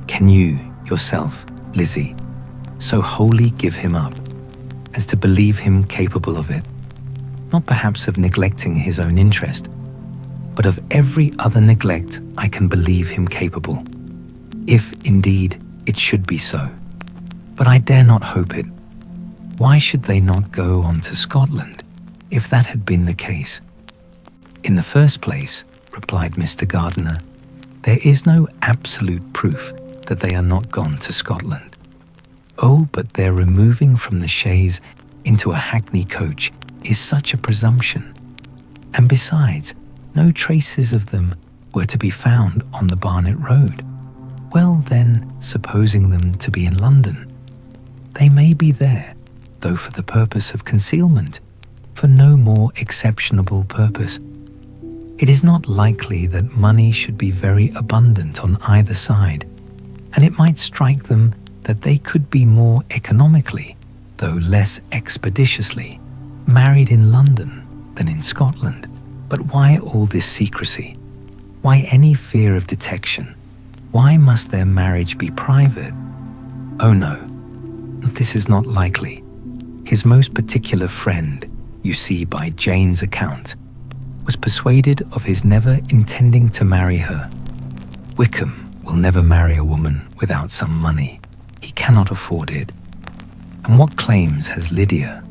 Can you, yourself, Lizzie, so wholly give him up as to believe him capable of it, not perhaps of neglecting his own interest, but of every other neglect I can believe him capable, if indeed it should be so? But I dare not hope it. Why should they not go on to Scotland, if that had been the case?" "In the first place," replied Mr. Gardiner, "there is no absolute proof that they are not gone to Scotland. Oh, but their removing from the chaise into a hackney coach is such a presumption. And besides, no traces of them were to be found on the Barnet Road. Well then, supposing them to be in London, they may be there, though for the purpose of concealment, for no more exceptionable purpose. It is not likely that money should be very abundant on either side, and it might strike them that they could be more economically, though less expeditiously, married in London than in Scotland. But why all this secrecy? Why any fear of detection? Why must their marriage be private? Oh no, this is not likely. His most particular friend, you see by Jane's account, was persuaded of his never intending to marry her. Wickham will never marry a woman without some money. He cannot afford it. And what claims has Lydia?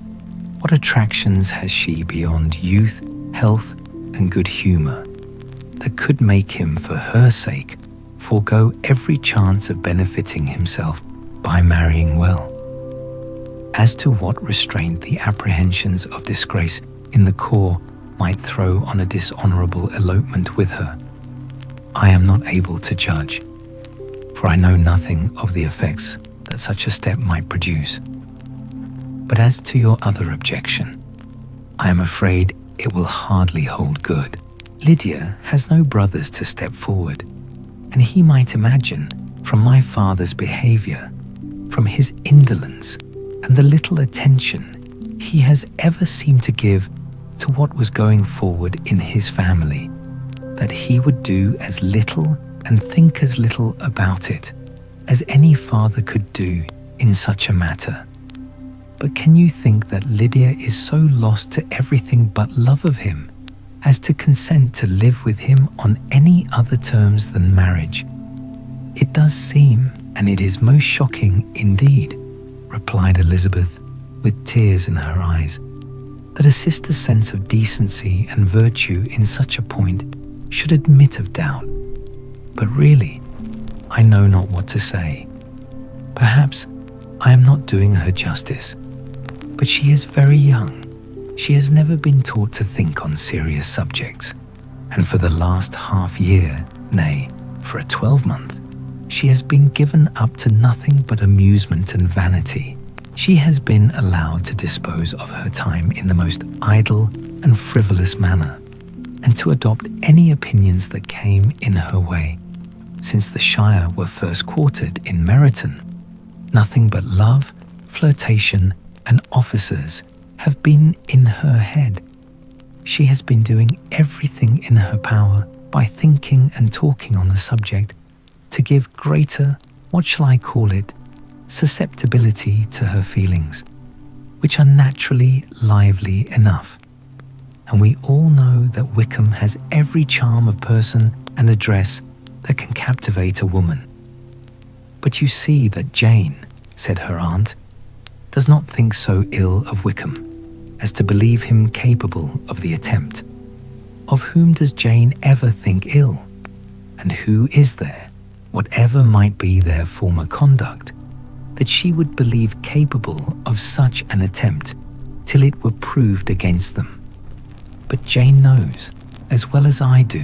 What attractions has she beyond youth, health, and good humour that could make him, for her sake, forego every chance of benefiting himself by marrying well? As to what restraint the apprehensions of disgrace in the corps might throw on a dishonourable elopement with her, I am not able to judge, for I know nothing of the effects that such a step might produce. But as to your other objection, I am afraid it will hardly hold good. Lydia has no brothers to step forward, and he might imagine from my father's behaviour, from his indolence, and the little attention he has ever seemed to give to what was going forward in his family, that he would do as little and think as little about it as any father could do in such a matter. But can you think that Lydia is so lost to everything but love of him as to consent to live with him on any other terms than marriage? It does seem, and it is most shocking indeed, replied Elizabeth, with tears in her eyes, that a sister's sense of decency and virtue in such a point should admit of doubt. But really, I know not what to say. Perhaps I am not doing her justice, but she is very young. She has never been taught to think on serious subjects, and for the last half year, nay, for a 12-month, she has been given up to nothing but amusement and vanity. She has been allowed to dispose of her time in the most idle and frivolous manner, and to adopt any opinions that came in her way. Since the Shire were first quartered in Meryton, nothing but love, flirtation, and officers have been in her head. She has been doing everything in her power by thinking and talking on the subject to give greater, what shall I call it, susceptibility to her feelings, which are naturally lively enough. And we all know that Wickham has every charm of person and address that can captivate a woman. But you see that Jane, said her aunt, does not think so ill of Wickham as to believe him capable of the attempt. Of whom does Jane ever think ill? And who is there, whatever might be their former conduct, that she would believe capable of such an attempt till it were proved against them? But Jane knows, as well as I do,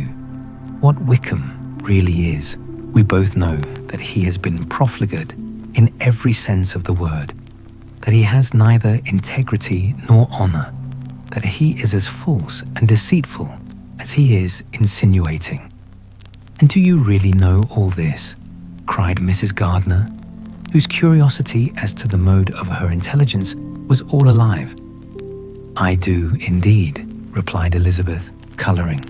what Wickham really is. We both know that he has been profligate in every sense of the word, that he has neither integrity nor honour, that he is as false and deceitful as he is insinuating. And do you really know all this? Cried Mrs. Gardiner, whose curiosity as to the mode of her intelligence was all alive. I do indeed, replied Elizabeth, colouring.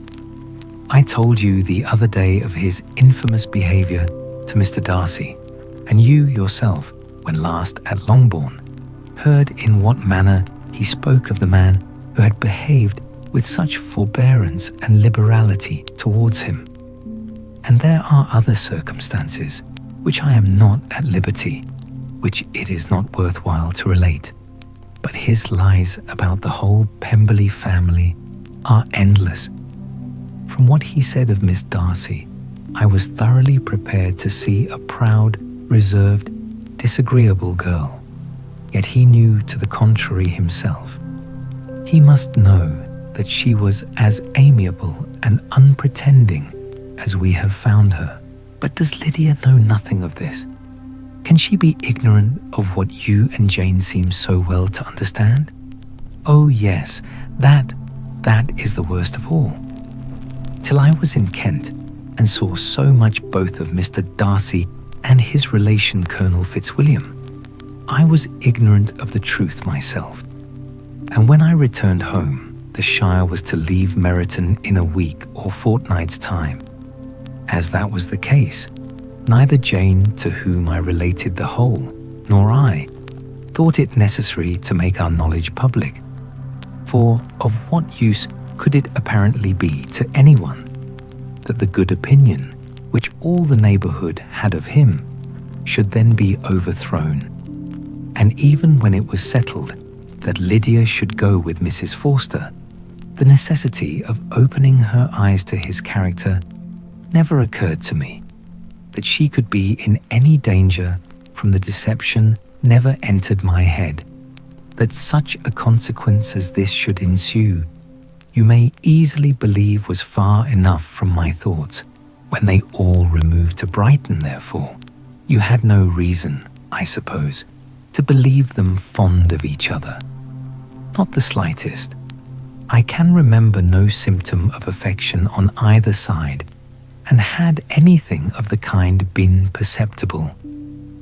I told you the other day of his infamous behaviour to Mr. Darcy, and you yourself, when last at Longbourn, heard in what manner he spoke of the man who had behaved with such forbearance and liberality towards him. And there are other circumstances which I am not at liberty, which it is not worthwhile to relate. But his lies about the whole Pemberley family are endless. From what he said of Miss Darcy, I was thoroughly prepared to see a proud, reserved, disagreeable girl. Yet he knew to the contrary himself. He must know that she was as amiable and unpretending as we have found her. But does Lydia know nothing of this? Can she be ignorant of what you and Jane seem so well to understand? Oh yes, that is the worst of all. Till I was in Kent and saw so much both of Mr. Darcy and his relation Colonel Fitzwilliam, I was ignorant of the truth myself, and when I returned home, the Shire was to leave Meryton in a week or fortnight's time. As that was the case, neither Jane, to whom I related the whole, nor I, thought it necessary to make our knowledge public. For of what use could it apparently be to anyone that the good opinion which all the neighbourhood had of him should then be overthrown? And even when it was settled that Lydia should go with Mrs. Forster, the necessity of opening her eyes to his character never occurred to me. That she could be in any danger from the deception never entered my head. That such a consequence as this should ensue, you may easily believe was far enough from my thoughts. When they all removed to Brighton, therefore, you had no reason, I suppose, to believe them fond of each other. Not the slightest. I can remember no symptom of affection on either side, and had anything of the kind been perceptible,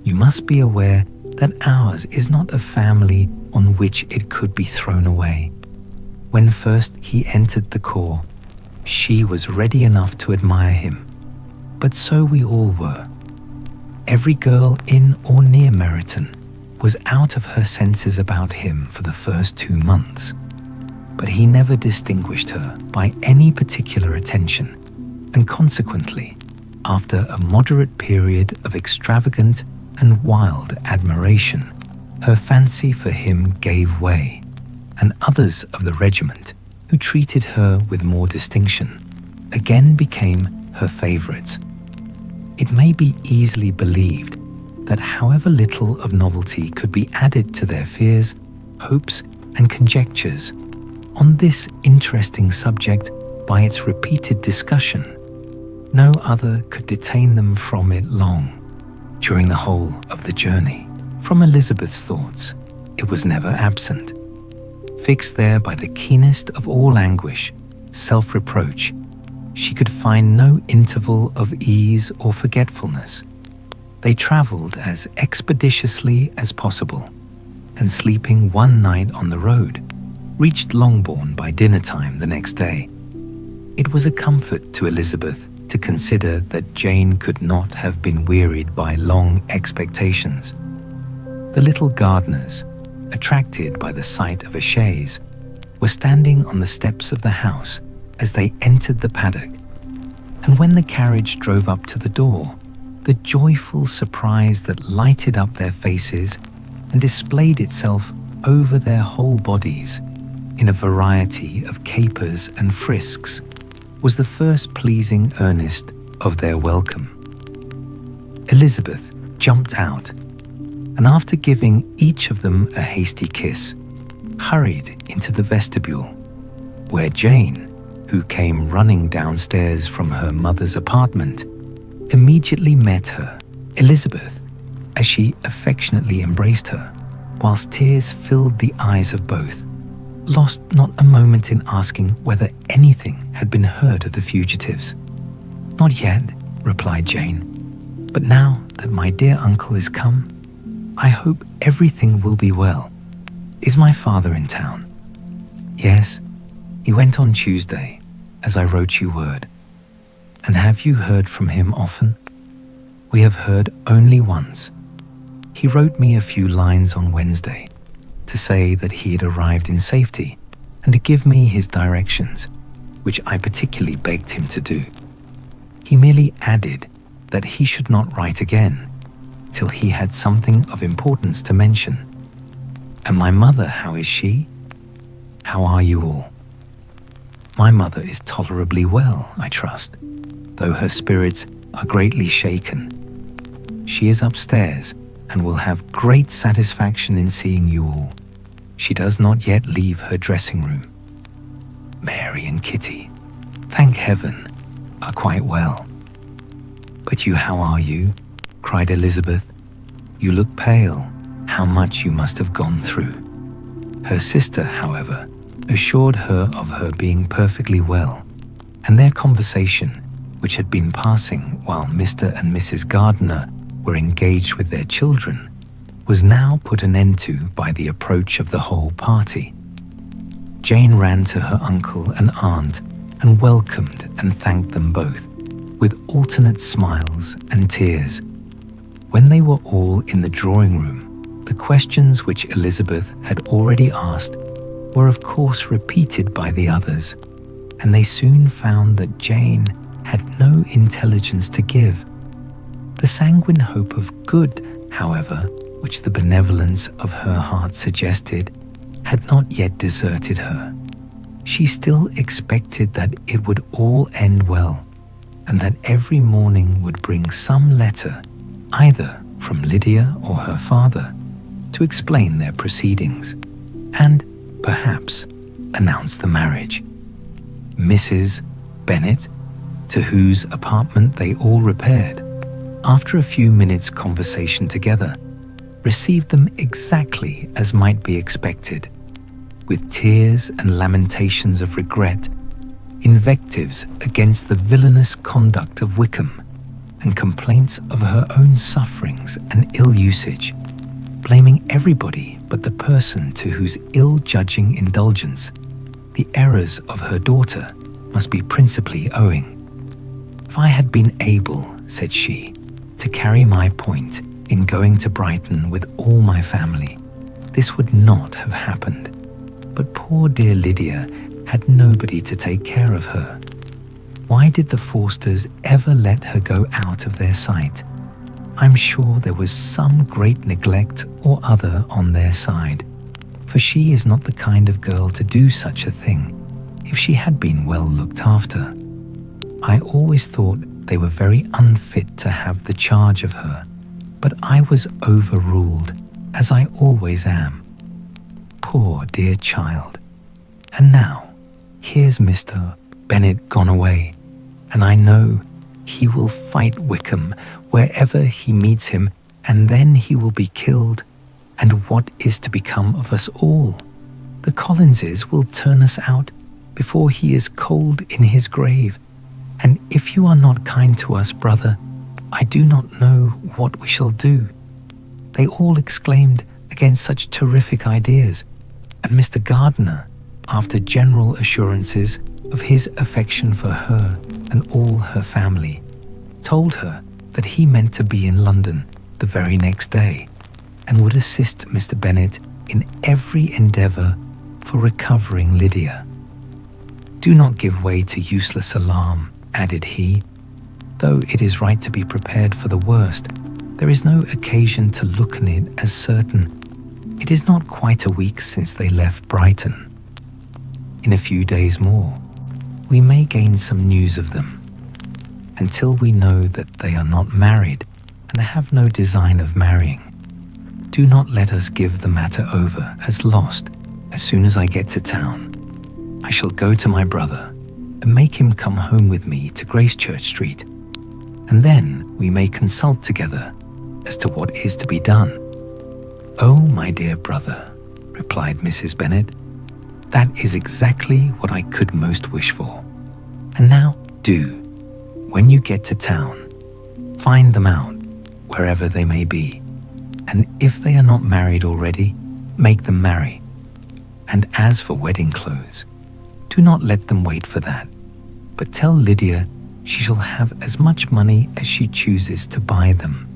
you must be aware that ours is not a family on which it could be thrown away. When first he entered the corps, she was ready enough to admire him, but so we all were. Every girl in or near Meryton was out of her senses about him for the first 2 months, but he never distinguished her by any particular attention, and consequently, after a moderate period of extravagant and wild admiration, her fancy for him gave way, and others of the regiment, who treated her with more distinction, again became her favourites. It may be easily believed that however little of novelty could be added to their fears, hopes, and conjectures on this interesting subject by its repeated discussion, no other could detain them from it long. During the whole of the journey, from Elizabeth's thoughts, it was never absent. Fixed there by the keenest of all anguish, self-reproach, she could find no interval of ease or forgetfulness. They travelled as expeditiously as possible, and sleeping one night on the road, reached Longbourn by dinner-time the next day. It was a comfort to Elizabeth to consider that Jane could not have been wearied by long expectations. The little gardeners, attracted by the sight of a chaise, were standing on the steps of the house as they entered the paddock, and when the carriage drove up to the door, the joyful surprise that lighted up their faces and displayed itself over their whole bodies in a variety of capers and frisks was the first pleasing earnest of their welcome. Elizabeth jumped out, and after giving each of them a hasty kiss, hurried into the vestibule, where Jane, who came running downstairs from her mother's apartment, immediately met her, Elizabeth, as she affectionately embraced her, whilst tears filled the eyes of both, lost not a moment in asking whether anything had been heard of the fugitives. "Not yet," replied Jane, "but now that my dear uncle is come, I hope everything will be well. Is my father in town?" "Yes, he went on Tuesday, as I wrote you word." "And have you heard from him often?" "We have heard only once. He wrote me a few lines on Wednesday, to say that he had arrived in safety and to give me his directions, which I particularly begged him to do. He merely added that he should not write again till he had something of importance to mention. And my mother, how is she? How are you all?" "My mother is tolerably well, I trust, though her spirits are greatly shaken. She is upstairs and will have great satisfaction in seeing you all. She does not yet leave her dressing room. Mary and Kitty, thank heaven, are quite well." "But you, how are you?" cried Elizabeth. "You look pale. How much you must have gone through." Her sister, however, assured her of her being perfectly well, and their conversation, which had been passing while Mr. and Mrs. Gardiner were engaged with their children was now put an end to by the approach of the whole party. Jane ran to her uncle and aunt and welcomed and thanked them both, with alternate smiles and tears. When they were all in the drawing room, the questions which Elizabeth had already asked were of course repeated by the others, and they soon found that Jane had no intelligence to give. The sanguine hope of good, however, which the benevolence of her heart suggested, had not yet deserted her. She still expected that it would all end well, and that every morning would bring some letter, either from Lydia or her father, to explain their proceedings, and perhaps announce the marriage. Mrs. Bennet, to whose apartment they all repaired, after a few minutes' conversation together, received them exactly as might be expected, with tears and lamentations of regret, invectives against the villainous conduct of Wickham, and complaints of her own sufferings and ill usage, blaming everybody but the person to whose ill-judging indulgence the errors of her daughter must be principally owing. "If I had been able," said she, "to carry my point in going to Brighton with all my family, this would not have happened. But poor dear Lydia had nobody to take care of her. Why did the Forsters ever let her go out of their sight? I'm sure there was some great neglect or other on their side, for she is not the kind of girl to do such a thing if she had been well looked after. I always thought they were very unfit to have the charge of her, but I was overruled, as I always am. Poor dear child. And now, here's Mr. Bennet gone away, and I know he will fight Wickham wherever he meets him, and then he will be killed. And what is to become of us all? The Collinses will turn us out before he is cold in his grave. And if you are not kind to us, brother, I do not know what we shall do." They all exclaimed against such terrific ideas, and Mr. Gardiner, after general assurances of his affection for her and all her family, told her that he meant to be in London the very next day, and would assist Mr. Bennet in every endeavour for recovering Lydia. "Do not give way to useless alarm," added he. "Though it is right to be prepared for the worst, there is no occasion to look on it as certain. It is not quite a week since they left Brighton. In a few days more, we may gain some news of them. Until we know that they are not married and have no design of marrying, do not let us give the matter over as lost. As soon as I get to town, I shall go to my brother and make him come home with me to Gracechurch Street, and then we may consult together as to what is to be done." "Oh, my dear brother," replied Mrs. Bennet, "that is exactly what I could most wish for. And now do, when you get to town, find them out, wherever they may be, and if they are not married already, make them marry. And as for wedding clothes, do not let them wait for that, but tell Lydia she shall have as much money as she chooses to buy them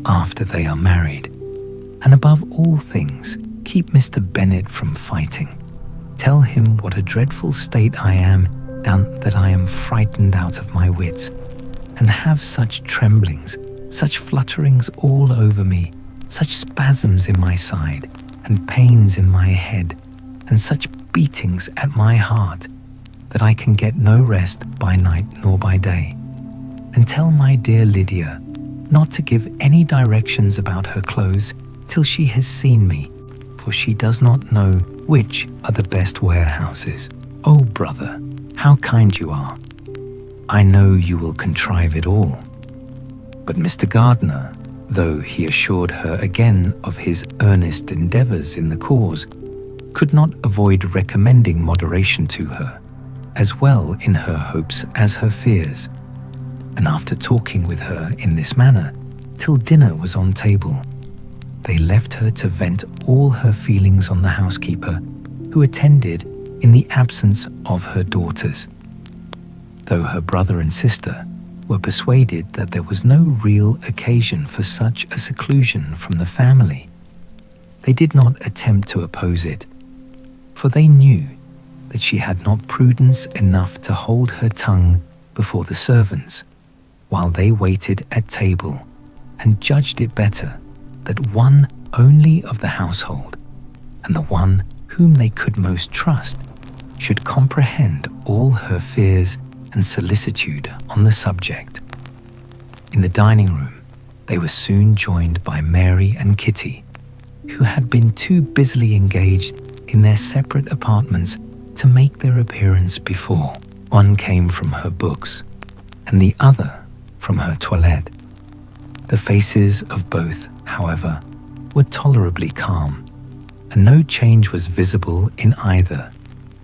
after they are married. And above all things, keep Mr. Bennet from fighting. Tell him what a dreadful state I am now that I am frightened out of my wits, and have such tremblings, such flutterings all over me, such spasms in my side, and pains in my head, and such beatings at my heart, that I can get no rest by night nor by day. And tell my dear Lydia not to give any directions about her clothes till she has seen me, for she does not know which are the best warehouses. Oh, brother, how kind you are. I know you will contrive it all." But Mr. Gardiner, though he assured her again of his earnest endeavours in the cause, could not avoid recommending moderation to her, as well in her hopes as her fears, and after talking with her in this manner till dinner was on table. They left her to vent all her feelings on the housekeeper, who attended in the absence of her daughters. Though her brother and sister were persuaded that there was no real occasion for such a seclusion from the family, they did not attempt to oppose it, for they knew that she had not prudence enough to hold her tongue before the servants, while they waited at table, and judged it better that one only of the household, and the one whom they could most trust, should comprehend all her fears and solicitude on the subject. In the dining room, they were soon joined by Mary and Kitty, who had been too busily engaged in their separate apartments to make their appearance before. One came from her books, and the other from her toilette. The faces of both, however, were tolerably calm, and no change was visible in either,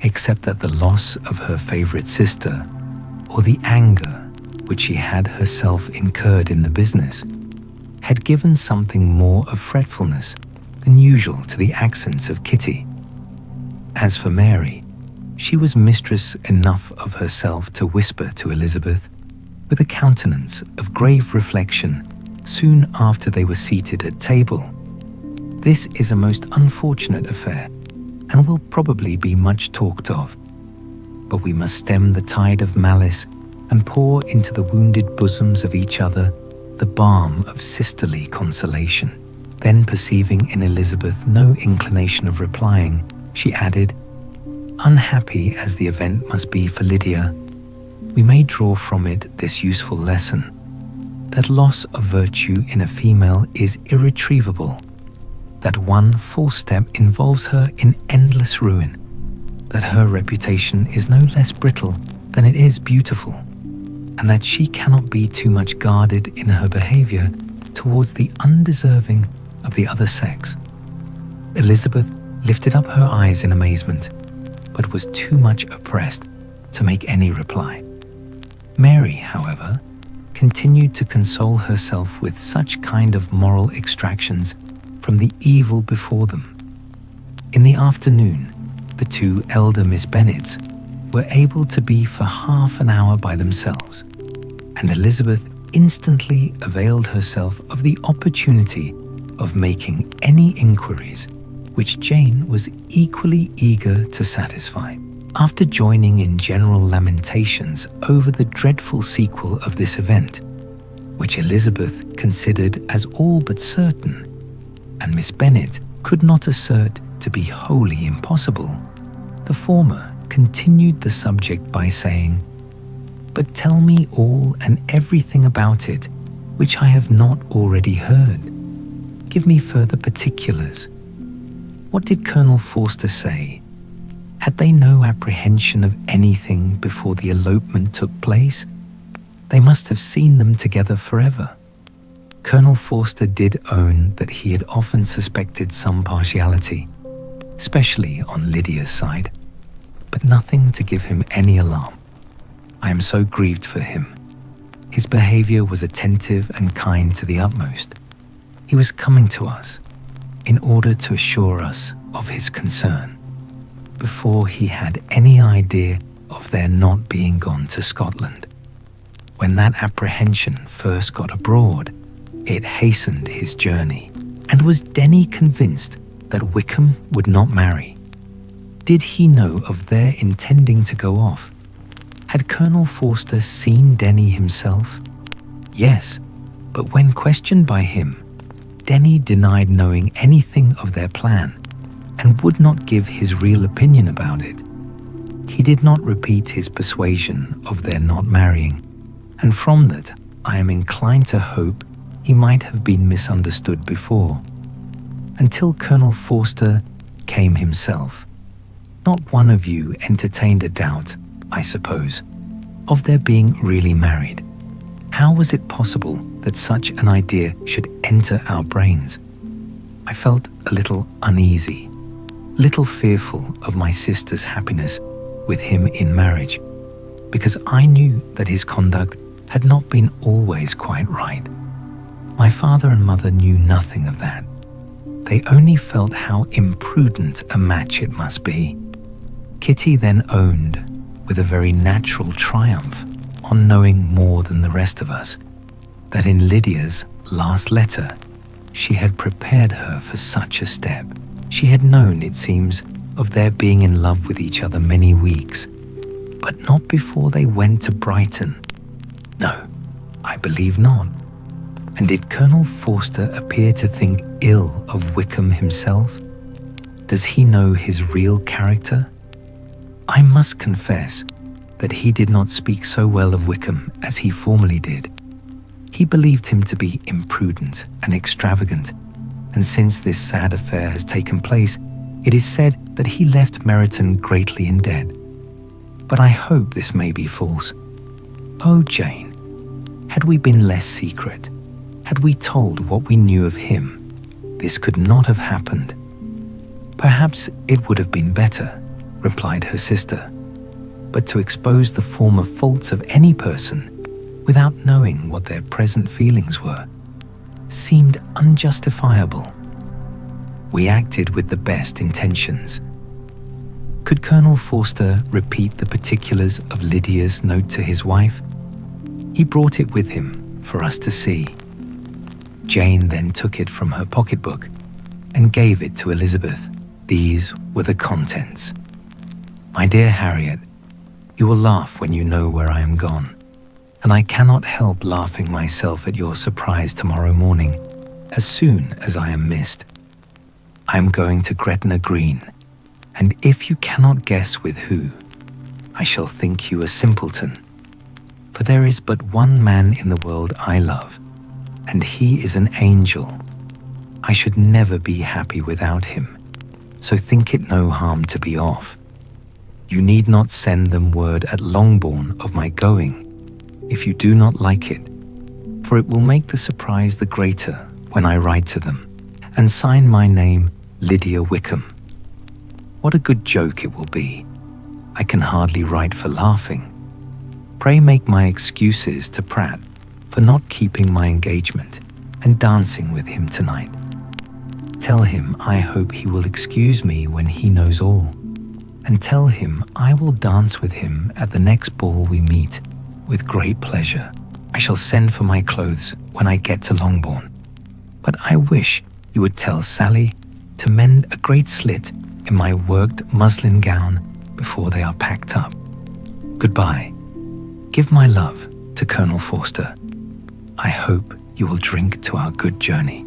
except that the loss of her favourite sister, or the anger which she had herself incurred in the business, had given something more of fretfulness than usual to the accents of Kitty. As for Mary, she was mistress enough of herself to whisper to Elizabeth, with a countenance of grave reflection, soon after they were seated at table, "This is a most unfortunate affair, and will probably be much talked of. But we must stem the tide of malice and pour into the wounded bosoms of each other the balm of sisterly consolation." Then, perceiving in Elizabeth no inclination of replying, she added, "Unhappy as the event must be for Lydia, we may draw from it this useful lesson, that loss of virtue in a female is irretrievable, that one false step involves her in endless ruin, that her reputation is no less brittle than it is beautiful, and that she cannot be too much guarded in her behaviour towards the undeserving of the other sex." Elizabeth lifted up her eyes in amazement, but was too much oppressed to make any reply. Mary, however, continued to console herself with such kind of moral extractions from the evil before them. In the afternoon, the two elder Miss Bennets were able to be for half an hour by themselves, and Elizabeth instantly availed herself of the opportunity of making any inquiries which Jane was equally eager to satisfy. After joining in general lamentations over the dreadful sequel of this event, which Elizabeth considered as all but certain, and Miss Bennet could not assert to be wholly impossible, the former continued the subject by saying, "But tell me all and everything about it which I have not already heard. Give me further particulars. What did Colonel Forster say? Had they no apprehension of anything before the elopement took place? They must have seen them together forever." Colonel Forster did own that he had often suspected some partiality, especially on Lydia's side, but nothing to give him any alarm. "I am so grieved for him. His behaviour was attentive and kind to the utmost. He was coming to us in order to assure us of his concern, before he had any idea of their not being gone to Scotland. When that apprehension first got abroad, it hastened his journey. And was Denny convinced that Wickham would not marry? Did he know of their intending to go off? Had Colonel Forster seen Denny himself? Yes, but when questioned by him, Denny denied knowing anything of their plan, and would not give his real opinion about it. He did not repeat his persuasion of their not marrying, and from that I am inclined to hope he might have been misunderstood before, until Colonel Forster came himself. Not one of you entertained a doubt, I suppose, of their being really married. How was it possible that such an idea should enter our brains? I felt a little uneasy, little fearful of my sister's happiness with him in marriage, because I knew that his conduct had not been always quite right. My father and mother knew nothing of that. They only felt how imprudent a match it must be. Kitty then owned, with a very natural triumph, on knowing more than the rest of us, that in Lydia's last letter, she had prepared her for such a step. She had known, it seems, of their being in love with each other many weeks, but not before they went to Brighton. No, I believe not. And did Colonel Forster appear to think ill of Wickham himself? Does he know his real character? I must confess that he did not speak so well of Wickham as he formerly did. He believed him to be imprudent and extravagant, and since this sad affair has taken place, it is said that he left Meryton greatly in debt. But I hope this may be false. Oh, Jane, had we been less secret, had we told what we knew of him, this could not have happened. Perhaps it would have been better, replied her sister, but to expose the former faults of any person without knowing what their present feelings were seemed unjustifiable. We acted with the best intentions. Could Colonel Forster repeat the particulars of Lydia's note to his wife? He brought it with him for us to see. Jane then took it from her pocketbook and gave it to Elizabeth. These were the contents. My dear Harriet, you will laugh when you know where I am gone, and I cannot help laughing myself at your surprise tomorrow morning, as soon as I am missed. I am going to Gretna Green, and if you cannot guess with who, I shall think you a simpleton, for there is but one man in the world I love, and he is an angel. I should never be happy without him, so think it no harm to be off. You need not send them word at Longbourn of my going, if you do not like it, for it will make the surprise the greater when I write to them, and sign my name Lydia Wickham. What a good joke it will be. I can hardly write for laughing. Pray make my excuses to Pratt for not keeping my engagement and dancing with him tonight. Tell him I hope he will excuse me when he knows all, and tell him I will dance with him at the next ball we meet with great pleasure. I shall send for my clothes when I get to Longbourn, but I wish you would tell Sally to mend a great slit in my worked muslin gown before they are packed up. Goodbye. Give my love to Colonel Forster. I hope you will drink to our good journey.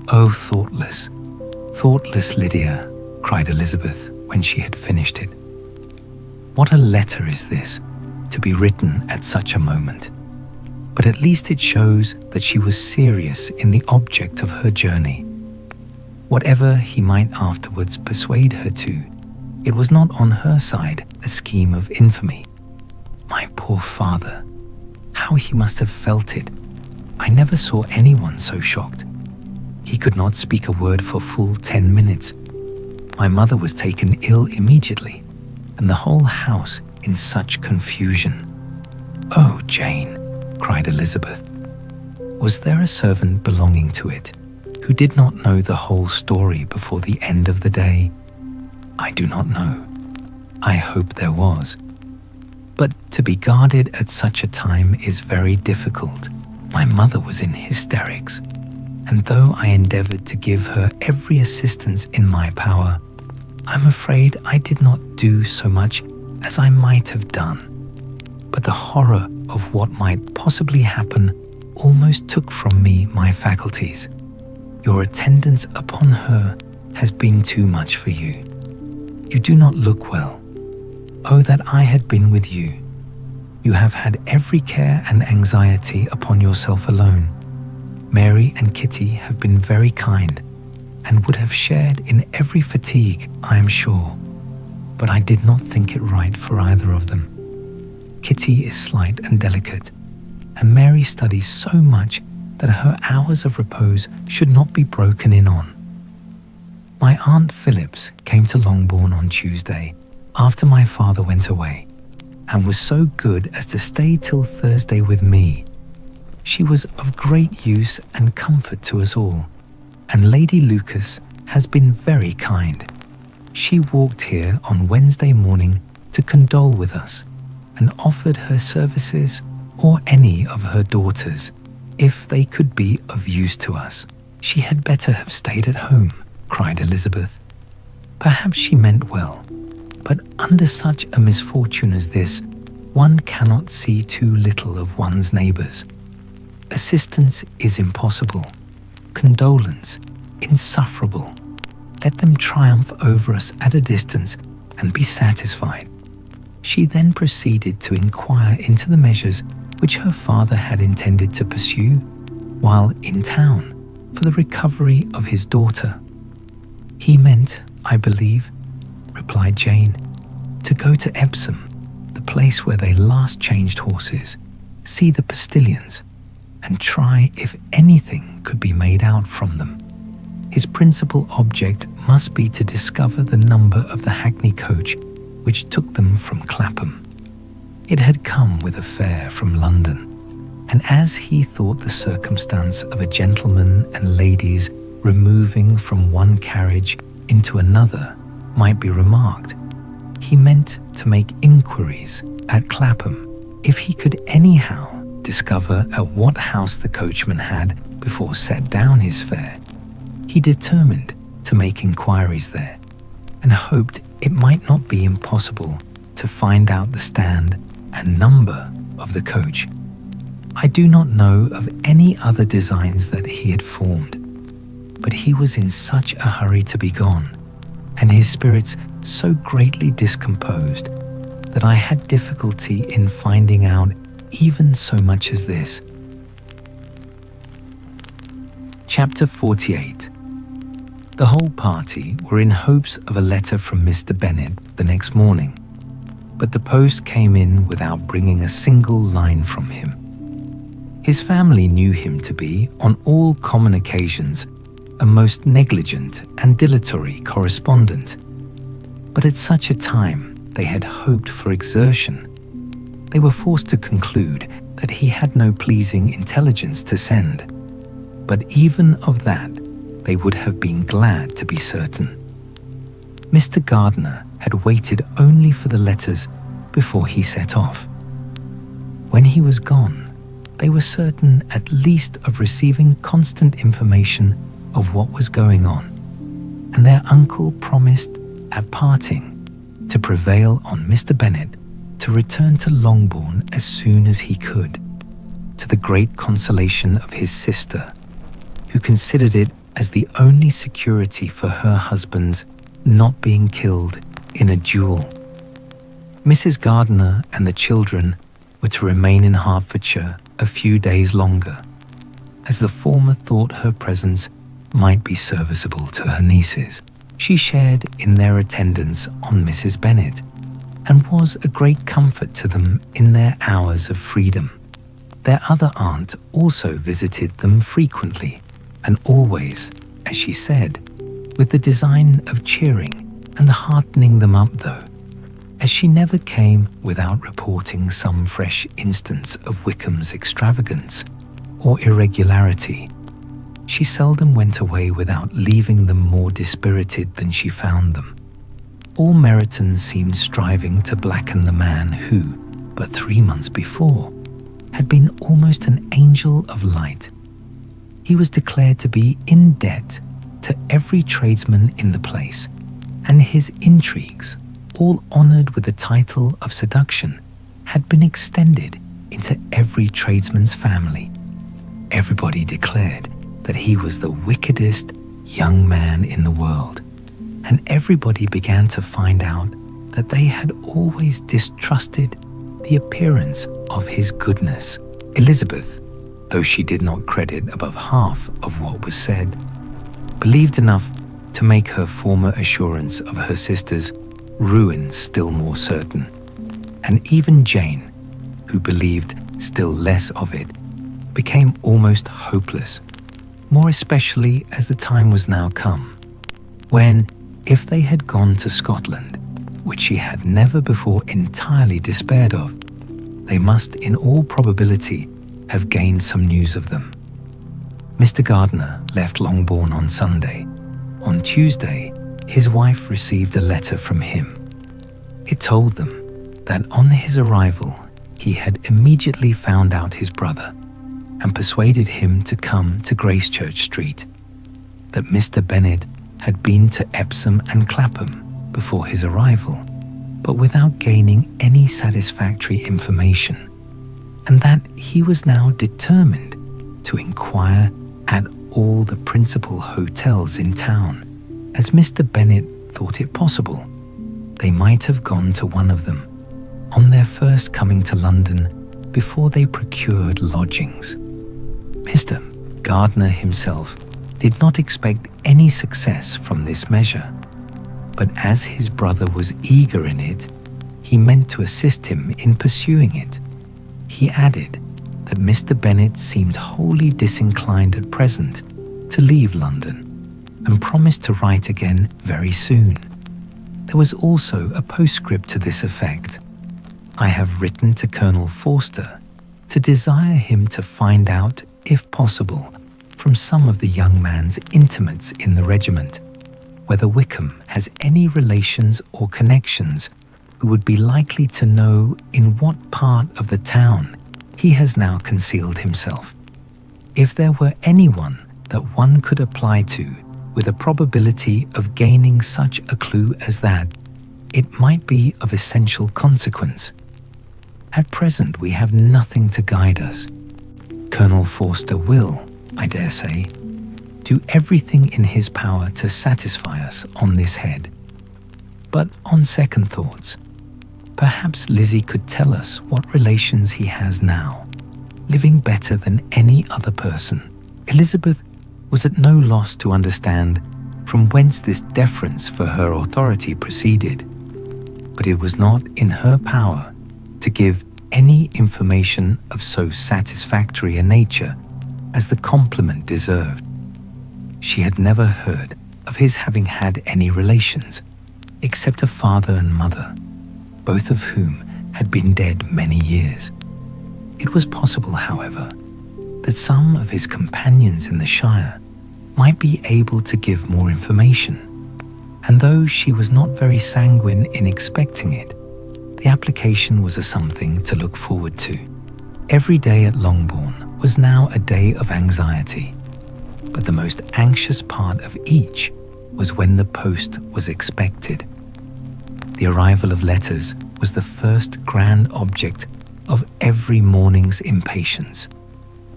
Oh, thoughtless, thoughtless Lydia, cried Elizabeth when she had finished it. What a letter is this, to be written at such a moment. But at least it shows that she was serious in the object of her journey. Whatever he might afterwards persuade her to, it was not on her side a scheme of infamy. My poor father, how he must have felt it. I never saw anyone so shocked. He could not speak a word for full 10 minutes. My mother was taken ill immediately, and the whole house in such confusion. Oh, Jane, cried Elizabeth, was there a servant belonging to it who did not know the whole story before the end of the day? I do not know. I hope there was. But to be guarded at such a time is very difficult. My mother was in hysterics, and though I endeavored to give her every assistance in my power, I'm afraid I did not do so much as I might have done. But the horror of what might possibly happen almost took from me my faculties. Your attendance upon her has been too much for you. You do not look well. Oh, that I had been with you. You have had every care and anxiety upon yourself alone. Mary and Kitty have been very kind, and would have shared in every fatigue, I am sure, but I did not think it right for either of them. Kitty is slight and delicate, and Mary studies so much that her hours of repose should not be broken in on. My Aunt Phillips came to Longbourn on Tuesday, after my father went away, and was so good as to stay till Thursday with me. She was of great use and comfort to us all, and Lady Lucas has been very kind. She walked here on Wednesday morning to condole with us and offered her services or any of her daughters if they could be of use to us. She had better have stayed at home, cried Elizabeth. Perhaps she meant well, but under such a misfortune as this, one cannot see too little of one's neighbours. Assistance is impossible, condolence insufferable. Let them triumph over us at a distance and be satisfied. She then proceeded to inquire into the measures which her father had intended to pursue while in town for the recovery of his daughter. He meant, I believe, replied Jane, to go to Epsom, the place where they last changed horses, see the postilions, and try if anything could be made out from them. His principal object must be to discover the number of the hackney coach which took them from Clapham. It had come with a fare from London, and as he thought the circumstance of a gentleman and ladies removing from one carriage into another might be remarked, he meant to make inquiries at Clapham if he could anyhow discover at what house the coachman had before set down his fare. He determined to make inquiries there, and hoped it might not be impossible to find out the stand and number of the coach. I do not know of any other designs that he had formed, but he was in such a hurry to be gone, and his spirits so greatly discomposed, that I had difficulty in finding out even so much as this. Chapter 48. The whole party were in hopes of a letter from Mr. Bennet the next morning, but the post came in without bringing a single line from him. His family knew him to be, on all common occasions, a most negligent and dilatory correspondent, but at such a time they had hoped for exertion. They were forced to conclude that he had no pleasing intelligence to send, but even of that they would have been glad to be certain. Mr. Gardiner had waited only for the letters before he set off. When he was gone, they were certain at least of receiving constant information of what was going on, and their uncle promised at parting to prevail on Mr. Bennet to return to Longbourn as soon as he could, to the great consolation of his sister, who considered it as the only security for her husband's not being killed in a duel. Mrs. Gardiner and the children were to remain in Hertfordshire a few days longer, as the former thought her presence might be serviceable to her nieces. She shared in their attendance on Mrs. Bennet, and was a great comfort to them in their hours of freedom. Their other aunt also visited them frequently, and always, as she said, with the design of cheering and heartening them up, though, as she never came without reporting some fresh instance of Wickham's extravagance or irregularity. She seldom went away without leaving them more dispirited than she found them. All Meryton seemed striving to blacken the man who, but 3 months before, had been almost an angel of light. He was declared to be in debt to every tradesman in the place, and his intrigues, all honoured with the title of seduction, had been extended into every tradesman's family. Everybody declared that he was the wickedest young man in the world, and everybody began to find out that they had always distrusted the appearance of his goodness. Elizabeth, though she did not credit above half of what was said, believed enough to make her former assurance of her sister's ruin still more certain, and even Jane, who believed still less of it, became almost hopeless, more especially as the time was now come, when, if they had gone to Scotland, which she had never before entirely despaired of, they must in all probability have gained some news of them. Mr. Gardiner left Longbourn on Sunday. On Tuesday, his wife received a letter from him. It told them that on his arrival, he had immediately found out his brother and persuaded him to come to Gracechurch Street, that Mr. Bennet had been to Epsom and Clapham before his arrival, but without gaining any satisfactory information, and that he was now determined to inquire at all the principal hotels in town, as Mr. Bennet thought it possible they might have gone to one of them on their first coming to London before they procured lodgings. Mr. Gardiner himself did not expect any success from this measure, but as his brother was eager in it, he meant to assist him in pursuing it. He added that Mr. Bennet seemed wholly disinclined at present to leave London, and promised to write again very soon. There was also a postscript to this effect. I have written to Colonel Forster to desire him to find out, if possible, from some of the young man's intimates in the regiment, whether Wickham has any relations or connections who would be likely to know in what part of the town he has now concealed himself. If there were anyone that one could apply to with a probability of gaining such a clue as that, it might be of essential consequence. At present we have nothing to guide us. Colonel Forster will, I dare say, do everything in his power to satisfy us on this head. But on second thoughts, perhaps Lizzie could tell us what relations he has now, living better than any other person. Elizabeth was at no loss to understand from whence this deference for her authority proceeded, but it was not in her power to give any information of so satisfactory a nature as the compliment deserved. She had never heard of his having had any relations, except a father and mother, both of whom had been dead many years. It was possible, however, that some of his companions in the Shire might be able to give more information, and though she was not very sanguine in expecting it, the application was a something to look forward to. Every day at Longbourn was now a day of anxiety, but the most anxious part of each was when the post was expected. The arrival of letters was the first grand object of every morning's impatience.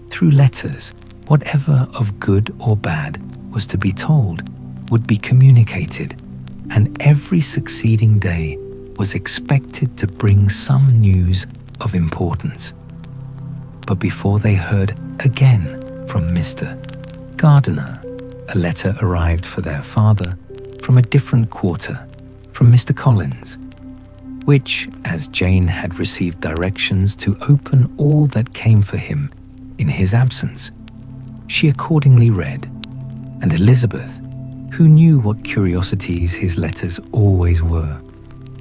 Through letters, whatever of good or bad was to be told would be communicated, and every succeeding day was expected to bring some news of importance. But before they heard again from Mr. Gardiner, a letter arrived for their father from a different quarter, from Mr. Collins, which, as Jane had received directions to open all that came for him in his absence, she accordingly read, and Elizabeth, who knew what curiosities his letters always were,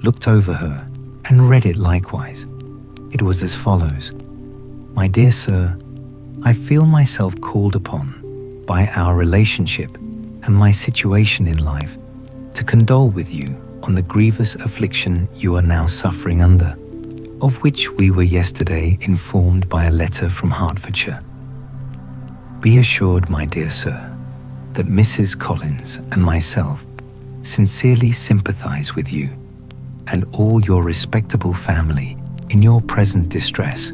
looked over her and read it likewise. It was as follows: My dear sir, I feel myself called upon by our relationship and my situation in life to condole with you on the grievous affliction you are now suffering under, of which we were yesterday informed by a letter from Hertfordshire. Be assured, my dear sir, that Mrs. Collins and myself sincerely sympathize with you and all your respectable family in your present distress,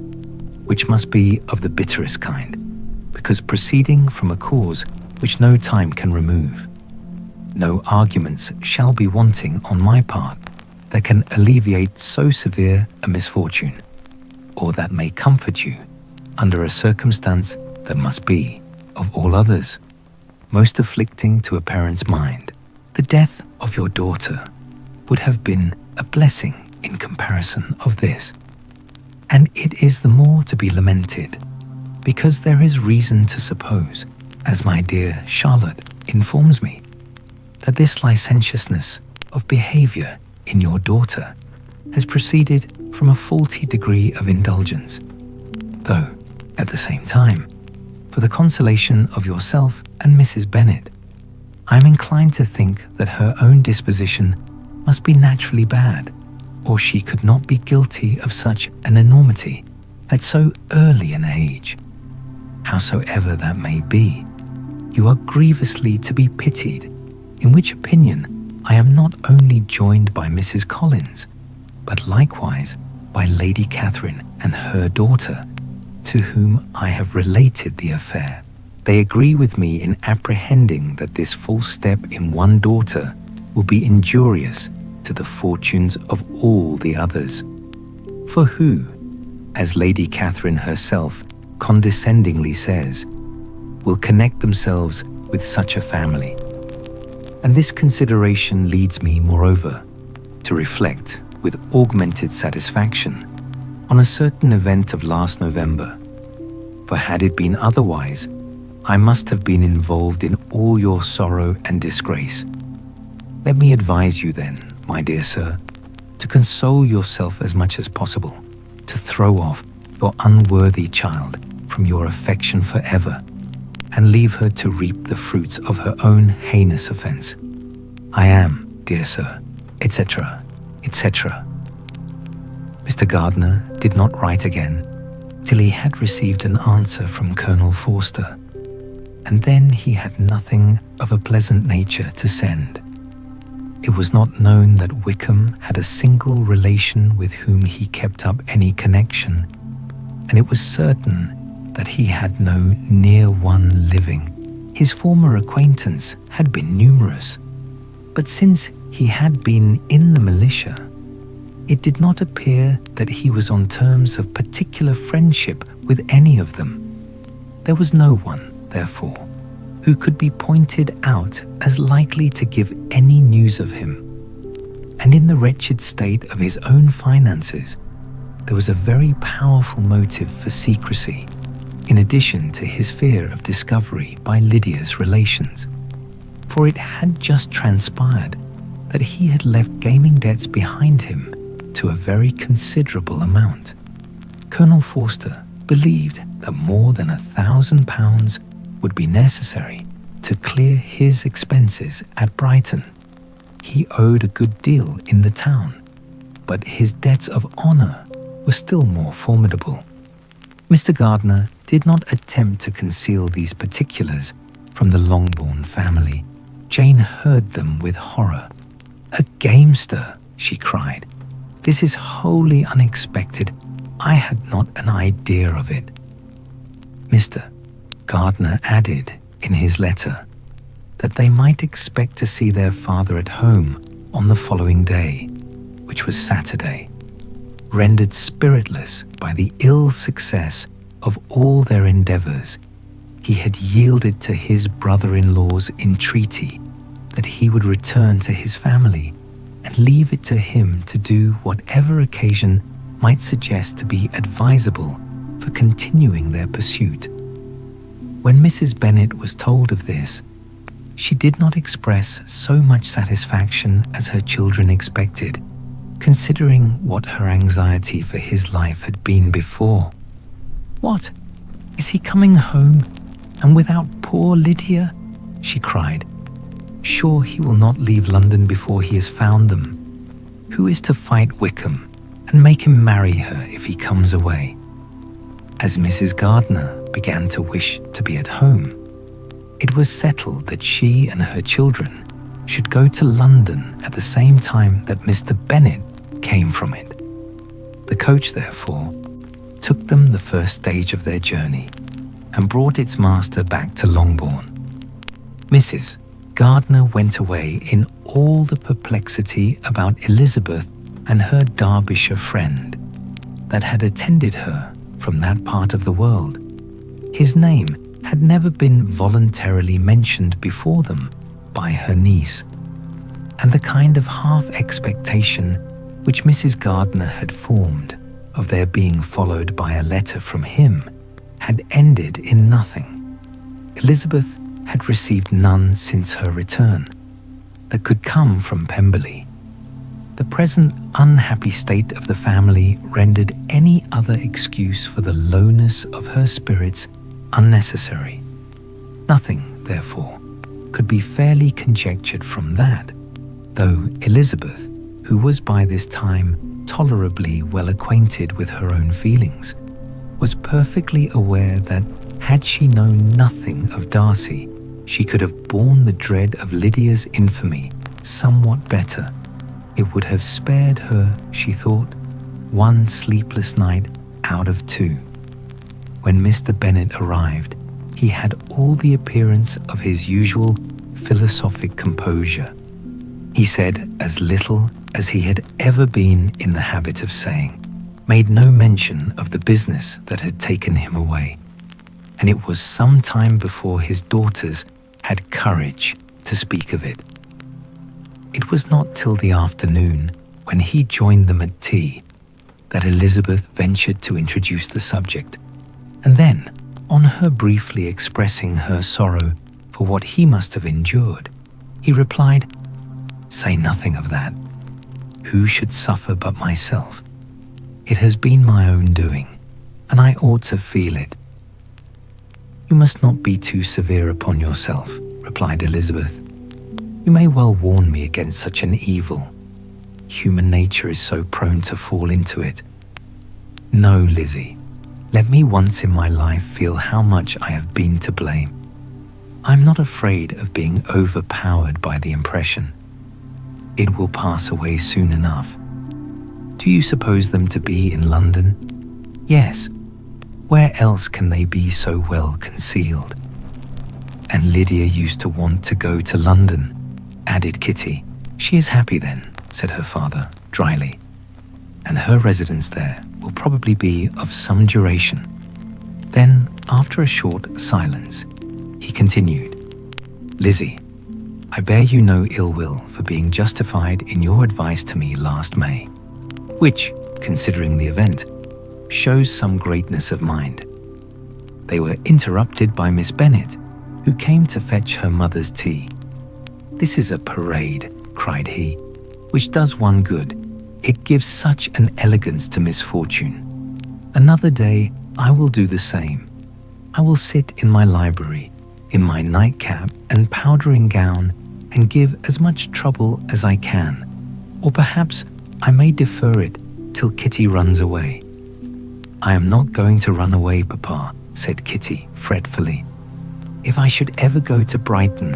which must be of the bitterest kind, because proceeding from a cause which no time can remove. No arguments shall be wanting on my part that can alleviate so severe a misfortune, or that may comfort you under a circumstance that must be, of all others, most afflicting to a parent's mind. The death of your daughter would have been a blessing in comparison of this, and it is the more to be lamented, because there is reason to suppose, as my dear Charlotte informs me, that this licentiousness of behaviour in your daughter has proceeded from a faulty degree of indulgence, though At the same time, for the consolation of yourself and Mrs. Bennet, I am inclined to think that her own disposition must be naturally bad, or she could not be guilty of such an enormity at so early an age. Howsoever that may be, you are grievously to be pitied, in which opinion I am not only joined by Mrs. Collins, but likewise by Lady Catherine and her daughter, to whom I have related the affair. They agree with me in apprehending that this false step in one daughter will be injurious to the fortunes of all the others. For who, as Lady Catherine herself condescendingly says, will connect themselves with such a family? And this consideration leads me, moreover, to reflect with augmented satisfaction on a certain event of last November. For had it been otherwise, I must have been involved in all your sorrow and disgrace. Let me advise you then, my dear sir, to console yourself as much as possible, to throw off your unworthy child from your affection forever, and leave her to reap the fruits of her own heinous offence. I am, dear sir, etc., etc. Mr. Gardiner did not write again till he had received an answer from Colonel Forster, and then he had nothing of a pleasant nature to send. It was not known that Wickham had a single relation with whom he kept up any connection, and it was certain that he had no near one living. His former acquaintance had been numerous, but since he had been in the militia, it did not appear that he was on terms of particular friendship with any of them. There was no one, therefore, who could be pointed out as likely to give any news of him. And in the wretched state of his own finances, there was a very powerful motive for secrecy, in addition to his fear of discovery by Lydia's relations. For it had just transpired that he had left gaming debts behind him to a very considerable amount. Colonel Forster believed that more than £1,000 would be necessary to clear his expenses at Brighton. He owed a good deal in the town, but his debts of honour were still more formidable. Mr. Gardiner did not attempt to conceal these particulars from the Longbourn family. Jane heard them with horror. "A gamester!" she cried. "This is wholly unexpected. I had not an idea of it." Mr. Gardiner added in his letter that they might expect to see their father at home on the following day, which was Saturday. Rendered spiritless by the ill success of all their endeavours, he had yielded to his brother-in-law's entreaty that he would return to his family and leave it to him to do whatever occasion might suggest to be advisable for continuing their pursuit. When Mrs. Bennet was told of this, she did not express so much satisfaction as her children expected, considering what her anxiety for his life had been before. "What? Is he coming home, and without poor Lydia?" she cried. "Sure he will not leave London before he has found them. Who is to fight Wickham and make him marry her if he comes away?" As Mrs. Gardiner began to wish to be at home, it was settled that she and her children should go to London at the same time that Mr. Bennet came from it. The coach, therefore, took them the first stage of their journey and brought its master back to Longbourn. Mrs. Gardiner went away in all the perplexity about Elizabeth and her Derbyshire friend that had attended her from that part of the world. His name had never been voluntarily mentioned before them by her niece, and the kind of half-expectation which Mrs. Gardiner had formed of their being followed by a letter from him had ended in nothing. Elizabeth had received none since her return that could come from Pemberley. The present unhappy state of the family rendered any other excuse for the lowness of her spirits unnecessary. Nothing, therefore, could be fairly conjectured from that, though Elizabeth, who was by this time tolerably well acquainted with her own feelings, was perfectly aware that had she known nothing of Darcy, she could have borne the dread of Lydia's infamy somewhat better. It would have spared her, she thought, one sleepless night out of 2. When Mr. Bennet arrived, he had all the appearance of his usual philosophic composure. He said as little as he had ever been in the habit of saying, made no mention of the business that had taken him away, and it was some time before his daughters had courage to speak of it. It was not till the afternoon, when he joined them at tea, that Elizabeth ventured to introduce the subject, and then, on her briefly expressing her sorrow for what he must have endured, he replied, "Say nothing of that. Who should suffer but myself? It has been my own doing, and I ought to feel it." "You must not be too severe upon yourself," replied Elizabeth. "You may well warn me against such an evil. Human nature is so prone to fall into it. No, Lizzie, let me once in my life feel how much I have been to blame. I'm not afraid of being overpowered by the impression. It will pass away soon enough. Do you suppose them to be in London? Yes. Where else can they be so well concealed? And Lydia used to want to go to London, added Kitty. She is happy then, said her father dryly, and her residence there will probably be of some duration. Then, after a short silence, he continued, "Lizzie, I bear you no ill will for being justified in your advice to me last May, which, considering the event, shows some greatness of mind." They were interrupted by Miss Bennet, who came to fetch her mother's tea. "This is a parade," cried he, "which does one good. It gives such an elegance to misfortune. Another day I will do the same. I will sit in my library, in my nightcap and powdering gown, and give as much trouble as I can, or perhaps I may defer it till Kitty runs away." "I am not going to run away, Papa," said Kitty fretfully. "If I should ever go to Brighton,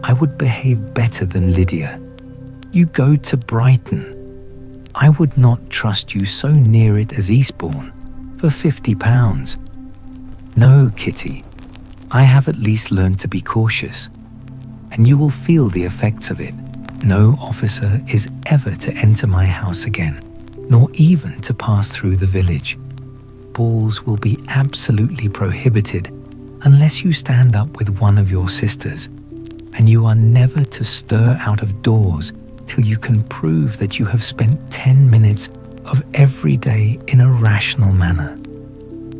I would behave better than Lydia." "You go to Brighton? I would not trust you so near it as Eastbourne, for £50. No, Kitty, I have at least learned to be cautious, and you will feel the effects of it. No officer is ever to enter my house again, nor even to pass through the village. Balls will be absolutely prohibited unless you stand up with one of your sisters, and you are never to stir out of doors till you can prove that you have spent 10 minutes of every day in a rational manner."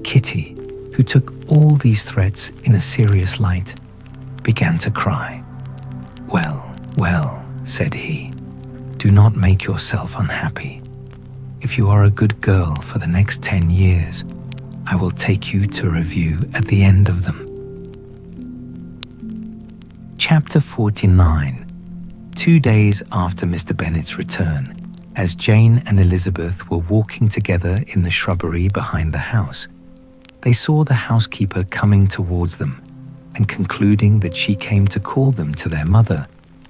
Kitty, who took all these threats in a serious light, began to cry. "Well, well," said he, "do not make yourself unhappy. If you are a good girl for the next 10 years, I will take you to review at the end of them." Chapter 49. 2 days after Mr. Bennet's return, as Jane and Elizabeth were walking together in the shrubbery behind the house, they saw the housekeeper coming towards them, and concluding that she came to call them to their mother,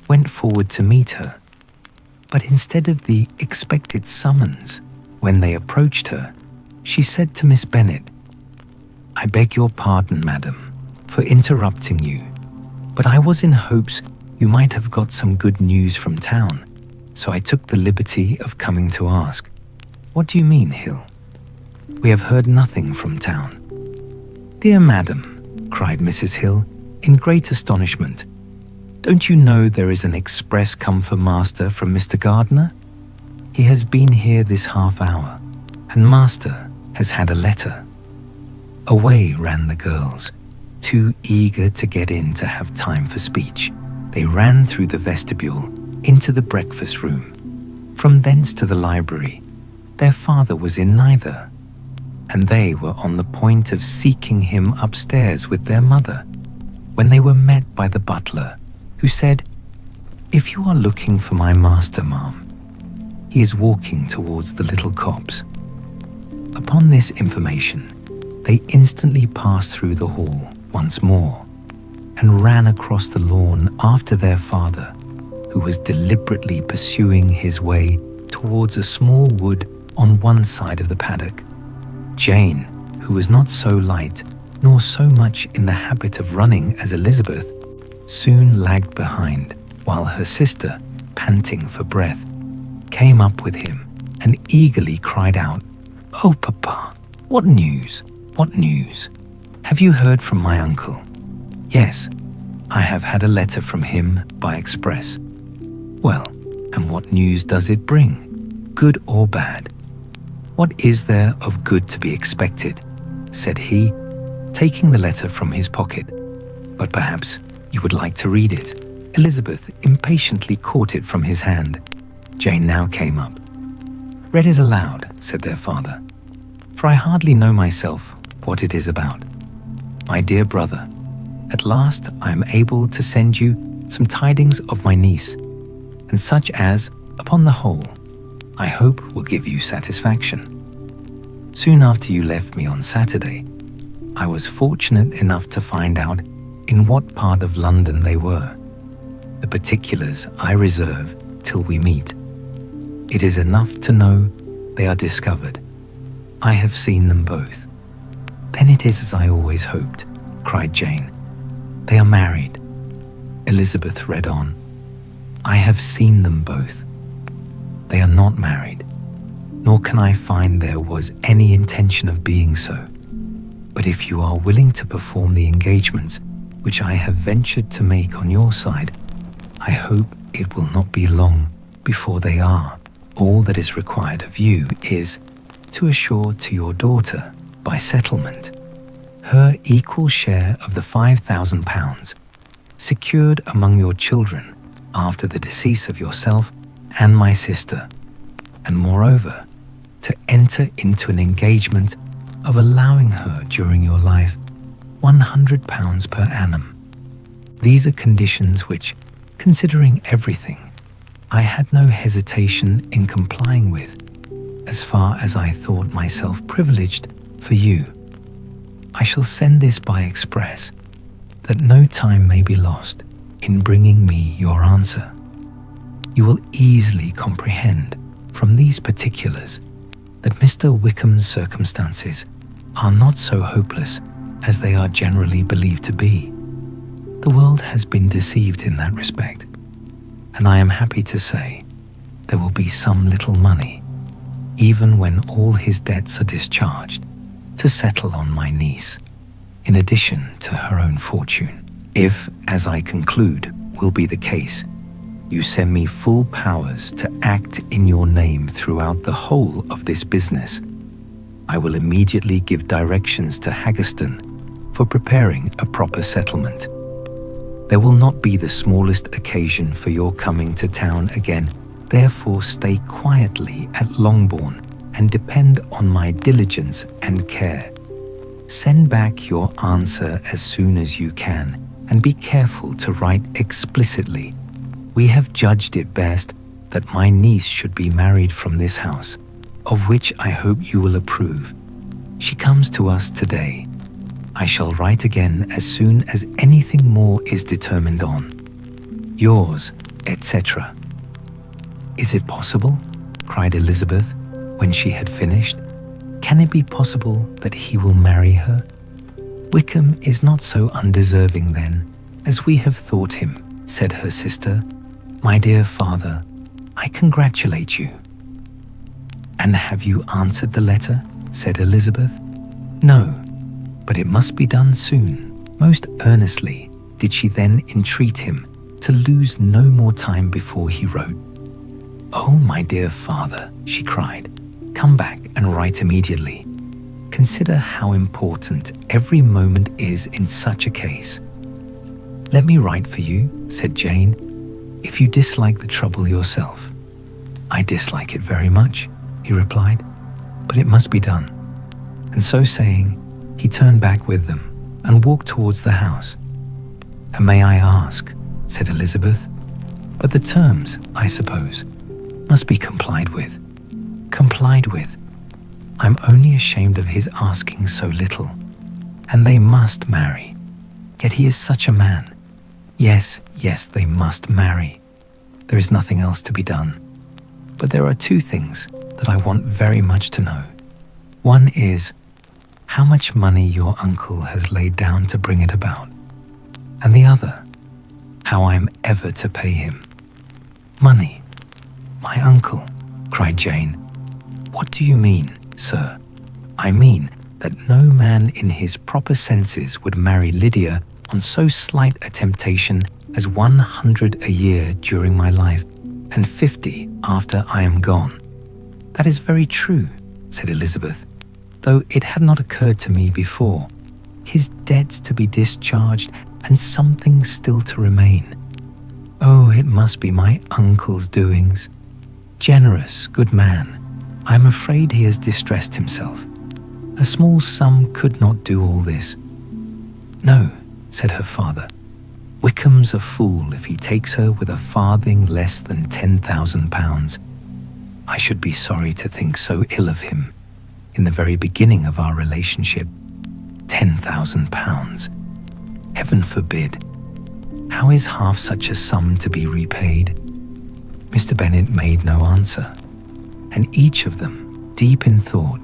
went forward to meet her. But instead of the expected summons, when they approached her, she said to Miss Bennet, "I beg your pardon, madam, for interrupting you, but I was in hopes you might have got some good news from town, so I took the liberty of coming to ask." "What do you mean, Hill? We have heard nothing from town." "Dear madam," cried Mrs. Hill, in great astonishment, "don't you know there is an express come for master from Mr. Gardiner? He has been here this half hour, and master has had a letter." Away ran the girls, too eager to get in to have time for speech. They ran through the vestibule into the breakfast room. From thence to the library, their father was in neither, and they were on the point of seeking him upstairs with their mother, when they were met by the butler, who said, "If you are looking for my master, ma'am, he is walking towards the little copse." Upon this information, they instantly passed through the hall once more, and ran across the lawn after their father, who was deliberately pursuing his way towards a small wood on one side of the paddock. Jane, who was not so light nor so much in the habit of running as Elizabeth, soon lagged behind, while her sister, panting for breath, came up with him and eagerly cried out, "Oh, Papa, what news? What news? Have you heard from my uncle?" "Yes, I have had a letter from him by express." "Well, and what news does it bring, good or bad?" "What is there of good to be expected?" said he, taking the letter from his pocket. "But perhaps you would like to read it." Elizabeth impatiently caught it from his hand. Jane now came up. "Read it aloud," said their father, "for I hardly know myself what it is about." "My dear brother, at last I am able to send you some tidings of my niece, and such as, upon the whole, I hope will give you satisfaction. Soon after you left me on Saturday, I was fortunate enough to find out in what part of London they were. The particulars I reserve till we meet. It is enough to know they are discovered. I have seen them both." "Then it is as I always hoped," cried Jane. "They are married." Elizabeth read on, "I have seen them both. They are not married, nor can I find there was any intention of being so. But if you are willing to perform the engagements which I have ventured to make on your side, I hope it will not be long before they are. All that is required of you is to assure to your daughter, by settlement, her equal share of the £5,000 secured among your children after the decease of yourself and my sister, and moreover, to enter into an engagement of allowing her during your life £100 per annum. These are conditions which, considering everything, I had no hesitation in complying with, as far as I thought myself privileged for you. I shall send this by express, that no time may be lost in bringing me your answer. You will easily comprehend from these particulars that Mr. Wickham's circumstances are not so hopeless as they are generally believed to be. The world has been deceived in that respect, and I am happy to say there will be some little money, even when all his debts are discharged, to settle on my niece, in addition to her own fortune. If, as I conclude will be the case, you send me full powers to act in your name throughout the whole of this business, I will immediately give directions to Haggerston for preparing a proper settlement. There will not be the smallest occasion for your coming to town again, therefore stay quietly at Longbourn and depend on my diligence and care. Send back your answer as soon as you can, and be careful to write explicitly, "We have judged it best that my niece should be married from this house, of which I hope you will approve. She comes to us today. I shall write again as soon as anything more is determined on. Yours, etc." "Is it possible?" cried Elizabeth when she had finished. "Can it be possible that he will marry her? Wickham is not so undeserving then, as we have thought him," said her sister. "My dear father, I congratulate you." "And have you answered the letter?" said Elizabeth. "No, but it must be done soon." Most earnestly did she then entreat him to lose no more time before he wrote. "Oh, my dear father," she cried, "come back and write immediately. Consider how important every moment is in such a case." "Let me write for you," said Jane, "if you dislike the trouble yourself." "I dislike it very much," he replied, "but it must be done." And so saying, he turned back with them and walked towards the house. "And may I ask," said Elizabeth, "but the terms, I suppose, must be complied with." "Complied with? I'm only ashamed of his asking so little. And they must marry. Yet he is such a man. Yes, they must marry. There is nothing else to be done. But there are two things that I want very much to know. One is how much money your uncle has laid down to bring it about. And the other, how I am ever to pay him." "Money? My uncle?" cried Jane. "What do you mean, sir?" "I mean that no man in his proper senses would marry Lydia on so slight a temptation as 100 a year during my life, and 50 after I am gone." "That is very true," said Elizabeth, "though it had not occurred to me before. His debts to be discharged and something still to remain. Oh, it must be my uncle's doings. Generous, good man. I am afraid he has distressed himself. A small sum could not do all this." "No," said her father. "Wickham's a fool if he takes her with a farthing less than £10,000. I should be sorry to think so ill of him in the very beginning of our relationship. £10,000. Heaven forbid. How is half such a sum to be repaid?" Mr. Bennet made no answer, and each of them, deep in thought,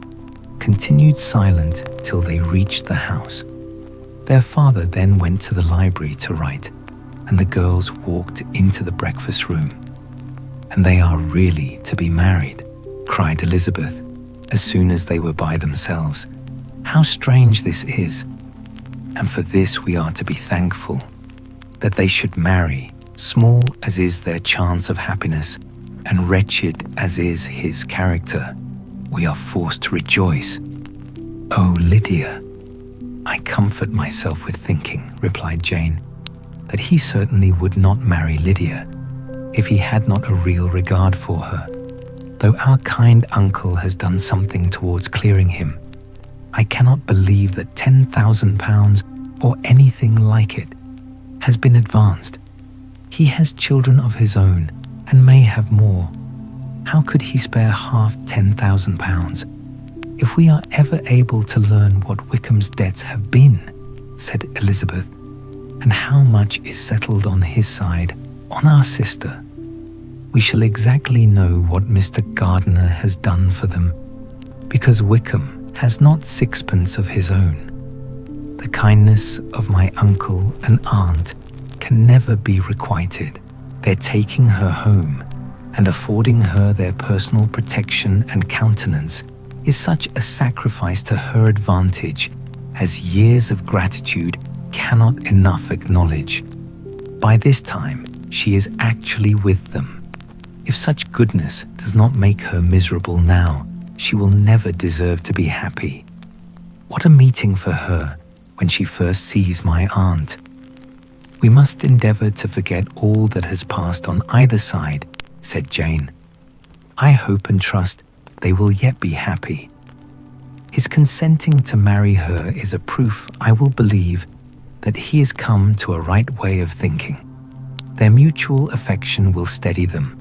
continued silent till they reached the house. Their father then went to the library to write, and the girls walked into the breakfast room. "And they are really to be married," cried Elizabeth, as soon as they were by themselves. "How strange this is! And for this we are to be thankful, that they should marry, small as is their chance of happiness, and wretched as is his character. We are forced to rejoice. Oh, Lydia!" "I comfort myself with thinking," replied Jane, "that he certainly would not marry Lydia if he had not a real regard for her, though our kind uncle has done something towards clearing him. I cannot believe that £10,000, or anything like it, has been advanced. He has children of his own, and may have more. How could he spare half £10,000? If we are ever able to learn what Wickham's debts have been," said Elizabeth, "and how much is settled on his side, on our sister, we shall exactly know what Mr. Gardiner has done for them, because Wickham has not sixpence of his own. The kindness of my uncle and aunt can never be requited. Their taking her home and affording her their personal protection and countenance is such a sacrifice to her advantage as years of gratitude cannot enough acknowledge. By this time, she is actually with them. If such goodness does not make her miserable now, she will never deserve to be happy. What a meeting for her when she first sees my aunt. We must endeavour to forget all that has passed on either side," said Jane. "I hope and trust they will yet be happy. His consenting to marry her is a proof, I will believe, that he has come to a right way of thinking. Their mutual affection will steady them,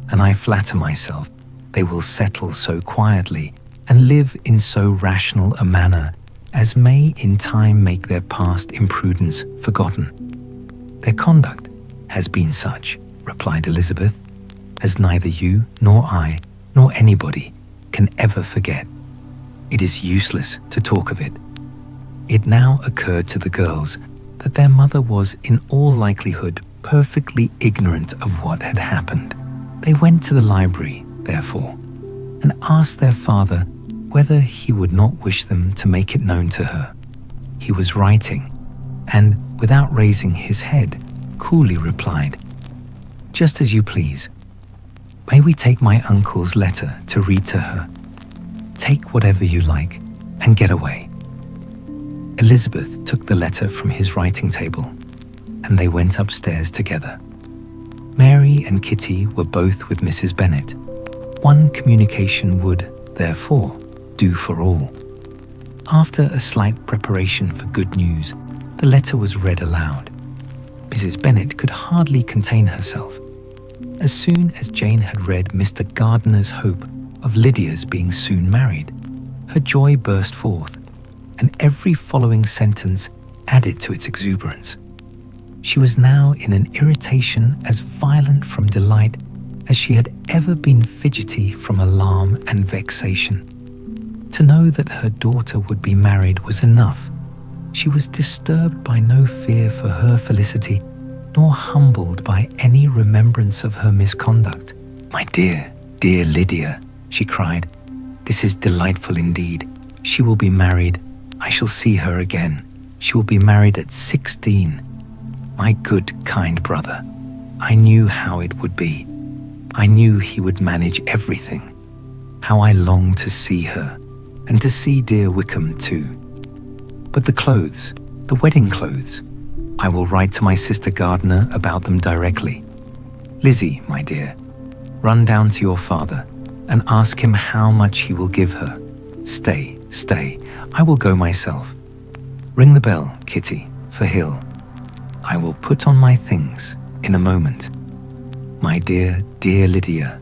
and I flatter myself they will settle so quietly and live in so rational a manner as may in time make their past imprudence forgotten." "Their conduct has been such," replied Elizabeth, "as neither you nor I nor anybody can ever forget. It is useless to talk of it." It now occurred to the girls that their mother was in all likelihood perfectly ignorant of what had happened. They went to the library, therefore, and asked their father whether he would not wish them to make it known to her. He was writing, and, without raising his head, coolly replied, "Just as you please. May we take my uncle's letter to read to her? Take whatever you like, and get away." Elizabeth took the letter from his writing table, and they went upstairs together. Mary and Kitty were both with Mrs. Bennet, One communication would, therefore, do for all. After a slight preparation for good news, the letter was read aloud. Mrs. Bennet could hardly contain herself. As soon as Jane had read Mr. Gardiner's hope of Lydia's being soon married, her joy burst forth, and every following sentence added to its exuberance. She was now in an irritation as violent from delight as she had ever been fidgety from alarm and vexation. To know that her daughter would be married was enough. She was disturbed by no fear for her felicity, nor humbled by any remembrance of her misconduct. "My dear, dear Lydia," she cried, "this is delightful indeed. She will be married. I shall see her again. She will be married at 16. My good, kind brother. I knew how it would be. I knew he would manage everything. How I long to see her, and to see dear Wickham too. But the clothes, the wedding clothes, I will write to my sister Gardiner about them directly. Lizzie, my dear, run down to your father and ask him how much he will give her. Stay, I will go myself. Ring the bell, Kitty, for Hill. I will put on my things in a moment. My dear, dear Lydia,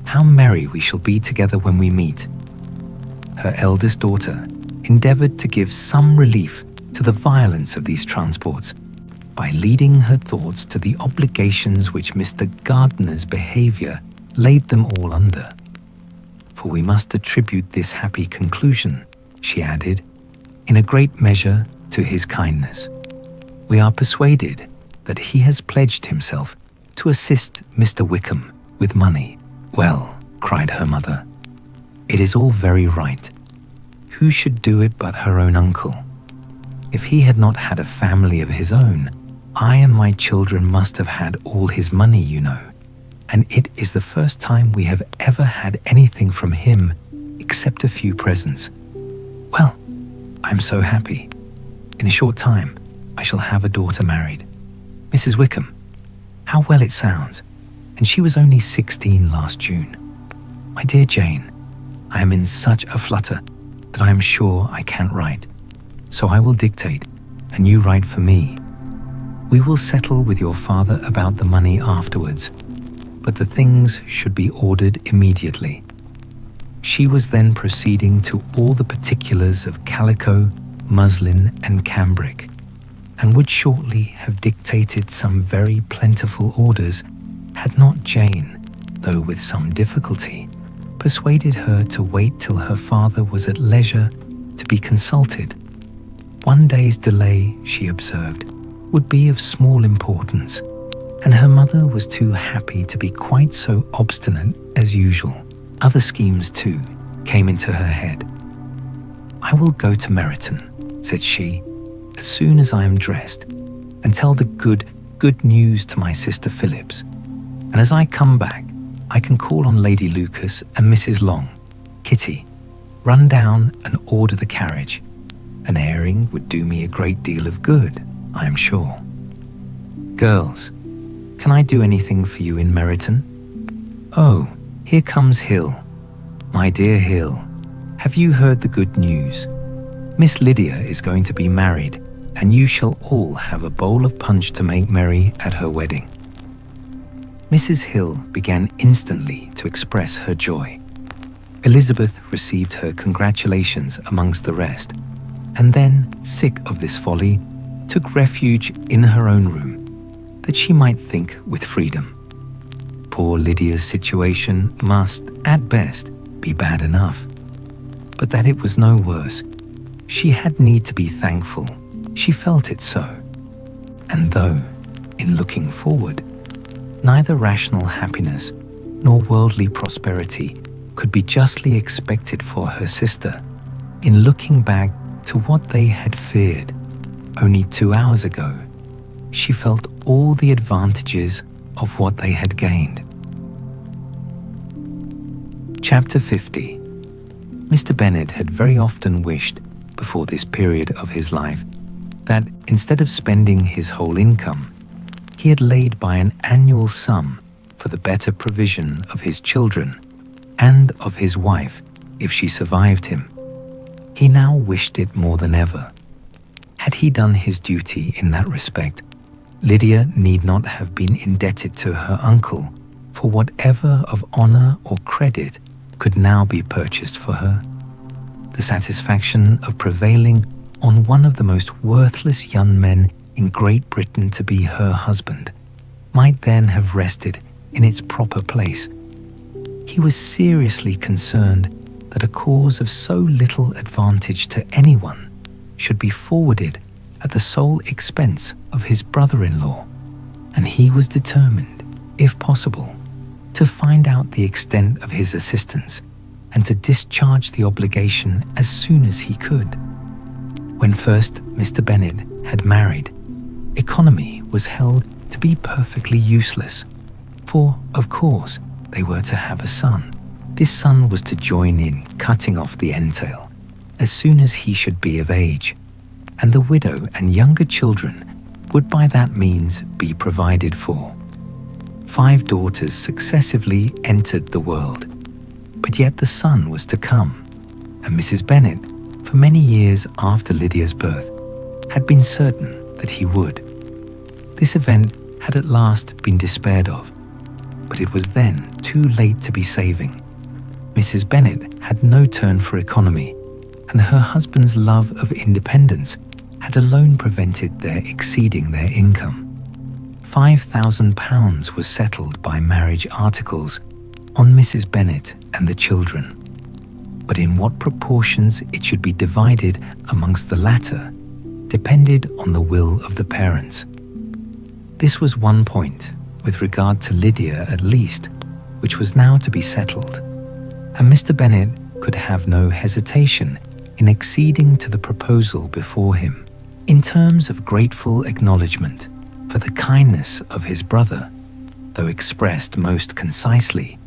how merry we shall be together when we meet." Her eldest daughter endeavoured to give some relief to the violence of these transports by leading her thoughts to the obligations which Mr. Gardiner's behaviour laid them all under. "For we must attribute this happy conclusion," she added, "in a great measure to his kindness. We are persuaded that he has pledged himself to assist Mr. Wickham with money." "Well," cried her mother, "it is all very right. Who should do it but her own uncle? If he had not had a family of his own, I and my children must have had all his money, you know, and it is the first time we have ever had anything from him except a few presents. Well, I'm so happy. In a short time, I shall have a daughter married. Mrs. Wickham, how well it sounds, and she was only 16 last June. My dear Jane, I am in such a flutter that I am sure I can't write, so I will dictate, and you write for me. We will settle with your father about the money afterwards, but the things should be ordered immediately." She was then proceeding to all the particulars of calico, muslin, and cambric, and would shortly have dictated some very plentiful orders had not Jane, though with some difficulty, persuaded her to wait till her father was at leisure to be consulted. One day's delay, she observed, would be of small importance, and her mother was too happy to be quite so obstinate as usual. Other schemes, too, came into her head. "I will go to Meryton," said she, "as soon as I am dressed, and tell the good news to my sister Phillips. And as I come back, I can call on Lady Lucas and Mrs. Long. Kitty, run down and order the carriage. An airing would do me a great deal of good, I am sure. Girls, can I do anything for you in Meryton? Oh, here comes Hill. My dear Hill, have you heard the good news? Miss Lydia is going to be married, and you shall all have a bowl of punch to make merry at her wedding." Mrs. Hill began instantly to express her joy. Elizabeth received her congratulations amongst the rest, and then, sick of this folly, took refuge in her own room, that she might think with freedom. Poor Lydia's situation must, at best, be bad enough, but that it was no worse. She had need to be thankful. She felt it so. And though, in looking forward, neither rational happiness nor worldly prosperity could be justly expected for her sister, in looking back to what they had feared only 2 hours ago, she felt all the advantages of what they had gained. Chapter 50. Mr. Bennet had very often wished, before this period of his life, that instead of spending his whole income, he had laid by an annual sum for the better provision of his children, and of his wife if she survived him. He now wished it more than ever. Had he done his duty in that respect, Lydia need not have been indebted to her uncle for whatever of honour or credit could now be purchased for her. The satisfaction of prevailing on one of the most worthless young men in Great Britain to be her husband might then have rested in its proper place. He was seriously concerned that a cause of so little advantage to anyone should be forwarded at the sole expense of his brother-in-law, and he was determined, if possible, to find out the extent of his assistance and to discharge the obligation as soon as he could. When first Mr. Bennet had married, economy was held to be perfectly useless, for, of course, they were to have a son. This son was to join in cutting off the entail as soon as he should be of age, and the widow and younger children would by that means be provided for. 5 daughters successively entered the world, but yet the son was to come, and Mrs. Bennet, for many years after Lydia's birth, had been certain that he would. This event had at last been despaired of, but it was then too late to be saving. Mrs. Bennet had no turn for economy, and her husband's love of independence had alone prevented their exceeding their income. £5,000 was settled by marriage articles on Mrs. Bennet and the children, but in what proportions it should be divided amongst the latter depended on the will of the parents. This was one point, with regard to Lydia at least, which was now to be settled, and Mr. Bennet could have no hesitation in acceding to the proposal before him. In terms of grateful acknowledgement for the kindness of his brother, though expressed most concisely,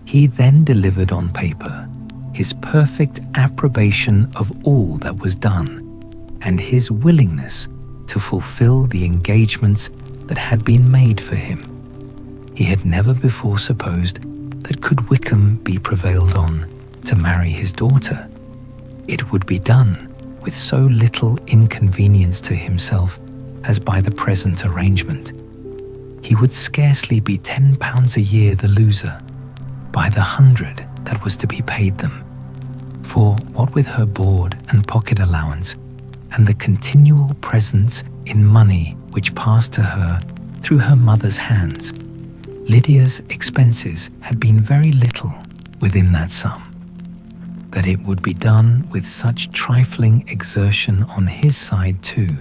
he then delivered on paper his perfect approbation of all that was done, and his willingness to fulfill the engagements that had been made for him. He had never before supposed that could Wickham be prevailed on to marry his daughter, it would be done with so little inconvenience to himself as by the present arrangement. He would scarcely be £10 a year the loser, by the 100 that was to be paid them. For what with her board and pocket allowance, and the continual presents in money which passed to her through her mother's hands, Lydia's expenses had been very little within that sum. That it would be done with such trifling exertion on his side too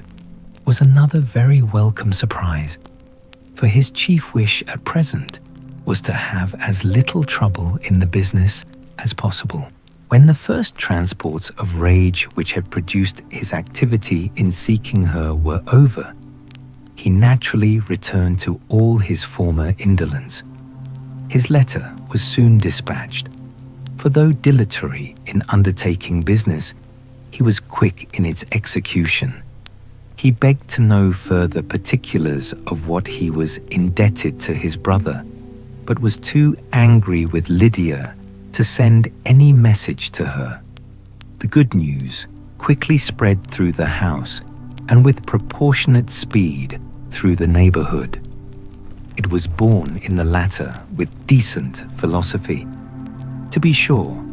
was another very welcome surprise, for his chief wish at present was to have as little trouble in the business as possible. When the first transports of rage which had produced his activity in seeking her were over, he naturally returned to all his former indolence. His letter was soon dispatched, for though dilatory in undertaking business, he was quick in its execution. He begged to know further particulars of what he was indebted to his brother, but was too angry with Lydia to send any message to her. The good news quickly spread through the house, and with proportionate speed through the neighbourhood. It was borne in the latter with decent philosophy. To be sure,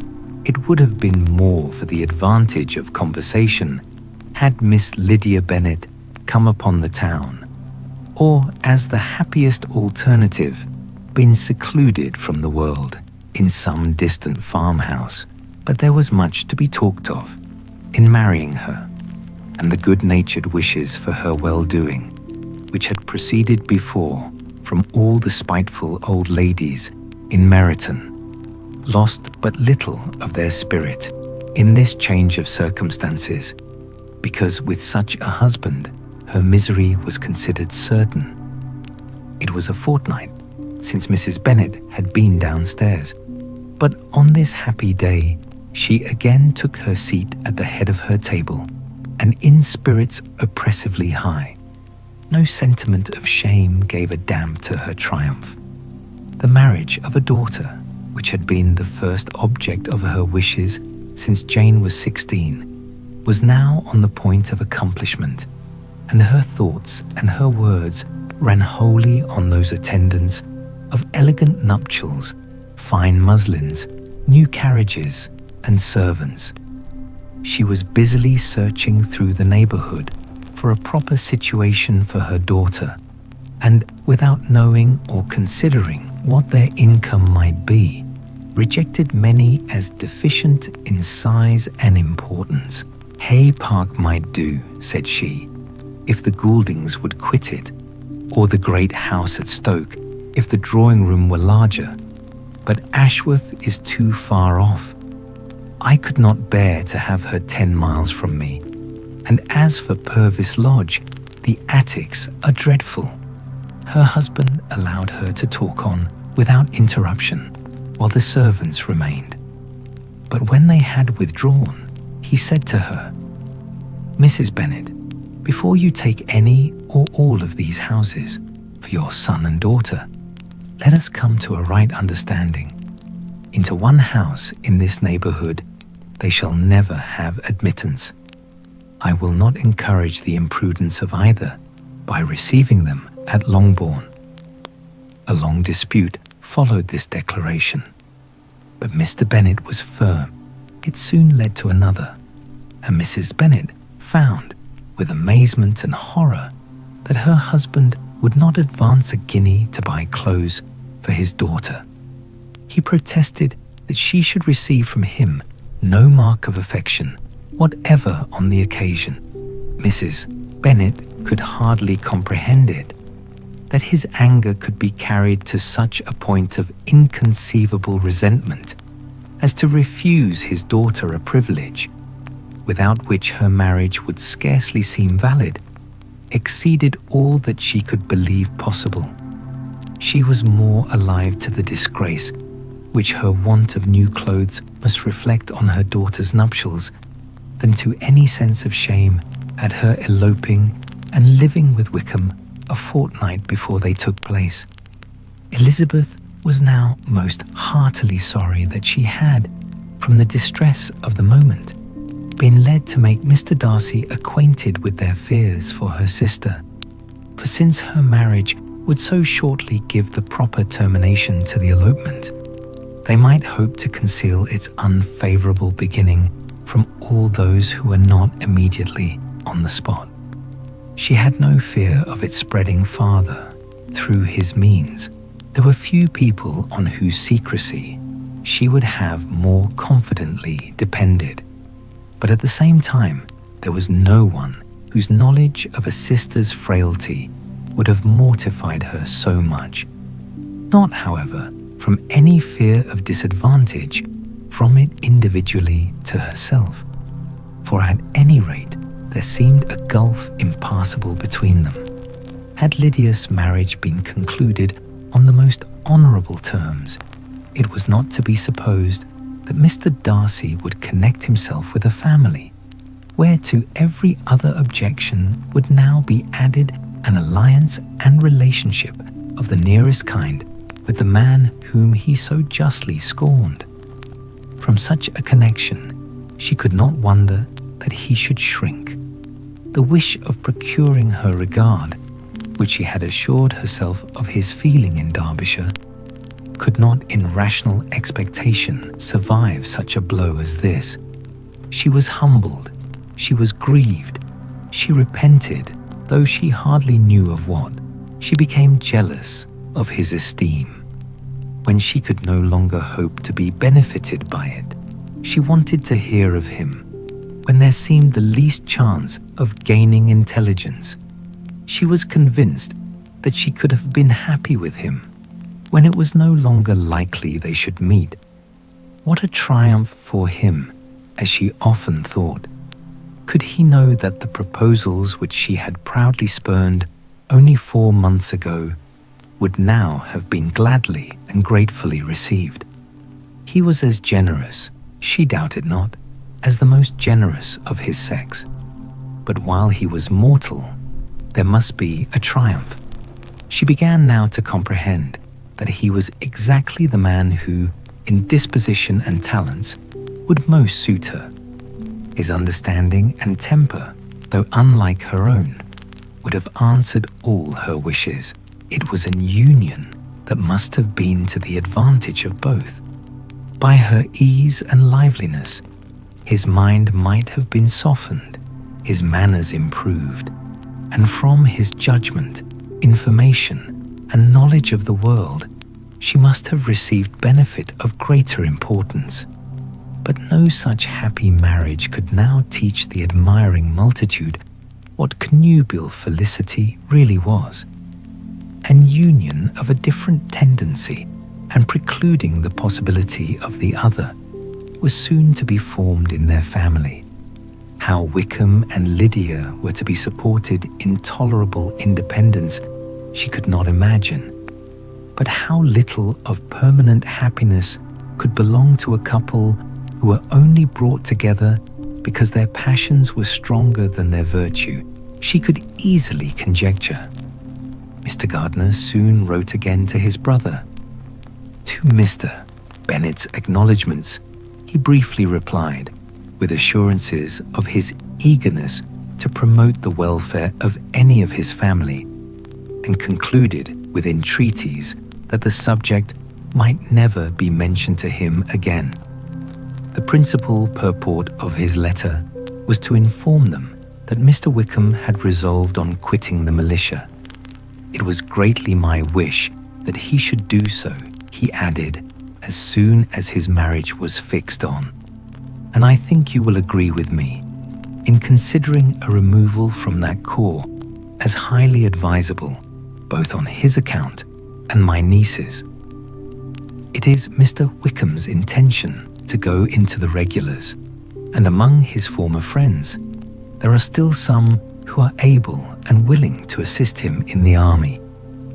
it would have been more for the advantage of conversation had Miss Lydia Bennet come upon the town, or as the happiest alternative, been secluded from the world in some distant farmhouse. But there was much to be talked of in marrying her, and the good-natured wishes for her well-doing, which had proceeded before from all the spiteful old ladies in Meryton, lost but little of their spirit in this change of circumstances, because with such a husband her misery was considered certain. It was a fortnight since Mrs. Bennet had been downstairs, but on this happy day she again took her seat at the head of her table, and in spirits oppressively high. No sentiment of shame gave a damp to her triumph. The marriage of a daughter, which had been the first object of her wishes since Jane was 16, was now on the point of accomplishment, and her thoughts and her words ran wholly on those attendants of elegant nuptials, fine muslins, new carriages, and servants. She was busily searching through the neighbourhood for a proper situation for her daughter, and without knowing or considering what their income might be, rejected many as deficient in size and importance. Hay Park might do, said she, if the Gouldings would quit it, or the great house at Stoke if the drawing-room were larger, but Ashworth is too far off. I could not bear to have her 10 miles from me, and as for Purvis Lodge, the attics are dreadful. Her husband allowed her to talk on without interruption while the servants remained. But when they had withdrawn, he said to her, "Mrs. Bennet, before you take any or all of these houses for your son and daughter, let us come to a right understanding. Into one house in this neighbourhood they shall never have admittance. I will not encourage the imprudence of either by receiving them at Longbourn." A long dispute followed this declaration, but Mr. Bennet was firm. It soon led to another, and Mrs. Bennet found, with amazement and horror, that her husband would not advance a guinea to buy clothes for his daughter. He protested that she should receive from him no mark of affection whatever on the occasion. Mrs. Bennet could hardly comprehend it, that his anger could be carried to such a point of inconceivable resentment as to refuse his daughter a privilege, without which her marriage would scarcely seem valid, exceeded all that she could believe possible. She was more alive to the disgrace which her want of new clothes must reflect on her daughter's nuptials than to any sense of shame at her eloping and living with Wickham a fortnight before they took place. Elizabeth was now most heartily sorry that she had, from the distress of the moment, been led to make Mr. Darcy acquainted with their fears for her sister, for since her marriage would so shortly give the proper termination to the elopement, they might hope to conceal its unfavourable beginning from all those who were not immediately on the spot. She had no fear of its spreading farther through his means. There were few people on whose secrecy she would have more confidently depended, but at the same time there was no one whose knowledge of a sister's frailty would have mortified her so much. Not, however, from any fear of disadvantage from it individually to herself, for at any rate there seemed a gulf impassable between them. Had Lydia's marriage been concluded on the most honourable terms, it was not to be supposed that Mr. Darcy would connect himself with a family, whereto every other objection would now be added an alliance and relationship of the nearest kind with the man whom he so justly scorned. From such a connection, she could not wonder that he should shrink. The wish of procuring her regard, which she had assured herself of his feeling in Derbyshire, could not in rational expectation survive such a blow as this. She was humbled, she was grieved, she repented, though she hardly knew of what. She became jealous of his esteem. When she could no longer hope to be benefited by it, she wanted to hear of him. When there seemed the least chance of gaining intelligence, she was convinced that she could have been happy with him. When it was no longer likely they should meet, what a triumph for him, as she often thought. Could he know that the proposals which she had proudly spurned only 4 months ago would now have been gladly and gratefully received? He was as generous, she doubted not, as the most generous of his sex. But while he was mortal, there must be a triumph. She began now to comprehend that he was exactly the man who, in disposition and talents would most suit her. His understanding and temper, though unlike her own, would have answered all her wishes. It was an union that must have been to the advantage of both. By her ease and liveliness, his mind might have been softened, his manners improved, and from his judgment, information, and knowledge of the world, she must have received benefit of greater importance. But no such happy marriage could now teach the admiring multitude what connubial felicity really was. An union of a different tendency and precluding the possibility of the other was soon to be formed in their family. How Wickham and Lydia were to be supported in tolerable independence she could not imagine. But how little of permanent happiness could belong to a couple who were only brought together because their passions were stronger than their virtue, she could easily conjecture. Mr. Gardiner soon wrote again to his brother. To Mr. Bennet's acknowledgments, he briefly replied, with assurances of his eagerness to promote the welfare of any of his family, and concluded with entreaties that the subject might never be mentioned to him again. The principal purport of his letter was to inform them that Mr. Wickham had resolved on quitting the militia. It was greatly my wish that he should do so, he added, as soon as his marriage was fixed on. And I think you will agree with me in considering a removal from that corps as highly advisable, both on his account and my niece's. It is Mr. Wickham's intention to go into the regulars, and among his former friends, there are still some who are able and willing to assist him in the army.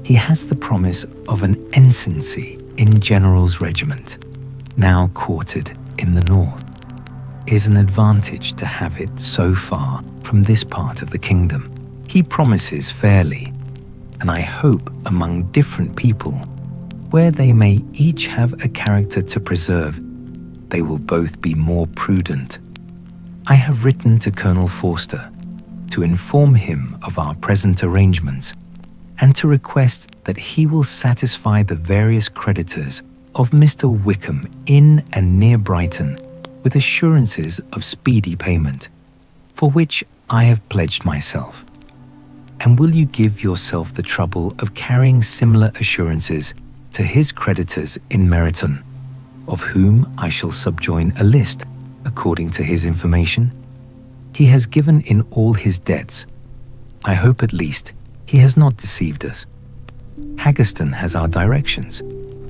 He has the promise of an ensigncy in General's regiment, now quartered in the north. It is an advantage to have it so far from this part of the kingdom. He promises fairly, and I hope among different people, where they may each have a character to preserve, they will both be more prudent. I have written to Colonel Forster to inform him of our present arrangements and to request that he will satisfy the various creditors of Mr. Wickham in and near Brighton with assurances of speedy payment, for which I have pledged myself. And will you give yourself the trouble of carrying similar assurances to his creditors in Meryton, of whom I shall subjoin a list according to his information? He has given in all his debts. I hope at least he has not deceived us. Haggerston has our directions,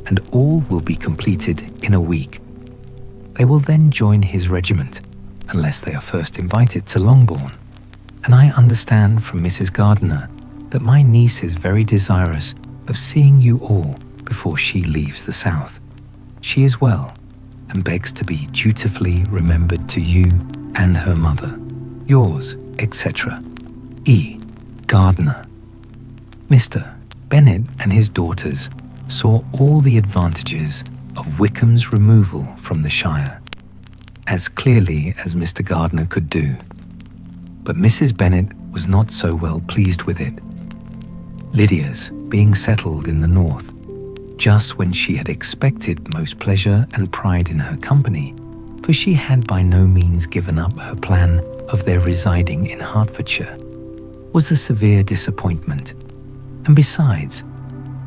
and all will be completed in a week. They will then join his regiment, unless they are first invited to Longbourn. And I understand from Mrs. Gardiner that my niece is very desirous of seeing you all before she leaves the south. She is well, and begs to be dutifully remembered to you and her mother. Yours, etc. E. Gardiner. Mr. Bennet and his daughters saw all the advantages of Wickham's removal from the Shire, as clearly as Mr. Gardiner could do. But Mrs. Bennet was not so well pleased with it. Lydia's being settled in the north, just when she had expected most pleasure and pride in her company, for she had by no means given up her plan of their residing in Hertfordshire, was a severe disappointment. And besides,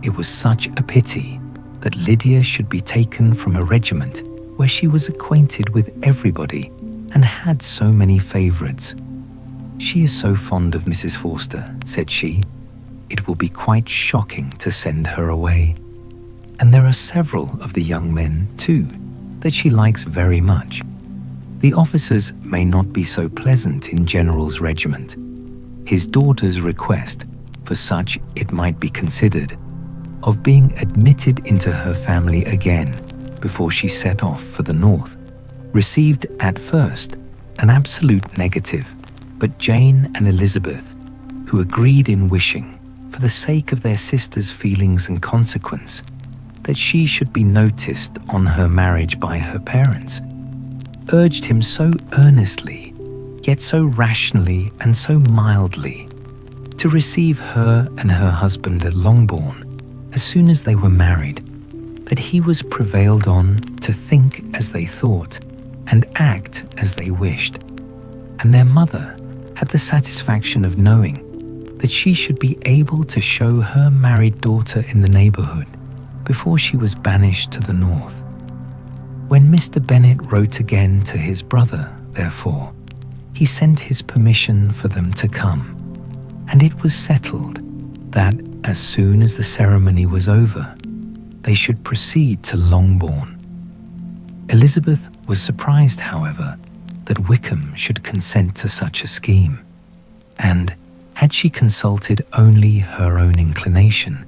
it was such a pity that Lydia should be taken from a regiment where she was acquainted with everybody and had so many favourites. She is so fond of Mrs. Forster, said she, it will be quite shocking to send her away. And there are several of the young men, too, that she likes very much. The officers may not be so pleasant in General's regiment. His daughter's request, for such it might be considered, of being admitted into her family again before she set off for the north, received at first an absolute negative, but Jane and Elizabeth, who agreed in wishing, for the sake of their sister's feelings and consequence, that she should be noticed on her marriage by her parents, urged him so earnestly, yet so rationally and so mildly, to receive her and her husband at Longbourn as soon as they were married, that he was prevailed on to think as they thought and act as they wished, and their mother had the satisfaction of knowing that she should be able to show her married daughter in the neighbourhood before she was banished to the north. When Mr. Bennet wrote again to his brother, therefore, he sent his permission for them to come, and it was settled that as soon as the ceremony was over, they should proceed to Longbourn. Elizabeth was surprised, however, that Wickham should consent to such a scheme, and, had she consulted only her own inclination,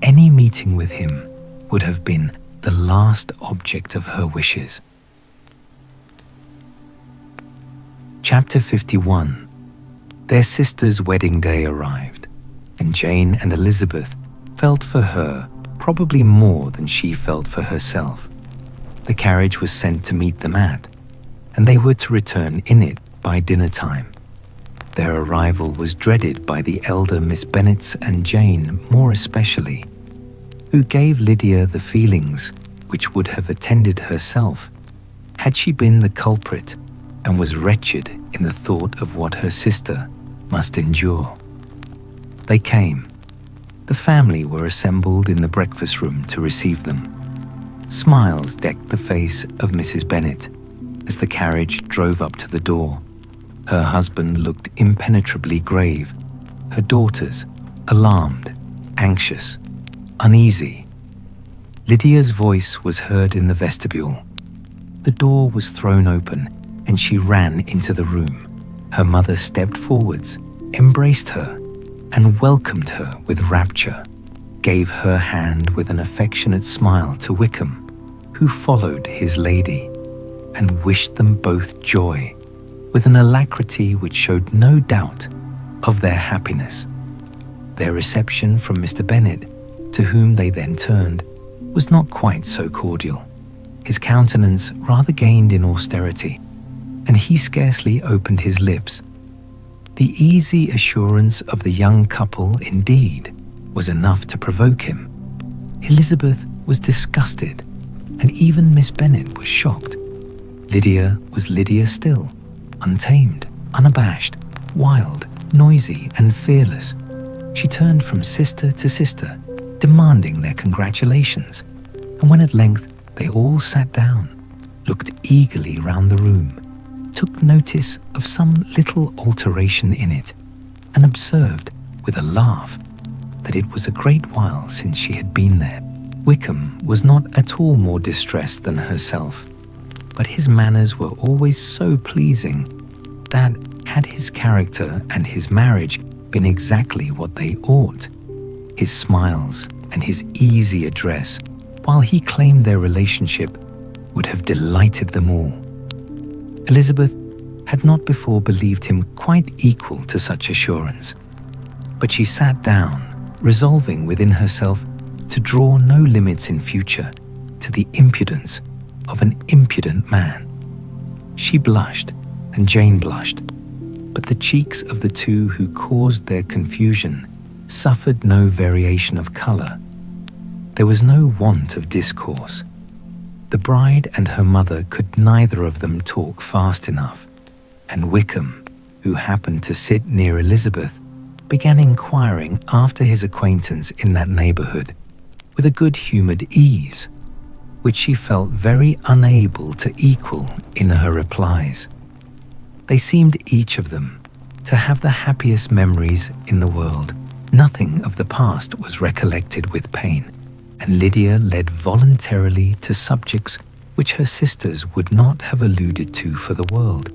any meeting with him would have been the last object of her wishes. Chapter 51. Their sister's wedding day arrived, and Jane and Elizabeth felt for her probably more than she felt for herself. The carriage was sent to meet them at, and they were to return in it by dinner time. Their arrival was dreaded by the elder Miss Bennets and Jane more especially, who gave Lydia the feelings which would have attended herself had she been the culprit, and was wretched in the thought of what her sister must endure. They came. The family were assembled in the breakfast room to receive them. Smiles decked the face of Mrs. Bennet as the carriage drove up to the door. Her husband looked impenetrably grave, her daughters alarmed, anxious, uneasy. Lydia's voice was heard in the vestibule. The door was thrown open, and she ran into the room. Her mother stepped forwards, embraced her, and welcomed her with rapture, gave her hand with an affectionate smile to Wickham, who followed his lady, and wished them both joy, with an alacrity which showed no doubt of their happiness. Their reception from Mr. Bennet, to whom they then turned, was not quite so cordial. His countenance rather gained in austerity, and he scarcely opened his lips. The easy assurance of the young couple, indeed, was enough to provoke him. Elizabeth was disgusted, and even Miss Bennet was shocked. Lydia was Lydia still, untamed, unabashed, wild, noisy, and fearless. She turned from sister to sister, demanding their congratulations, and when at length they all sat down, looked eagerly round the room, took notice of some little alteration in it, and observed, with a laugh, that it was a great while since she had been there. Wickham was not at all more distressed than herself, but his manners were always so pleasing that, had his character and his marriage been exactly what they ought, his smiles and his easy address, while he claimed their relationship, would have delighted them all. Elizabeth had not before believed him quite equal to such assurance, but she sat down, resolving within herself to draw no limits in future to the impudence of an impudent man. She blushed, and Jane blushed, but the cheeks of the two who caused their confusion suffered no variation of colour. There was no want of discourse. The bride and her mother could neither of them talk fast enough, and Wickham, who happened to sit near Elizabeth, began inquiring after his acquaintance in that neighbourhood with a good-humoured ease, which she felt very unable to equal in her replies. They seemed each of them to have the happiest memories in the world. Nothing of the past was recollected with pain, and Lydia led voluntarily to subjects which her sisters would not have alluded to for the world.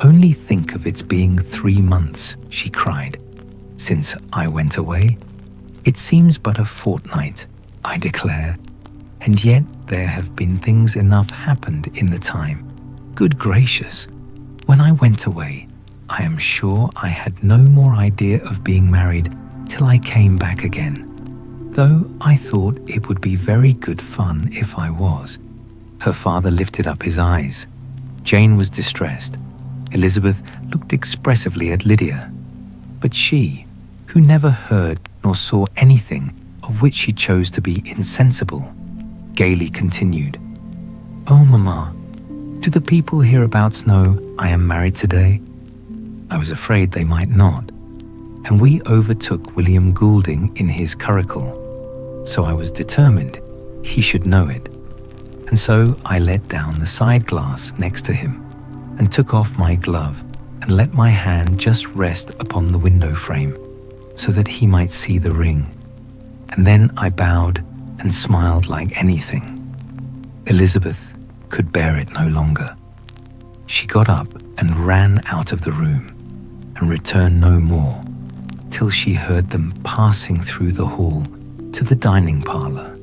"Only think of its being 3 months," she cried, "since I went away. It seems but a fortnight, I declare, and yet there have been things enough happened in the time. Good gracious! When I went away, I am sure I had no more idea of being married till I came back again. though I thought it would be very good fun if I was. Her father lifted up his eyes. Jane was distressed. Elizabeth looked expressively at Lydia. But she, who never heard nor saw anything of which she chose to be insensible, gaily continued, "Oh, Mamma, do the people hereabouts know I am married today?" I was afraid they might not, and we overtook William Goulding in his curricle, so I was determined he should know it. And so I let down the side glass next to him and took off my glove and let my hand just rest upon the window frame so that he might see the ring. And then I bowed and smiled like anything. Elizabeth could bear it no longer. She got up and ran out of the room and returned no more till she heard them passing through the hall to the dining parlour.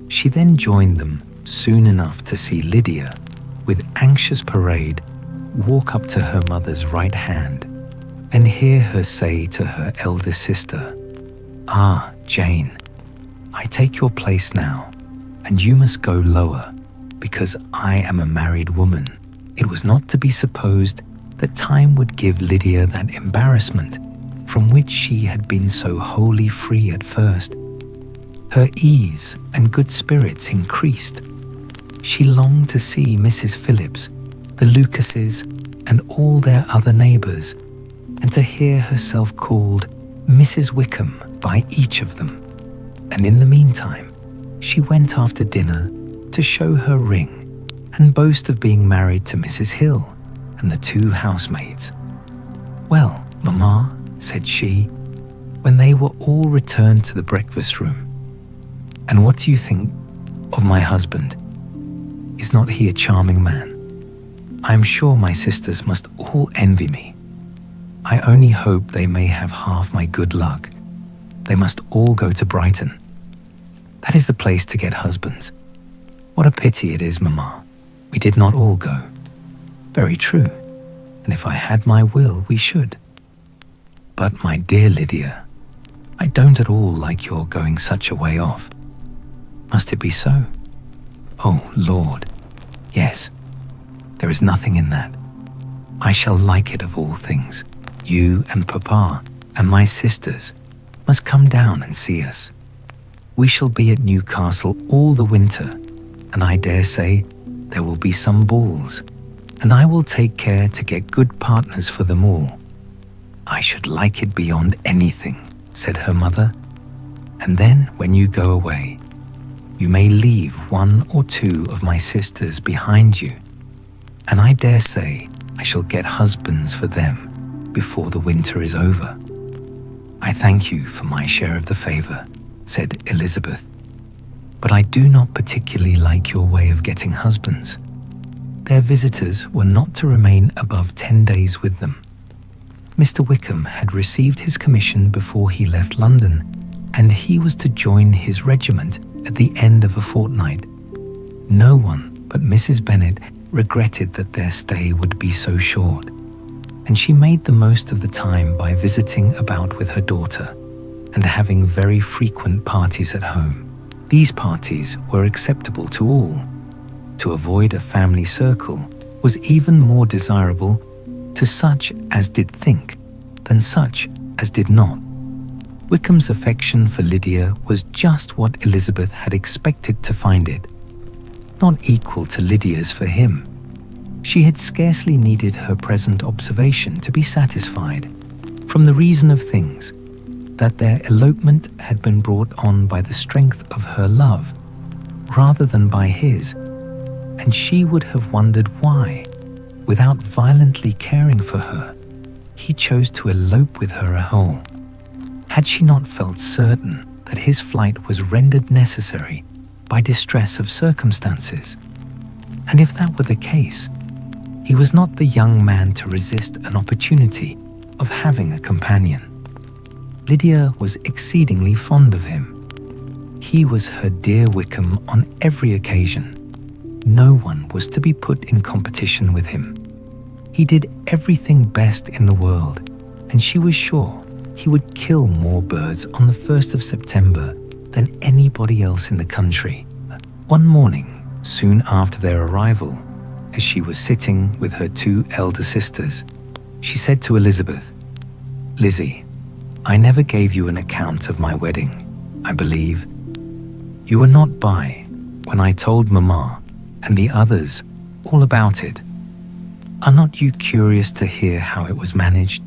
She then joined them soon enough to see Lydia, with anxious parade, walk up to her mother's right hand and hear her say to her elder sister, "Ah, Jane, I take your place now, and you must go lower, because I am a married woman." It was not to be supposed that time would give Lydia that embarrassment from which she had been so wholly free at first. Her ease and good spirits increased. She longed to see Mrs. Phillips, the Lucases, and all their other neighbours, and to hear herself called Mrs. Wickham by each of them. And in the meantime, she went after dinner to show her ring and boast of being married to Mrs. Hill and the two housemaids. "Well, Mamma," said she, when they were all returned to the breakfast room, "and what do you think of my husband? Is not he a charming man? I am sure my sisters must all envy me. I only hope they may have half my good luck. They must all go to Brighton. That is the place to get husbands. What a pity it is, Mamma, we did not all go." "Very true, and if I had my will, we should. But, my dear Lydia, I don't at all like your going such a way off. Must it be so? Oh, Lord, yes, there is nothing in that. I shall like it of all things. You and Papa and my sisters must come down and see us. We shall be at Newcastle all the winter, and I dare say there will be some balls, and I will take care to get good partners for them all." "I should like it beyond anything," said her mother. "And then when you go away, you may leave one or two of my sisters behind you, and I dare say I shall get husbands for them before the winter is over." "I thank you for my share of the favour," said Elizabeth, "but I do not particularly like your way of getting husbands." Their visitors were not to remain above 10 days with them. Mr. Wickham had received his commission before he left London, and he was to join his regiment at the end of a fortnight. No one but Mrs. Bennet regretted that their stay would be so short, and she made the most of the time by visiting about with her daughter and having very frequent parties at home. These parties were acceptable to all. To avoid a family circle was even more desirable to such as did think than such as did not. Wickham's affection for Lydia was just what Elizabeth had expected to find it, not equal to Lydia's for him. She had scarcely needed her present observation to be satisfied, from the reason of things, that their elopement had been brought on by the strength of her love, rather than by his, and she would have wondered why, without violently caring for her, he chose to elope with her at all, had she not felt certain that his flight was rendered necessary by distress of circumstances. And if that were the case, he was not the young man to resist an opportunity of having a companion. Lydia was exceedingly fond of him. He was her dear Wickham on every occasion. No one was to be put in competition with him. He did everything best in the world, and she was sure he would kill more birds on the 1st of September than anybody else in the country. One morning, soon after their arrival, as she was sitting with her 2 elder sisters, she said to Elizabeth, "Lizzie, I never gave you an account of my wedding, I believe. You were not by when I told Mamma and the others all about it. Are not you curious to hear how it was managed?"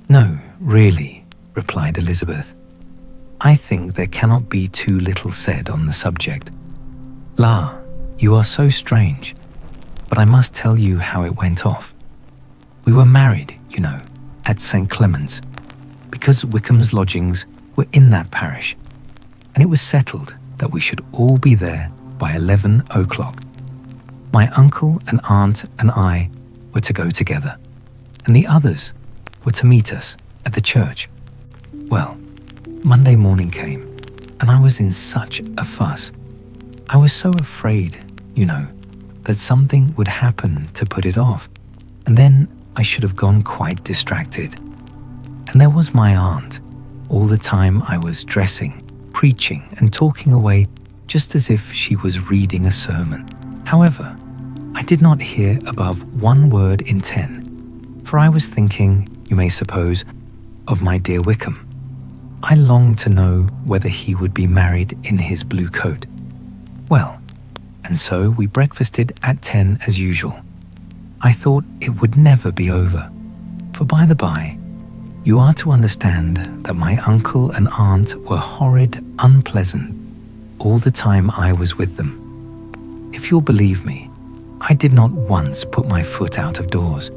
"No, really," replied Elizabeth. "I think there cannot be too little said on the subject. La, you are so strange, but I must tell you how it went off. We were married, you know, at St. Clement's, because Wickham's lodgings were in that parish, and it was settled that we should all be there by 11 o'clock. My uncle and aunt and I were to go together, and the others were to meet us at the church. Well, Monday morning came, and I was in such a fuss. I was so afraid, you know, that something would happen to put it off, and then I should have gone quite distracted. And there was my aunt, all the time I was dressing, preaching and talking away just as if she was reading a sermon. However, I did not hear above 1 word in 10, for I was thinking, you may suppose, of my dear Wickham. I longed to know whether he would be married in his blue coat. Well, and so we breakfasted at 10 as usual. I thought it would never be over, for by the by, you are to understand that my uncle and aunt were horrid, unpleasant, all the time I was with them. If you'll believe me, I did not once put my foot out of doors,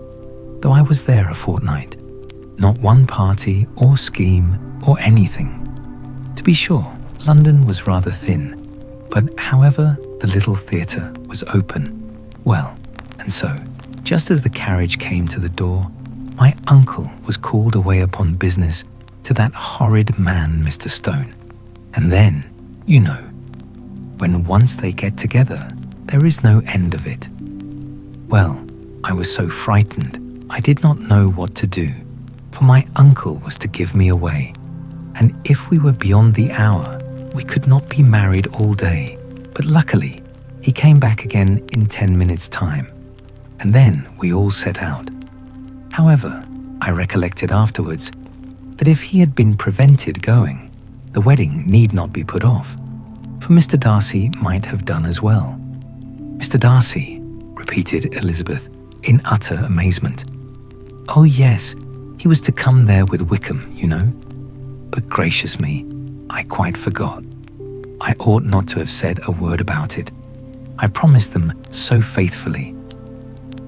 though I was there a fortnight. Not one party or scheme or anything. To be sure, London was rather thin, but however, the little theatre was open. Well, and so, just as the carriage came to the door, my uncle was called away upon business to that horrid man, Mr. Stone. And then, you know, when once they get together, there is no end of it. Well, I was so frightened, I did not know what to do, for my uncle was to give me away, and if we were beyond the hour, we could not be married all day. But luckily, he came back again in 10 minutes' time, and then we all set out. However, I recollected afterwards that if he had been prevented going, the wedding need not be put off, for Mr. Darcy might have done as well. "Mr. Darcy," repeated Elizabeth in utter amazement. "Oh yes, he was to come there with Wickham, you know. But gracious me, I quite forgot. I ought not to have said a word about it. I promised them so faithfully.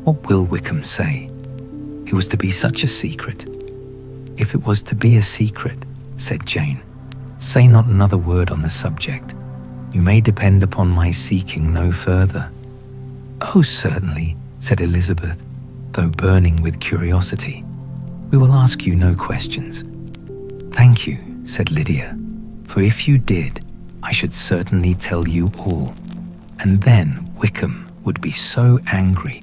What will Wickham say? It was to be such a secret." "If it was to be a secret," said Jane, "say not another word on the subject. You may depend upon my seeking no further." "Oh, certainly," said Elizabeth, though burning with curiosity. "We will ask you no questions." "Thank you," said Lydia, "for if you did, I should certainly tell you all, and then Wickham would be so angry."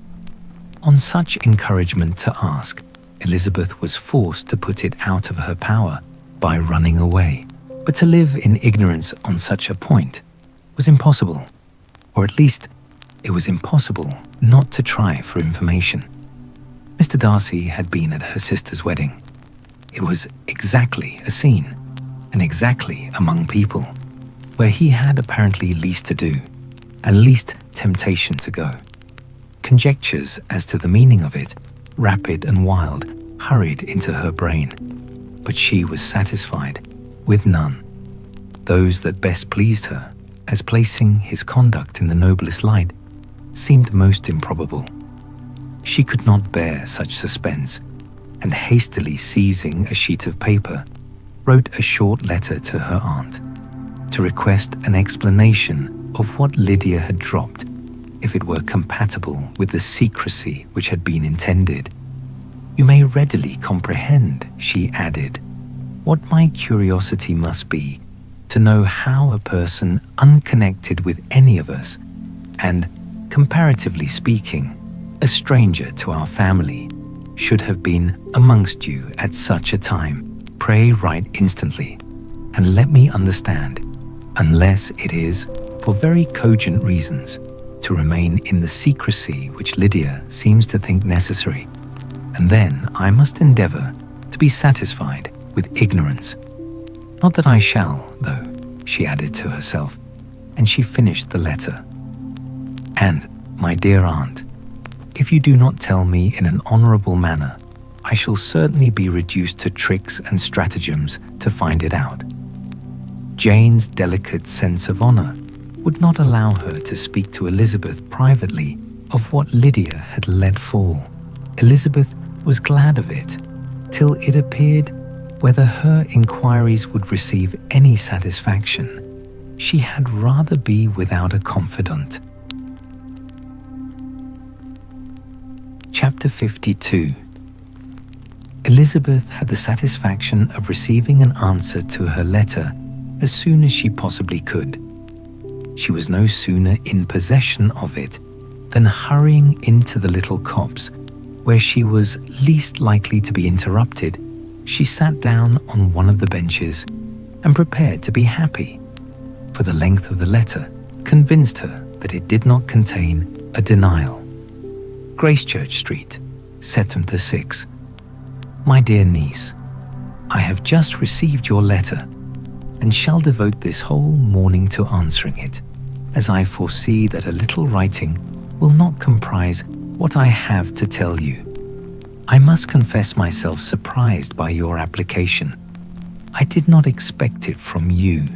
On such encouragement to ask, Elizabeth was forced to put it out of her power by running away. But to live in ignorance on such a point was impossible, or at least it was impossible not to try for information. Mr. Darcy had been at her sister's wedding. It was exactly a scene, and exactly among people, where he had apparently least to do, and least temptation to go. Conjectures as to the meaning of it, rapid and wild, hurried into her brain, but she was satisfied with none. Those that best pleased her, as placing his conduct in the noblest light, seemed most improbable. She could not bear such suspense, and hastily seizing a sheet of paper, wrote a short letter to her aunt, to request an explanation of what Lydia had dropped, if it were compatible with the secrecy which had been intended. "You may readily comprehend," she added, "what my curiosity must be to know how a person unconnected with any of us, and, comparatively speaking, a stranger to our family, should have been amongst you at such a time. Pray write instantly, and let me understand unless it is, for very cogent reasons, to remain in the secrecy which Lydia seems to think necessary, and then I must endeavour to be satisfied with ignorance. Not that I shall, though, she added to herself, and she finished the letter. And, my dear aunt, if you do not tell me in an honourable manner, I shall certainly be reduced to tricks and stratagems to find it out. Jane's delicate sense of honour would not allow her to speak to Elizabeth privately of what Lydia had let fall. Elizabeth was glad of it, till it appeared whether her inquiries would receive any satisfaction. She had rather be without a confidant. Chapter 52. Elizabeth had the satisfaction of receiving an answer to her letter as soon as she possibly could. She was no sooner in possession of it than hurrying into the little copse, where she was least likely to be interrupted, she sat down on one of the benches and prepared to be happy, for the length of the letter convinced her that it did not contain a denial. Gracechurch Street, 7th to 6. My dear niece, I have just received your letter and shall devote this whole morning to answering it, as I foresee that a little writing will not comprise what I have to tell you. I must confess myself surprised by your application. I did not expect it from you.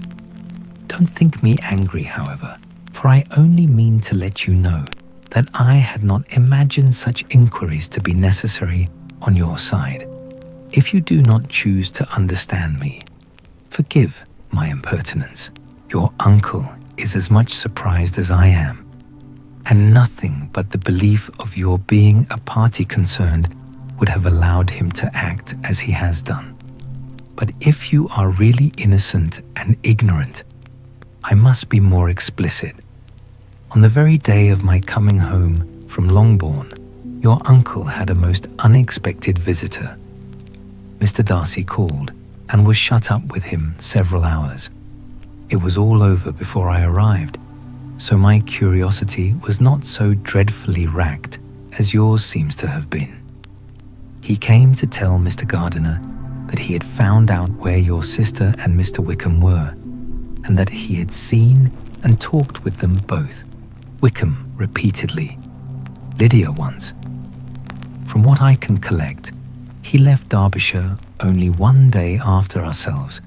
Don't think me angry, however, for I only mean to let you know that I had not imagined such inquiries to be necessary on your side. If you do not choose to understand me, forgive my impertinence. Your uncle is as much surprised as I am, and nothing but the belief of your being a party concerned would have allowed him to act as he has done. But if you are really innocent and ignorant, I must be more explicit. On the very day of my coming home from Longbourn, your uncle had a most unexpected visitor. Mr. Darcy called and was shut up with him several hours. It was all over before I arrived, so my curiosity was not so dreadfully racked as yours seems to have been. He came to tell Mr. Gardiner that he had found out where your sister and Mr. Wickham were, and that he had seen and talked with them both, Wickham repeatedly, Lydia once. From what I can collect, he left Derbyshire only one day after ourselves,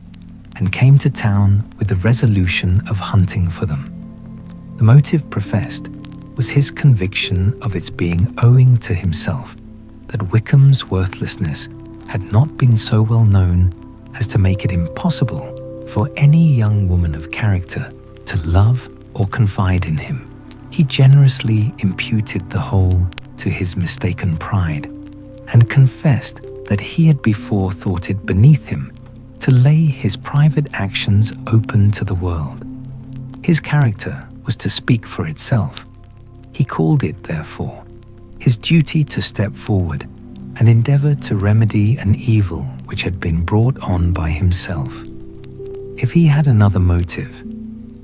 and came to town with the resolution of hunting for them. The motive professed was his conviction of its being owing to himself, that Wickham's worthlessness had not been so well known as to make it impossible for any young woman of character to love or confide in him. He generously imputed the whole to his mistaken pride, and confessed that he had before thought it beneath him to lay his private actions open to the world. His character was to speak for itself. He called it, therefore, his duty to step forward and endeavour to remedy an evil which had been brought on by himself. If he had another motive,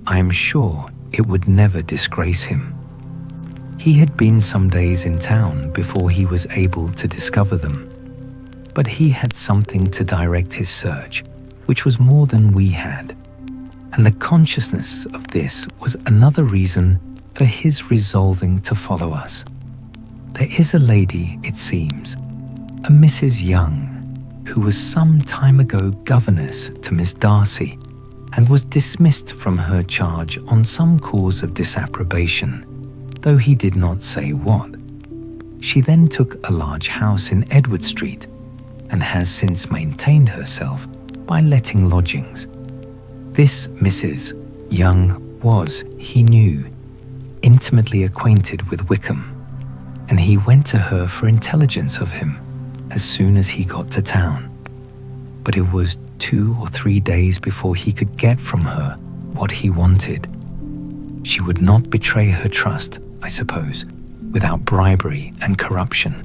I am sure it would never disgrace him. He had been some days in town before he was able to discover them, but he had something to direct his search which was more than we had, and the consciousness of this was another reason for his resolving to follow us. There is a lady, it seems, a Mrs. Young, who was some time ago governess to Miss Darcy, and was dismissed from her charge on some cause of disapprobation, though he did not say what. She then took a large house in Edward Street, and has since maintained herself by letting lodgings. This Mrs. Young was, he knew, intimately acquainted with Wickham, and he went to her for intelligence of him as soon as he got to town. But it was 2 or 3 days before he could get from her what he wanted. She would not betray her trust, I suppose, without bribery and corruption,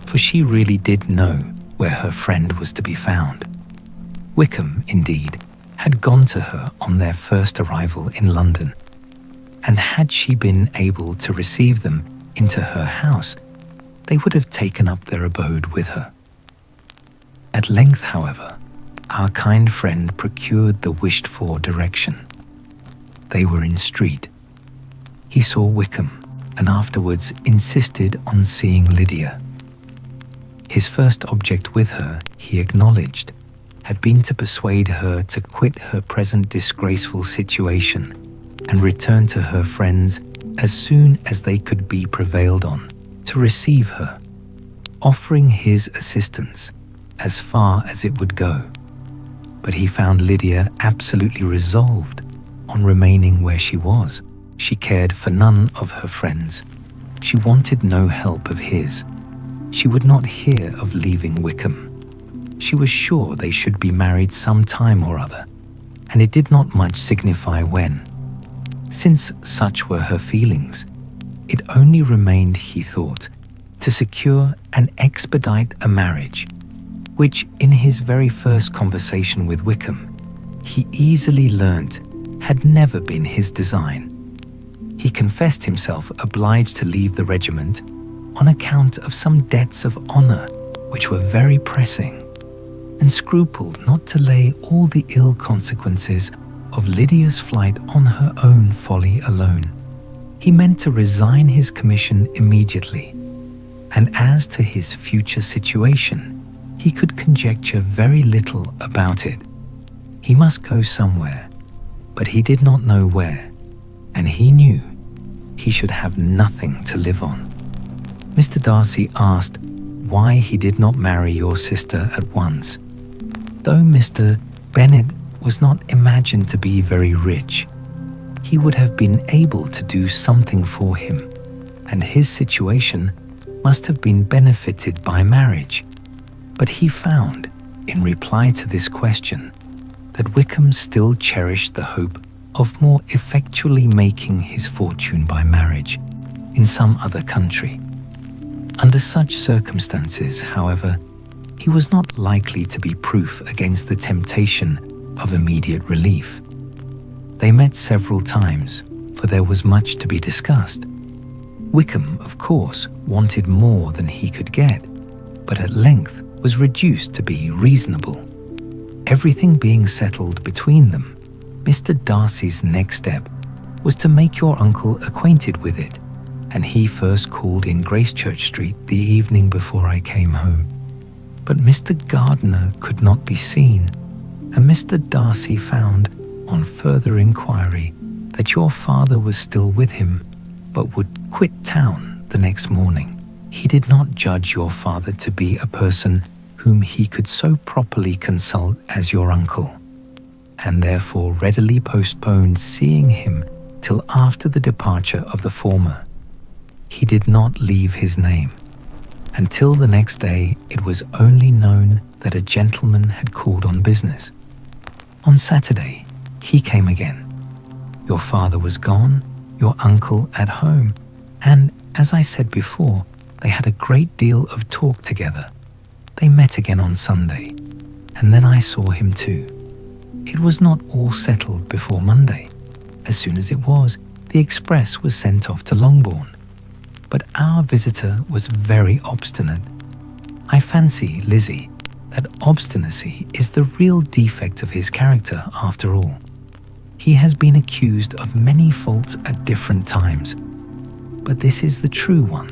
for she really did know where her friend was to be found. Wickham, indeed, had gone to her on their first arrival in London, and had she been able to receive them into her house, they would have taken up their abode with her. At length, however, our kind friend procured the wished-for direction. They were in street. He saw Wickham, and afterwards insisted on seeing Lydia. His first object with her, he acknowledged, had been to persuade her to quit her present disgraceful situation and return to her friends as soon as they could be prevailed on to receive her, offering his assistance as far as it would go. But he found Lydia absolutely resolved on remaining where she was. She cared for none of her friends. She wanted no help of his. She would not hear of leaving Wickham. She was sure they should be married some time or other, and it did not much signify when. Since such were her feelings, it only remained, he thought, to secure and expedite a marriage, which in his very first conversation with Wickham, he easily learnt had never been his design. He confessed himself obliged to leave the regiment on account of some debts of honour which were very pressing, and scrupled not to lay all the ill consequences of Lydia's flight on her own folly alone. He meant to resign his commission immediately, and as to his future situation, he could conjecture very little about it. He must go somewhere, but he did not know where, and he knew he should have nothing to live on. Mr. Darcy asked why he did not marry your sister at once. Though Mr. Bennet was not imagined to be very rich, he would have been able to do something for him, and his situation must have been benefited by marriage. But he found, in reply to this question, that Wickham still cherished the hope of more effectually making his fortune by marriage in some other country. Under such circumstances, however, he was not likely to be proof against the temptation of immediate relief. They met several times, for there was much to be discussed. Wickham, of course, wanted more than he could get, but at length was reduced to be reasonable. Everything being settled between them, Mr. Darcy's next step was to make your uncle acquainted with it, and he first called in Gracechurch Street the evening before I came home. But Mr. Gardiner could not be seen, and Mr. Darcy found, on further inquiry, that your father was still with him, but would quit town the next morning. He did not judge your father to be a person whom he could so properly consult as your uncle, and therefore readily postponed seeing him till after the departure of the former. He did not leave his name. Until the next day it was only known that a gentleman had called on business. On Saturday he came again. Your father was gone, your uncle at home, and, as I said before, they had a great deal of talk together. They met again on Sunday, and then I saw him too. It was not all settled before Monday. As soon as it was, the express was sent off to Longbourn. But our visitor was very obstinate. I fancy, Lizzie, that obstinacy is the real defect of his character after all. He has been accused of many faults at different times, but this is the true one.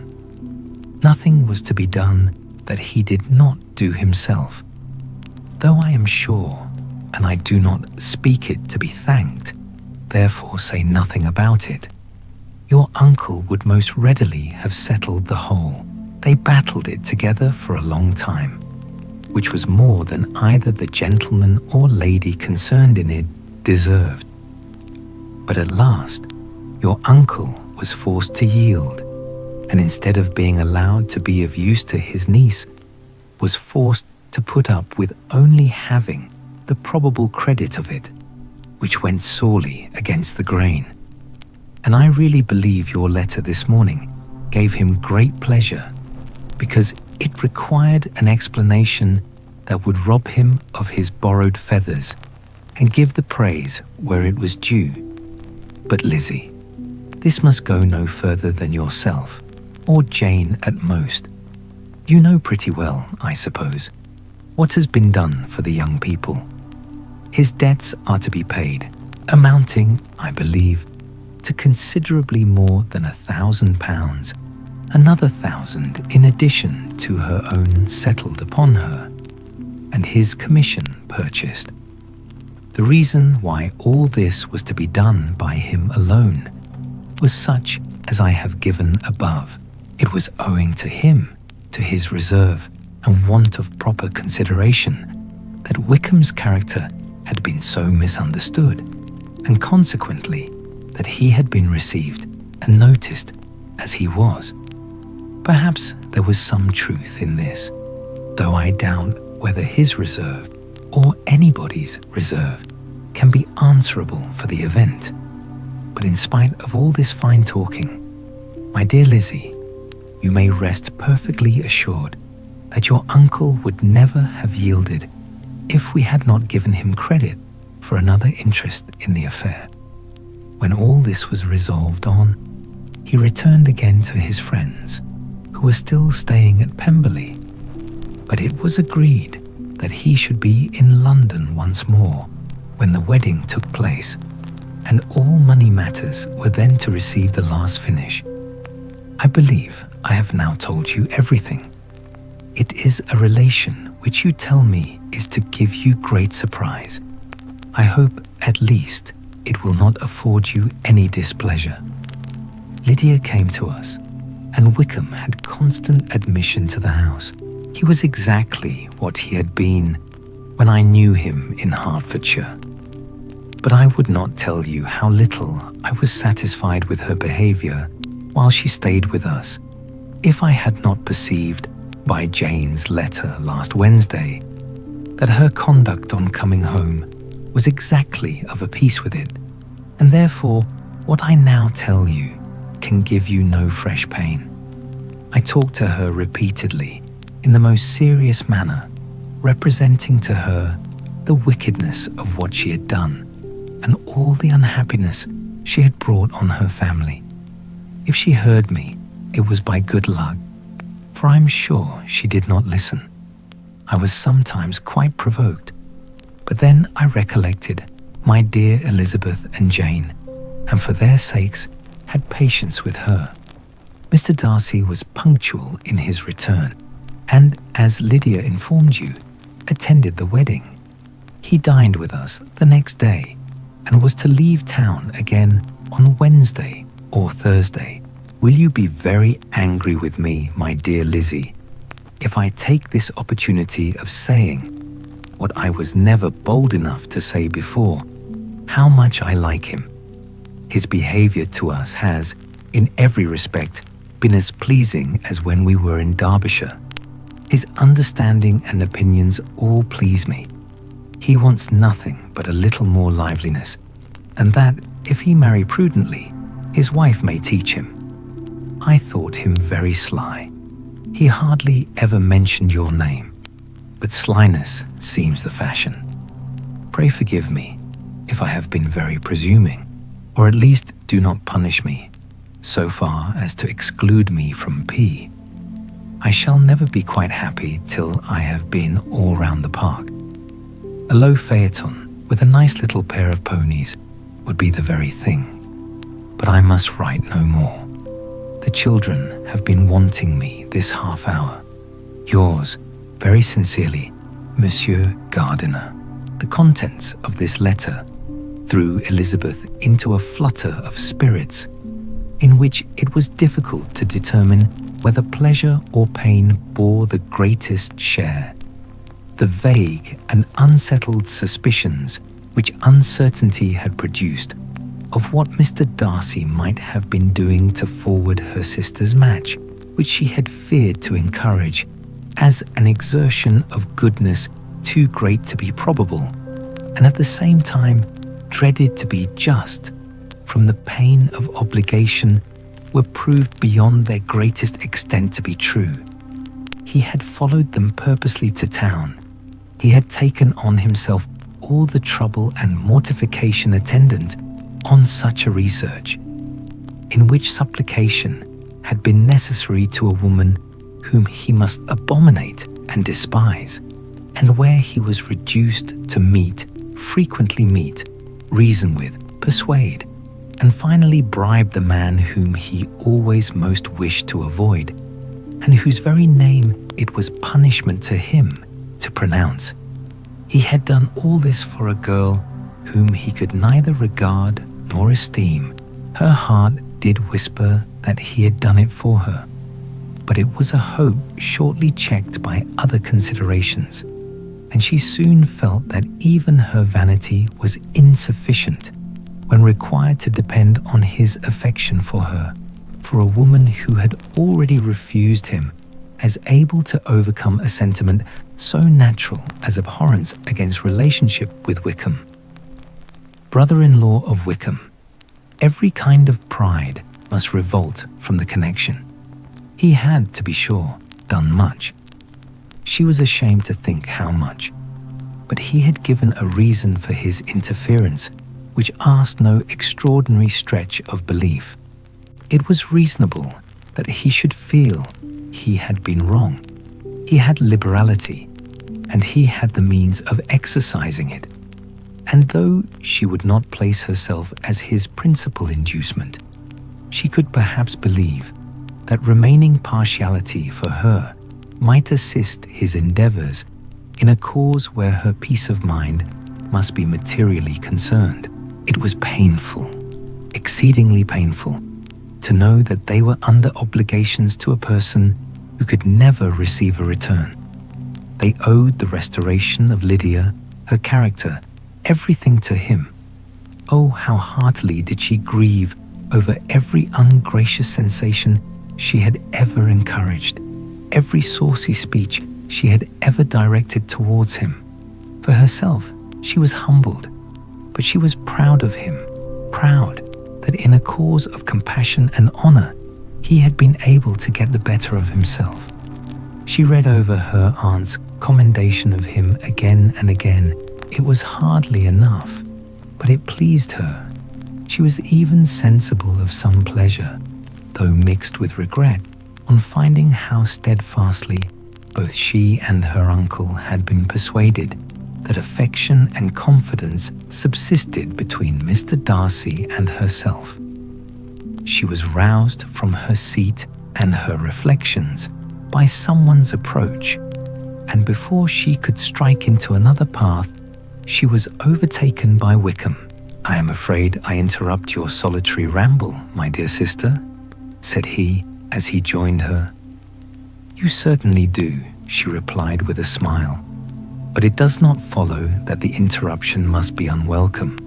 Nothing was to be done that he did not do himself. Though I am sure, and I do not speak it to be thanked, therefore say nothing about it, your uncle would most readily have settled the whole. They battled it together for a long time, which was more than either the gentleman or lady concerned in it deserved. But at last, your uncle was forced to yield, and instead of being allowed to be of use to his niece, was forced to put up with only having the probable credit of it, which went sorely against the grain. And I really believe your letter this morning gave him great pleasure, because it required an explanation that would rob him of his borrowed feathers, and give the praise where it was due. But Lizzie, this must go no further than yourself, or Jane at most. You know pretty well, I suppose, what has been done for the young people. His debts are to be paid, amounting, I believe, to considerably more than £1,000, another 1,000 in addition to her own settled upon her, and his commission purchased. The reason why all this was to be done by him alone was such as I have given above. It was owing to him, to his reserve and want of proper consideration, that Wickham's character had been so misunderstood, and consequently that he had been received and noticed as he was. Perhaps there was some truth in this, though I doubt whether his reserve or anybody's reserve can be answerable for the event. But in spite of all this fine talking, my dear Lizzie, you may rest perfectly assured that your uncle would never have yielded if we had not given him credit for another interest in the affair. When all this was resolved on, he returned again to his friends, who were still staying at Pemberley, but it was agreed that he should be in London once more when the wedding took place, and all money matters were then to receive the last finish. I believe I have now told you everything. It is a relation which you tell me is to give you great surprise. I hope at least it will not afford you any displeasure. Lydia came to us, and Wickham had constant admission to the house. He was exactly what he had been when I knew him in Hertfordshire. But I would not tell you how little I was satisfied with her behaviour while she stayed with us, if I had not perceived by Jane's letter last Wednesday that her conduct on coming home was exactly of a piece with it, and therefore what I now tell you can give you no fresh pain. I talked to her repeatedly in the most serious manner, representing to her the wickedness of what she had done and all the unhappiness she had brought on her family. If she heard me, it was by good luck, for I am sure she did not listen. I was sometimes quite provoked, but then I recollected my dear Elizabeth and Jane, and for their sakes had patience with her. Mr. Darcy was punctual in his return, and, as Lydia informed you, attended the wedding. He dined with us the next day, and was to leave town again on Wednesday or Thursday. Will you be very angry with me, my dear Lizzie, if I take this opportunity of saying what I was never bold enough to say before, how much I like him? His behaviour to us has, in every respect, been as pleasing as when we were in Derbyshire. His understanding and opinions all please me. He wants nothing but a little more liveliness, and that, if he marry prudently, his wife may teach him. I thought him very sly. He hardly ever mentioned your name, but slyness seems the fashion. Pray forgive me if I have been very presuming, or at least do not punish me so far as to exclude me from P. I shall never be quite happy till I have been all round the park. A low phaeton with a nice little pair of ponies would be the very thing, but I must write no more. The children have been wanting me this half hour. Yours, very sincerely, Monsieur Gardiner. The contents of this letter threw Elizabeth into a flutter of spirits, in which it was difficult to determine whether pleasure or pain bore the greatest share. The vague and unsettled suspicions which uncertainty had produced of what Mr. Darcy might have been doing to forward her sister's match, which she had feared to encourage as an exertion of goodness too great to be probable, and at the same time dreaded to be just, from the pain of obligation, were proved beyond their greatest extent to be true. He had followed them purposely to town. He had taken on himself all the trouble and mortification attendant on such a research, in which supplication had been necessary to a woman whom he must abominate and despise, and where he was reduced to frequently meet, reason with, persuade, and finally bribe the man whom he always most wished to avoid, and whose very name it was punishment to him to pronounce. He had done all this for a girl whom he could neither regard nor esteem. Her heart did whisper that he had done it for her, but it was a hope shortly checked by other considerations, and she soon felt that even her vanity was insufficient when required to depend on his affection for her, for a woman who had already refused him, as able to overcome a sentiment so natural as abhorrence against relationship with Wickham. Brother-in-law of Wickham, every kind of pride must revolt from the connection. He had, to be sure, done much. She was ashamed to think how much, but he had given a reason for his interference which asked no extraordinary stretch of belief. It was reasonable that he should feel he had been wrong. He had liberality, and he had the means of exercising it. And though she would not place herself as his principal inducement, she could perhaps believe that remaining partiality for her might assist his endeavors in a cause where her peace of mind must be materially concerned. It was painful, exceedingly painful, to know that they were under obligations to a person who could never receive a return. They owed the restoration of Lydia, her character, everything to him. Oh, how heartily did she grieve over every ungracious sensation she had ever encouraged, every saucy speech she had ever directed towards him. For herself, she was humbled, but she was proud of him, proud that in a cause of compassion and honor, he had been able to get the better of himself. She read over her aunt's commendation of him again and again. It was hardly enough, but it pleased her. She was even sensible of some pleasure, though mixed with regret, on finding how steadfastly both she and her uncle had been persuaded that affection and confidence subsisted between Mr. Darcy and herself. She was roused from her seat and her reflections by someone's approach, and before she could strike into another path, she was overtaken by Wickham. "I am afraid I interrupt your solitary ramble, my dear sister," said he as he joined her. "You certainly do," she replied with a smile, "but it does not follow that the interruption must be unwelcome.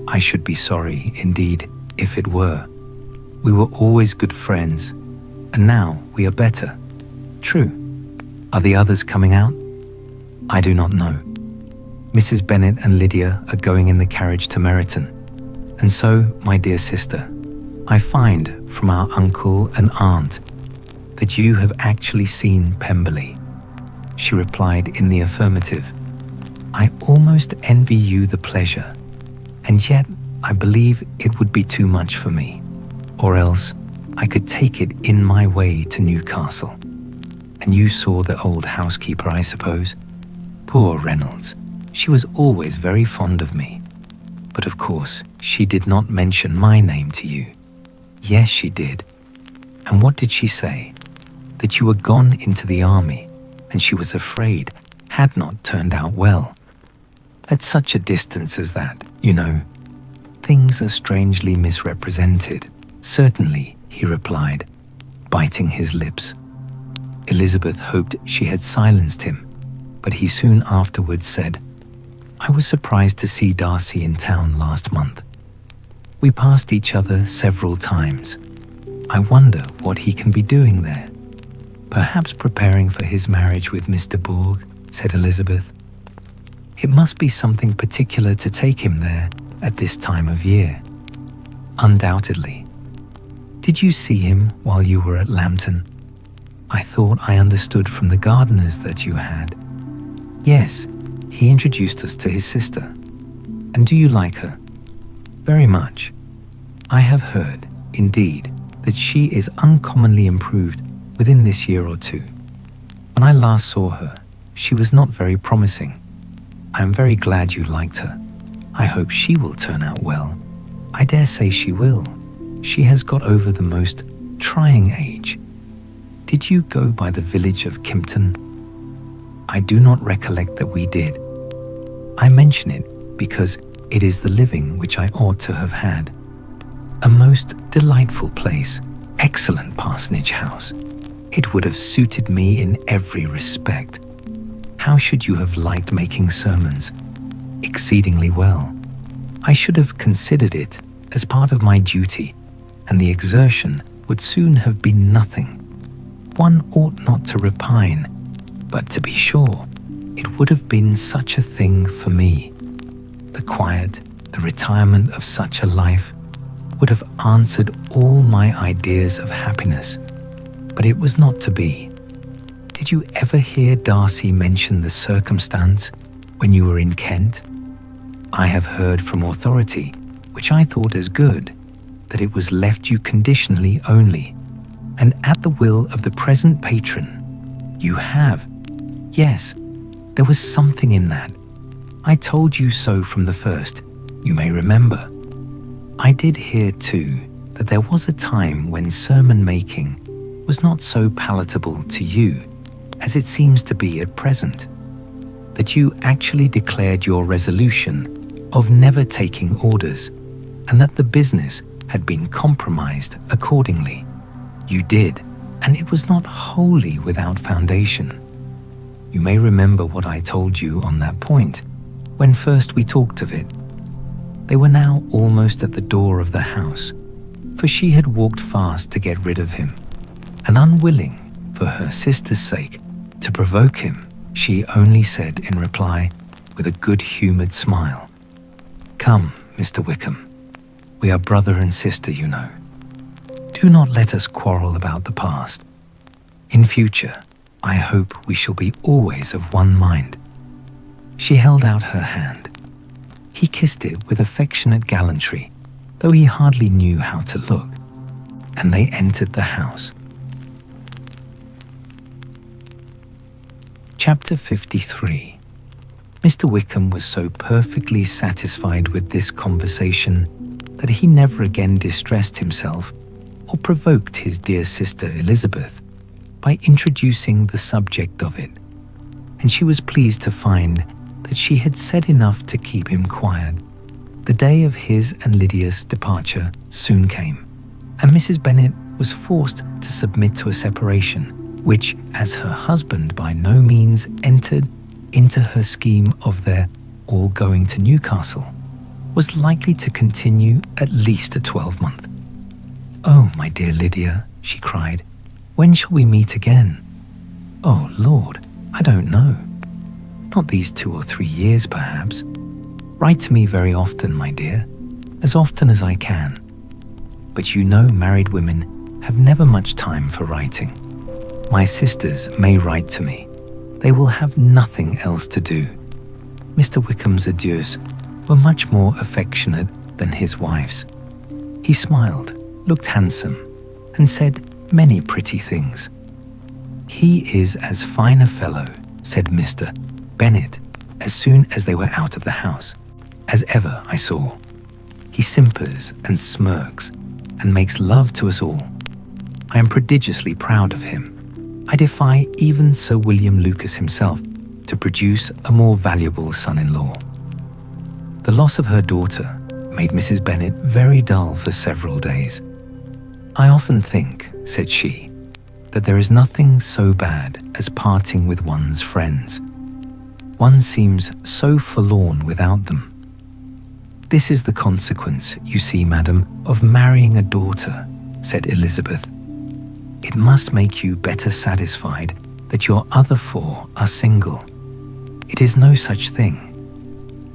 I should be sorry, indeed, if it were. We were always good friends, and now we are better. True. Are the others coming out?" "I do not know. Mrs. Bennet and Lydia are going in the carriage to Meryton. And so, my dear sister, I find from our uncle and aunt that you have actually seen Pemberley." She replied in the affirmative. "I almost envy you the pleasure, and yet I believe it would be too much for me, or else I could take it in my way to Newcastle. And you saw the old housekeeper, I suppose? Poor Reynolds. She was always very fond of me. But of course, she did not mention my name to you." "Yes, she did. And what did she say?" "That you were gone into the army, and she was afraid had not turned out well. At such a distance as that, you know, things are strangely misrepresented." "Certainly," he replied, biting his lips. Elizabeth hoped she had silenced him, but he soon afterwards said, "I was surprised to see Darcy in town last month. We passed each other several times. I wonder what he can be doing there." "Perhaps preparing for his marriage with Mr. Bourg," said Elizabeth. "It must be something particular to take him there at this time of year." "Undoubtedly. Did you see him while you were at Lambton? I thought I understood from the gardeners that you had." "Yes, He introduced us to his sister. And do you like her? Very much. I have heard, indeed, that she is uncommonly improved within this year or two. When I last saw her, she was not very promising. I am very glad you liked her. I hope she will turn out well. I dare say she will. She has got over the most trying age. Did you go by the village of Kimpton? I do not recollect that we did. I mention it because it is the living which I ought to have had. A most delightful place, excellent parsonage house. It would have suited me in every respect. How should you have liked making sermons? Exceedingly well. I should have considered it as part of my duty, and the exertion would soon have been nothing. One ought not to repine, but to be sure, it would have been such a thing for me. The quiet, the retirement of such a life would have answered all my ideas of happiness, but it was not to be. Did you ever hear Darcy mention the circumstance when you were in Kent? I have heard from authority, which I thought as good, that it was left you conditionally only, and at the will of the present patron. You have. Yes, there was something in that. I told you so from the first, you may remember. I did hear, too, that there was a time when sermon-making was not so palatable to you as it seems to be at present, that you actually declared your resolution of never taking orders, and that the business had been compromised accordingly. You did, and it was not wholly without foundation. You may remember what I told you on that point when first we talked of it. They were now almost at the door of the house, for she had walked fast to get rid of him, and unwilling, for her sister's sake, to provoke him, she only said in reply, with a good-humoured smile, "Come, Mr. Wickham, we are brother and sister, you know. Do not let us quarrel about the past. In future, I hope we shall be always of one mind." She held out her hand. He kissed it with affectionate gallantry, though he hardly knew how to look, and they entered the house. Chapter 53. Mr. Wickham was so perfectly satisfied with this conversation that he never again distressed himself or provoked his dear sister Elizabeth by introducing the subject of it, and she was pleased to find that she had said enough to keep him quiet. The day of his and Lydia's departure soon came, and Mrs. Bennet was forced to submit to a separation, which, as her husband by no means entered into her scheme of their all going to Newcastle, was likely to continue at least a 12-month. "Oh, my dear Lydia," she cried, "when shall we meet again?" "Oh, Lord, I don't know. Not these 2 or 3 years, perhaps. Write to me very often, my dear, as often as I can. But you know married women have never much time for writing. My sisters may write to me. They will have nothing else to do." Mr. Wickham's adieus were much more affectionate than his wife's. He smiled, looked handsome, and said many pretty things. "He is as fine a fellow," said Mr. Bennet, as soon as they were out of the house, "as ever I saw. He simpers and smirks and makes love to us all. I am prodigiously proud of him. I defy even Sir William Lucas himself to produce a more valuable son-in-law." The loss of her daughter made Mrs. Bennet very dull for several days. "I often think," said she, "that there is nothing so bad as parting with one's friends. One seems so forlorn without them. This is the consequence, you see, madam, of marrying a daughter," said Elizabeth. "It must make you better satisfied that your other 4 are single. It is no such thing.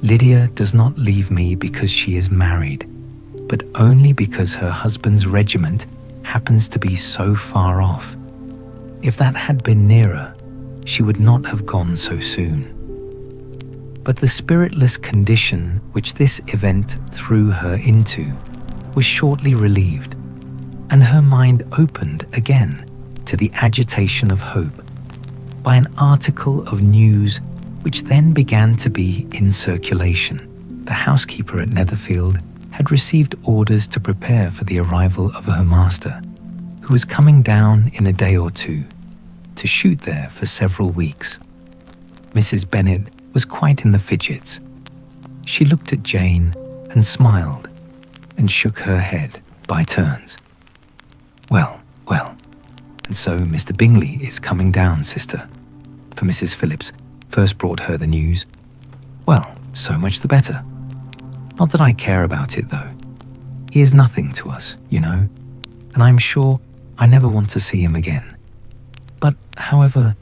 Lydia does not leave me because she is married, but only because her husband's regiment happens to be so far off. If that had been nearer, she would not have gone so soon." But the spiritless condition which this event threw her into was shortly relieved, and her mind opened again to the agitation of hope by an article of news which then began to be in circulation. The housekeeper at Netherfield had received orders to prepare for the arrival of her master, who was coming down in a day or two, to shoot there for several weeks. Mrs. Bennet was quite in the fidgets. She looked at Jane and smiled and shook her head by turns. Well, and so Mr. Bingley is coming down, sister, for Mrs. Phillips first brought her the news. Well, so much the better. Not that I care about it, though. He is nothing to us, you know, and I'm sure I never want to see him again. But, however,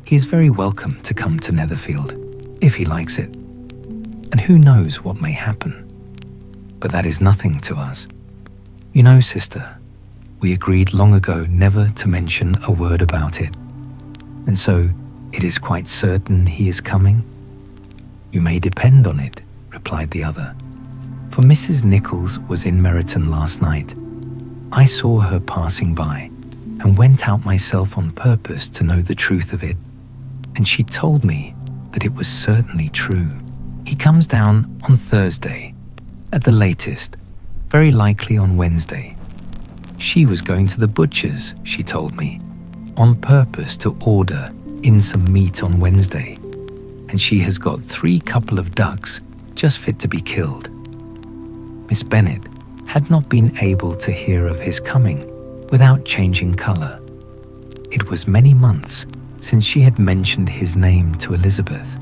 he is very welcome to come to Netherfield, if he likes it. And who knows what may happen. But that is nothing to us. You know, sister, we agreed long ago never to mention a word about it. And so, it is quite certain he is coming? You may depend on it, replied the other. For Mrs. Nichols was in Meryton last night. I saw her passing by, and went out myself on purpose to know the truth of it. And she told me that it was certainly true. He comes down on Thursday, at the latest, very likely on Wednesday. She was going to the butcher's, she told me, on purpose to order in some meat on Wednesday, and she has got 3 couple of ducks just fit to be killed. Miss Bennet had not been able to hear of his coming without changing colour. It was many months since she had mentioned his name to Elizabeth,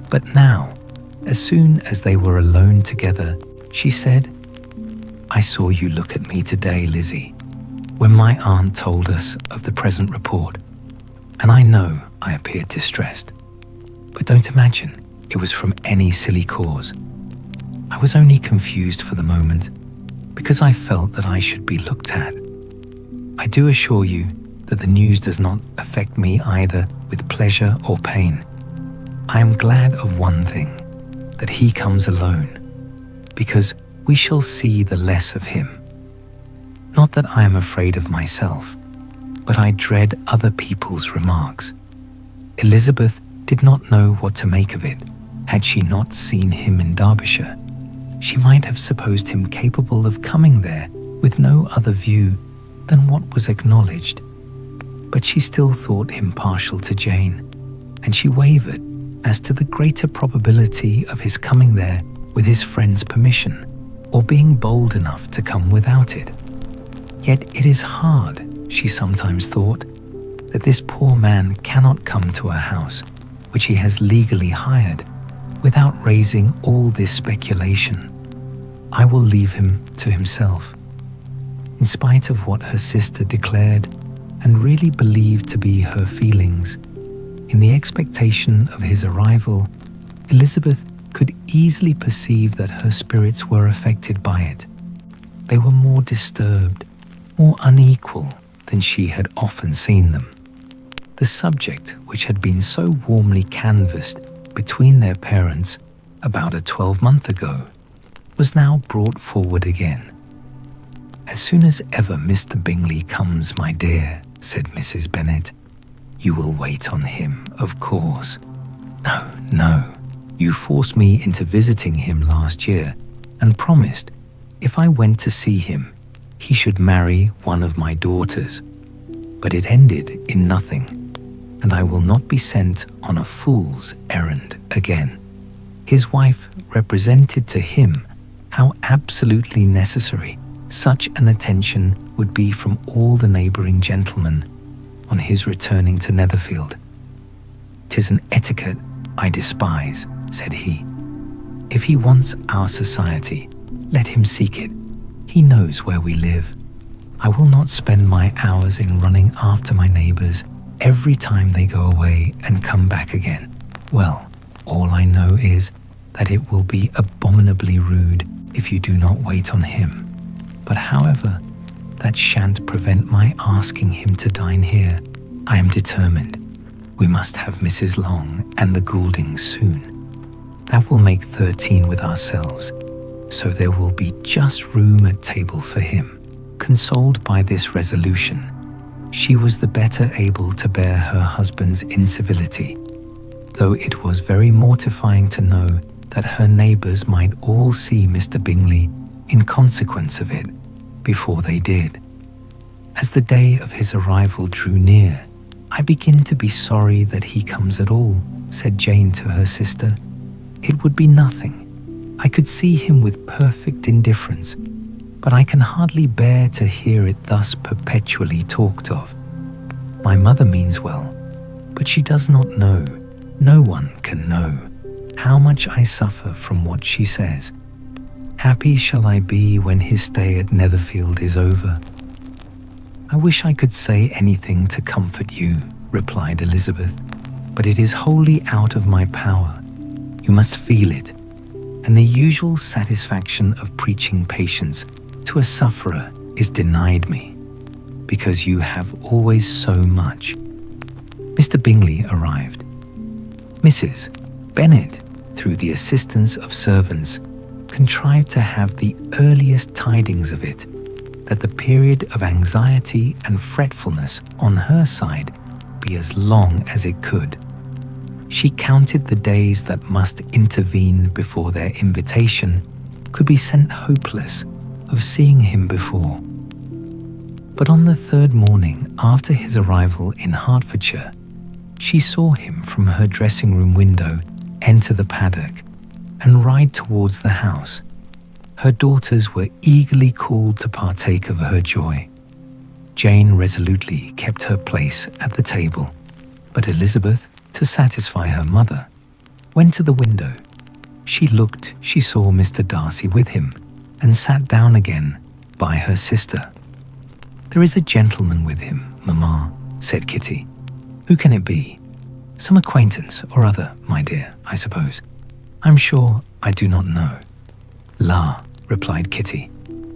but now, as soon as they were alone together, she said, I saw you look at me today, Lizzie, when my aunt told us of the present report, and I know I appeared distressed. But don't imagine it was from any silly cause. I was only confused for the moment, because I felt that I should be looked at. I do assure you that the news does not affect me either with pleasure or pain. I am glad of one thing, that he comes alone, because we shall see the less of him. Not that I am afraid of myself, but I dread other people's remarks. Elizabeth did not know what to make of it. Had she not seen him in Derbyshire, she might have supposed him capable of coming there with no other view than what was acknowledged. But she still thought him partial to Jane, and she wavered as to the greater probability of his coming there with his friend's permission, or being bold enough to come without it. Yet it is hard, she sometimes thought, that this poor man cannot come to a house which he has legally hired without raising all this speculation. I will leave him to himself. In spite of what her sister declared and really believed to be her feelings, in the expectation of his arrival, Elizabeth could easily perceive that her spirits were affected by it. They were more disturbed, more unequal than she had often seen them. The subject which had been so warmly canvassed between their parents about a 12-month ago was now brought forward again. As soon as ever Mr. Bingley comes, my dear, said Mrs. Bennet, you will wait on him, of course. No, you forced me into visiting him last year and promised, if I went to see him, he should marry one of my daughters. But it ended in nothing, and I will not be sent on a fool's errand again. His wife represented to him how absolutely necessary such an attention would be from all the neighbouring gentlemen on his returning to Netherfield. "'Tis an etiquette I despise," said he. "If he wants our society, let him seek it. He knows where we live. I will not spend my hours in running after my neighbours every time they go away and come back again. Well, all I know is that it will be abominably rude if you do not wait on him. But however, that shan't prevent my asking him to dine here. I am determined. We must have Mrs. Long and the Gouldings soon. That will make 13 with ourselves, so there will be just room at table for him." Consoled by this resolution, she was the better able to bear her husband's incivility, though it was very mortifying to know that her neighbours might all see Mr. Bingley in consequence of it before they did. As the day of his arrival drew near, "I begin to be sorry that he comes at all," said Jane to her sister. "It would be nothing. I could see him with perfect indifference, but I can hardly bear to hear it thus perpetually talked of. My mother means well, but she does not know, no one can know, how much I suffer from what she says. Happy shall I be when his stay at Netherfield is over." "I wish I could say anything to comfort you," replied Elizabeth, "but it is wholly out of my power. You must feel it, and the usual satisfaction of preaching patience to a sufferer is denied me, because you have always so much." Mr. Bingley arrived. Mrs. Bennet, through the assistance of servants, contrived to have the earliest tidings of it, that the period of anxiety and fretfulness on her side be as long as it could. She counted the days that must intervene before their invitation could be sent hopeless of seeing him before. But on the third morning after his arrival in Hertfordshire, she saw him from her dressing-room window enter the paddock and ride towards the house. Her daughters were eagerly called to partake of her joy. Jane resolutely kept her place at the table, but Elizabeth, to satisfy her mother, went to the window. She saw Mr. Darcy with him, and sat down again by her sister. "There is a gentleman with him, mamma," said Kitty. "Who can it be? Some acquaintance or other, my dear, I suppose. I'm sure I do not know." "La," replied Kitty,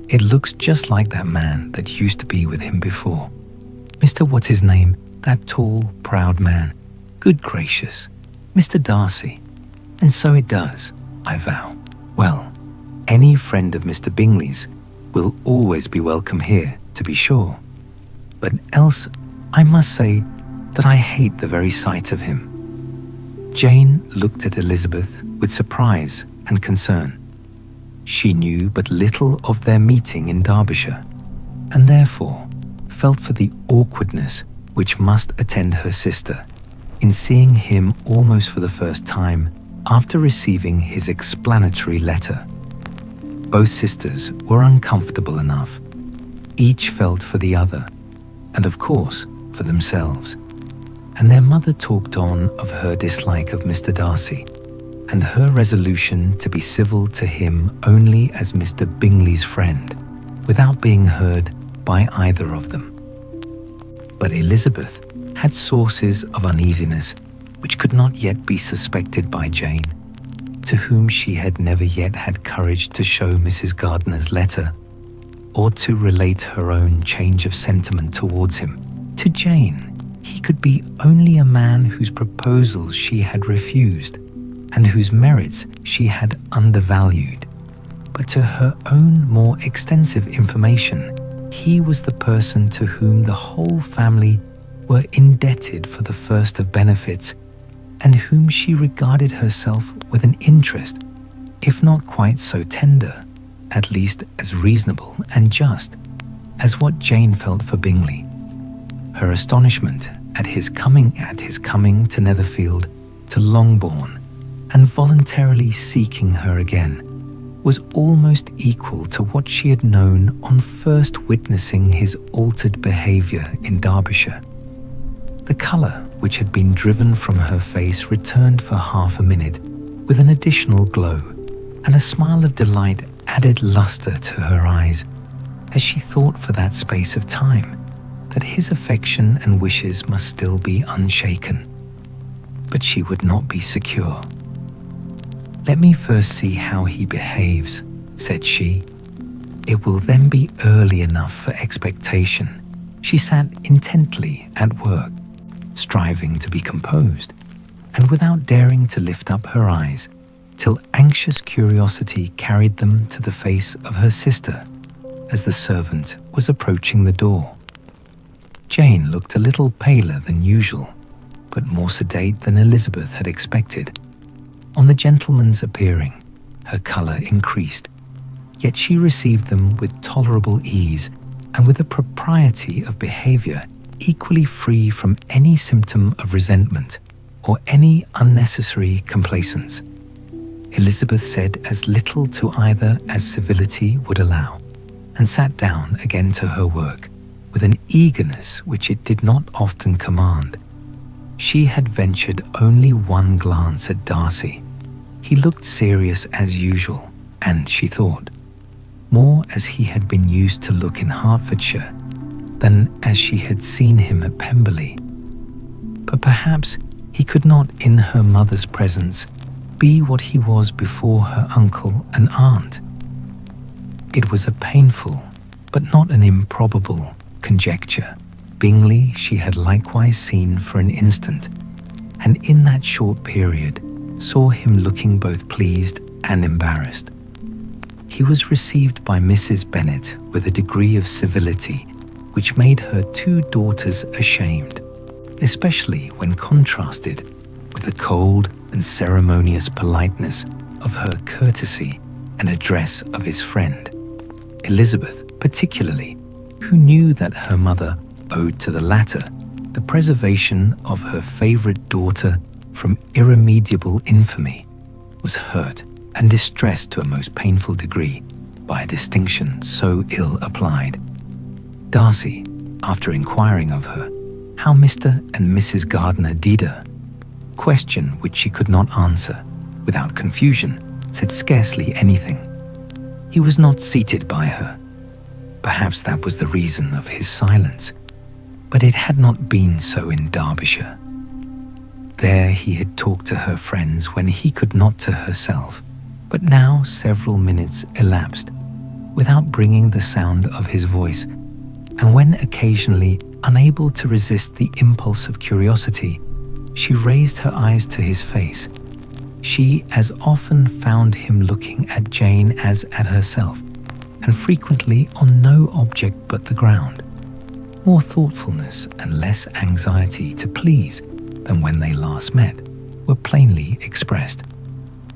"it looks just like that man that used to be with him before. Mr. What's his name, that tall, proud man. Good gracious, Mr. Darcy. And so it does, I vow. Well, any friend of Mr. Bingley's will always be welcome here, to be sure. But else I must say that I hate the very sight of him." Jane looked at Elizabeth with surprise and concern. She knew but little of their meeting in Derbyshire, and therefore felt for the awkwardness which must attend her sister in seeing him almost for the first time after receiving his explanatory letter. Both sisters were uncomfortable enough. Each felt for the other, and of course for themselves. And their mother talked on of her dislike of Mr. Darcy, and her resolution to be civil to him only as Mr. Bingley's friend, without being heard by either of them. But Elizabeth had sources of uneasiness which could not yet be suspected by Jane, to whom she had never yet had courage to show Mrs. Gardiner's letter, or to relate her own change of sentiment towards him. To Jane, he could be only a man whose proposals she had refused, and whose merits she had undervalued. But to her own more extensive information, he was the person to whom the whole family were indebted for the first of benefits, and whom she regarded herself with an interest, if not quite so tender, at least as reasonable and just, as what Jane felt for Bingley. Her astonishment at his coming to Netherfield, to Longbourn, and voluntarily seeking her again, was almost equal to what she had known on first witnessing his altered behaviour in Derbyshire. The colour which had been driven from her face returned for half a minute with an additional glow, and a smile of delight added lustre to her eyes, as she thought for that space of time that his affection and wishes must still be unshaken. But she would not be secure. "Let me first see how he behaves," said she. "It will then be early enough for expectation." She sat intently at work, striving to be composed, and without daring to lift up her eyes till anxious curiosity carried them to the face of her sister as the servant was approaching the door. Jane looked a little paler than usual, but more sedate than Elizabeth had expected. On the gentleman's appearing, her colour increased, yet she received them with tolerable ease and with a propriety of behaviour equally free from any symptom of resentment or any unnecessary complacence. Elizabeth said as little to either as civility would allow, and sat down again to her work with an eagerness which it did not often command. She had ventured only one glance at Darcy. He looked serious as usual, and, she thought, more as he had been used to look in Hertfordshire than as she had seen him at Pemberley. But perhaps he could not in her mother's presence be what he was before her uncle and aunt. It was a painful, but not an improbable, conjecture. Bingley she had likewise seen for an instant, and in that short period saw him looking both pleased and embarrassed. He was received by Mrs. Bennet with a degree of civility which made her two daughters ashamed, especially when contrasted with the cold and ceremonious politeness of her courtesy and address of his friend. Elizabeth, particularly, who knew that her mother owed to the latter the preservation of her favourite daughter from irremediable infamy, was hurt and distressed to a most painful degree by a distinction so ill applied. Darcy, after inquiring of her how Mr. and Mrs. Gardiner did her, question which she could not answer without confusion, said scarcely anything. He was not seated by her. Perhaps that was the reason of his silence, but it had not been so in Derbyshire. There he had talked to her friends when he could not to herself, but now several minutes elapsed without bringing the sound of his voice, and when occasionally unable to resist the impulse of curiosity, she raised her eyes to his face. She as often found him looking at Jane as at herself, and frequently on no object but the ground. More thoughtfulness and less anxiety to please than when they last met were plainly expressed.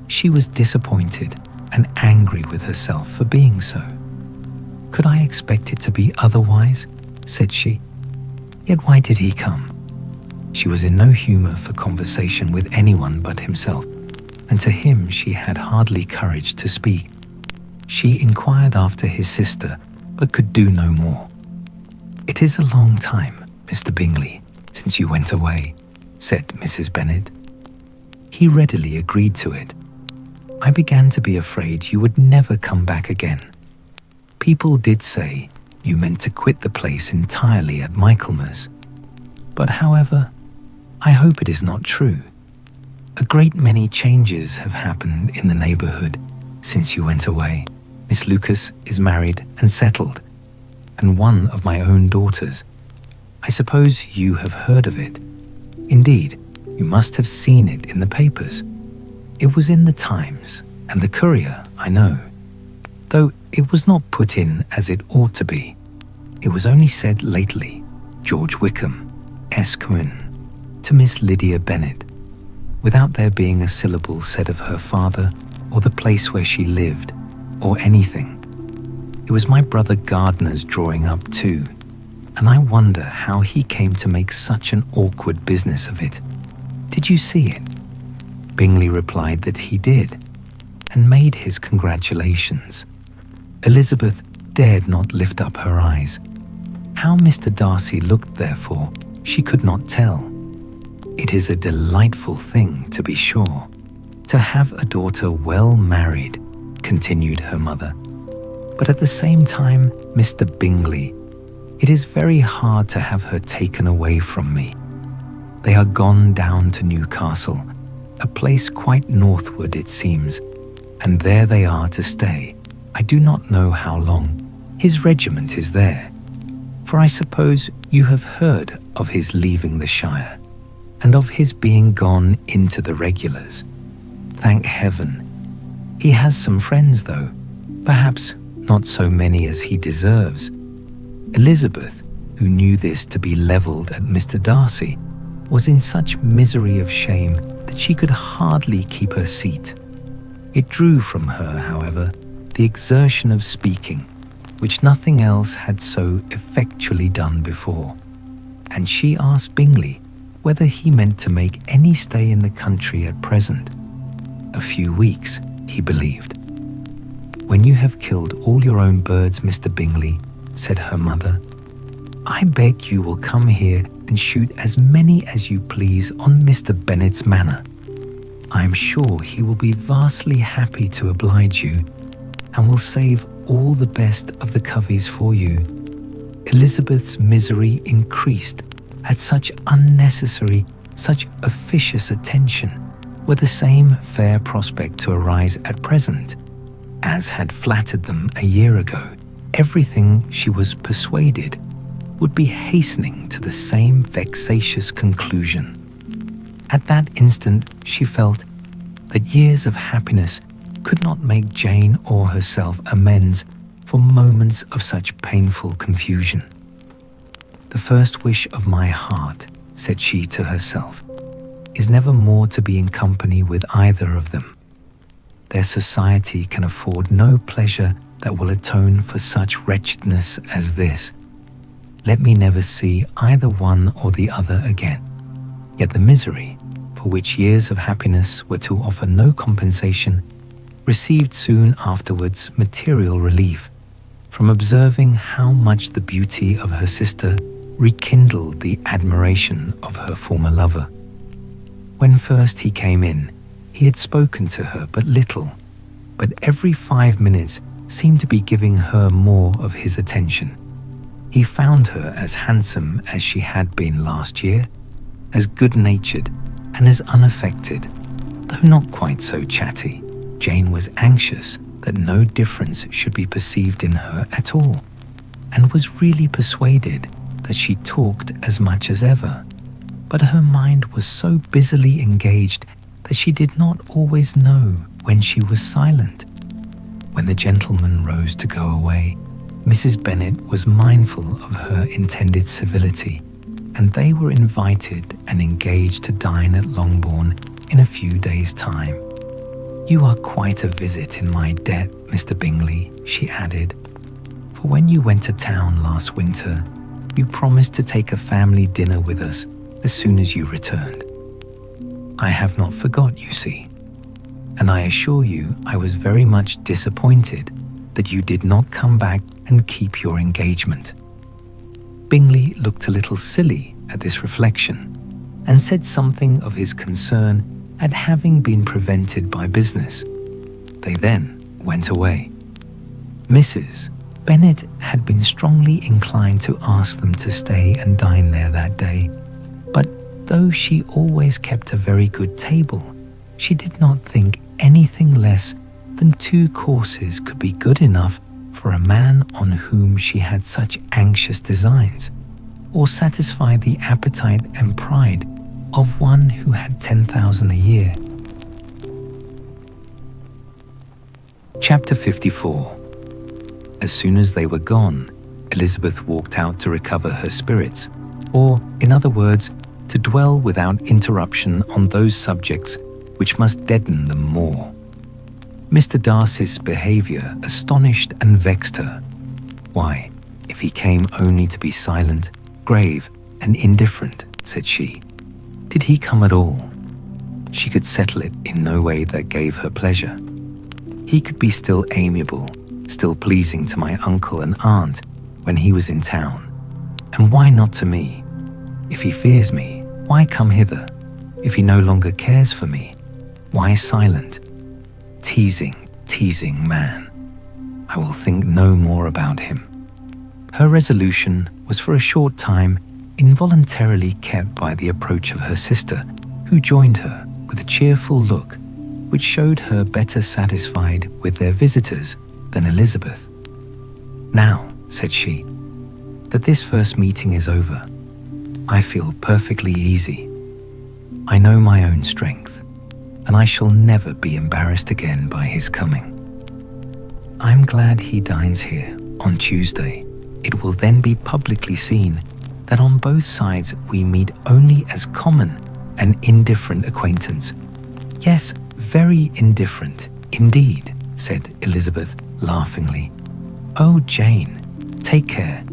She was disappointed and angry with herself for being so. "Could I expect it to be otherwise?" said she. "Yet why did he come?" She was in no humour for conversation with anyone but himself, and to him she had hardly courage to speak. She inquired after his sister, but could do no more. "It is a long time, Mr. Bingley, since you went away," said Mrs. Bennet. He readily agreed to it. "I began to be afraid you would never come back again. People did say you meant to quit the place entirely at Michaelmas. But however, I hope it is not true. A great many changes have happened in the neighbourhood since you went away. Miss Lucas is married and settled, and one of my own daughters. I suppose you have heard of it. Indeed, you must have seen it in the papers. It was in the Times and the Courier, I know, though it was not put in as it ought to be. It was only said lately, George Wickham, Esquire, to Miss Lydia Bennet, without there being a syllable said of her father or the place where she lived, or anything. It was my brother Gardiner's drawing up too, and I wonder how he came to make such an awkward business of it. Did you see it?" Bingley replied that he did, and made his congratulations. Elizabeth dared not lift up her eyes. How Mr. Darcy looked, therefore, she could not tell. "It is a delightful thing, to be sure, to have a daughter well married," continued her mother. "But at the same time, Mr. Bingley, it is very hard to have her taken away from me. They are gone down to Newcastle, a place quite northward it seems, and there they are to stay. I do not know how long. His regiment is there. For I suppose you have heard of his leaving the Shire, and of his being gone into the regulars. Thank heaven, He has some friends, though, perhaps not so many as he deserves. Elizabeth, who knew this to be levelled at Mr. Darcy, was in such misery of shame that she could hardly keep her seat. It drew from her, however, the exertion of speaking, which nothing else had so effectually done before, and she asked Bingley whether he meant to make any stay in the country at present. A few weeks, he believed. "When you have killed all your own birds, Mr. Bingley," said her mother, "I beg you will come here and shoot as many as you please on Mr. Bennet's manor. I am sure he will be vastly happy to oblige you, and will save all the best of the coveys for you." Elizabeth's misery increased at such unnecessary, such officious attention, were the same fair prospect to arise at present, as had flattered them a year ago. Everything, she was persuaded, would be hastening to the same vexatious conclusion. At that instant she felt that years of happiness could not make Jane or herself amends for moments of such painful confusion. "The first wish of my heart," said she to herself, "is never more to be in company with either of them. Their society can afford no pleasure that will atone for such wretchedness as this. Let me never see either one or the other again." Yet the misery, for which years of happiness were to offer no compensation, received soon afterwards material relief from observing how much the beauty of her sister rekindled the admiration of her former lover. When first he came in, he had spoken to her but little, but every 5 minutes seemed to be giving her more of his attention. He found her as handsome as she had been last year, as good-natured and as unaffected, though not quite so chatty. Jane was anxious that no difference should be perceived in her at all, and was really persuaded that she talked as much as ever, but her mind was so busily engaged that she did not always know when she was silent. When the gentleman rose to go away, Mrs. Bennet was mindful of her intended civility, and they were invited and engaged to dine at Longbourn in a few days' time. "You are quite a visit in my debt, Mr. Bingley," she added, "for when you went to town last winter, you promised to take a family dinner with us as soon as you returned. I have not forgot, you see, and I assure you I was very much disappointed that you did not come back and keep your engagement." Bingley looked a little silly at this reflection, and said something of his concern at having been prevented by business. They then went away. Mrs. Bennet had been strongly inclined to ask them to stay and dine there that day, but though she always kept a very good table, she did not think anything less than 2 courses could be good enough for a man on whom she had such anxious designs, or satisfy the appetite and pride of one who had 10,000 a year. Chapter 54. As soon as they were gone, Elizabeth walked out to recover her spirits, or, in other words, to dwell without interruption on those subjects which must deaden them more. Mr. Darcy's behaviour astonished and vexed her. Why, if he came only to be silent, grave, and indifferent, said she, did he come at all? She could settle it in no way that gave her pleasure. He could be still amiable, still pleasing to my uncle and aunt when he was in town, and why not to me? If he fears me, why come hither? If he no longer cares for me, why silent? Teasing man. I will think no more about him. Her resolution was for a short time involuntarily kept by the approach of her sister, who joined her with a cheerful look, which showed her better satisfied with their visitors than Elizabeth. "Now," said she, "that this first meeting is over, I feel perfectly easy. I know my own strength, and I shall never be embarrassed again by his coming. I'm glad he dines here on Tuesday. It will then be publicly seen that on both sides we meet only as common and indifferent acquaintance. Yes, very indifferent indeed, said Elizabeth laughingly. Oh, Jane, take care.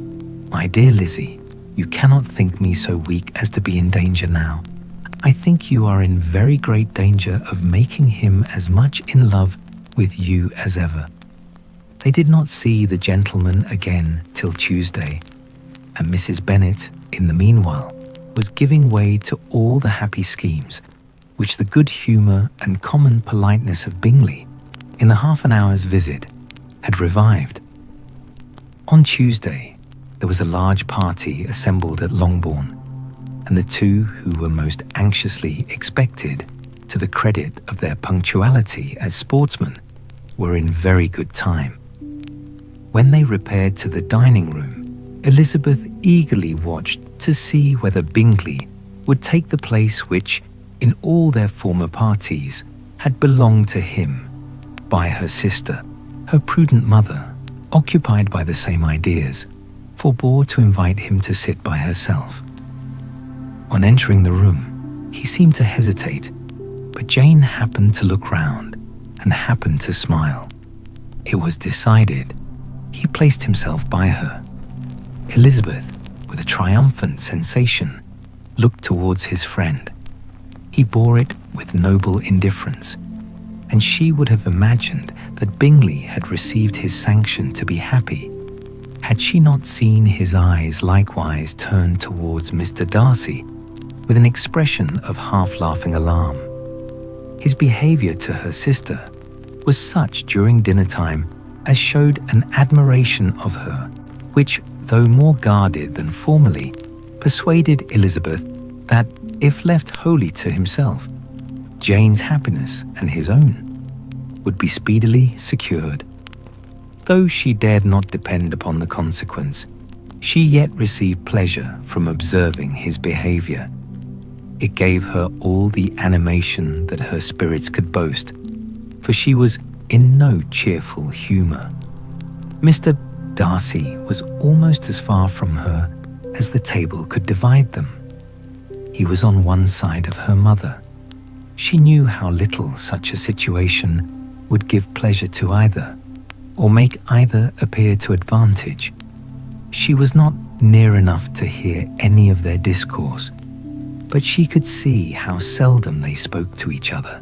My dear Lizzie, you cannot think me so weak as to be in danger now. I think you are in very great danger of making him as much in love with you as ever. They did not see the gentleman again till Tuesday, and Mrs. Bennet, in the meanwhile, was giving way to all the happy schemes which the good humour and common politeness of Bingley, in the half an hour's visit, had revived. On Tuesday, there was a large party assembled at Longbourn, and the two who were most anxiously expected, to the credit of their punctuality as sportsmen, were in very good time. When they repaired to the dining room, Elizabeth eagerly watched to see whether Bingley would take the place which, in all their former parties, had belonged to him by her sister. Her prudent mother, occupied by the same ideas, forbore to invite him to sit by herself. On entering the room, he seemed to hesitate, but Jane happened to look round and happened to smile. It was decided. He placed himself by her. Elizabeth, with a triumphant sensation, looked towards his friend. He bore it with noble indifference, and she would have imagined that Bingley had received his sanction to be happy, had she not seen his eyes likewise turned towards Mr. Darcy with an expression of half-laughing alarm. His behaviour to her sister was such during dinner-time as showed an admiration of her, which, though more guarded than formerly, persuaded Elizabeth that, if left wholly to himself, Jane's happiness and his own would be speedily secured. Though she dared not depend upon the consequence, she yet received pleasure from observing his behaviour. It gave her all the animation that her spirits could boast, for she was in no cheerful humour. Mr. Darcy was almost as far from her as the table could divide them. He was on one side of her mother. She knew how little such a situation would give pleasure to either, or make either appear to advantage. She was not near enough to hear any of their discourse, but she could see how seldom they spoke to each other,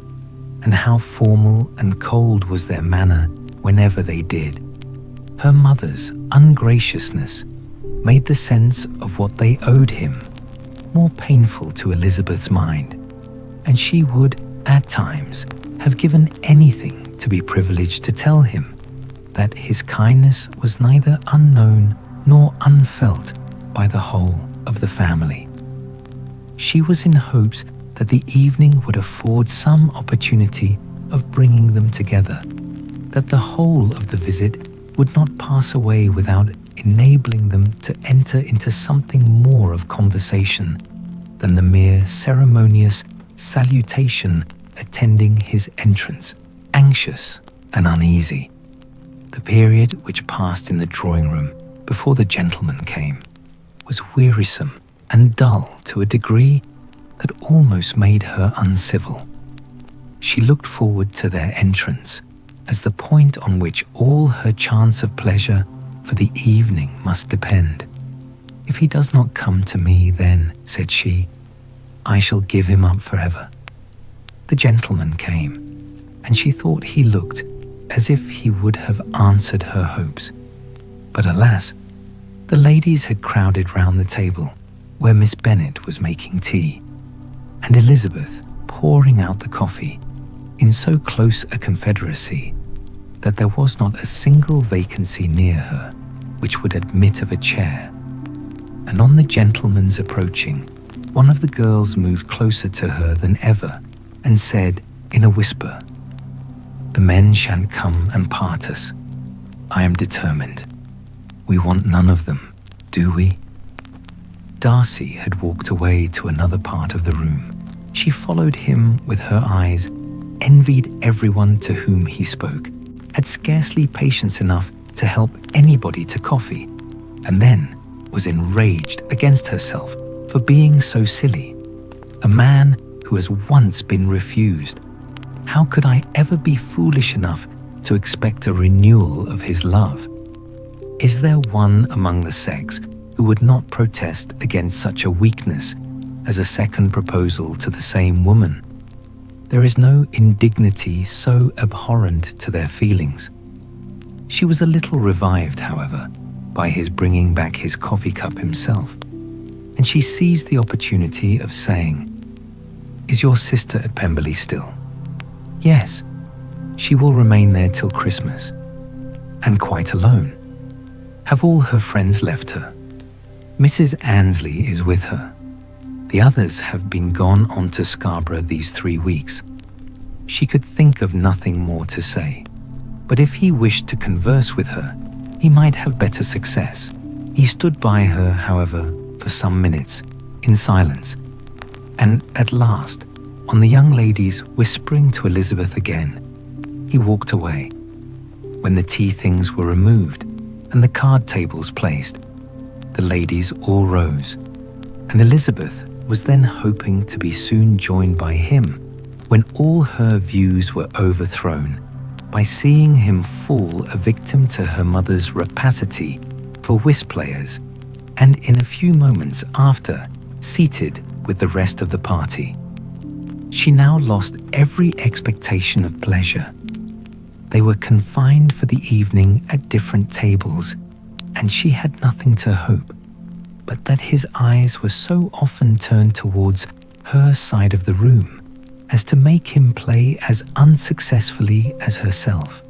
and how formal and cold was their manner whenever they did. Her mother's ungraciousness made the sense of what they owed him more painful to Elizabeth's mind, and she would, at times, have given anything to be privileged to tell him that his kindness was neither unknown nor unfelt by the whole of the family. She was in hopes that the evening would afford some opportunity of bringing them together, that the whole of the visit would not pass away without enabling them to enter into something more of conversation than the mere ceremonious salutation attending his entrance, anxious and uneasy. The period which passed in the drawing-room before the gentleman came was wearisome and dull to a degree that almost made her uncivil. She looked forward to their entrance as the point on which all her chance of pleasure for the evening must depend. If he does not come to me, then, said she, I shall give him up forever. The gentleman came, and she thought he looked as if he would have answered her hopes. But alas, the ladies had crowded round the table where Miss Bennet was making tea, and Elizabeth pouring out the coffee in so close a confederacy that there was not a single vacancy near her which would admit of a chair. And on the gentleman's approaching, one of the girls moved closer to her than ever and said in a whisper, The men shan't come and part us. I am determined. We want none of them, do we? Darcy had walked away to another part of the room. She followed him with her eyes, envied everyone to whom he spoke, had scarcely patience enough to help anybody to coffee, and then was enraged against herself for being so silly. A man who has once been refused. How could I ever be foolish enough to expect a renewal of his love? Is there one among the sex who would not protest against such a weakness as a second proposal to the same woman? There is no indignity so abhorrent to their feelings. She was a little revived, however, by his bringing back his coffee cup himself, and she seized the opportunity of saying, "Is your sister at Pemberley still?" "Yes, she will remain there till Christmas." "And quite alone? Have all her friends left her?" "Mrs. Annesley is with her. The others have been gone on to Scarborough these 3 weeks." She could think of nothing more to say, but if he wished to converse with her, he might have better success. He stood by her, however, for some minutes, in silence, and at last, on the young ladies whispering to Elizabeth again, he walked away. When the tea things were removed and the card tables placed, the ladies all rose, and Elizabeth was then hoping to be soon joined by him when all her views were overthrown by seeing him fall a victim to her mother's rapacity for whist players, and in a few moments after, seated with the rest of the party. She now lost every expectation of pleasure. They were confined for the evening at different tables, and she had nothing to hope but that his eyes were so often turned towards her side of the room as to make him play as unsuccessfully as herself.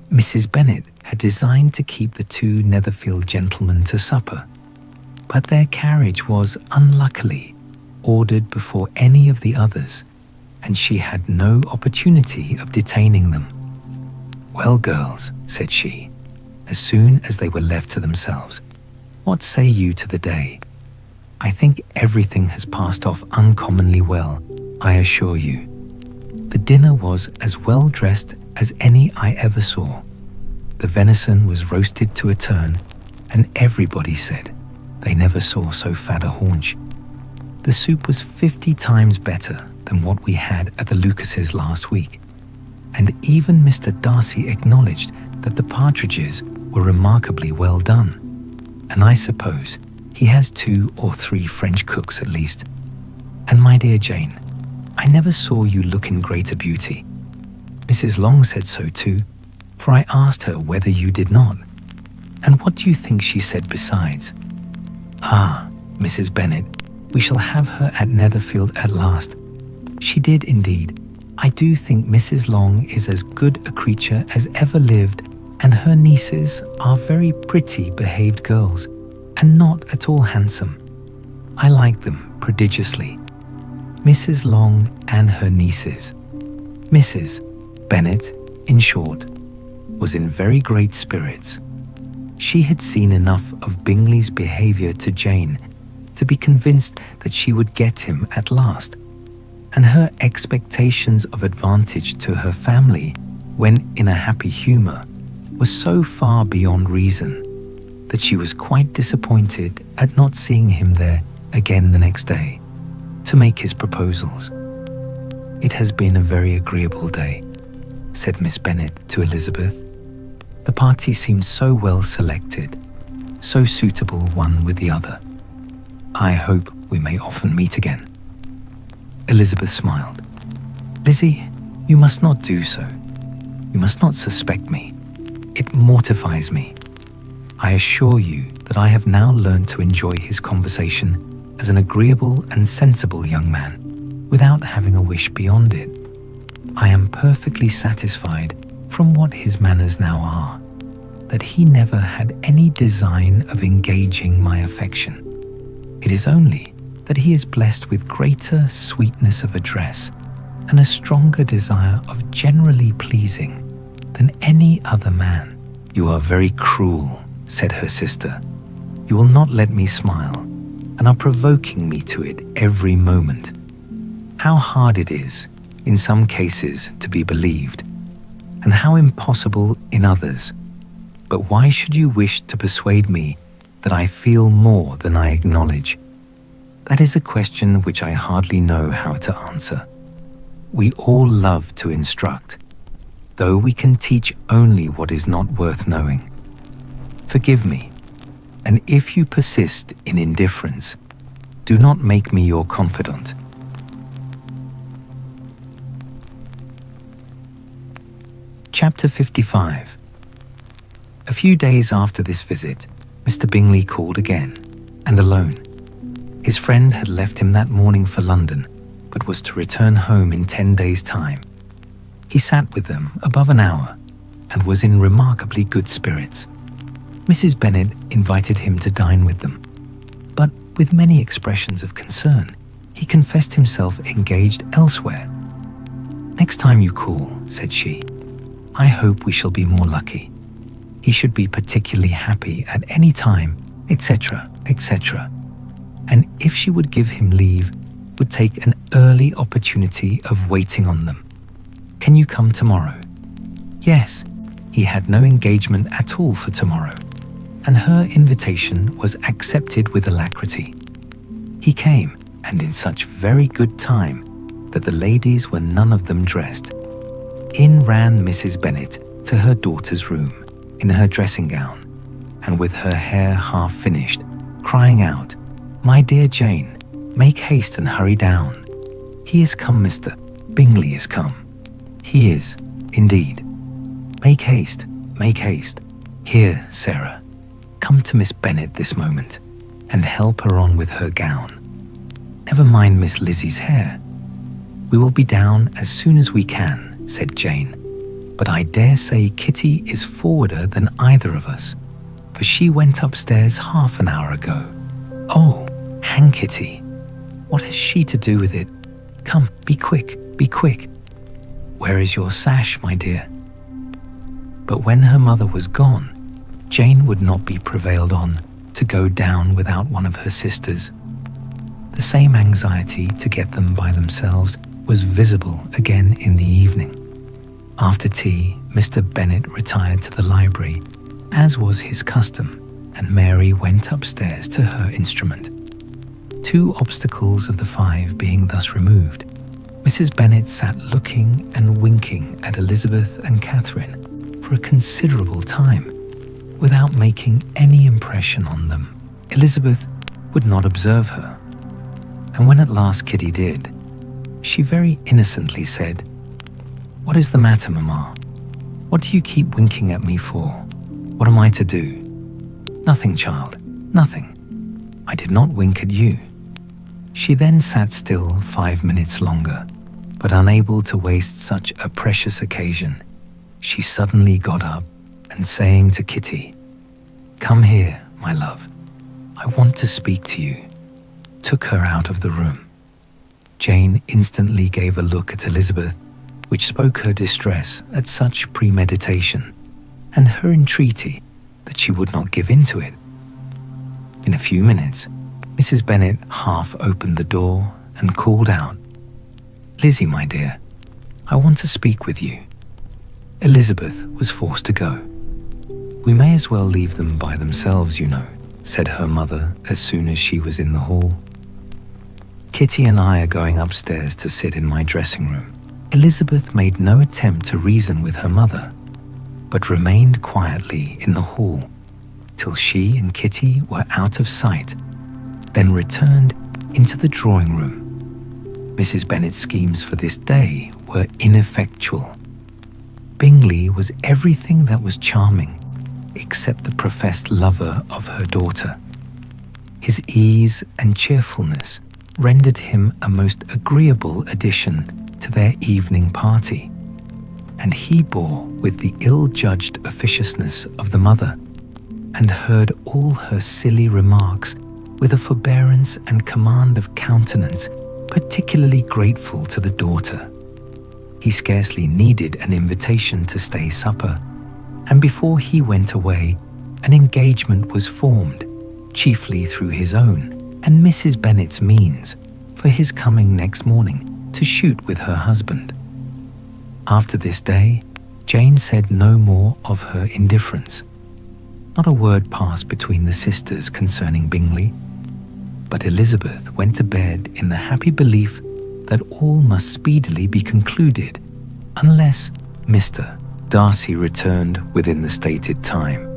Mrs. Bennet had designed to keep the 2 Netherfield gentlemen to supper, but their carriage was unluckily ordered before any of the others, and she had no opportunity of detaining them. "Well, girls," said she, as soon as they were left to themselves, "what say you to the day? I think everything has passed off uncommonly well, I assure you. The dinner was as well dressed as any I ever saw. The venison was roasted to a turn, and everybody said they never saw so fat a haunch. The soup was 50 times better than what we had at the Lucases last week, and even Mr. Darcy acknowledged that the partridges were remarkably well done, and I suppose he has 2 or 3 French cooks at least. And my dear Jane, I never saw you look in greater beauty. Mrs. Long said so too, for I asked her whether you did not. And what do you think she said besides? Ah, Mrs. Bennet, we shall have her at Netherfield at last. She did indeed. I do think Mrs. Long is as good a creature as ever lived, and her nieces are very pretty behaved girls, and not at all handsome. I like them prodigiously. Mrs. Long and her nieces. Mrs. Bennet, in short, was in very great spirits. She had seen enough of Bingley's behaviour to Jane to be convinced that she would get him at last, and her expectations of advantage to her family when in a happy humour were so far beyond reason that she was quite disappointed at not seeing him there again the next day to make his proposals. "It has been a very agreeable day," said Miss Bennet to Elizabeth. "The party seemed so well selected, so suitable one with the other. I hope we may often meet again." Elizabeth smiled. "Lizzie, you must not do so. You must not suspect me. It mortifies me. I assure you that I have now learned to enjoy his conversation as an agreeable and sensible young man, without having a wish beyond it. I am perfectly satisfied from what his manners now are, that he never had any design of engaging my affection. It is only that he is blessed with greater sweetness of address and a stronger desire of generally pleasing than any other man." "You are very cruel," said her sister. "You will not let me smile, and are provoking me to it every moment. How hard it is in some cases, to be believed, and how impossible in others. But why should you wish to persuade me that I feel more than I acknowledge? That is a question which I hardly know how to answer. We all love to instruct, though we can teach only what is not worth knowing. Forgive me, and if you persist in indifference, do not make me your confidant. Chapter 55. A few days after this visit, Mr. Bingley called again, and alone. His friend had left him that morning for London, but was to return home in 10 days' time. He sat with them above an hour, and was in remarkably good spirits. Mrs. Bennet invited him to dine with them, but with many expressions of concern, he confessed himself engaged elsewhere. "Next time you call," said she, "I hope we shall be more lucky. He should be particularly happy at any time, etc., etc." And if she would give him leave, would take an early opportunity of waiting on them. "Can you come tomorrow?" Yes, he had no engagement at all for tomorrow, and her invitation was accepted with alacrity. He came, and in such very good time that the ladies were none of them dressed. In ran Mrs. Bennet to her daughter's room, in her dressing gown, and with her hair half finished, crying out, "My dear Jane, make haste and hurry down. He is come, Mr. Bingley is come. He is, indeed. Make haste, make haste. Here, Sarah, come to Miss Bennet this moment, and help her on with her gown. Never mind Miss Lizzie's hair. We will be down as soon as we can," said Jane. "But I dare say Kitty is forwarder than either of us, for she went upstairs half an hour ago. Oh, hang Kitty! What has she to do with it? Come, be quick, be quick. Where is your sash, my dear?" But when her mother was gone, Jane would not be prevailed on to go down without one of her sisters. The same anxiety to get them by themselves was visible again in the evening. After tea, Mr. Bennet retired to the library, as was his custom, and Mary went upstairs to her instrument. 2 obstacles of the 5 being thus removed, Mrs. Bennet sat looking and winking at Elizabeth and Catherine for a considerable time, without making any impression on them. Elizabeth would not observe her, and when at last Kitty did, she very innocently said, "What is the matter, Mamma? What do you keep winking at me for? What am I to do?" "Nothing, child, nothing. I did not wink at you." She then sat still 5 minutes longer, but unable to waste such a precious occasion, she suddenly got up and saying to Kitty, "Come here, my love, I want to speak to you," took her out of the room. Jane instantly gave a look at Elizabeth, which spoke her distress at such premeditation, and her entreaty that she would not give in to it. In a few minutes, Mrs. Bennet half opened the door and called out, "Lizzie, my dear, I want to speak with you." Elizabeth was forced to go. "We may as well leave them by themselves, you know," said her mother as soon as she was in the hall. "Kitty and I are going upstairs to sit in my dressing room." Elizabeth made no attempt to reason with her mother, but remained quietly in the hall till she and Kitty were out of sight, then returned into the drawing room. Mrs. Bennet's schemes for this day were ineffectual. Bingley was everything that was charming, except the professed lover of her daughter. His ease and cheerfulness rendered him a most agreeable addition to their evening party, and he bore with the ill-judged officiousness of the mother, and heard all her silly remarks with a forbearance and command of countenance particularly grateful to the daughter. He scarcely needed an invitation to stay supper, and before he went away, an engagement was formed, chiefly through his own and Mrs. Bennet's means, for his coming next morning to shoot with her husband. After this day, Jane said no more of her indifference. Not a word passed between the sisters concerning Bingley, but Elizabeth went to bed in the happy belief that all must speedily be concluded, unless Mr. Darcy returned within the stated time.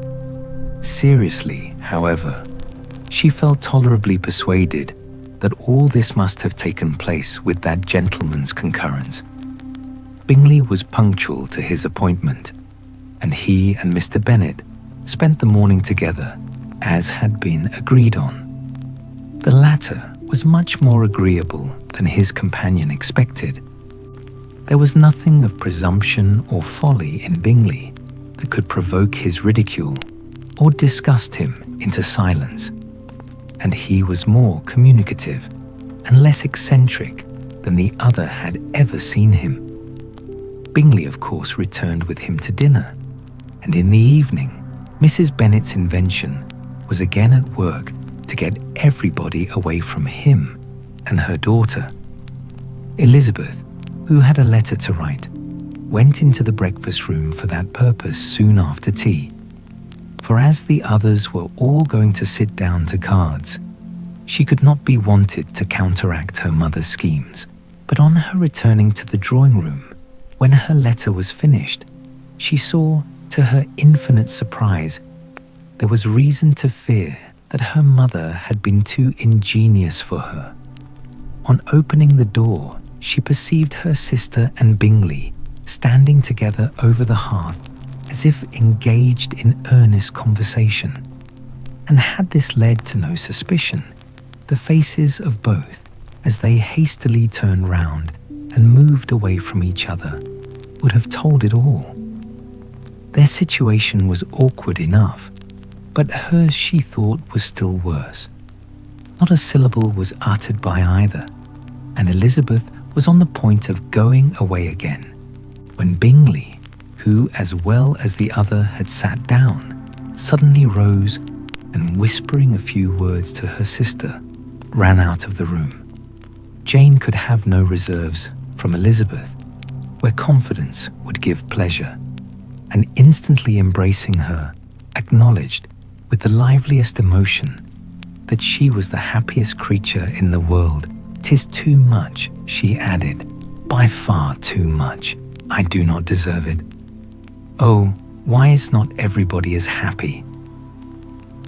Seriously, however, she felt tolerably persuaded that all this must have taken place with that gentleman's concurrence. Bingley was punctual to his appointment, and he and Mr. Bennet spent the morning together, as had been agreed on. The latter was much more agreeable than his companion expected. There was nothing of presumption or folly in Bingley that could provoke his ridicule or disgust him into silence, and he was more communicative and less eccentric than the other had ever seen him. Bingley, of course, returned with him to dinner, and in the evening, Mrs. Bennet's invention was again at work to get everybody away from him and her daughter. Elizabeth, who had a letter to write, went into the breakfast room for that purpose soon after tea, for as the others were all going to sit down to cards, she could not be wanted to counteract her mother's schemes. But on her returning to the drawing room, when her letter was finished, she saw, to her infinite surprise, there was reason to fear that her mother had been too ingenious for her. On opening the door, she perceived her sister and Bingley standing together over the hearth as if engaged in earnest conversation. And had this led to no suspicion, the faces of both, as they hastily turned round and moved away from each other, would have told it all. Their situation was awkward enough, but hers, she thought, was still worse. Not a syllable was uttered by either, and Elizabeth was on the point of going away again, when Bingley, who as well as the other had sat down, suddenly rose and, whispering a few words to her sister, ran out of the room. Jane could have no reserves from Elizabeth, where confidence would give pleasure, and instantly embracing her, acknowledged with the liveliest emotion that she was the happiest creature in the world. "'Tis too much," she added, "by far too much. I do not deserve it. Oh, why is not everybody as happy?"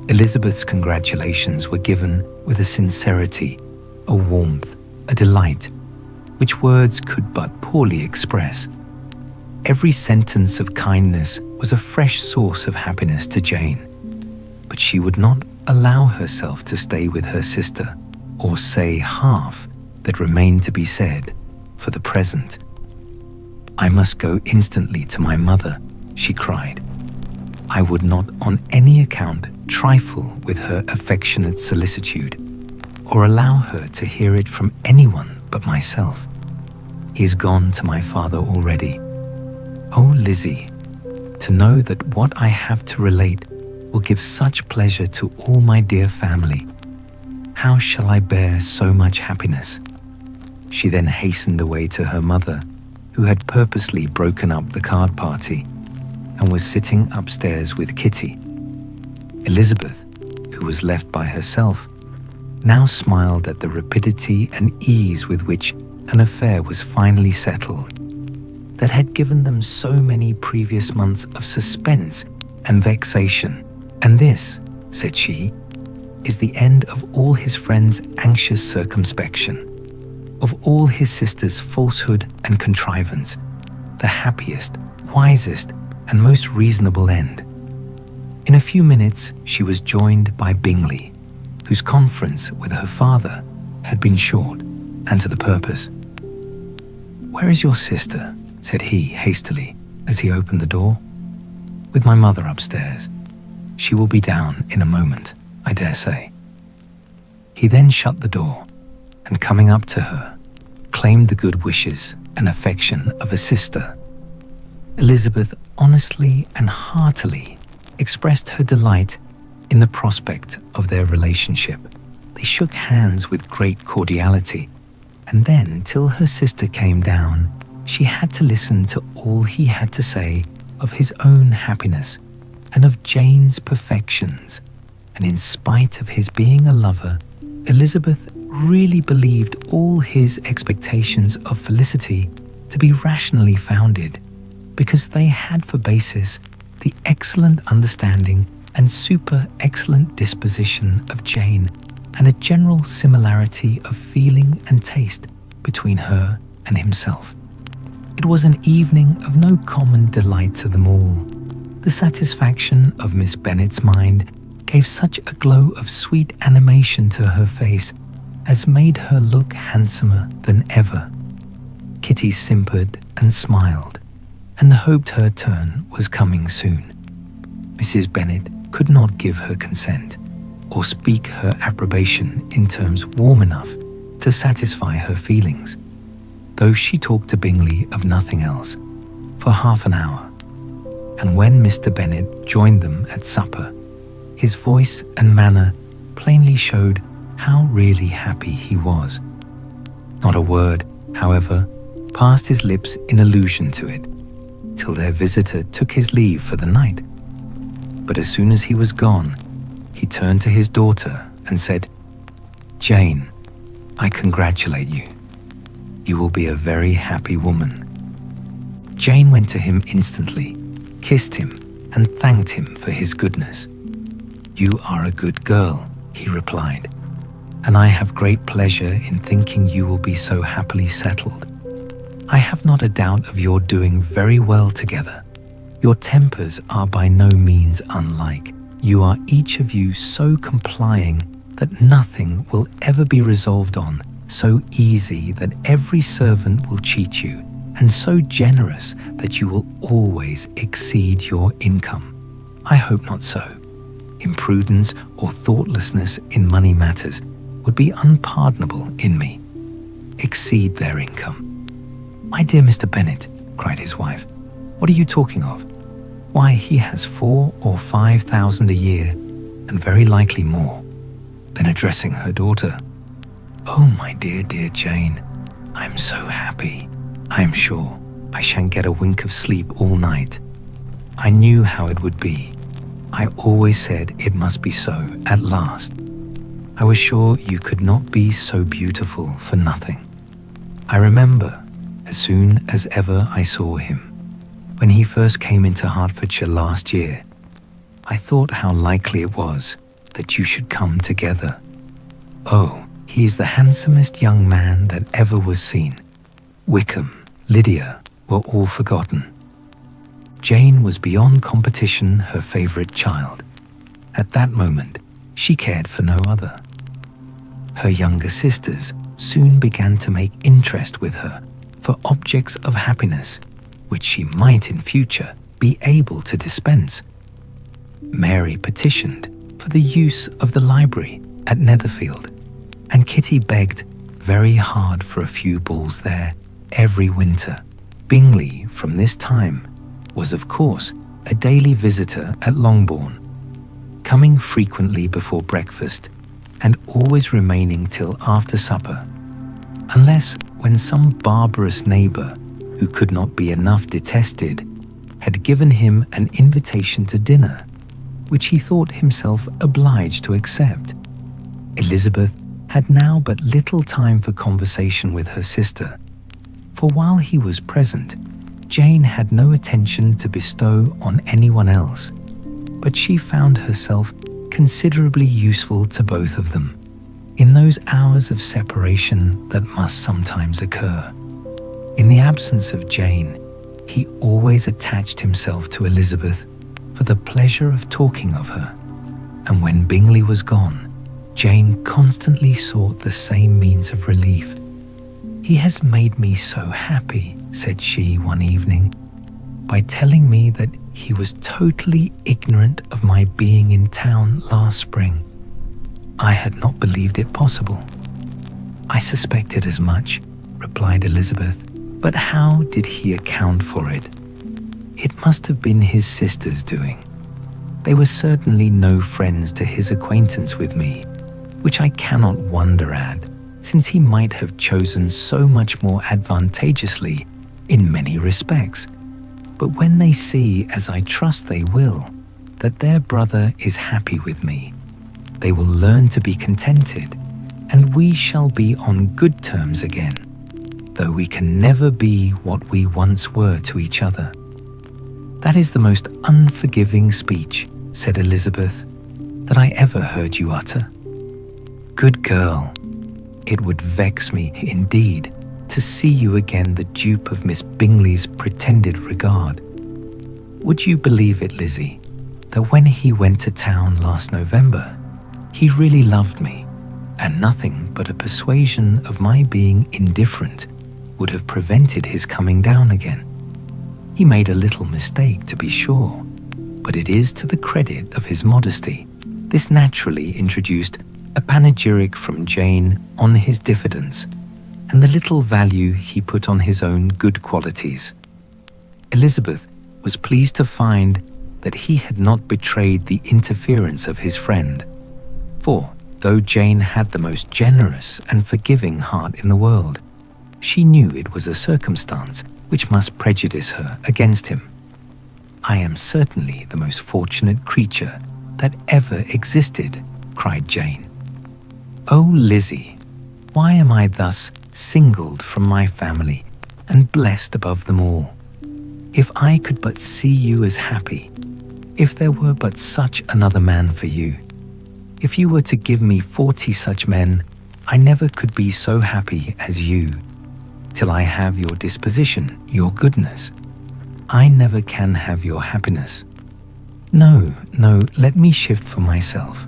Elizabeth's congratulations were given with a sincerity, a warmth, a delight, which words could but poorly express. Every sentence of kindness was a fresh source of happiness to Jane, but she would not allow herself to stay with her sister or say half that remained to be said for the present. "I must go instantly to my mother," she cried. I would not on any account trifle with her affectionate solicitude, or allow her to hear it from anyone but myself. He is gone to my father already. Oh, Lizzie, to know that what I have to relate will give such pleasure to all my dear family. How shall I bear so much happiness?" She then hastened away to her mother, who had purposely broken up the card party and was sitting upstairs with Kitty. Elizabeth, who was left by herself, now smiled at the rapidity and ease with which an affair was finally settled that had given them so many previous months of suspense and vexation. "And this," said she, "is the end of all his friend's anxious circumspection, of all his sister's falsehood and contrivance, the happiest, wisest, and most reasonable end." In a few minutes she was joined by Bingley, whose conference with her father had been short and to the purpose. "Where is your sister?" said he hastily as he opened the door. "With my mother upstairs. She will be down in a moment, I dare say." He then shut the door, and coming up to her, claimed the good wishes and affection of a sister. Elizabeth honestly and heartily expressed her delight in the prospect of their relationship. They shook hands with great cordiality, and then, till her sister came down, she had to listen to all he had to say of his own happiness and of Jane's perfections. And in spite of his being a lover, Elizabeth really believed all his expectations of felicity to be rationally founded, because they had for basis the excellent understanding and super excellent disposition of Jane, and a general similarity of feeling and taste between her and himself. It was an evening of no common delight to them all. The satisfaction of Miss Bennet's mind gave such a glow of sweet animation to her face as made her look handsomer than ever. Kitty simpered and smiled, and hoped her turn was coming soon. Mrs. Bennet could not give her consent, or speak her approbation in terms warm enough to satisfy her feelings, though she talked to Bingley of nothing else for half an hour. And when Mr. Bennet joined them at supper, his voice and manner plainly showed how really happy he was. Not a word, however, passed his lips in allusion to it, till their visitor took his leave for the night. But as soon as he was gone, he turned to his daughter and said, "Jane, I congratulate you. You will be a very happy woman." Jane went to him instantly, kissed him, and thanked him for his goodness. "You are a good girl," he replied, "and I have great pleasure in thinking you will be so happily settled. I have not a doubt of your doing very well together. Your tempers are by no means unlike. You are each of you so complying that nothing will ever be resolved on, so easy that every servant will cheat you, and so generous that you will always exceed your income. I hope not so. Imprudence or thoughtlessness in money matters would be unpardonable in me. Exceed their income." "My dear Mr. Bennet," cried his wife, "what are you talking of? Why, he has 4,000 or 5,000 a year, and very likely more." Then addressing her daughter, "Oh, my dear Jane, I am so happy. I am sure I shan't get a wink of sleep all night. I knew how it would be. I always said it must be so at last. I was sure you could not be so beautiful for nothing. I remember, as soon as ever I saw him, when he first came into Hertfordshire last year, I thought how likely it was that you should come together. Oh, he is the handsomest young man that ever was seen. Wickham, Lydia were all forgotten. Jane was beyond competition her favourite child. At that moment, she cared for no other. Her younger sisters soon began to make interest with her for objects of happiness, which she might in future be able to dispense. Mary petitioned for the use of the library at Netherfield, and Kitty begged very hard for a few balls there every winter. Bingley, from this time, was of course a daily visitor at Longbourn, coming frequently before breakfast and always remaining till after supper, unless when some barbarous neighbour, who could not be enough detested, had given him an invitation to dinner, which he thought himself obliged to accept. Elizabeth had now but little time for conversation with her sister, for while he was present, Jane had no attention to bestow on anyone else, but she found herself considerably useful to both of them in those hours of separation that must sometimes occur. In the absence of Jane, he always attached himself to Elizabeth for the pleasure of talking of her, and when Bingley was gone, Jane constantly sought the same means of relief. "He has made me so happy," said she one evening, "by telling me that he was totally ignorant of my being in town last spring. I had not believed it possible." "I suspected as much," replied Elizabeth, "but how did he account for it? It must have been his sister's doing. They were certainly no friends to his acquaintance with me, which I cannot wonder at, since he might have chosen so much more advantageously in many respects. But when they see, as I trust they will, that their brother is happy with me, they will learn to be contented, and we shall be on good terms again, though we can never be what we once were to each other." "That is the most unforgiving speech," said Elizabeth, "that I ever heard you utter." "Good girl, it would vex me, indeed, to see you again the dupe of Miss Bingley's pretended regard. Would you believe it, Lizzie, that when he went to town last November, he really loved me, and nothing but a persuasion of my being indifferent would have prevented his coming down again. He made a little mistake, to be sure, but it is to the credit of his modesty. This naturally introduced a panegyric from Jane on his diffidence, and the little value he put on his own good qualities. Elizabeth was pleased to find that he had not betrayed the interference of his friend, for though Jane had the most generous and forgiving heart in the world, she knew it was a circumstance which must prejudice her against him. "I am certainly the most fortunate creature that ever existed," cried Jane. "Oh, Lizzie, why am I thus singled from my family and blessed above them all? If I could but see you as happy, if there were but such another man for you, if you were to give me 40 such men, I never could be so happy as you, till I have your disposition, your goodness. I never can have your happiness. No, let me shift for myself,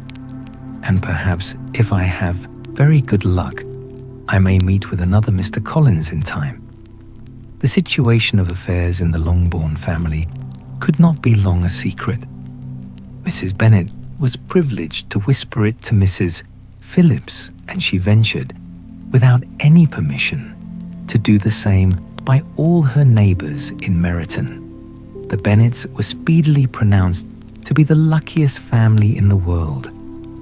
and perhaps if I have very good luck, I may meet with another Mr. Collins in time." The situation of affairs in the Longbourn family could not be long a secret. Mrs. Bennet was privileged to whisper it to Mrs. Phillips, and she ventured, without any permission, to do the same by all her neighbours in Meryton. The Bennets were speedily pronounced to be the luckiest family in the world,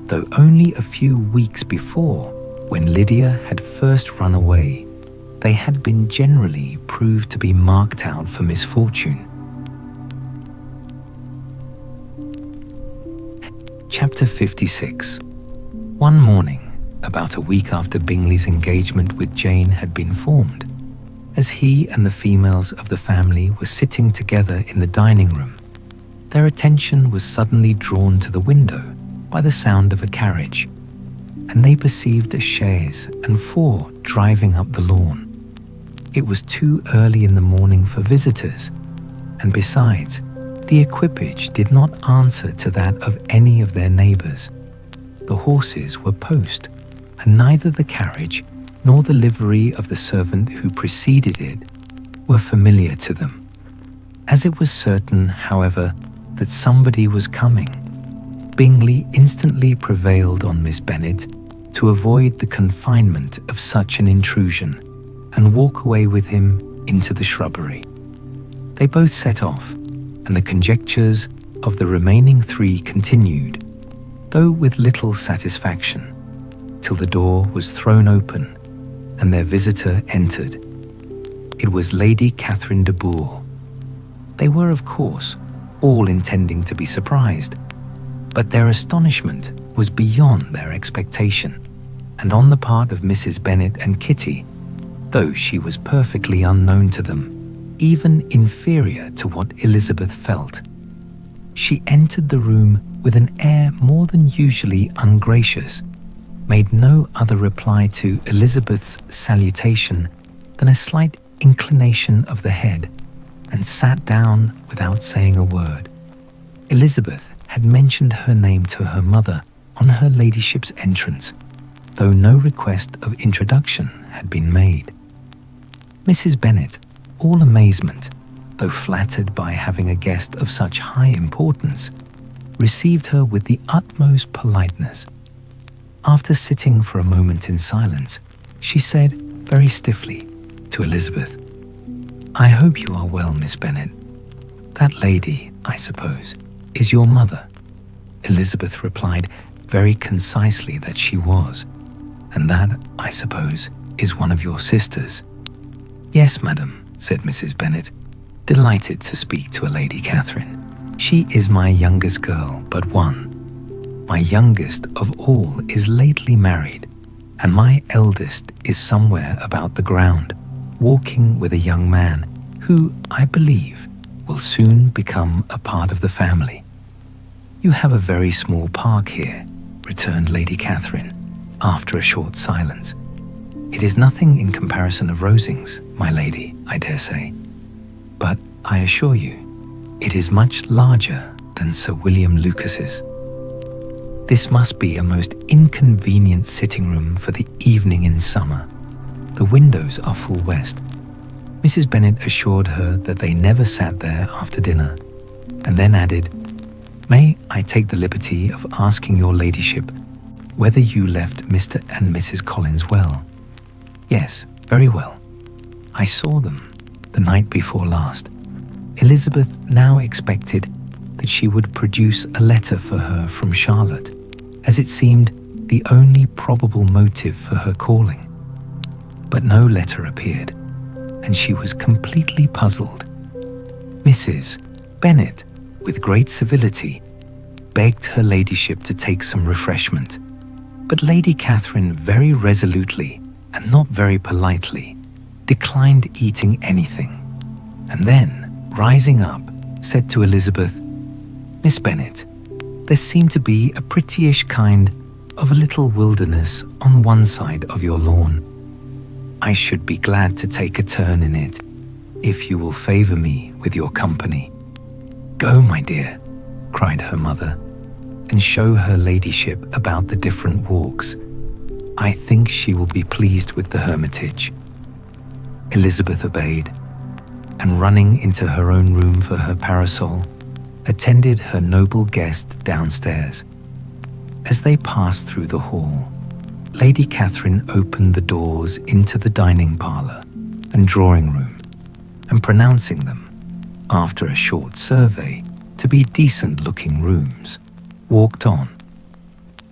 though only a few weeks before, when Lydia had first run away, they had been generally proved to be marked out for misfortune. Chapter 56. One morning, about a week after Bingley's engagement with Jane had been formed, as he and the females of the family were sitting together in the dining room, their attention was suddenly drawn to the window by the sound of a carriage, and they perceived a chaise and four driving up the lawn. It was too early in the morning for visitors, and besides, the equipage did not answer to that of any of their neighbours. The horses were post, and neither the carriage nor the livery of the servant who preceded it were familiar to them. As it was certain, however, that somebody was coming, Bingley instantly prevailed on Miss Bennet to avoid the confinement of such an intrusion and walk away with him into the shrubbery. They both set off, and the conjectures of the remaining three continued, though with little satisfaction, till the door was thrown open and their visitor entered. It was Lady Catherine de Bourgh. They were, of course, all intending to be surprised, but their astonishment was beyond their expectation, and on the part of Mrs. Bennet and Kitty, though she was perfectly unknown to them, even inferior to what Elizabeth felt. She entered the room with an air more than usually ungracious, made no other reply to Elizabeth's salutation than a slight inclination of the head, and sat down without saying a word. Elizabeth had mentioned her name to her mother on her ladyship's entrance, though no request of introduction had been made. Mrs. Bennet, all amazement, though flattered by having a guest of such high importance, received her with the utmost politeness. After sitting for a moment in silence, she said very stiffly to Elizabeth, "I hope you are well, Miss Bennet. That lady, I suppose, is your mother?" Elizabeth replied very concisely that she was, "And that, I suppose, is one of your sisters." "Yes, madam," said Mrs. Bennet, delighted to speak to a Lady Catherine. "She is my youngest girl but one. My youngest of all is lately married, and my eldest is somewhere about the ground, walking with a young man who, I believe, will soon become a part of the family." "You have a very small park here," returned Lady Catherine, after a short silence. "It is nothing in comparison of Rosings, my lady, I dare say. But I assure you, it is much larger than Sir William Lucas's. This must be a most inconvenient sitting room for the evening in summer. The windows are full west." Mrs. Bennet assured her that they never sat there after dinner, and then added, "May I take the liberty of asking your ladyship whether you left Mr. and Mrs. Collins well?" "Yes, very well. I saw them the night before last." Elizabeth now expected that she would produce a letter for her from Charlotte, as it seemed the only probable motive for her calling. But no letter appeared, and she was completely puzzled. Mrs. Bennet, with great civility, begged her ladyship to take some refreshment, but Lady Catherine very resolutely and not very politely declined eating anything, and then, rising up, said to Elizabeth, "Miss Bennet, there seemed to be a prettyish kind of a little wilderness on one side of your lawn. I should be glad to take a turn in it, if you will favour me with your company." "Go, my dear," cried her mother, "and show her ladyship about the different walks. I think she will be pleased with the hermitage." Elizabeth obeyed, and running into her own room for her parasol, attended her noble guest downstairs. As they passed through the hall, Lady Catherine opened the doors into the dining parlour and drawing room, and pronouncing them, after a short survey, to be decent-looking rooms, walked on.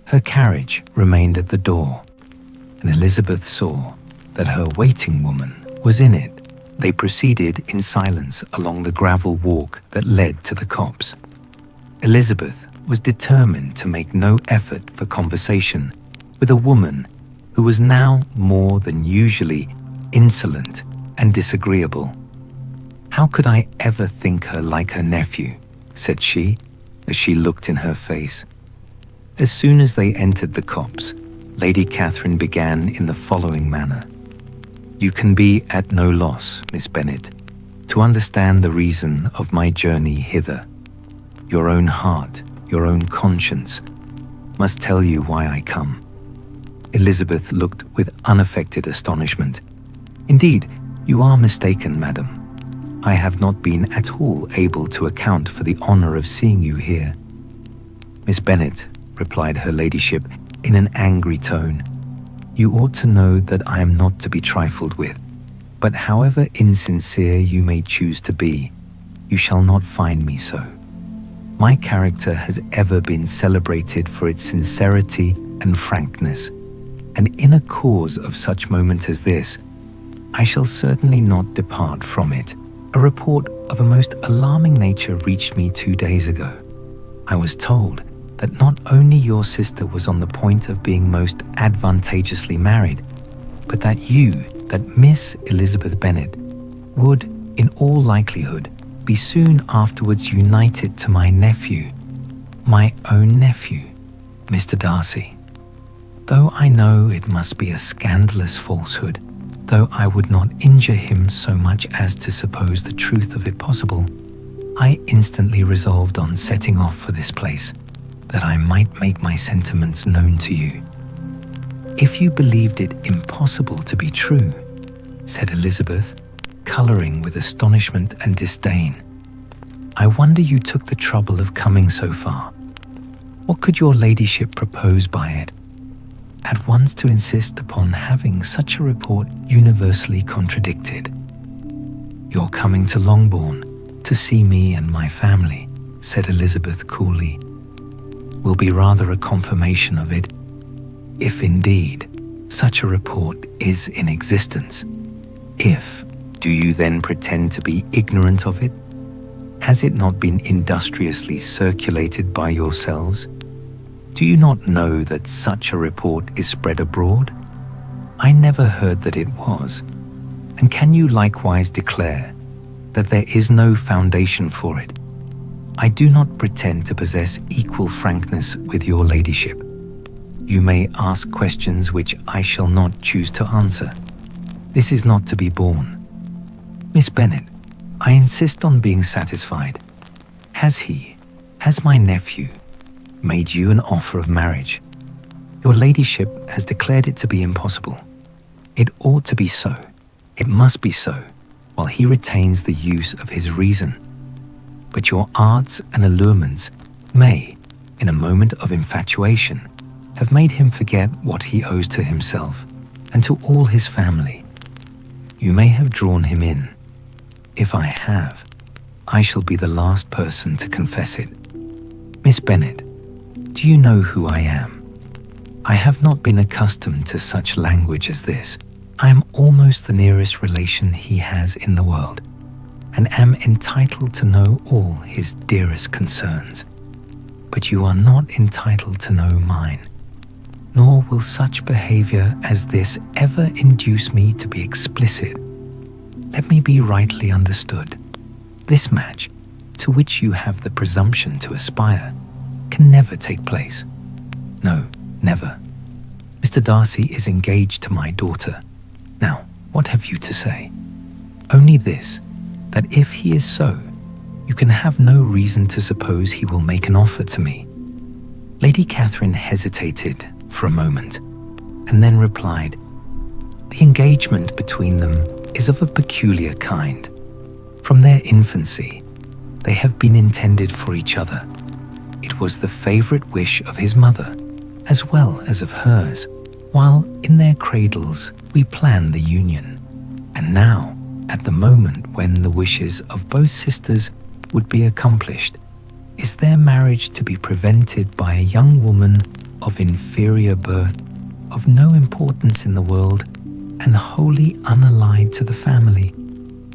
Her carriage remained at the door, and Elizabeth saw that her waiting woman was in it. They proceeded in silence along the gravel walk that led to the copse. Elizabeth was determined to make no effort for conversation with a woman who was now more than usually insolent and disagreeable. "How could I ever think her like her nephew?" said she, as she looked in her face. As soon as they entered the copse, Lady Catherine began in the following manner. "You can be at no loss, Miss Bennet, to understand the reason of my journey hither. Your own heart, your own conscience, must tell you why I come." Elizabeth looked with unaffected astonishment. "Indeed, you are mistaken, madam. I have not been at all able to account for the honour of seeing you here." "Miss Bennet," replied her ladyship in an angry tone, "you ought to know that I am not to be trifled with, but however insincere you may choose to be, you shall not find me so. My character has ever been celebrated for its sincerity and frankness, and in a cause of such moment as this, I shall certainly not depart from it. A report of a most alarming nature reached me 2 days ago. I was told that not only your sister was on the point of being most advantageously married, but that Miss Elizabeth Bennet would, in all likelihood, be soon afterwards united to my nephew, my own nephew, Mr. Darcy. Though I know it must be a scandalous falsehood, though I would not injure him so much as to suppose the truth of it possible, I instantly resolved on setting off for this place, that I might make my sentiments known to you." "If you believed it impossible to be true," said Elizabeth, colouring with astonishment and disdain, "I wonder you took the trouble of coming so far. What could your ladyship propose by it? At once to insist upon having such a report universally contradicted." "Your coming to Longbourn to see me and my family," said Elizabeth coolly, "will be rather a confirmation of it, if indeed such a report is in existence. If, Do you then pretend to be ignorant of it? Has it not been industriously circulated by yourselves? Do you not know that such a report is spread abroad? I never heard that it was. And can you likewise declare that there is no foundation for it? I do not pretend to possess equal frankness with your ladyship. You may ask questions which I shall not choose to answer. This is not to be borne. Miss Bennet, I insist on being satisfied. Has my nephew made you an offer of marriage? Your ladyship has declared it to be impossible. It ought to be so. It must be so, while he retains the use of his reason. But your arts and allurements may, in a moment of infatuation, have made him forget what he owes to himself and to all his family. You may have drawn him in. If I have, I shall be the last person to confess it. Miss Bennet, do you know who I am? I have not been accustomed to such language as this. I am almost the nearest relation he has in the world, and am entitled to know all his dearest concerns. But you are not entitled to know mine, nor will such behavior as this ever induce me to be explicit. Let me be rightly understood. This match, to which you have the presumption to aspire, can never take place. No, never. Mr. Darcy is engaged to my daughter. Now, what have you to say? Only this, that if he is so, you can have no reason to suppose he will make an offer to me. Lady Catherine hesitated for a moment, and then replied, The engagement between them is of a peculiar kind. From their infancy, they have been intended for each other. It was the favourite wish of his mother, as well as of hers, while in their cradles we planned the union. And now, at the moment when the wishes of both sisters would be accomplished, is their marriage to be prevented by a young woman of inferior birth, of no importance in the world, and wholly unallied to the family?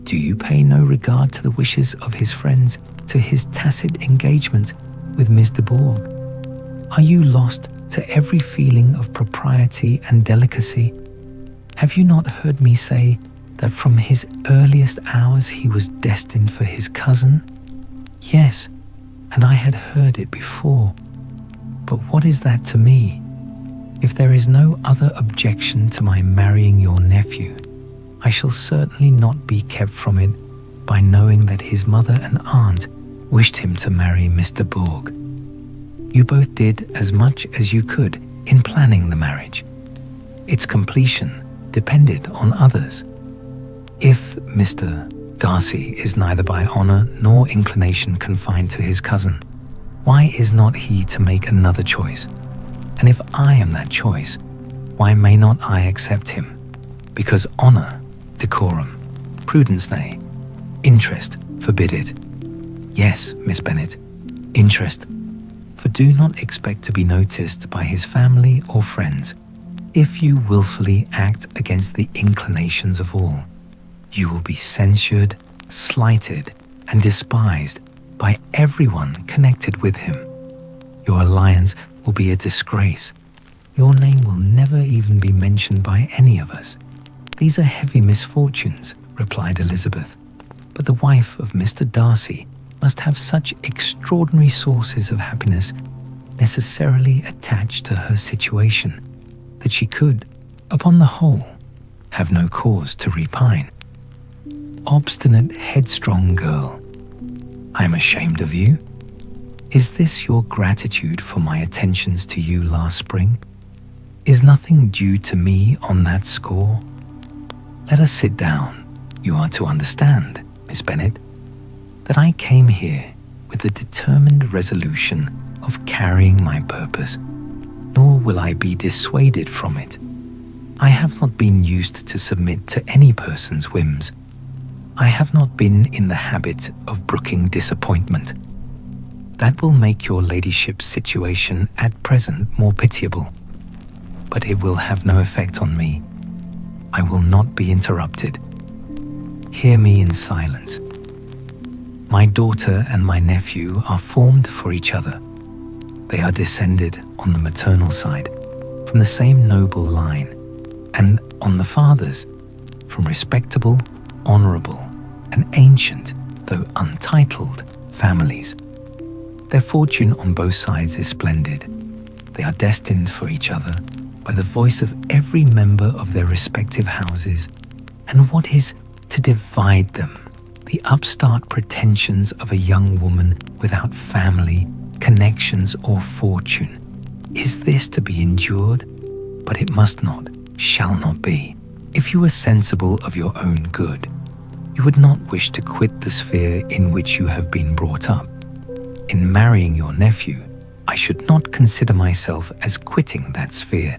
Do you pay no regard to the wishes of his friends, to his tacit engagement with Miss de Bourgh? Are you lost to every feeling of propriety and delicacy? Have you not heard me say that from his earliest hours he was destined for his cousin? Yes, and I had heard it before. But what is that to me? If there is no other objection to my marrying your nephew, I shall certainly not be kept from it by knowing that his mother and aunt wished him to marry Miss de Bourgh. You both did as much as you could in planning the marriage. Its completion depended on others. If Mr. Darcy is neither by honour nor inclination confined to his cousin, why is not he to make another choice? And if I am that choice, why may not I accept him? Because honour, decorum, prudence, nay, interest forbid it. Yes, Miss Bennet, interest. For do not expect to be noticed by his family or friends. If you wilfully act against the inclinations of all, you will be censured, slighted, and despised by everyone connected with him. Your alliance will be a disgrace. Your name will never even be mentioned by any of us. These are heavy misfortunes, replied Elizabeth, but the wife of Mr. Darcy must have such extraordinary sources of happiness necessarily attached to her situation that she could, upon the whole, have no cause to repine. Obstinate, headstrong girl, I am ashamed of you. Is this your gratitude for my attentions to you last spring? Is nothing due to me on that score? Let us sit down. You are to understand, Miss Bennet, that I came here with the determined resolution of carrying my purpose, nor will I be dissuaded from it. I have not been used to submit to any person's whims. I have not been in the habit of brooking disappointment. That will make your ladyship's situation at present more pitiable, but it will have no effect on me. I will not be interrupted. Hear me in silence. My daughter and my nephew are formed for each other. They are descended on the maternal side from the same noble line, and on the father's from respectable, honourable, and ancient, though untitled, families. Their fortune on both sides is splendid. They are destined for each other by the voice of every member of their respective houses, and what is to divide them? The upstart pretensions of a young woman without family, connections, or fortune. Is this to be endured? But it must not, shall not be. If you were sensible of your own good, you would not wish to quit the sphere in which you have been brought up. In marrying your nephew, I should not consider myself as quitting that sphere.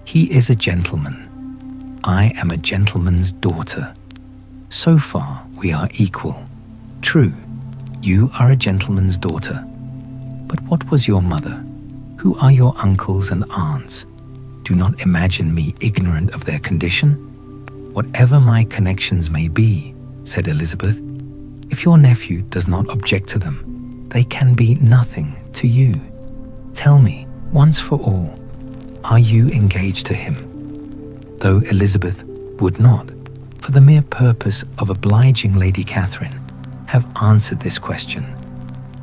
He is a gentleman. I am a gentleman's daughter. So far, we are equal. True, you are a gentleman's daughter. But what was your mother? Who are your uncles and aunts? Do not imagine me ignorant of their condition. Whatever my connections may be, said Elizabeth, if your nephew does not object to them, they can be nothing to you. Tell me, once for all, are you engaged to him? Though Elizabeth would not, for the mere purpose of obliging Lady Catherine, have answered this question,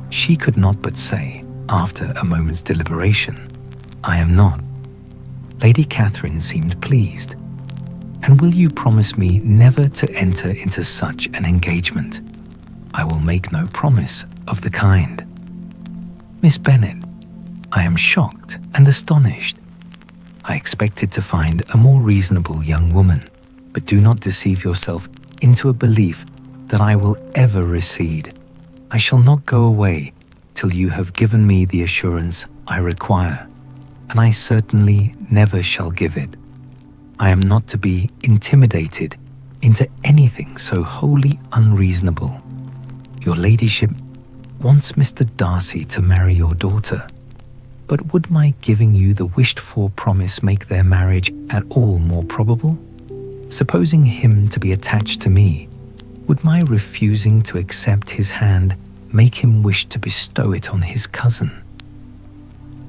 she could not but say, after a moment's deliberation, I am not. Lady Catherine seemed pleased. And will you promise me never to enter into such an engagement? I will make no promise of the kind. Miss Bennet, I am shocked and astonished. I expected to find a more reasonable young woman, but do not deceive yourself into a belief that I will ever recede. I shall not go away till you have given me the assurance I require, and I certainly never shall give it. I am not to be intimidated into anything so wholly unreasonable. Your ladyship wants Mr. Darcy to marry your daughter, but would my giving you the wished-for promise make their marriage at all more probable? Supposing him to be attached to me, would my refusing to accept his hand make him wish to bestow it on his cousin?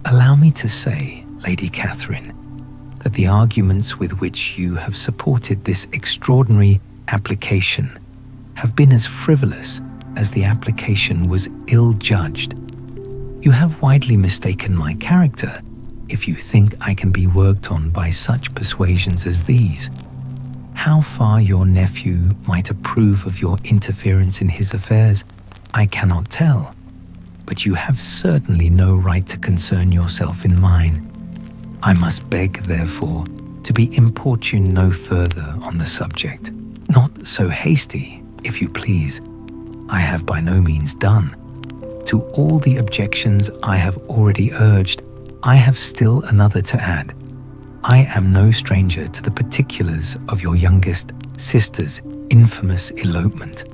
Allow me to say, Lady Catherine, that the arguments with which you have supported this extraordinary application have been as frivolous as the application was ill-judged. You have widely mistaken my character if you think I can be worked on by such persuasions as these. How far your nephew might approve of your interference in his affairs, I cannot tell, but you have certainly no right to concern yourself in mine. I must beg, therefore, to be importuned no further on the subject. Not so hasty, if you please. I have by no means done. To all the objections I have already urged, I have still another to add. I am no stranger to the particulars of your youngest sister's infamous elopement.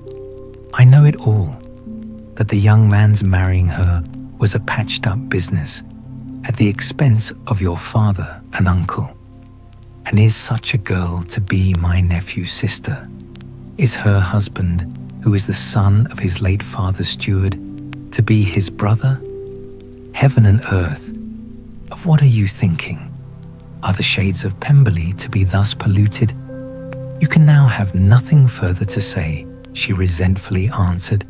I know it all, that the young man's marrying her was a patched-up business at the expense of your father and uncle. And is such a girl to be my nephew's sister? Is her husband, who is the son of his late father's steward, to be his brother? Heaven and earth, of what are you thinking? Are the shades of Pemberley to be thus polluted? You can now have nothing further to say, she resentfully answered.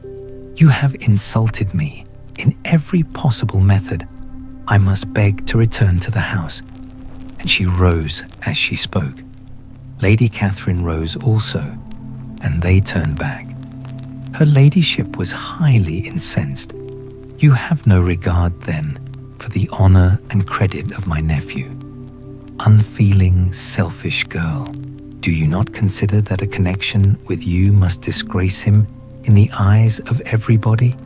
You have insulted me in every possible method. I must beg to return to the house. And she rose as she spoke. Lady Catherine rose also, and they turned back. Her ladyship was highly incensed. You have no regard, then, for the honour and credit of my nephew. Unfeeling, selfish girl, do you not consider that a connection with you must disgrace him in the eyes of everybody?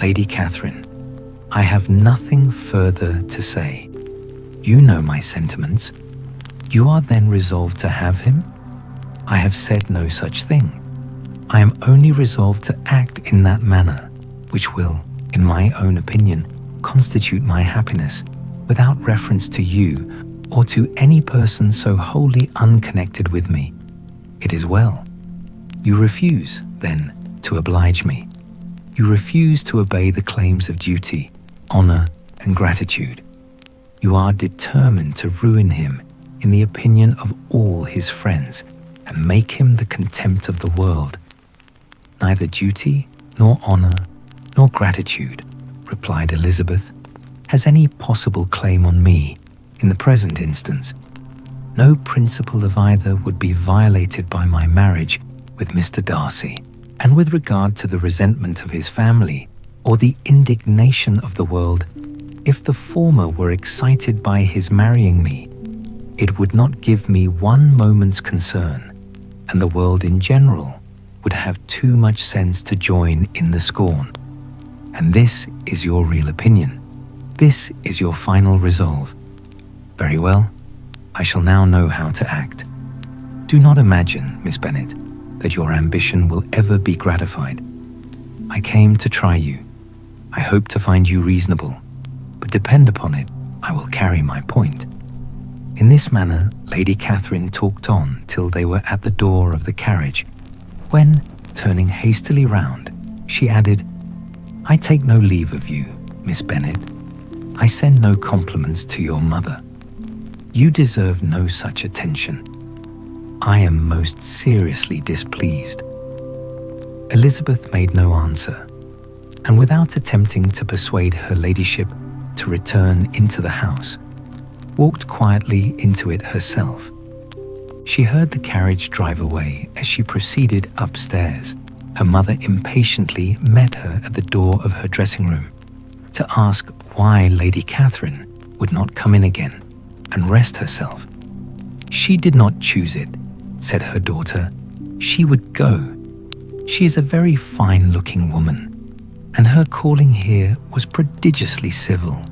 Lady Catherine, I have nothing further to say. You know my sentiments. You are then resolved to have him? I have said no such thing. I am only resolved to act in that manner, which will, in my own opinion, constitute my happiness, without reference to you or to any person so wholly unconnected with me. It is well. You refuse, then, to oblige me. You refuse to obey the claims of duty, honor, and gratitude. You are determined to ruin him in the opinion of all his friends and make him the contempt of the world. Neither duty, nor honor, nor gratitude, replied Elizabeth, has any possible claim on me in the present instance. No principle of either would be violated by my marriage with Mr. Darcy, and with regard to the resentment of his family or the indignation of the world, if the former were excited by his marrying me, it would not give me one moment's concern, and the world in general would have too much sense to join in the scorn. And this is your real opinion. This is your final resolve. Very well, I shall now know how to act. Do not imagine, Miss Bennet, that your ambition will ever be gratified. I came to try you. I hope to find you reasonable, but depend upon it, I will carry my point. In this manner, Lady Catherine talked on till they were at the door of the carriage, when, turning hastily round, she added, I take no leave of you, Miss Bennet. I send no compliments to your mother. You deserve no such attention. I am most seriously displeased. Elizabeth made no answer, and without attempting to persuade her ladyship to return into the house, walked quietly into it herself. She heard the carriage drive away as she proceeded upstairs. Her mother impatiently met her at the door of her dressing room to ask why Lady Catherine would not come in again and rest herself. She did not choose it, said her daughter. She would go. She is a very fine-looking woman, and her calling here was prodigiously civil,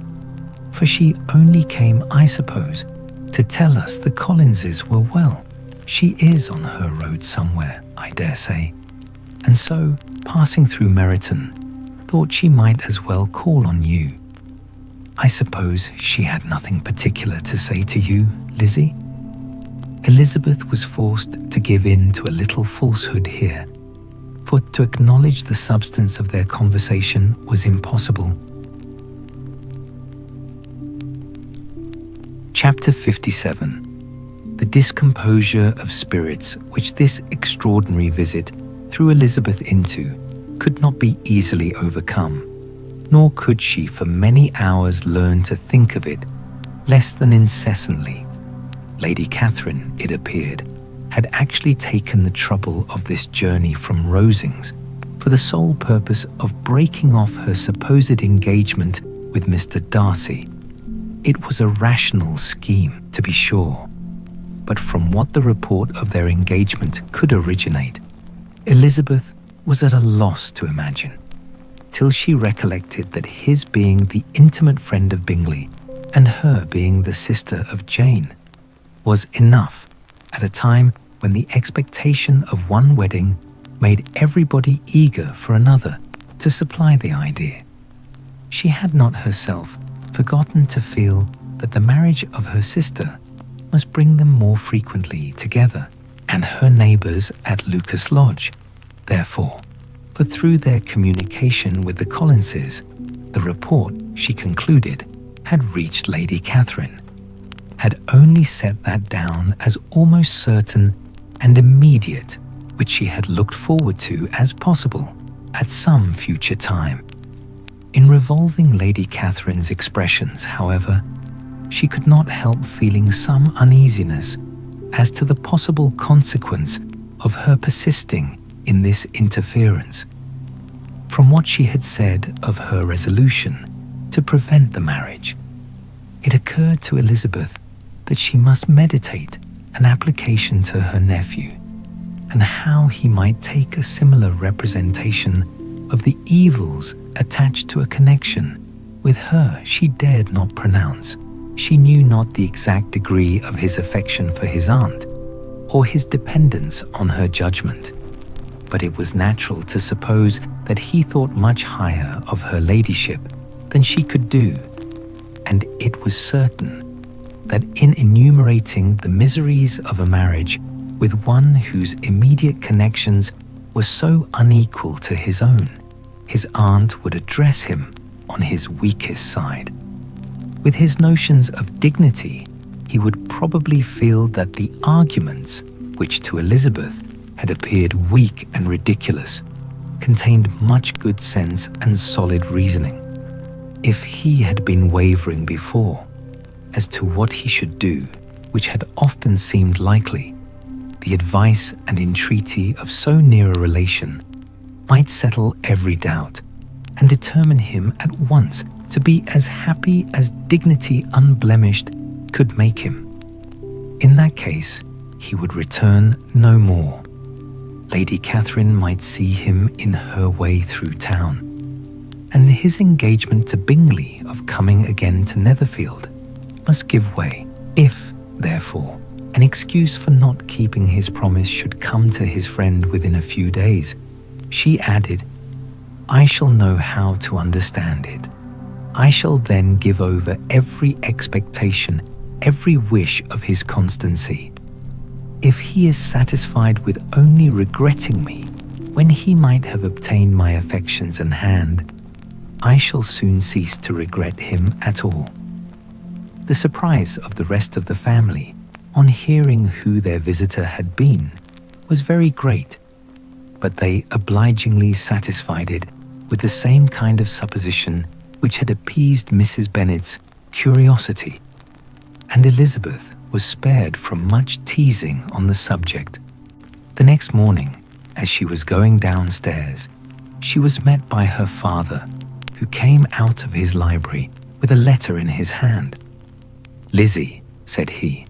for she only came, I suppose, to tell us the Collinses were well. She is on her road somewhere, I dare say, and so, passing through Meryton, thought she might as well call on you. I suppose she had nothing particular to say to you, Lizzie? Elizabeth was forced to give in to a little falsehood here, for to acknowledge the substance of their conversation was impossible. Chapter 57. The discomposure of spirits which this extraordinary visit threw Elizabeth into could not be easily overcome, nor could she for many hours learn to think of it less than incessantly. Lady Catherine, it appeared, had actually taken the trouble of this journey from Rosings for the sole purpose of breaking off her supposed engagement with Mr. Darcy. It was a rational scheme, to be sure, but from what the report of their engagement could originate, Elizabeth was at a loss to imagine, till she recollected that his being the intimate friend of Bingley and her being the sister of Jane was enough at a time when the expectation of one wedding made everybody eager for another to supply the idea. She had not herself forgotten to feel that the marriage of her sister must bring them more frequently together, and her neighbours at Lucas Lodge, therefore, for through their communication with the Collinses, the report, she concluded, had reached Lady Catherine, had only set that down as almost certain and immediate, which she had looked forward to as possible at some future time. In revolving Lady Catherine's expressions, however, she could not help feeling some uneasiness as to the possible consequence of her persisting in this interference. From what she had said of her resolution to prevent the marriage, it occurred to Elizabeth that she must meditate an application to her nephew, and how he might take a similar representation of the evils attached to a connection with her she dared not pronounce. She knew not the exact degree of his affection for his aunt, or his dependence on her judgment, but it was natural to suppose that he thought much higher of her ladyship than she could do, and it was certain that in enumerating the miseries of a marriage with one whose immediate connections were so unequal to his own, his aunt would address him on his weakest side. With his notions of dignity, he would probably feel that the arguments, which to Elizabeth had appeared weak and ridiculous, contained much good sense and solid reasoning. If he had been wavering before as to what he should do, which had often seemed likely, the advice and entreaty of so near a relation might settle every doubt and determine him at once to be as happy as dignity unblemished could make him. In that case, he would return no more. Lady Catherine might see him in her way through town, and his engagement to Bingley of coming again to Netherfield must give way. If, therefore, an excuse for not keeping his promise should come to his friend within a few days, she added, "I shall know how to understand it. I shall then give over every expectation, every wish of his constancy. If he is satisfied with only regretting me when he might have obtained my affections and hand, I shall soon cease to regret him at all." The surprise of the rest of the family on hearing who their visitor had been was very great, but they obligingly satisfied it with the same kind of supposition which had appeased Mrs. Bennet's curiosity, and Elizabeth was spared from much teasing on the subject. The next morning, as she was going downstairs, she was met by her father, who came out of his library with a letter in his hand. "Lizzie," said he,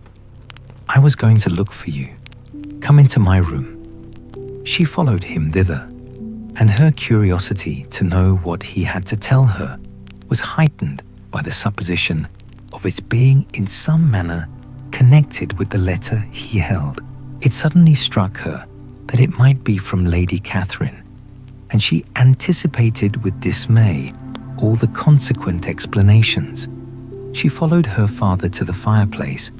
"I was going to look for you. Come into my room." She followed him thither, and her curiosity to know what he had to tell her was heightened by the supposition of its being in some manner connected with the letter he held. It suddenly struck her that it might be from Lady Catherine, and she anticipated with dismay all the consequent explanations. She followed her father to the fireplace,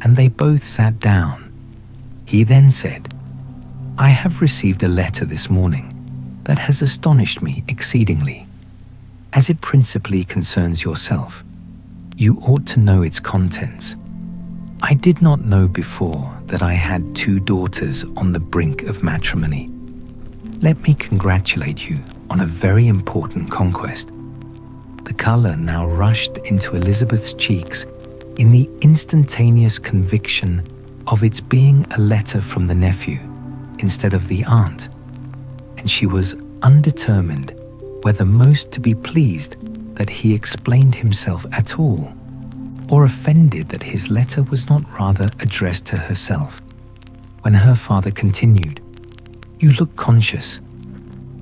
and they both sat down. He then said, "I have received a letter this morning that has astonished me exceedingly. As it principally concerns yourself, you ought to know its contents. I did not know before that I had 2 daughters on the brink of matrimony. Let me congratulate you on a very important conquest." The colour now rushed into Elizabeth's cheeks in the instantaneous conviction of its being a letter from the nephew instead of the aunt, and she was undetermined whether most to be pleased that he explained himself at all, or offended that his letter was not rather addressed to herself, when her father continued, "You look conscious.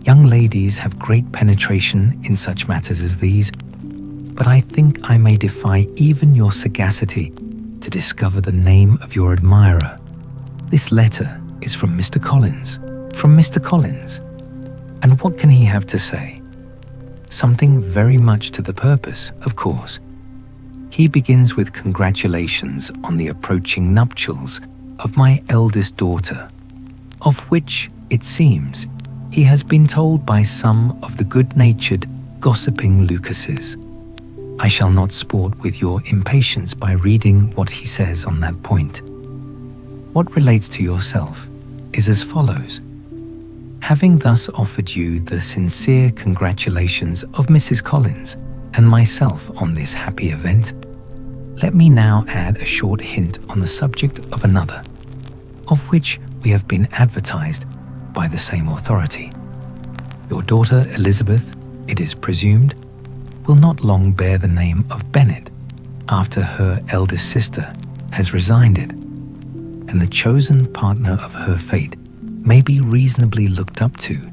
Young ladies have great penetration in such matters as these, but I think I may defy even your sagacity to discover the name of your admirer. This letter is from Mr. Collins. From Mr. Collins. And what can he have to say? Something very much to the purpose, of course. He begins with congratulations on the approaching nuptials of my eldest daughter, of which, it seems, he has been told by some of the good-natured, gossiping Lucases. I shall not sport with your impatience by reading what he says on that point. What relates to yourself is as follows. Having thus offered you the sincere congratulations of Mrs. Collins and myself on this happy event, let me now add a short hint on the subject of another, of which we have been advertised by the same authority. Your daughter Elizabeth, it is presumed, will not long bear the name of Bennet after her eldest sister has resigned it, and the chosen partner of her fate may be reasonably looked up to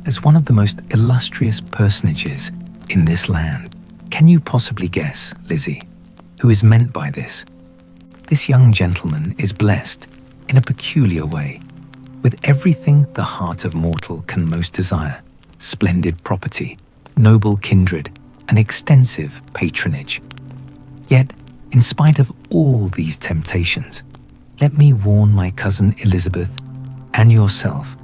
as one of the most illustrious personages in this land. Can you possibly guess, Lizzie, who is meant by this? This young gentleman is blessed, in a peculiar way, with everything the heart of mortal can most desire: splendid property, noble kindred, and extensive patronage. Yet, in spite of all these temptations, let me warn my cousin Elizabeth and yourself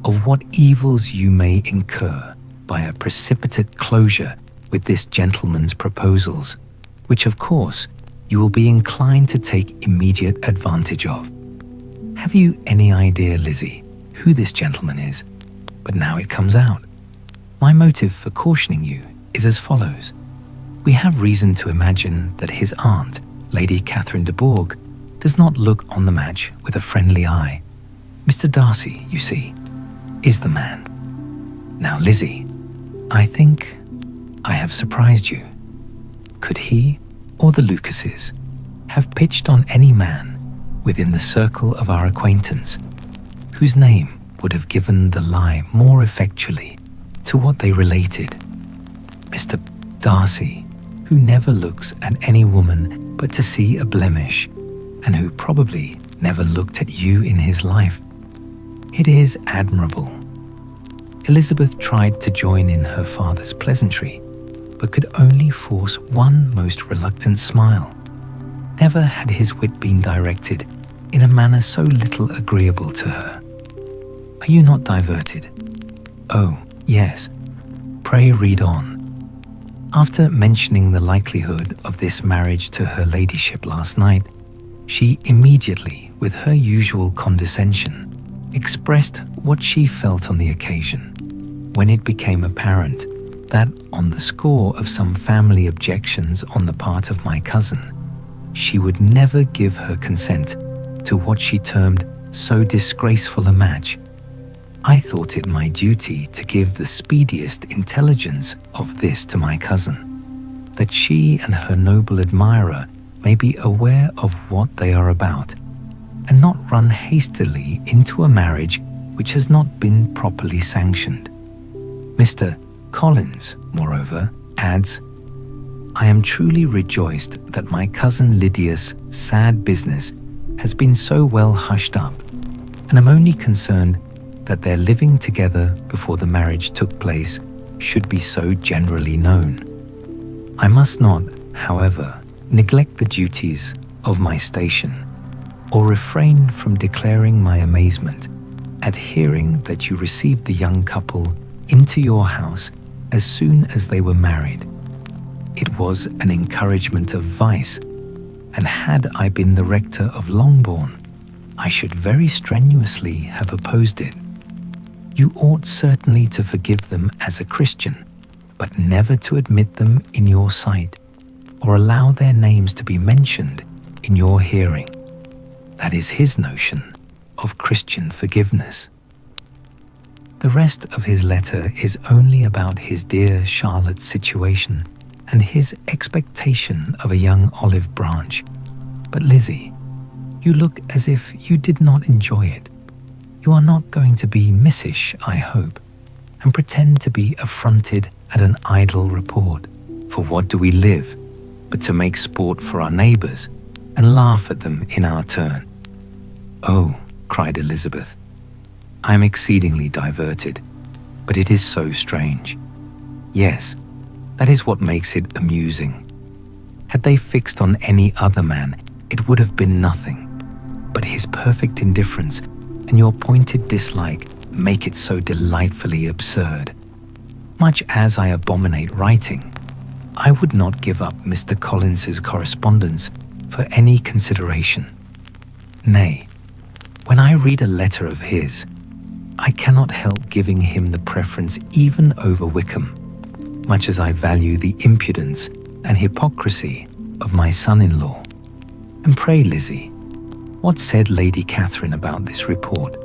of what evils you may incur by a precipitate closure with this gentleman's proposals, which of course you will be inclined to take immediate advantage of. Have you any idea, Lizzie, who this gentleman is? But now it comes out. My motive for cautioning you is as follows. We have reason to imagine that his aunt, Lady Catherine de Bourgh, does not look on the match with a friendly eye. Mr. Darcy, you see, is the man. Now, Lizzie, I think I have surprised you. Could he or the Lucases have pitched on any man within the circle of our acquaintance whose name would have given the lie more effectually to what they related? Mr. Darcy, who never looks at any woman but to see a blemish, and who probably never looked at you in his life. It is admirable. Elizabeth tried to join in her father's pleasantry, but could only force one most reluctant smile. Never had his wit been directed in a manner so little agreeable to her. Are you not diverted? Oh, yes. Pray read on. After mentioning the likelihood of this marriage to her ladyship last night, she immediately, with her usual condescension, expressed what she felt on the occasion, when it became apparent that, on the score of some family objections on the part of my cousin, she would never give her consent to what she termed so disgraceful a match. I thought it my duty to give the speediest intelligence of this to my cousin, that she and her noble admirer may be aware of what they are about, and not run hastily into a marriage which has not been properly sanctioned. Mr. Collins, moreover, adds, I am truly rejoiced that my cousin Lydia's sad business has been so well hushed up, and am only concerned that their living together before the marriage took place should be so generally known. I must not, however, neglect the duties of my station, or refrain from declaring my amazement at hearing that you received the young couple into your house as soon as they were married. It was an encouragement of vice, and had I been the rector of Longbourn, I should very strenuously have opposed it. You ought certainly to forgive them as a Christian, but never to admit them in your sight, or allow their names to be mentioned in your hearing. That is his notion of Christian forgiveness. The rest of his letter is only about his dear Charlotte's situation and his expectation of a young olive branch. But Lizzie, you look as if you did not enjoy it. You are not going to be missish, I hope, and pretend to be affronted at an idle report. For what do we live but to make sport for our neighbours and laugh at them in our turn? Oh, cried Elizabeth, I am exceedingly diverted, but it is so strange. Yes, that is what makes it amusing. Had they fixed on any other man, it would have been nothing, but his perfect indifference and your pointed dislike make it so delightfully absurd. Much as I abominate writing, I would not give up Mr. Collins's correspondence for any consideration. Nay, when I read a letter of his, I cannot help giving him the preference even over Wickham, much as I value the impudence and hypocrisy of my son-in-law. And pray, Lizzie, what said Lady Catherine about this report?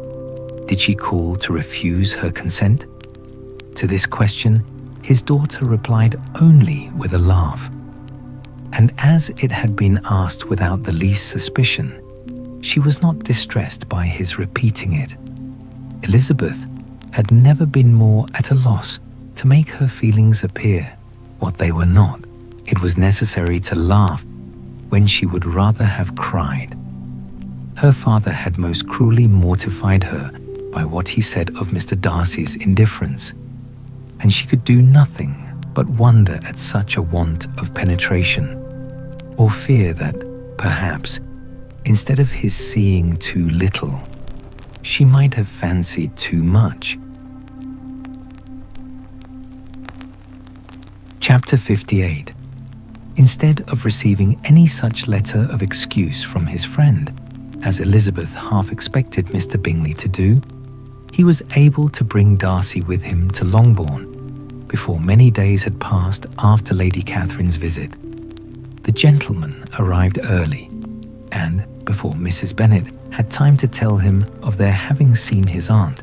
Did she call to refuse her consent? To this question, his daughter replied only with a laugh. And as it had been asked without the least suspicion, she was not distressed by his repeating it. Elizabeth had never been more at a loss to make her feelings appear what they were not. It was necessary to laugh when she would rather have cried. Her father had most cruelly mortified her by what he said of Mr. Darcy's indifference, and she could do nothing but wonder at such a want of penetration, or fear that, perhaps, Instead of his seeing too little, she might have fancied too much. Chapter 58. Instead of receiving any such letter of excuse from his friend, as Elizabeth half expected Mr. Bingley to do, he was able to bring Darcy with him to Longbourn before many days had passed after Lady Catherine's visit. The gentleman arrived early, and before Mrs. Bennet had time to tell him of their having seen his aunt,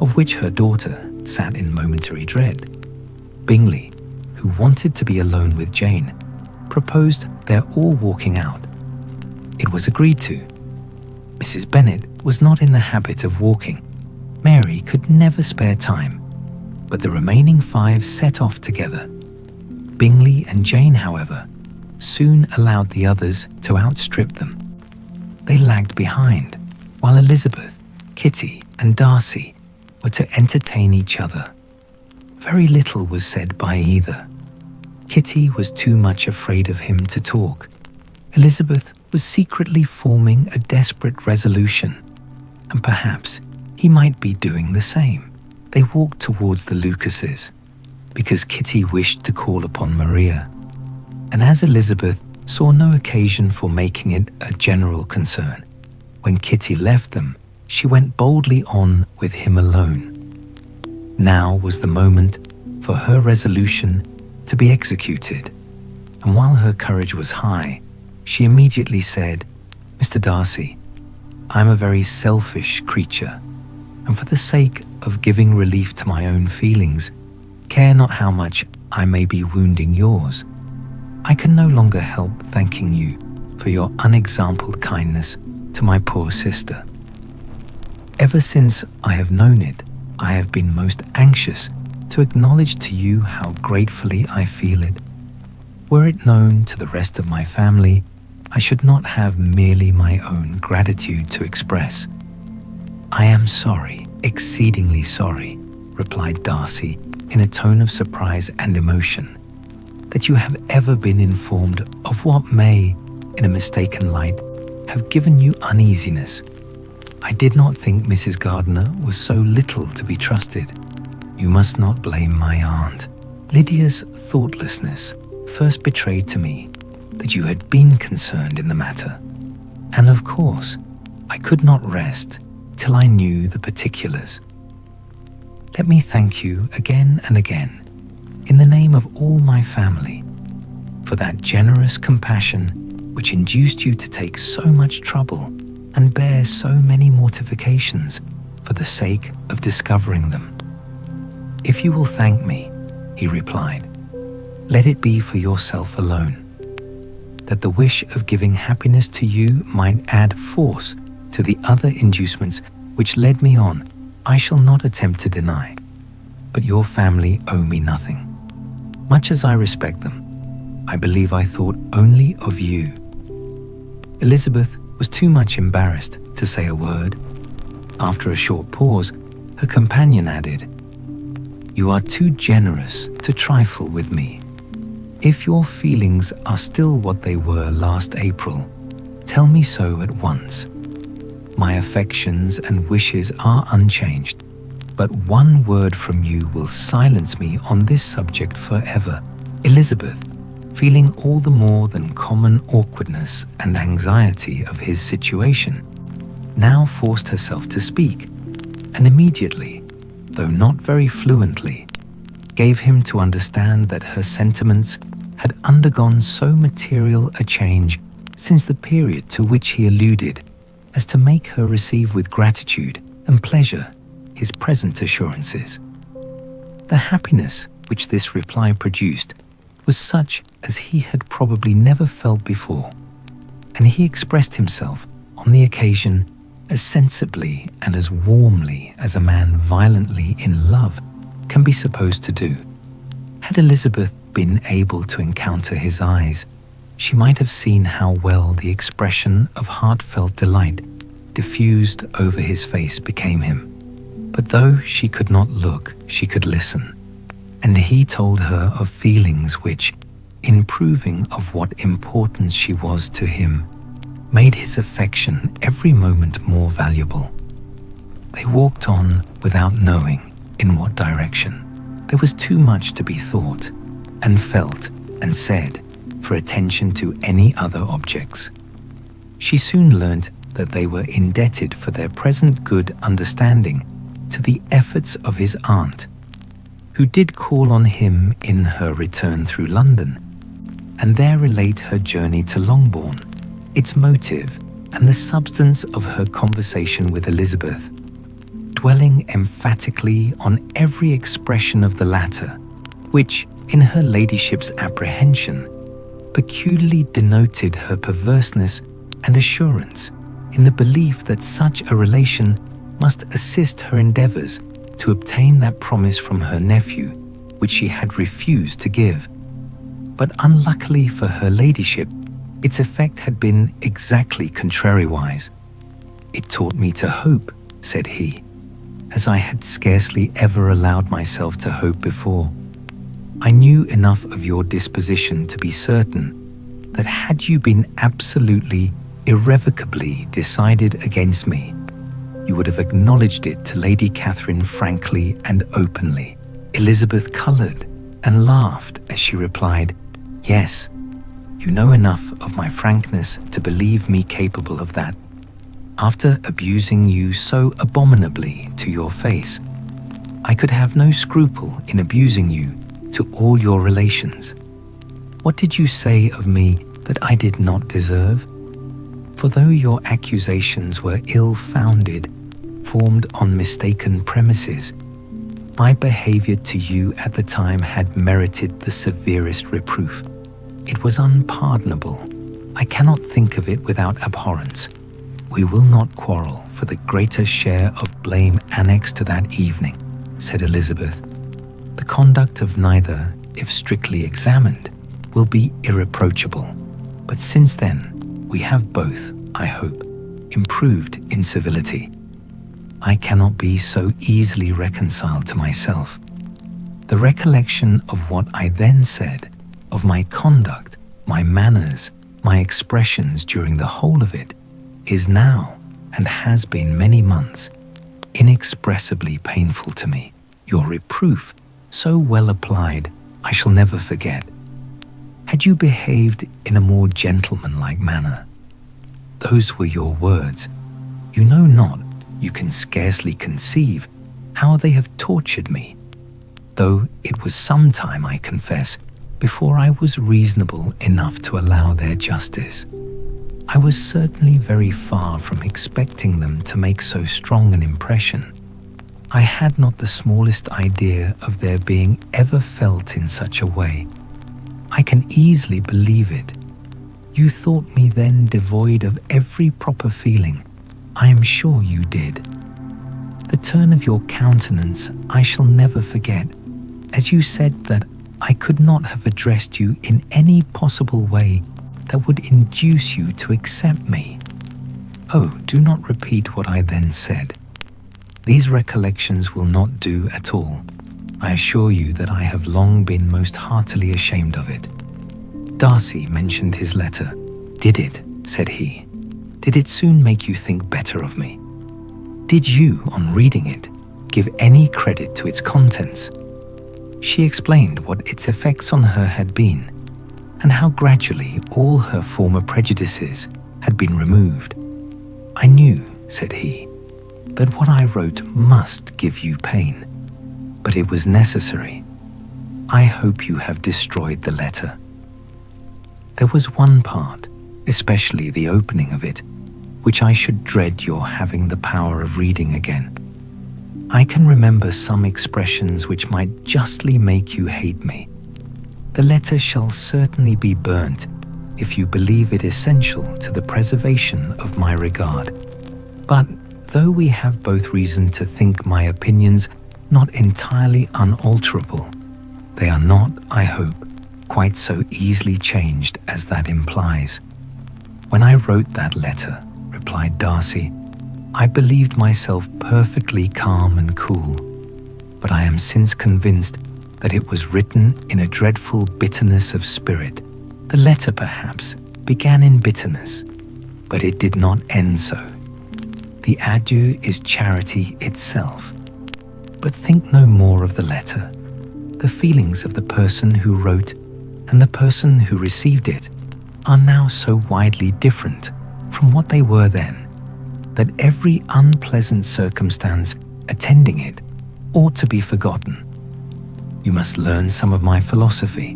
of which her daughter sat in momentary dread, Bingley, who wanted to be alone with Jane, proposed their all walking out. It was agreed to. Mrs. Bennet was not in the habit of walking. Mary could never spare time, but the remaining 5 set off together. Bingley and Jane, however, soon allowed the others to outstrip them. They lagged behind, while Elizabeth, Kitty, and Darcy were to entertain each other. Very little was said by either. Kitty was too much afraid of him to talk. Elizabeth was secretly forming a desperate resolution, and perhaps he might be doing the same. They walked towards the Lucases, because Kitty wished to call upon Maria, and as Elizabeth saw no occasion for making it a general concern, when Kitty left them, she went boldly on with him alone. Now was the moment for her resolution to be executed, and while her courage was high, she immediately said, "Mr. Darcy, I am a very selfish creature, and for the sake of giving relief to my own feelings, care not how much I may be wounding yours. I can no longer help thanking you for your unexampled kindness to my poor sister. Ever since I have known it, I have been most anxious to acknowledge to you how gratefully I feel it. Were it known to the rest of my family, I should not have merely my own gratitude to express." "I am sorry, exceedingly sorry," replied Darcy in a tone of surprise and emotion, "that you have ever been informed of what may, in a mistaken light, have given you uneasiness. I did not think Mrs. Gardiner was so little to be trusted. You must not blame my aunt. Lydia's thoughtlessness first betrayed to me that you had been concerned in the matter, and of course I could not rest till I knew the particulars. Let me thank you again and again, in the name of all my family, for that generous compassion which induced you to take so much trouble and bear so many mortifications for the sake of discovering them." "If you will thank me," he replied, "let it be for yourself alone, that the wish of giving happiness to you might add force to the other inducements which led me on, I shall not attempt to deny. But your family owe me nothing. Much as I respect them, I believe I thought only of you." Elizabeth was too much embarrassed to say a word. After a short pause, her companion added, "You are too generous to trifle with me. If your feelings are still what they were last April, tell me so at once. My affections and wishes are unchanged, but one word from you will silence me on this subject forever." Elizabeth, feeling all the more than common awkwardness and anxiety of his situation, now forced herself to speak, and immediately, though not very fluently, gave him to understand that her sentiments had undergone so material a change since the period to which he alluded as to make her receive with gratitude and pleasure his present assurances. The happiness which this reply produced was such as he had probably never felt before, and he expressed himself on the occasion as sensibly and as warmly as a man violently in love can be supposed to do. Had Elizabeth been able to encounter his eyes, she might have seen how well the expression of heartfelt delight diffused over his face became him. But though she could not look, she could listen, and he told her of feelings which, in proving of what importance she was to him, made his affection every moment more valuable. They walked on without knowing in what direction. There was too much to be thought and felt and said for attention to any other objects. She soon learnt that they were indebted for their present good understanding to the efforts of his aunt, who did call on him in her return through London, and there relate her journey to Longbourn, its motive, and the substance of her conversation with Elizabeth, dwelling emphatically on every expression of the latter, which, in her ladyship's apprehension, peculiarly denoted her perverseness and assurance in the belief that such a relation must assist her endeavours to obtain that promise from her nephew which she had refused to give. But unluckily for her ladyship, its effect had been exactly contrariwise. "It taught me to hope," said he, "as I had scarcely ever allowed myself to hope before. I knew enough of your disposition to be certain that had you been absolutely, irrevocably decided against me, you would have acknowledged it to Lady Catherine frankly and openly." Elizabeth coloured and laughed as she replied, "Yes, you know enough of my frankness to believe me capable of that. After abusing you so abominably to your face, I could have no scruple in abusing you to all your relations. What did you say of me that I did not deserve? For though your accusations were ill-founded, formed on mistaken premises, my behaviour to you at the time had merited the severest reproof. It was unpardonable. I cannot think of it without abhorrence. We will not quarrel for the greater share of blame annexed to that evening," said Elizabeth. "The conduct of neither, if strictly examined, will be irreproachable. But since then, we have both, I hope, improved in civility. I cannot be so easily reconciled to myself. The recollection of what I then said, of my conduct, my manners, my expressions during the whole of it, is now, and has been many months, inexpressibly painful to me. Your reproof, so well applied, I shall never forget. Had you behaved in a more gentlemanlike manner? Those were your words. You know not, you can scarcely conceive, how they have tortured me, though it was some time, I confess, before I was reasonable enough to allow their justice. I was certainly very far from expecting them to make so strong an impression. I had not the smallest idea of their being ever felt in such a way. I can easily believe it. You thought me then devoid of every proper feeling. I am sure you did. The turn of your countenance I shall never forget, as you said that I could not have addressed you in any possible way that would induce you to accept me. Oh, do not repeat what I then said. These recollections will not do at all. I assure you that I have long been most heartily ashamed of it. Darcy mentioned his letter. Did it, said he, did it soon make you think better of me? Did you, on reading it, give any credit to its contents? She explained what its effects on her had been, and how gradually all her former prejudices had been removed. I knew, said he, that what I wrote must give you pain, but it was necessary. I hope you have destroyed the letter. There was one part, especially the opening of it, which I should dread your having the power of reading again. I can remember some expressions which might justly make you hate me. The letter shall certainly be burnt if you believe it essential to the preservation of my regard. But though we have both reason to think my opinions not entirely unalterable, they are not, I hope, quite so easily changed as that implies. When I wrote that letter, replied Darcy, I believed myself perfectly calm and cool, but I am since convinced that it was written in a dreadful bitterness of spirit. The letter, perhaps, began in bitterness, But it did not end so. The adieu is charity itself. But think no more of the letter. The feelings of the person who wrote and the person who received it are now so widely different from what they were then, that every unpleasant circumstance attending it ought to be forgotten. You must learn some of my philosophy.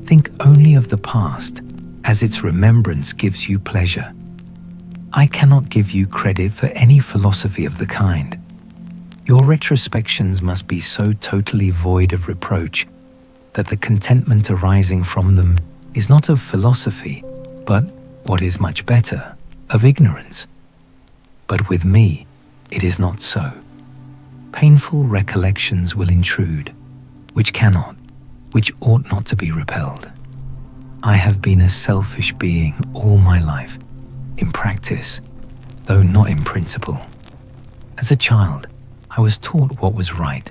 Think only of the past, as its remembrance gives you pleasure. I cannot give you credit for any philosophy of the kind. Your retrospections must be so totally void of reproach that the contentment arising from them is not of philosophy, but, what is much better, of ignorance. But with me, it is not so. Painful recollections will intrude, which ought not to be repelled. I have been a selfish being all my life, in practice, though not in principle. As a child, I was taught what was right,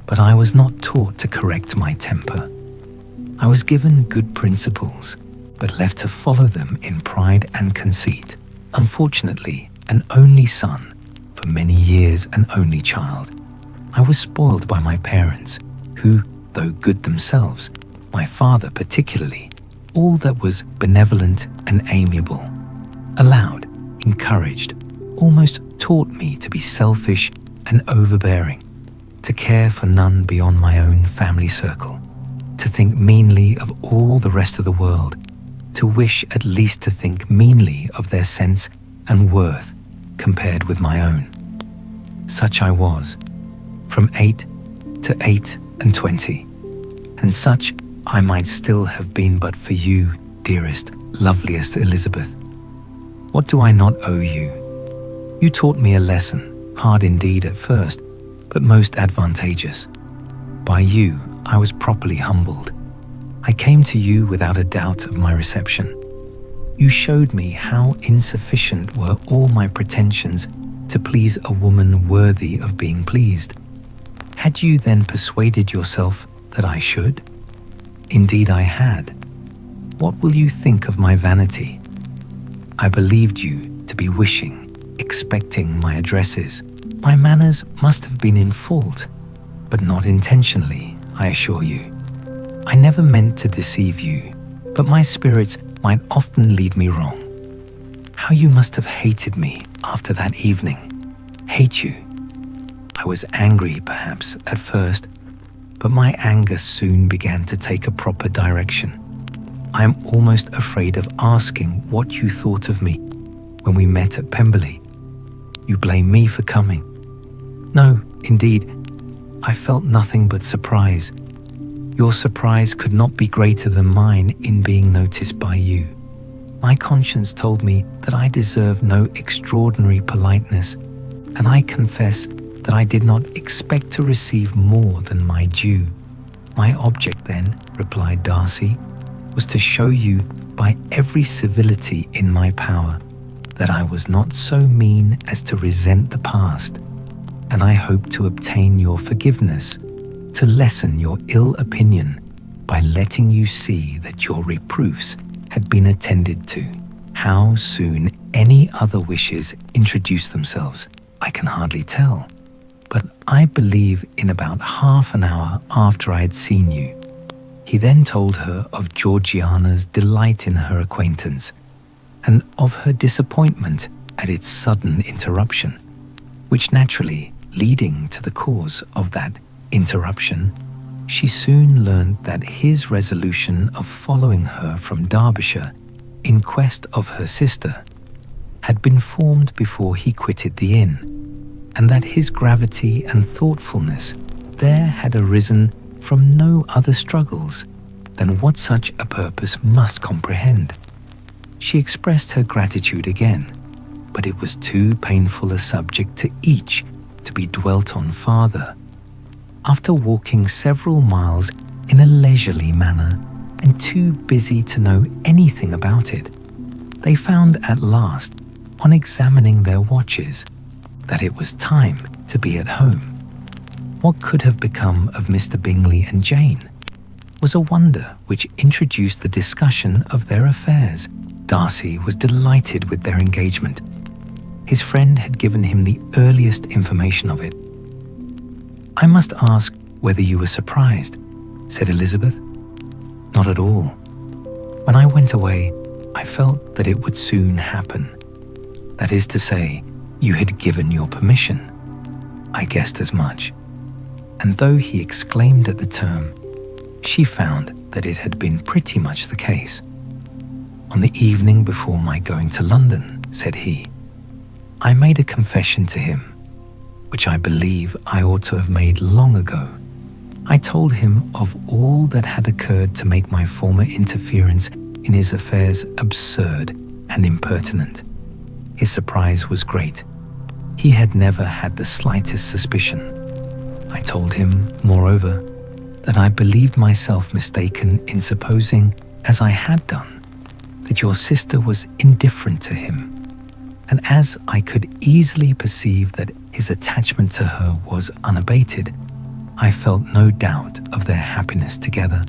but I was not taught to correct my temper. I was given good principles, but left to follow them in pride and conceit. Unfortunately, an only son, for many years an only child, I was spoiled by my parents, who, though good themselves, my father particularly, all that was benevolent and amiable, allowed, encouraged, almost taught me to be selfish and overbearing, to care for none beyond my own family circle, to think meanly of all the rest of the world, to wish at least to think meanly of their sense and worth compared with my own. Such I was, from 8 to 28, and such I might still have been but for you, dearest, loveliest Elizabeth. What do I not owe you? You taught me a lesson, hard indeed at first, but most advantageous. By you, I was properly humbled. I came to you without a doubt of my reception. You showed me how insufficient were all my pretensions to please a woman worthy of being pleased. Had you then persuaded yourself that I should? Indeed I had. What will you think of my vanity? I believed you to be wishing, expecting my addresses. My manners must have been in fault, but not intentionally, I assure you. I never meant to deceive you, but my spirits might often lead me wrong. How you must have hated me after that evening. Hate you. I was angry, perhaps, at first, but my anger soon began to take a proper direction. I am almost afraid of asking what you thought of me when we met at Pemberley. You blame me for coming. No, indeed, I felt nothing but surprise. Your surprise could not be greater than mine in being noticed by you. My conscience told me that I deserved no extraordinary politeness, and I confess that I did not expect to receive more than my due. My object then, replied Darcy, was to show you by every civility in my power that I was not so mean as to resent the past, and I hope to obtain your forgiveness, to lessen your ill opinion by letting you see that your reproofs had been attended to. How soon any other wishes introduced themselves, I can hardly tell, but I believe in about half an hour after I had seen you. He then told her of Georgiana's delight in her acquaintance, and of her disappointment at its sudden interruption, which naturally, leading to the cause of that interruption, she soon learned that his resolution of following her from Derbyshire in quest of her sister had been formed before he quitted the inn, and that his gravity and thoughtfulness there had arisen from no other struggles than what such a purpose must comprehend. She expressed her gratitude again, but it was too painful a subject to each to be dwelt on farther. After walking several miles in a leisurely manner and too busy to know anything about it, they found at last, on examining their watches, that it was time to be at home. What could have become of Mr. Bingley and Jane was a wonder which introduced the discussion of their affairs, Darcy was delighted with their engagement. His friend had given him the earliest information of it. "I must ask whether you were surprised," said Elizabeth. "Not at all. When I went away, I felt that it would soon happen. That is to say, you had given your permission. I guessed as much." And though he exclaimed at the term, she found that it had been pretty much the case. "On the evening before my going to London," said he, "I made a confession to him, which I believe I ought to have made long ago. I told him of all that had occurred to make my former interference in his affairs absurd and impertinent. His surprise was great. He had never had the slightest suspicion. I told him, moreover, that I believed myself mistaken in supposing, as I had done, that your sister was indifferent to him, and as I could easily perceive that his attachment to her was unabated, I felt no doubt of their happiness together."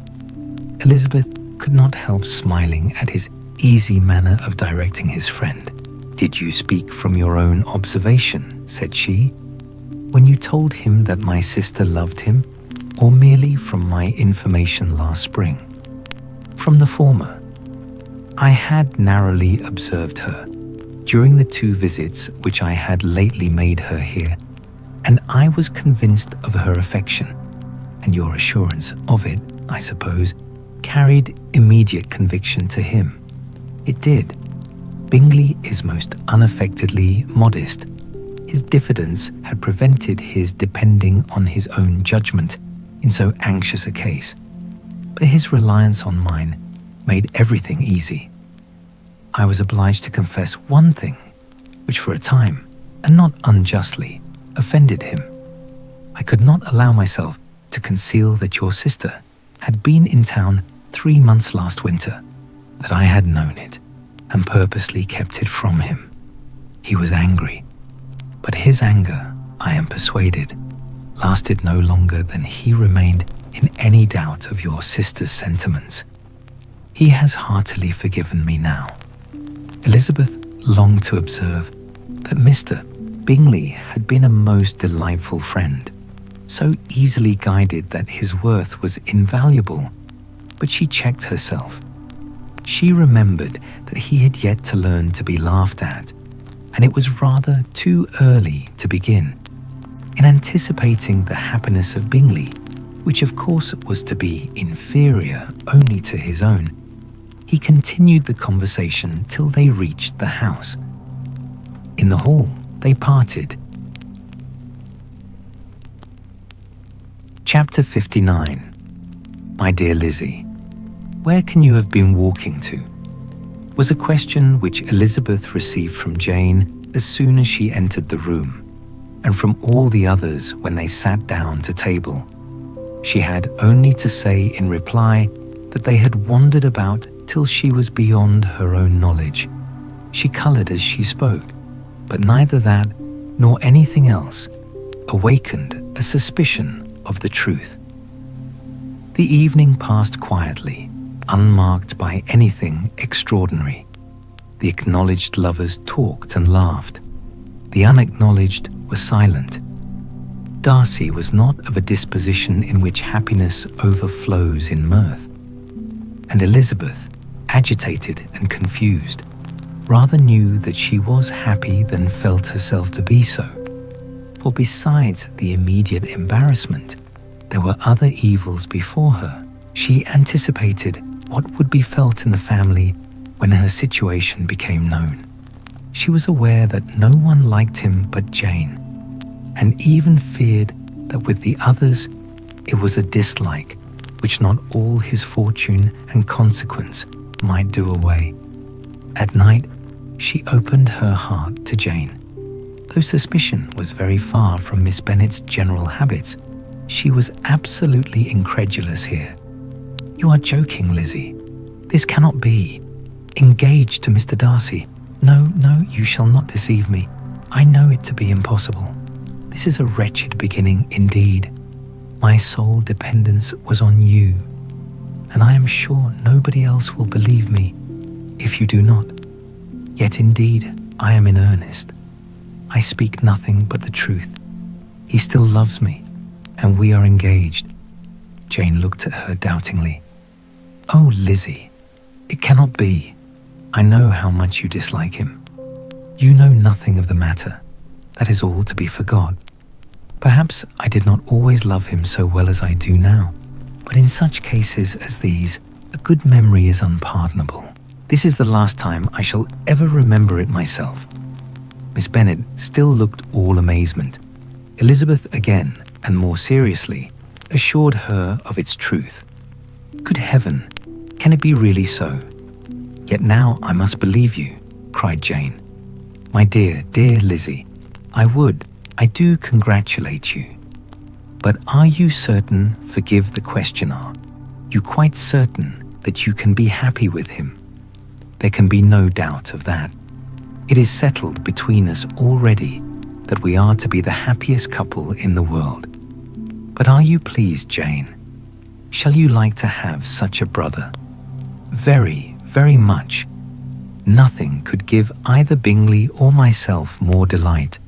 Elizabeth could not help smiling at his easy manner of directing his friend. "Did you speak from your own observation," said she, "when you told him that my sister loved him, or merely from my information last spring?" "From the former. I had narrowly observed her during the 2 visits which I had lately made her here, and I was convinced of her affection, and your assurance of it, I suppose, carried immediate conviction to him. It did. Bingley is most unaffectedly modest. His diffidence had prevented his depending on his own judgment in so anxious a case, but his reliance on mine made everything easy. I was obliged to confess one thing, which for a time, and not unjustly, offended him. I could not allow myself to conceal that your sister had been in town 3 months last winter, that I had known it, and purposely kept it from him. He was angry, but his anger, I am persuaded, lasted no longer than he remained in any doubt of your sister's sentiments. He has heartily forgiven me now." Elizabeth longed to observe that Mr. Bingley had been a most delightful friend, so easily guided that his worth was invaluable, but she checked herself. She remembered that he had yet to learn to be laughed at, and it was rather too early to begin. In anticipating the happiness of Bingley, which of course was to be inferior only to his own, he continued the conversation till they reached the house. In the hall, they parted. Chapter 59. "My dear Lizzie, where can you have been walking to?" was a question which Elizabeth received from Jane as soon as she entered the room, and from all the others when they sat down to table. She had only to say in reply that they had wandered about till she was beyond her own knowledge. She coloured as she spoke, but neither that nor anything else awakened a suspicion of the truth. The evening passed quietly, unmarked by anything extraordinary. The acknowledged lovers talked and laughed. The unacknowledged were silent. Darcy was not of a disposition in which happiness overflows in mirth, and Elizabeth, agitated and confused, rather knew that she was happy than felt herself to be so. For besides the immediate embarrassment, there were other evils before her. She anticipated what would be felt in the family when her situation became known. She was aware that no one liked him but Jane, and even feared that with the others it was a dislike which not all his fortune and consequence might do away. At night, she opened her heart to Jane. Though suspicion was very far from Miss Bennet's general habits, she was absolutely incredulous here. "You are joking, Lizzie. This cannot be. Engaged to Mr. Darcy? No, you shall not deceive me. I know it to be impossible. This is a wretched beginning indeed. My sole dependence was on you, and I am sure nobody else will believe me. if you do not. Yet indeed I am in earnest. I speak nothing but the truth. He still loves me, and we are engaged." Jane looked at her doubtingly. "Oh, Lizzie, it cannot be. I know how much you dislike him. You know nothing of the matter. That is all to be forgot. Perhaps I did not always love him so well as I do now, but in such cases as these, a good memory is unpardonable. This is the last time I shall ever remember it myself." Miss Bennet still looked all amazement. Elizabeth again, and more seriously, assured her of its truth. "Good heaven, can it be really so? Yet now I must believe you," cried Jane. "My dear, dear Lizzie, I do congratulate you. But are you certain, forgive the questioner, you quite certain that you can be happy with him? There can be no doubt of that. It is settled between us already that we are to be the happiest couple in the world. But are you pleased, Jane? Shall you like to have such a brother? Very, very much. Nothing could give either Bingley or myself more delight.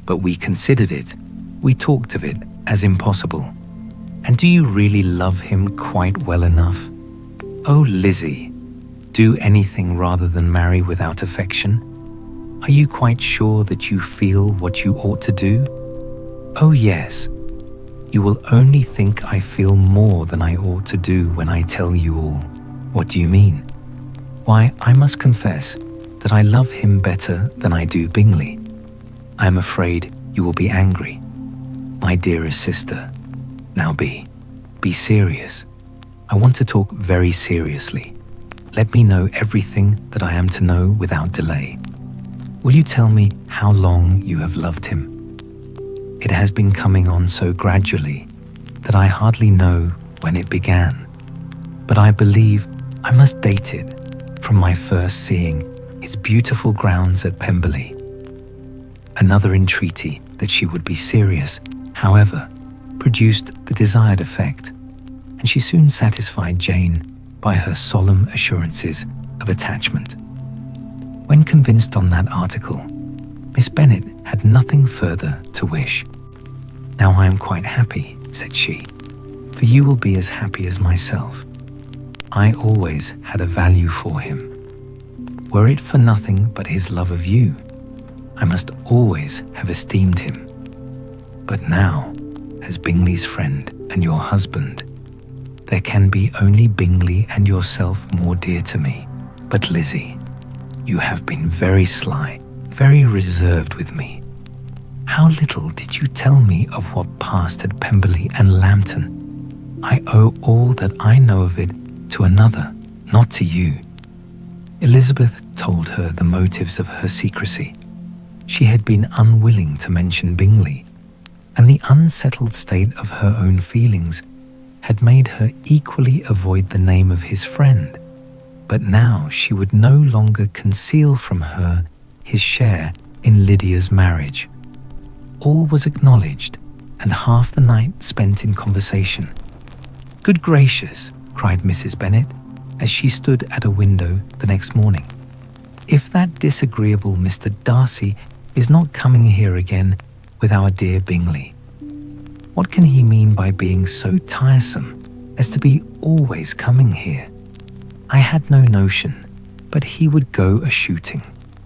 But we considered it, we talked of it as impossible. And do you really love him quite well enough? Oh, Lizzie, do anything rather than marry without affection? Are you quite sure that you feel what you ought to do? Oh, yes. You will only think I feel more than I ought to do when I tell you all. What do you mean? Why, I must confess that I love him better than I do Bingley. I am afraid you will be angry. My dearest sister, now be serious. I want to talk very seriously. Let me know everything that I am to know without delay. Will you tell me how long you have loved him? It has been coming on so gradually that I hardly know when it began, but I believe I must date it from my first seeing his beautiful grounds at Pemberley. Another entreaty that she would be serious, however, produced the desired effect, and she soon satisfied Jane by her solemn assurances of attachment. When convinced on that article, Miss Bennet had nothing further to wish. "Now I am quite happy," said she, "for you will be as happy as myself. I always had a value for him. Were it for nothing but his love of you, I must always have esteemed him. But now, as Bingley's friend and your husband, there can be only Bingley and yourself more dear to me. But Lizzie, you have been very sly, very reserved with me. How little did you tell me of what passed at Pemberley and Lambton? I owe all that I know of it to another, not to you." Elizabeth told her the motives of her secrecy. She had been unwilling to mention Bingley, and the unsettled state of her own feelings had made her equally avoid the name of his friend. But now she would no longer conceal from her his share in Lydia's marriage. All was acknowledged, and half the night spent in conversation. "Good gracious," cried Mrs. Bennet, as she stood at a window the next morning. "If that disagreeable Mr. Darcy is not coming here again with our dear Bingley. What can he mean by being so tiresome as to be always coming here? I had no notion but he would go a-shooting,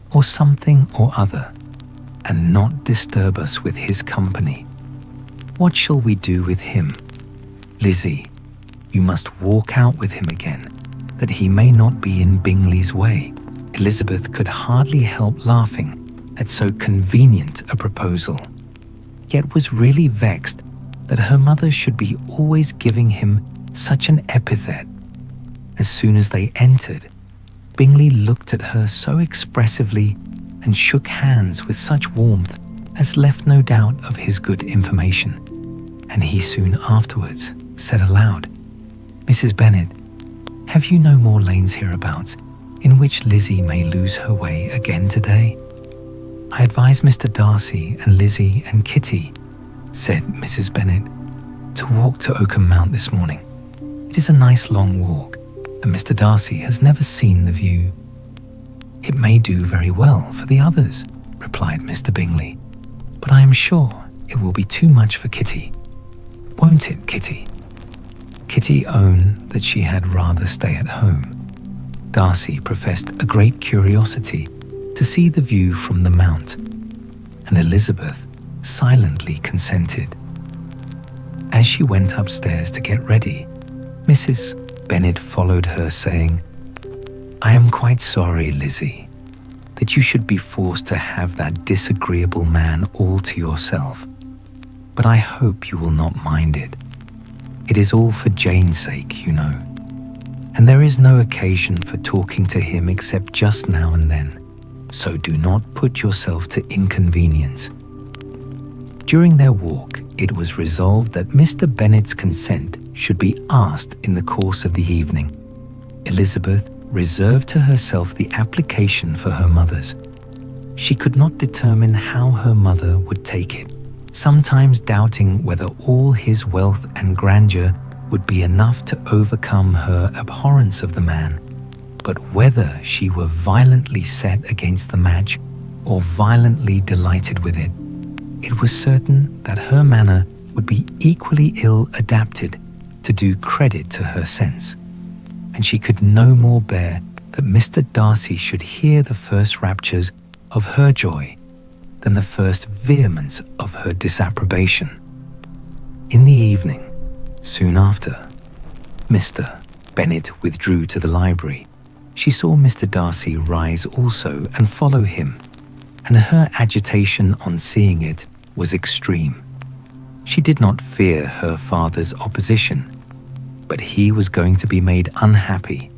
or something or other, and not disturb us with his company. What shall we do with him? Lizzie, you must walk out with him again, that he may not be in Bingley's way." Elizabeth could hardly help laughing at so convenient a proposal, yet was really vexed that her mother should be always giving him such an epithet. As soon as they entered, Bingley looked at her so expressively and shook hands with such warmth as left no doubt of his good information, and he soon afterwards said aloud, "Mrs. Bennet, have you no more lanes hereabouts in which Lizzie may lose her way again today?" "I advise Mr. Darcy and Lizzie and Kitty," said Mrs. Bennet, "to walk to Oakham Mount this morning. It is a nice long walk, and Mr. Darcy has never seen the view." "It may do very well for the others," replied Mr. Bingley, "but I am sure it will be too much for Kitty. Won't it, Kitty?" Kitty owned that she had rather stay at home. Darcy professed a great curiosity to see the view from the mount, and Elizabeth silently consented. As she went upstairs to get ready, Mrs. Bennet followed her, saying, "I am quite sorry, Lizzie, that you should be forced to have that disagreeable man all to yourself, but I hope you will not mind it. It is all for Jane's sake, you know, and there is no occasion for talking to him except just now and then, so do not put yourself to inconvenience." During their walk, it was resolved that Mr. Bennet's consent should be asked in the course of the evening. Elizabeth reserved to herself the application for her mother's. She could not determine how her mother would take it, sometimes doubting whether all his wealth and grandeur would be enough to overcome her abhorrence of the man, but whether she were violently set against the match or violently delighted with it, it was certain that her manner would be equally ill adapted to do credit to her sense, and she could no more bear that Mr. Darcy should hear the first raptures of her joy than the first vehemence of her disapprobation. In the evening, soon after, Mr. Bennet withdrew to the library. She saw Mr. Darcy rise also and follow him, and her agitation on seeing it was extreme. She did not fear her father's opposition, but he was going to be made unhappy,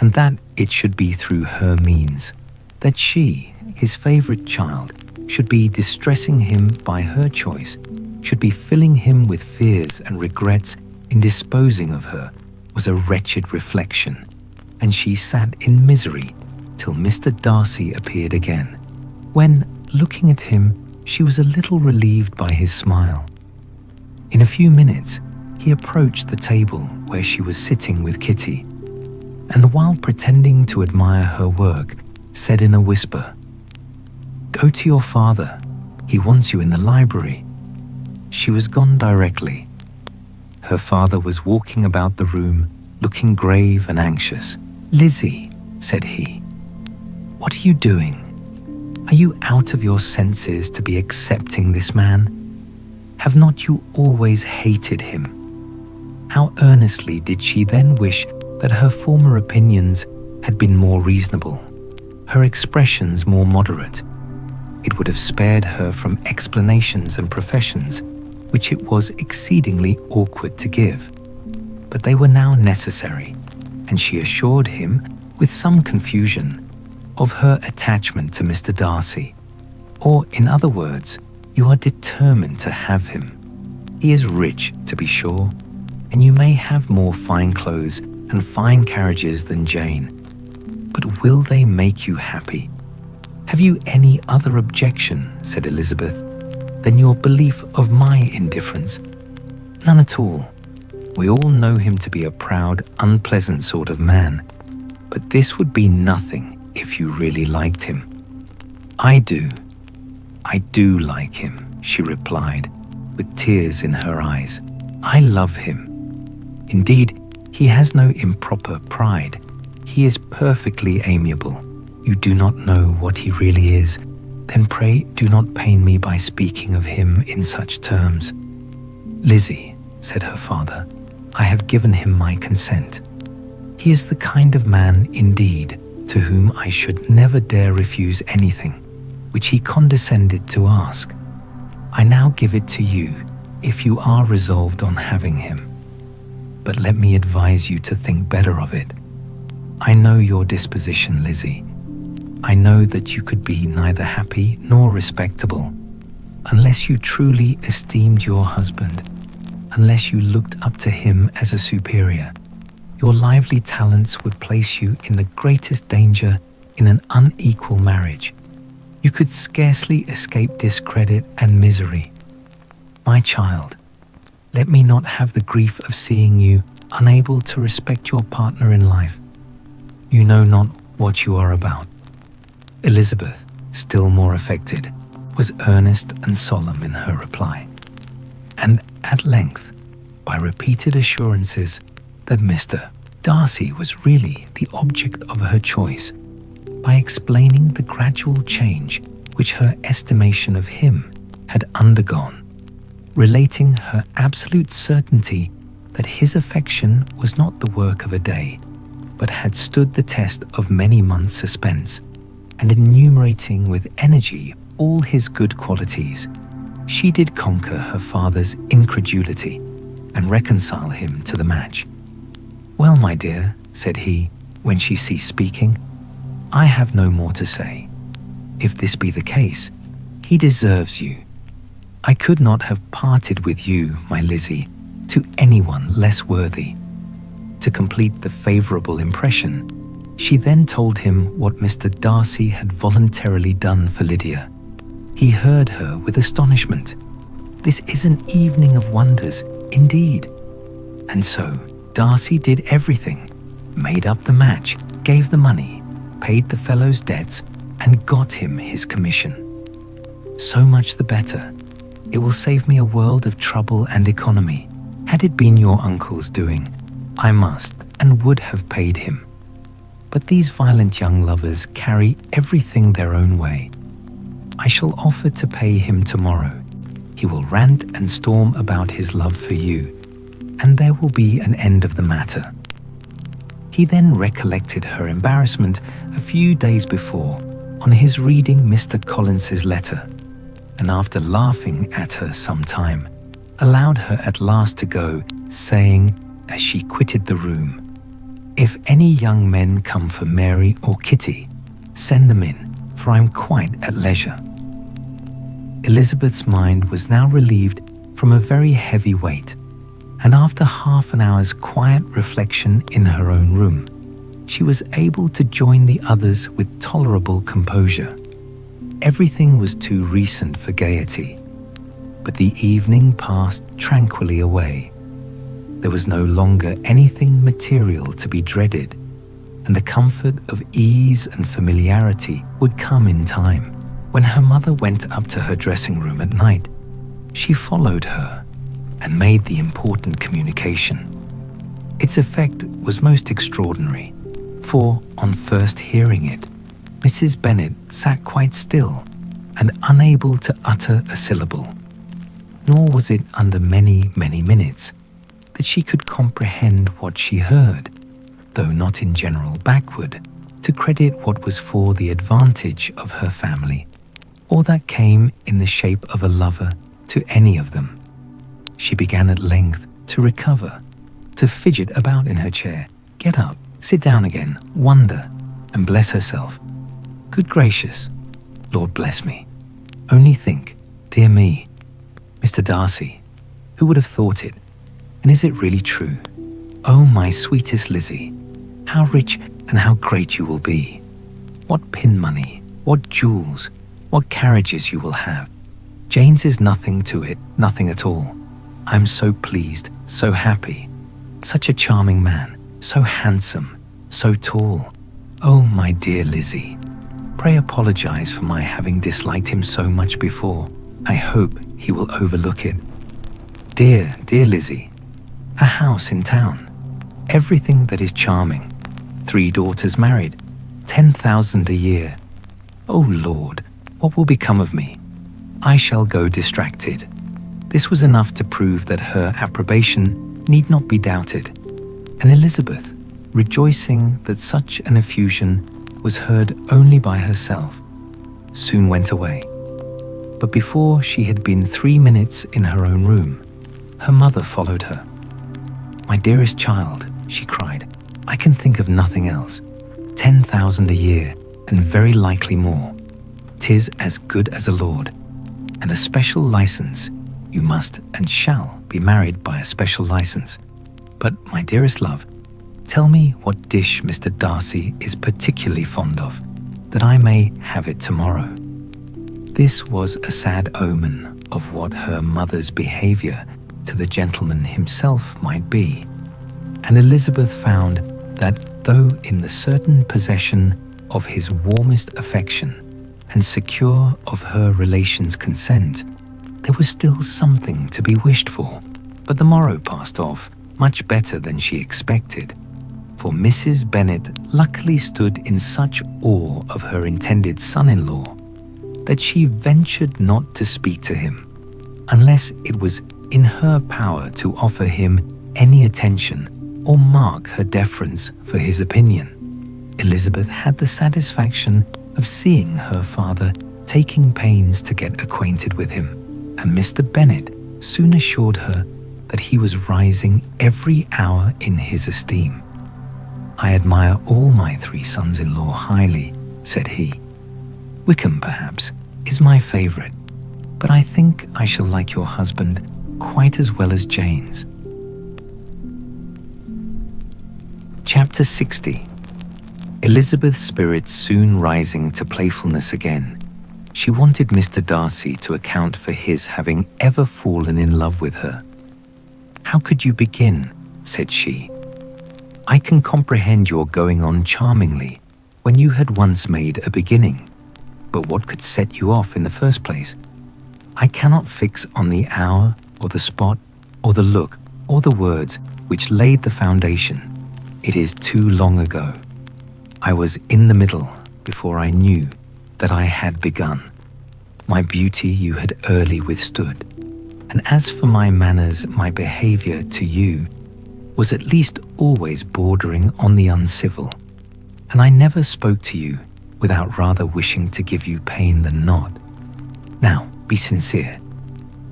and that it should be through her means, that she, his favourite child, should be distressing him by her choice, should be filling him with fears and regrets in disposing of her, was a wretched reflection, and she sat in misery till Mr. Darcy appeared again, when, looking at him, she was a little relieved by his smile. In a few minutes, he approached the table where she was sitting with Kitty, and while pretending to admire her work, said in a whisper, "Go to your father. He wants you in the library." She was gone directly. Her father was walking about the room, looking grave and anxious. "Lizzie," said he, "what are you doing? Are you out of your senses to be accepting this man? Have not you always hated him?" How earnestly did she then wish that her former opinions had been more reasonable, her expressions more moderate. It would have spared her from explanations and professions which it was exceedingly awkward to give. But they were now necessary, and she assured him, with some confusion, of her attachment to Mr. Darcy. Or, in other words, you are determined to have him. He is rich, to be sure, and you may have more fine clothes and fine carriages than Jane. But will they make you happy? Have you any other objection, said Elizabeth, than your belief of my indifference? None at all. We all know him to be a proud, unpleasant sort of man, but this would be nothing if you really liked him. I do like him, she replied, with tears in her eyes. I love him. Indeed, he has no improper pride. He is perfectly amiable. You do not know what he really is. Then pray do not pain me by speaking of him in such terms. Lizzie, said her father, I have given him my consent. He is the kind of man, indeed, to whom I should never dare refuse anything which he condescended to ask. I now give it to you, if you are resolved on having him. But let me advise you to think better of it. I know your disposition, Lizzie. I know that you could be neither happy nor respectable unless you truly esteemed your husband, unless you looked up to him as a superior. Your lively talents would place you in the greatest danger in an unequal marriage. You could scarcely escape discredit and misery. My child, let me not have the grief of seeing you unable to respect your partner in life. You know not what you are about." Elizabeth, still more affected, was earnest and solemn in her reply, and at length, by repeated assurances that Mr. Darcy was really the object of her choice, by explaining the gradual change which her estimation of him had undergone, relating her absolute certainty that his affection was not the work of a day, but had stood the test of many months' suspense, and enumerating with energy all his good qualities, she did conquer her father's incredulity and reconcile him to the match. "Well, my dear," said he, when she ceased speaking, "I have no more to say. If this be the case, he deserves you. I could not have parted with you, my Lizzie, to anyone less worthy." To complete the favourable impression, she then told him what Mr. Darcy had voluntarily done for Lydia. He heard her with astonishment. This is an evening of wonders, indeed. And so Darcy did everything, made up the match, gave the money, paid the fellow's debts, and got him his commission. So much the better. It will save me a world of trouble and economy. Had it been your uncle's doing, I must and would have paid him. But these violent young lovers carry everything their own way. I shall offer to pay him tomorrow. He will rant and storm about his love for you, and there will be an end of the matter." He then recollected her embarrassment a few days before on his reading Mr. Collins's letter, and after laughing at her some time, allowed her at last to go, saying, as she quitted the room, "If any young men come for Mary or Kitty, send them in, for I'm quite at leisure." Elizabeth's mind was now relieved from a very heavy weight, and after half an hour's quiet reflection in her own room, she was able to join the others with tolerable composure. Everything was too recent for gaiety, but the evening passed tranquilly away. There was no longer anything material to be dreaded, and the comfort of ease and familiarity would come in time. When her mother went up to her dressing room at night, she followed her and made the important communication. Its effect was most extraordinary, for on first hearing it, Mrs. Bennet sat quite still and unable to utter a syllable. Nor was it under many, many minutes that she could comprehend what she heard, though not in general backward, to credit what was for the advantage of her family, or that came in the shape of a lover to any of them. She began at length to recover, to fidget about in her chair, get up, sit down again, wonder, and bless herself. Good gracious, Lord bless me. Only think, dear me, Mr. Darcy, who would have thought it? And is it really true? Oh, my sweetest Lizzie, how rich and how great you will be. What pin money, what jewels, what carriages you will have. Jane's is nothing to it, nothing at all. I am so pleased, so happy. Such a charming man, so handsome, so tall. Oh, my dear Lizzie, pray apologize for my having disliked him so much before. I hope he will overlook it. Dear, dear Lizzie, a house in town, everything that is charming, 3 daughters married, 10,000 a year. Oh Lord, what will become of me? I shall go distracted. This was enough to prove that her approbation need not be doubted, and Elizabeth, rejoicing that such an effusion was heard only by herself, soon went away. But before she had been 3 minutes in her own room, her mother followed her. "My dearest child," she cried, "I can think of nothing else. 10,000 a year, and very likely more. 'Tis as good as a lord, and a special license. You must and shall be married by a special license. But, my dearest love, tell me what dish Mr. Darcy is particularly fond of, that I may have it tomorrow." This was a sad omen of what her mother's behaviour to the gentleman himself might be, and Elizabeth found that though in the certain possession of his warmest affection and secure of her relations' consent, there was still something to be wished for. But the morrow passed off much better than she expected, for Mrs. Bennet luckily stood in such awe of her intended son-in-law that she ventured not to speak to him, unless it was in her power to offer him any attention or mark her deference for his opinion. Elizabeth had the satisfaction of seeing her father taking pains to get acquainted with him, and Mr. Bennet soon assured her that he was rising every hour in his esteem. "I admire all my 3 sons-in-law highly," said he. "Wickham, perhaps, is my favourite, but I think I shall like your husband quite as well as Jane's." Chapter 60. Elizabeth's spirits soon rising to playfulness again, she wanted Mr. Darcy to account for his having ever fallen in love with her. "How could you begin?" said she. "I can comprehend your going on charmingly when you had once made a beginning, but what could set you off in the first place? I cannot fix on the hour or the spot or the look or the words which laid the foundation. It is too long ago. I was in the middle before I knew that I had begun. My beauty you had early withstood, and as for my manners, my behaviour to you was at least always bordering on the uncivil, and I never spoke to you without rather wishing to give you pain than not. Now, be sincere.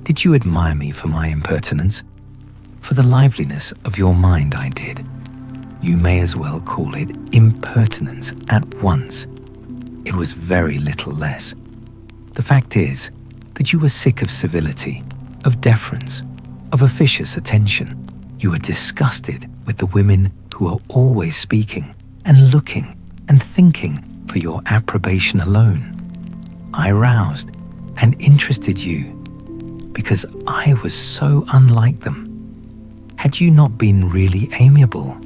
Did you admire me for my impertinence? For the liveliness of your mind I did. You may as well call it impertinence at once. It was very little less. The fact is that you were sick of civility, of deference, of officious attention. You were disgusted with the women who are always speaking and looking and thinking for your approbation alone. I roused and interested you because I was so unlike them. Had you not been really amiable,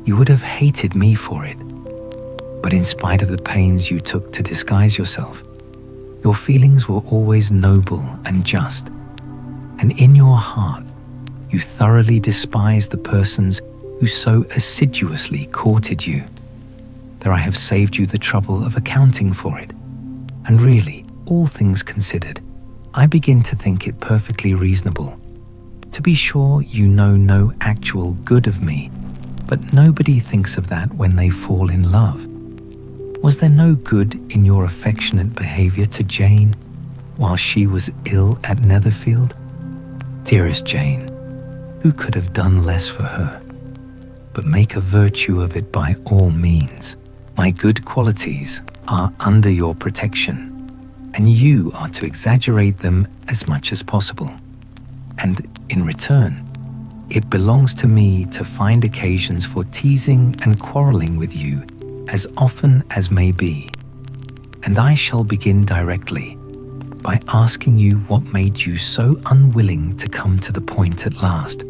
you would have hated me for it. But in spite of the pains you took to disguise yourself, your feelings were always noble and just, and in your heart you thoroughly despised the persons who so assiduously courted you. There I have saved you the trouble of accounting for it, and really, all things considered, I begin to think it perfectly reasonable. To be sure, you know no actual good of me, but nobody thinks of that when they fall in love. Was there no good in your affectionate behaviour to Jane while she was ill at Netherfield? Dearest Jane, who could have done less for her? But make a virtue of it by all means. My good qualities are under your protection, and you are to exaggerate them as much as possible. And in return, it belongs to me to find occasions for teasing and quarrelling with you as often as may be. And I shall begin directly by asking you what made you so unwilling to come to the point at last.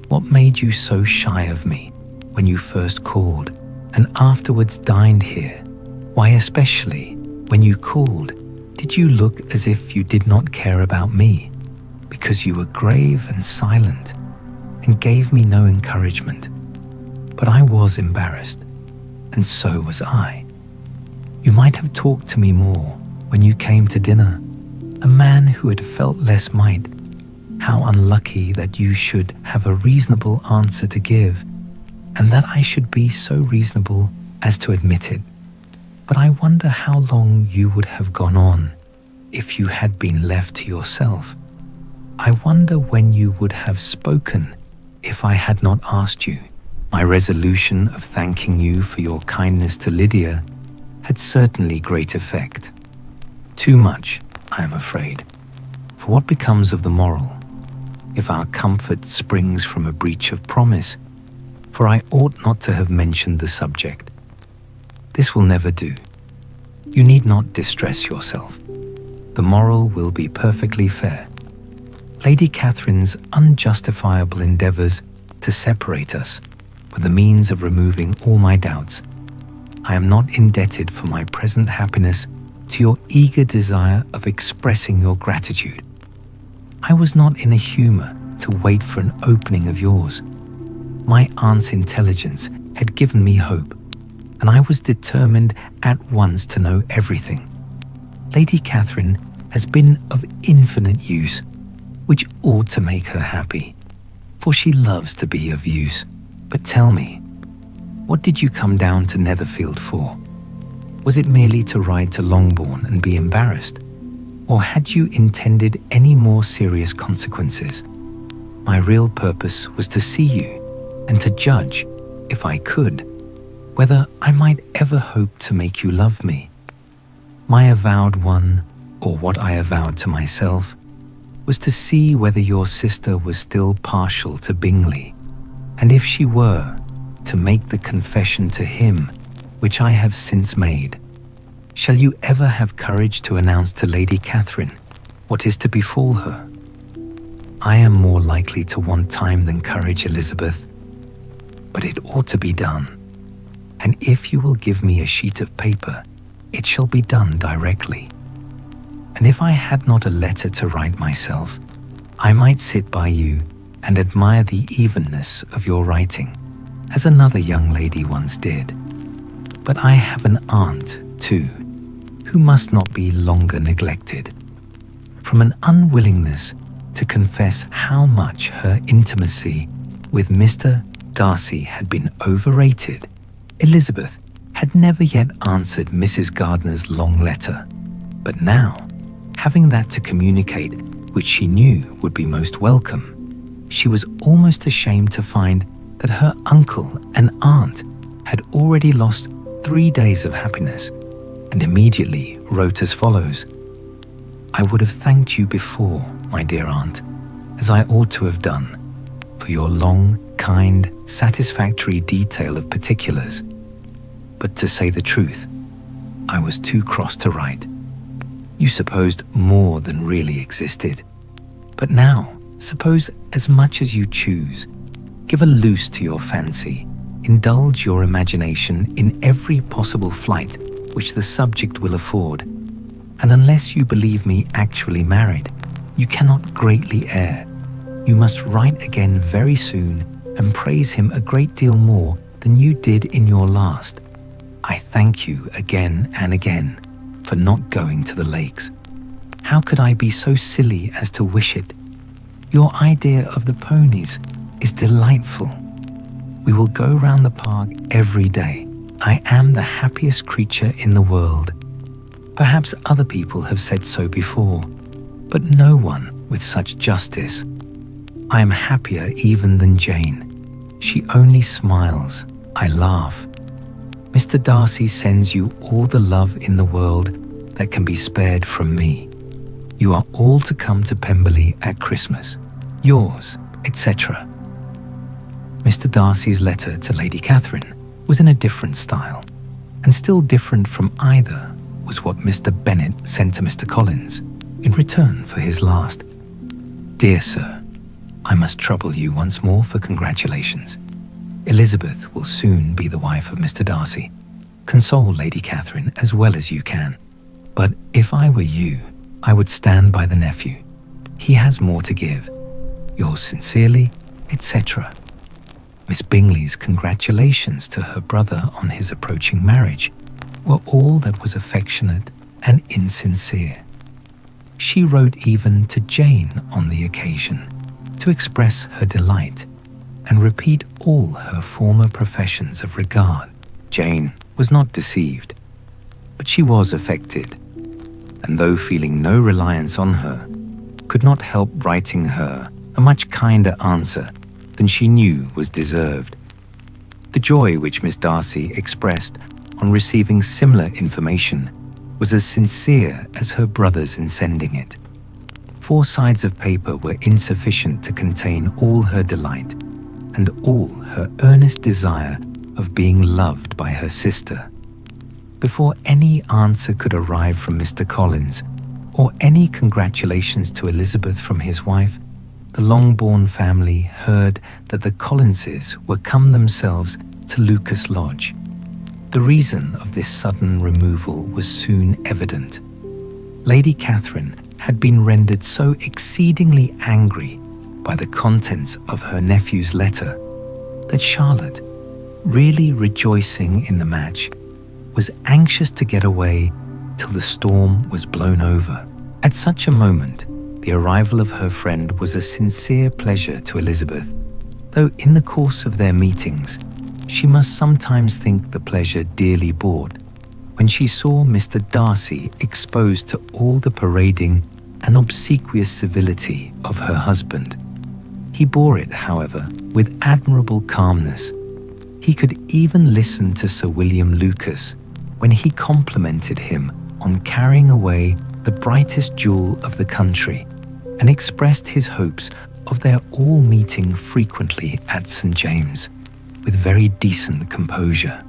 What made you so shy of me when you first called and afterwards dined here? Why, especially when you called, did you look as if you did not care about me, because you were grave and silent and gave me no encouragement? But I was embarrassed, and so was I. You might have talked to me more when you came to dinner. A man who had felt less might. How unlucky that you should have a reasonable answer to give, and that I should be so reasonable as to admit it. But I wonder how long you would have gone on if you had been left to yourself. I wonder when you would have spoken if I had not asked you. My resolution of thanking you for your kindness to Lydia had certainly great effect. Too much, I am afraid. For what becomes of the moral, if our comfort springs from a breach of promise? For I ought not to have mentioned the subject. This will never do. You need not distress yourself. The moral will be perfectly fair. Lady Catherine's unjustifiable endeavours to separate us were the means of removing all my doubts. I am not indebted for my present happiness to your eager desire of expressing your gratitude. I was not in a humor to wait for an opening of yours. My aunt's intelligence had given me hope, and I was determined at once to know everything. Lady Catherine has been of infinite use, which ought to make her happy, for she loves to be of use. But tell me, what did you come down to Netherfield for? Was it merely to ride to Longbourn and be embarrassed? Or had you intended any more serious consequences? My real purpose was to see you and to judge, if I could, whether I might ever hope to make you love me. My avowed one, or what I avowed to myself, was to see whether your sister was still partial to Bingley, and if she were, to make the confession to him which I have since made. Shall you ever have courage to announce to Lady Catherine what is to befall her? I am more likely to want time than courage, Elizabeth, but it ought to be done. And if you will give me a sheet of paper, it shall be done directly. And if I had not a letter to write myself, I might sit by you and admire the evenness of your writing, as another young lady once did. But I have an aunt, too, who must not be longer neglected. From an unwillingness to confess how much her intimacy with Mr. Darcy had been overrated, Elizabeth had never yet answered Mrs. Gardiner's long letter. But now, having that to communicate which she knew would be most welcome, she was almost ashamed to find that her uncle and aunt had already lost 3 days of happiness, and immediately wrote as follows: I would have thanked you before, my dear aunt, as I ought to have done, for your long, kind, satisfactory detail of particulars. But to say the truth, I was too cross to write. You supposed more than really existed. But now, suppose as much as you choose. Give a loose to your fancy. Indulge your imagination in every possible flight which the subject will afford. And unless you believe me actually married, you cannot greatly err. You must write again very soon and praise him a great deal more than you did in your last. I thank you again and again for not going to the lakes. How could I be so silly as to wish it? Your idea of the ponies is delightful. We will go round the park every day. I am the happiest creature in the world. Perhaps other people have said so before, but no one with such justice. I am happier even than Jane. She only smiles. I laugh. Mr. Darcy sends you all the love in the world that can be spared from me. You are all to come to Pemberley at Christmas. Yours, etc. Mr. Darcy's letter to Lady Catherine was in a different style, and still different from either was what Mr. Bennet sent to Mr. Collins in return for his last. Dear Sir, I must trouble you once more for congratulations. Elizabeth will soon be the wife of Mr. Darcy. Console Lady Catherine as well as you can. But if I were you, I would stand by the nephew. He has more to give. Yours sincerely, etc. Miss Bingley's congratulations to her brother on his approaching marriage were all that was affectionate and insincere. She wrote even to Jane on the occasion to express her delight and repeat all her former professions of regard. Jane was not deceived, but she was affected, and though feeling no reliance on her, could not help writing her a much kinder answer than she knew was deserved. The joy which Miss Darcy expressed on receiving similar information was as sincere as her brother's in sending it. 4 sides of paper were insufficient to contain all her delight and all her earnest desire of being loved by her sister. Before any answer could arrive from Mr. Collins, or any congratulations to Elizabeth from his wife, the Longbourn family heard that the Collinses were come themselves to Lucas Lodge. The reason of this sudden removal was soon evident. Lady Catherine had been rendered so exceedingly angry by the contents of her nephew's letter that Charlotte, really rejoicing in the match, was anxious to get away till the storm was blown over. At such a moment, the arrival of her friend was a sincere pleasure to Elizabeth, though in the course of their meetings, she must sometimes think the pleasure dearly bought when she saw Mr. Darcy exposed to all the parading and obsequious civility of her husband. He bore it, however, with admirable calmness. He could even listen to Sir William Lucas when he complimented him on carrying away the brightest jewel of the country, and expressed his hopes of their all meeting frequently at St. James, with very decent composure.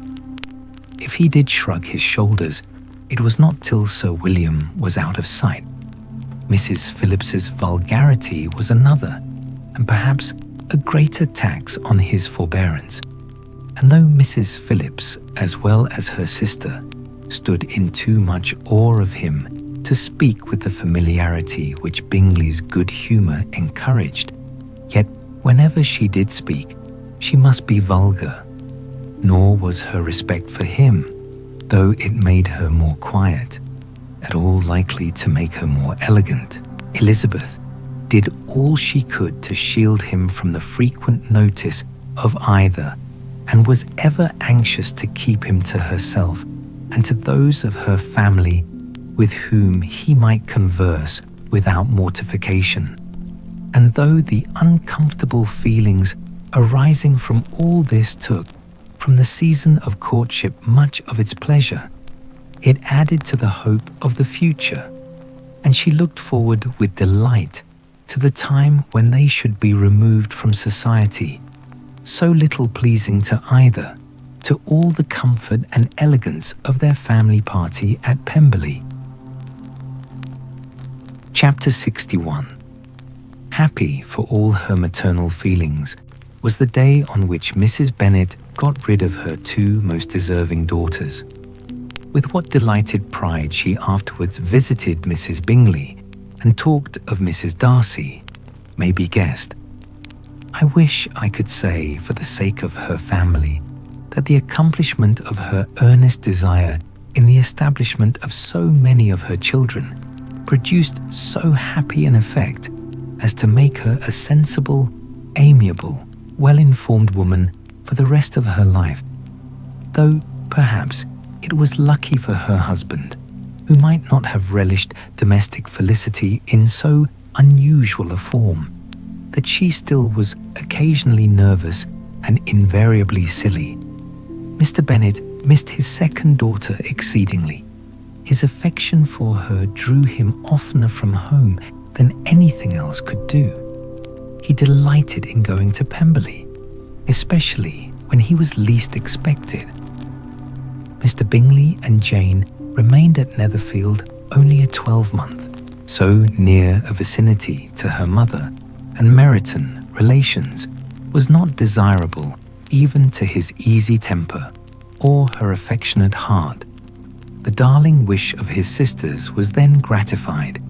If he did shrug his shoulders, it was not till Sir William was out of sight. Mrs. Phillips's vulgarity was another, and perhaps a greater tax on his forbearance. And though Mrs. Phillips, as well as her sister, stood in too much awe of him to speak with the familiarity which Bingley's good humour encouraged, yet whenever she did speak, she must be vulgar. Nor was her respect for him, though it made her more quiet, at all likely to make her more elegant. Elizabeth did all she could to shield him from the frequent notice of either, and was ever anxious to keep him to herself and to those of her family with whom he might converse without mortification. And though the uncomfortable feelings arising from all this took from the season of courtship much of its pleasure, it added to the hope of the future, and she looked forward with delight to the time when they should be removed from society, so little pleasing to either, to all the comfort and elegance of their family party at Pemberley. Chapter 61. Happy for all her maternal feelings was the day on which Mrs. Bennet got rid of her two most deserving daughters. With what delighted pride she afterwards visited Mrs. Bingley and talked of Mrs. Darcy may be guessed. I wish I could say, for the sake of her family, that the accomplishment of her earnest desire in the establishment of so many of her children produced so happy an effect as to make her a sensible, amiable, well-informed woman for the rest of her life, though perhaps it was lucky for her husband, who might not have relished domestic felicity in so unusual a form, that she still was occasionally nervous and invariably silly. Mr. Bennet missed his second daughter exceedingly. His affection for her drew him oftener from home than anything else could do. He delighted in going to Pemberley, especially when he was least expected. Mr. Bingley and Jane remained at Netherfield only a 12-month, so near a vicinity to her mother and Meryton relations was not desirable even to his easy temper or her affectionate heart. The darling wish of his sisters was then gratified.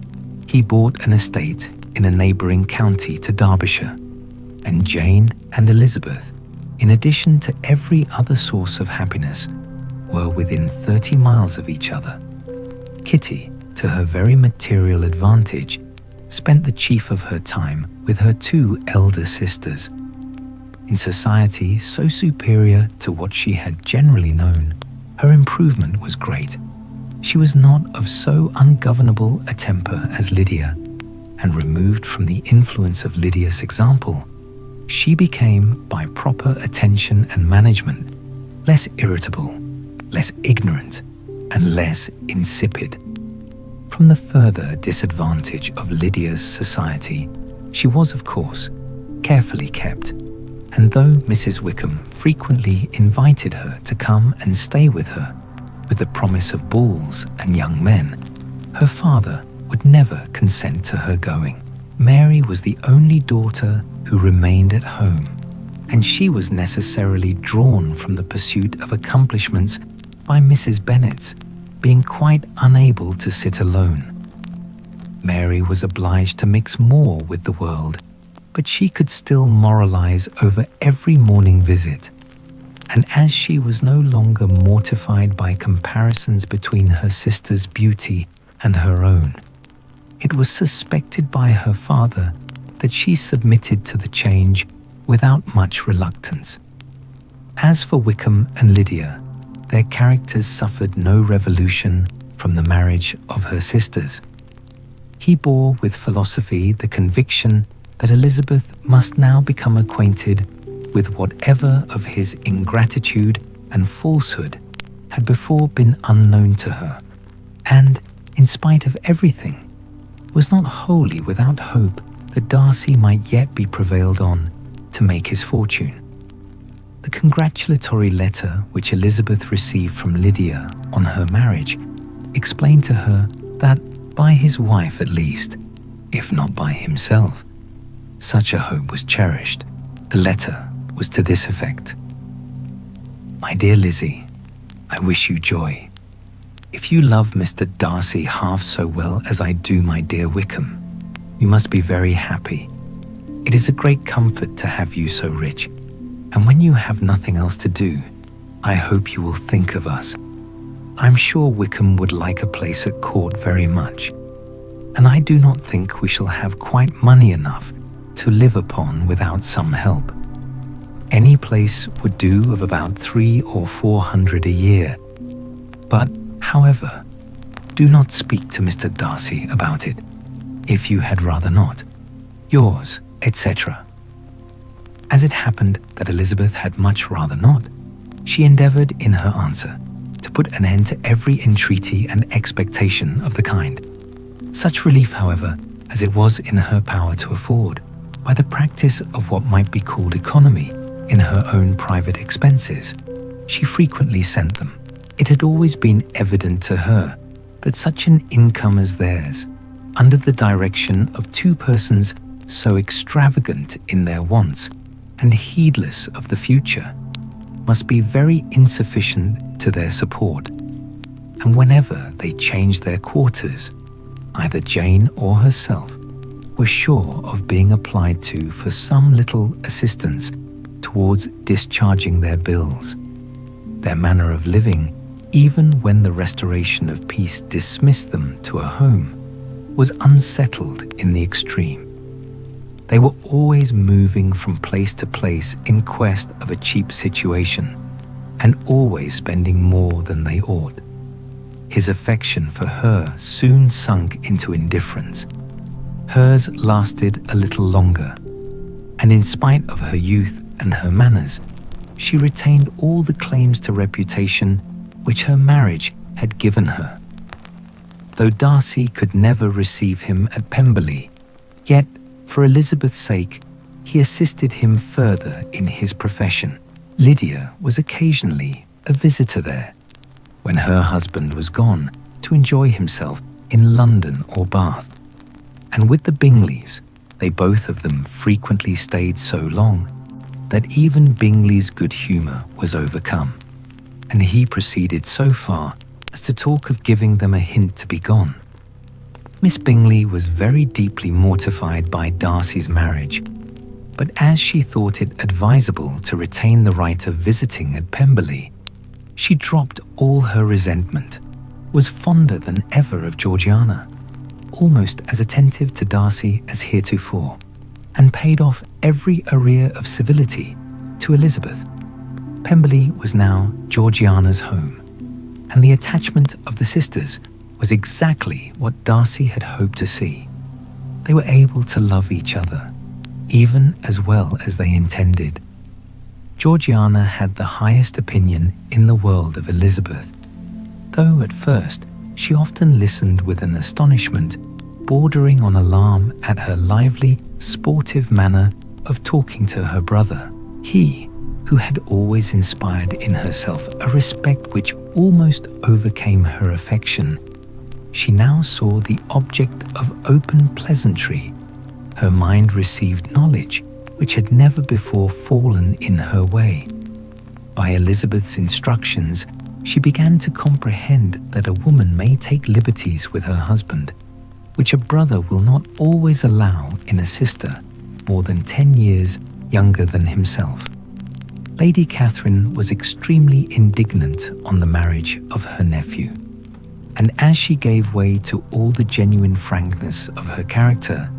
He bought an estate in a neighbouring county to Derbyshire, and Jane and Elizabeth, in addition to every other source of happiness, were within 30 miles of each other. Kitty, to her very material advantage, spent the chief of her time with her two elder sisters. In society so superior to what she had generally known, her improvement was great. She was not of so ungovernable a temper as Lydia, and removed from the influence of Lydia's example, she became, by proper attention and management, less irritable, less ignorant, and less insipid. From the further disadvantage of Lydia's society, she was, of course, carefully kept, and though Mrs. Wickham frequently invited her to come and stay with her, with the promise of balls and young men, her father would never consent to her going. Mary was the only daughter who remained at home, and she was necessarily drawn from the pursuit of accomplishments by Mrs. Bennet, being quite unable to sit alone. Mary was obliged to mix more with the world, but she could still moralize over every morning visit. And as she was no longer mortified by comparisons between her sister's beauty and her own, it was suspected by her father that she submitted to the change without much reluctance. As for Wickham and Lydia, their characters suffered no revolution from the marriage of her sisters. He bore with philosophy the conviction that Elizabeth must now become acquainted with whatever of his ingratitude and falsehood had before been unknown to her, and, in spite of everything, was not wholly without hope that Darcy might yet be prevailed on to make his fortune. The congratulatory letter which Elizabeth received from Lydia on her marriage explained to her that by his wife at least, if not by himself, such a hope was cherished. The letter was to this effect: "My dear Lizzie, I wish you joy. If you love Mr. Darcy half so well as I do my dear Wickham, you must be very happy. It is a great comfort to have you so rich, and when you have nothing else to do, I hope you will think of us. I'm sure Wickham would like a place at court very much, and I do not think we shall have quite money enough to live upon without some help. Any place would do of about 300 or 400 a year. But, however, do not speak to Mr. Darcy about it, if you had rather not. Yours, etc." As it happened that Elizabeth had much rather not, she endeavoured in her answer to put an end to every entreaty and expectation of the kind. Such relief, however, as it was in her power to afford, by the practice of what might be called economy in her own private expenses, she frequently sent them. It had always been evident to her that such an income as theirs, under the direction of two persons so extravagant in their wants and heedless of the future, must be very insufficient to their support, and whenever they changed their quarters, either Jane or herself were sure of being applied to for some little assistance towards discharging their bills. Their manner of living, even when the restoration of peace dismissed them to a home, was unsettled in the extreme. They were always moving from place to place in quest of a cheap situation, and always spending more than they ought. His affection for her soon sunk into indifference. Hers lasted a little longer, and in spite of her youth and her manners, she retained all the claims to reputation which her marriage had given her. Though Darcy could never receive him at Pemberley, yet, for Elizabeth's sake, he assisted him further in his profession. Lydia was occasionally a visitor there, when her husband was gone to enjoy himself in London or Bath, and with the Bingleys, they both of them frequently stayed so long that even Bingley's good humour was overcome, and he proceeded so far as to talk of giving them a hint to be gone. Miss Bingley was very deeply mortified by Darcy's marriage, but as she thought it advisable to retain the right of visiting at Pemberley, she dropped all her resentment, was fonder than ever of Georgiana, almost as attentive to Darcy as heretofore, and paid off every arrear of civility to Elizabeth. Pemberley was now Georgiana's home, and the attachment of the sisters was exactly what Darcy had hoped to see. They were able to love each other, even as well as they intended. Georgiana had the highest opinion in the world of Elizabeth, though at first she often listened with an astonishment bordering on alarm at her lively, sportive manner of talking to her brother. He, who had always inspired in herself a respect which almost overcame her affection, she now saw the object of open pleasantry, her mind received knowledge which had never before fallen in her way. By Elizabeth's instructions, she began to comprehend that a woman may take liberties with her husband, which a brother will not always allow in a sister more than 10 years younger than himself. Lady Catherine was extremely indignant on the marriage of her nephew, and as she gave way to all the genuine frankness of her character,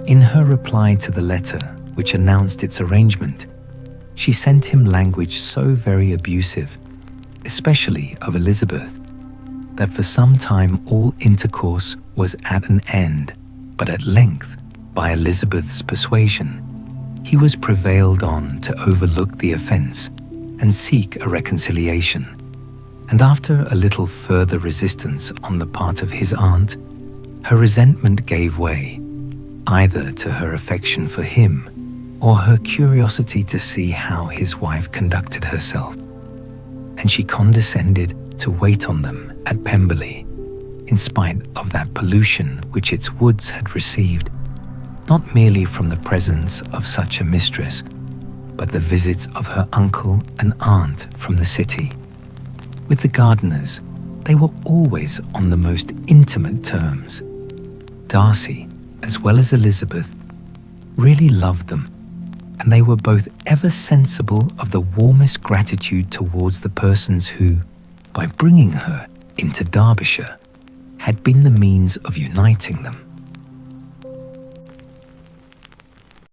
in her reply to the letter which announced its arrangement, she sent him language so very abusive, especially of Elizabeth, that for some time all intercourse was at an end, but at length, by Elizabeth's persuasion, he was prevailed on to overlook the offence and seek a reconciliation. And after a little further resistance on the part of his aunt, her resentment gave way, either to her affection for him or her curiosity to see how his wife conducted herself, and she condescended to wait on them at Pemberley, in spite of that pollution which its woods had received, not merely from the presence of such a mistress, but the visits of her uncle and aunt from the city. With the gardeners, they were always on the most intimate terms. Darcy, as well as Elizabeth, really loved them, and they were both ever sensible of the warmest gratitude towards the persons who, by bringing her into Derbyshire, had been the means of uniting them.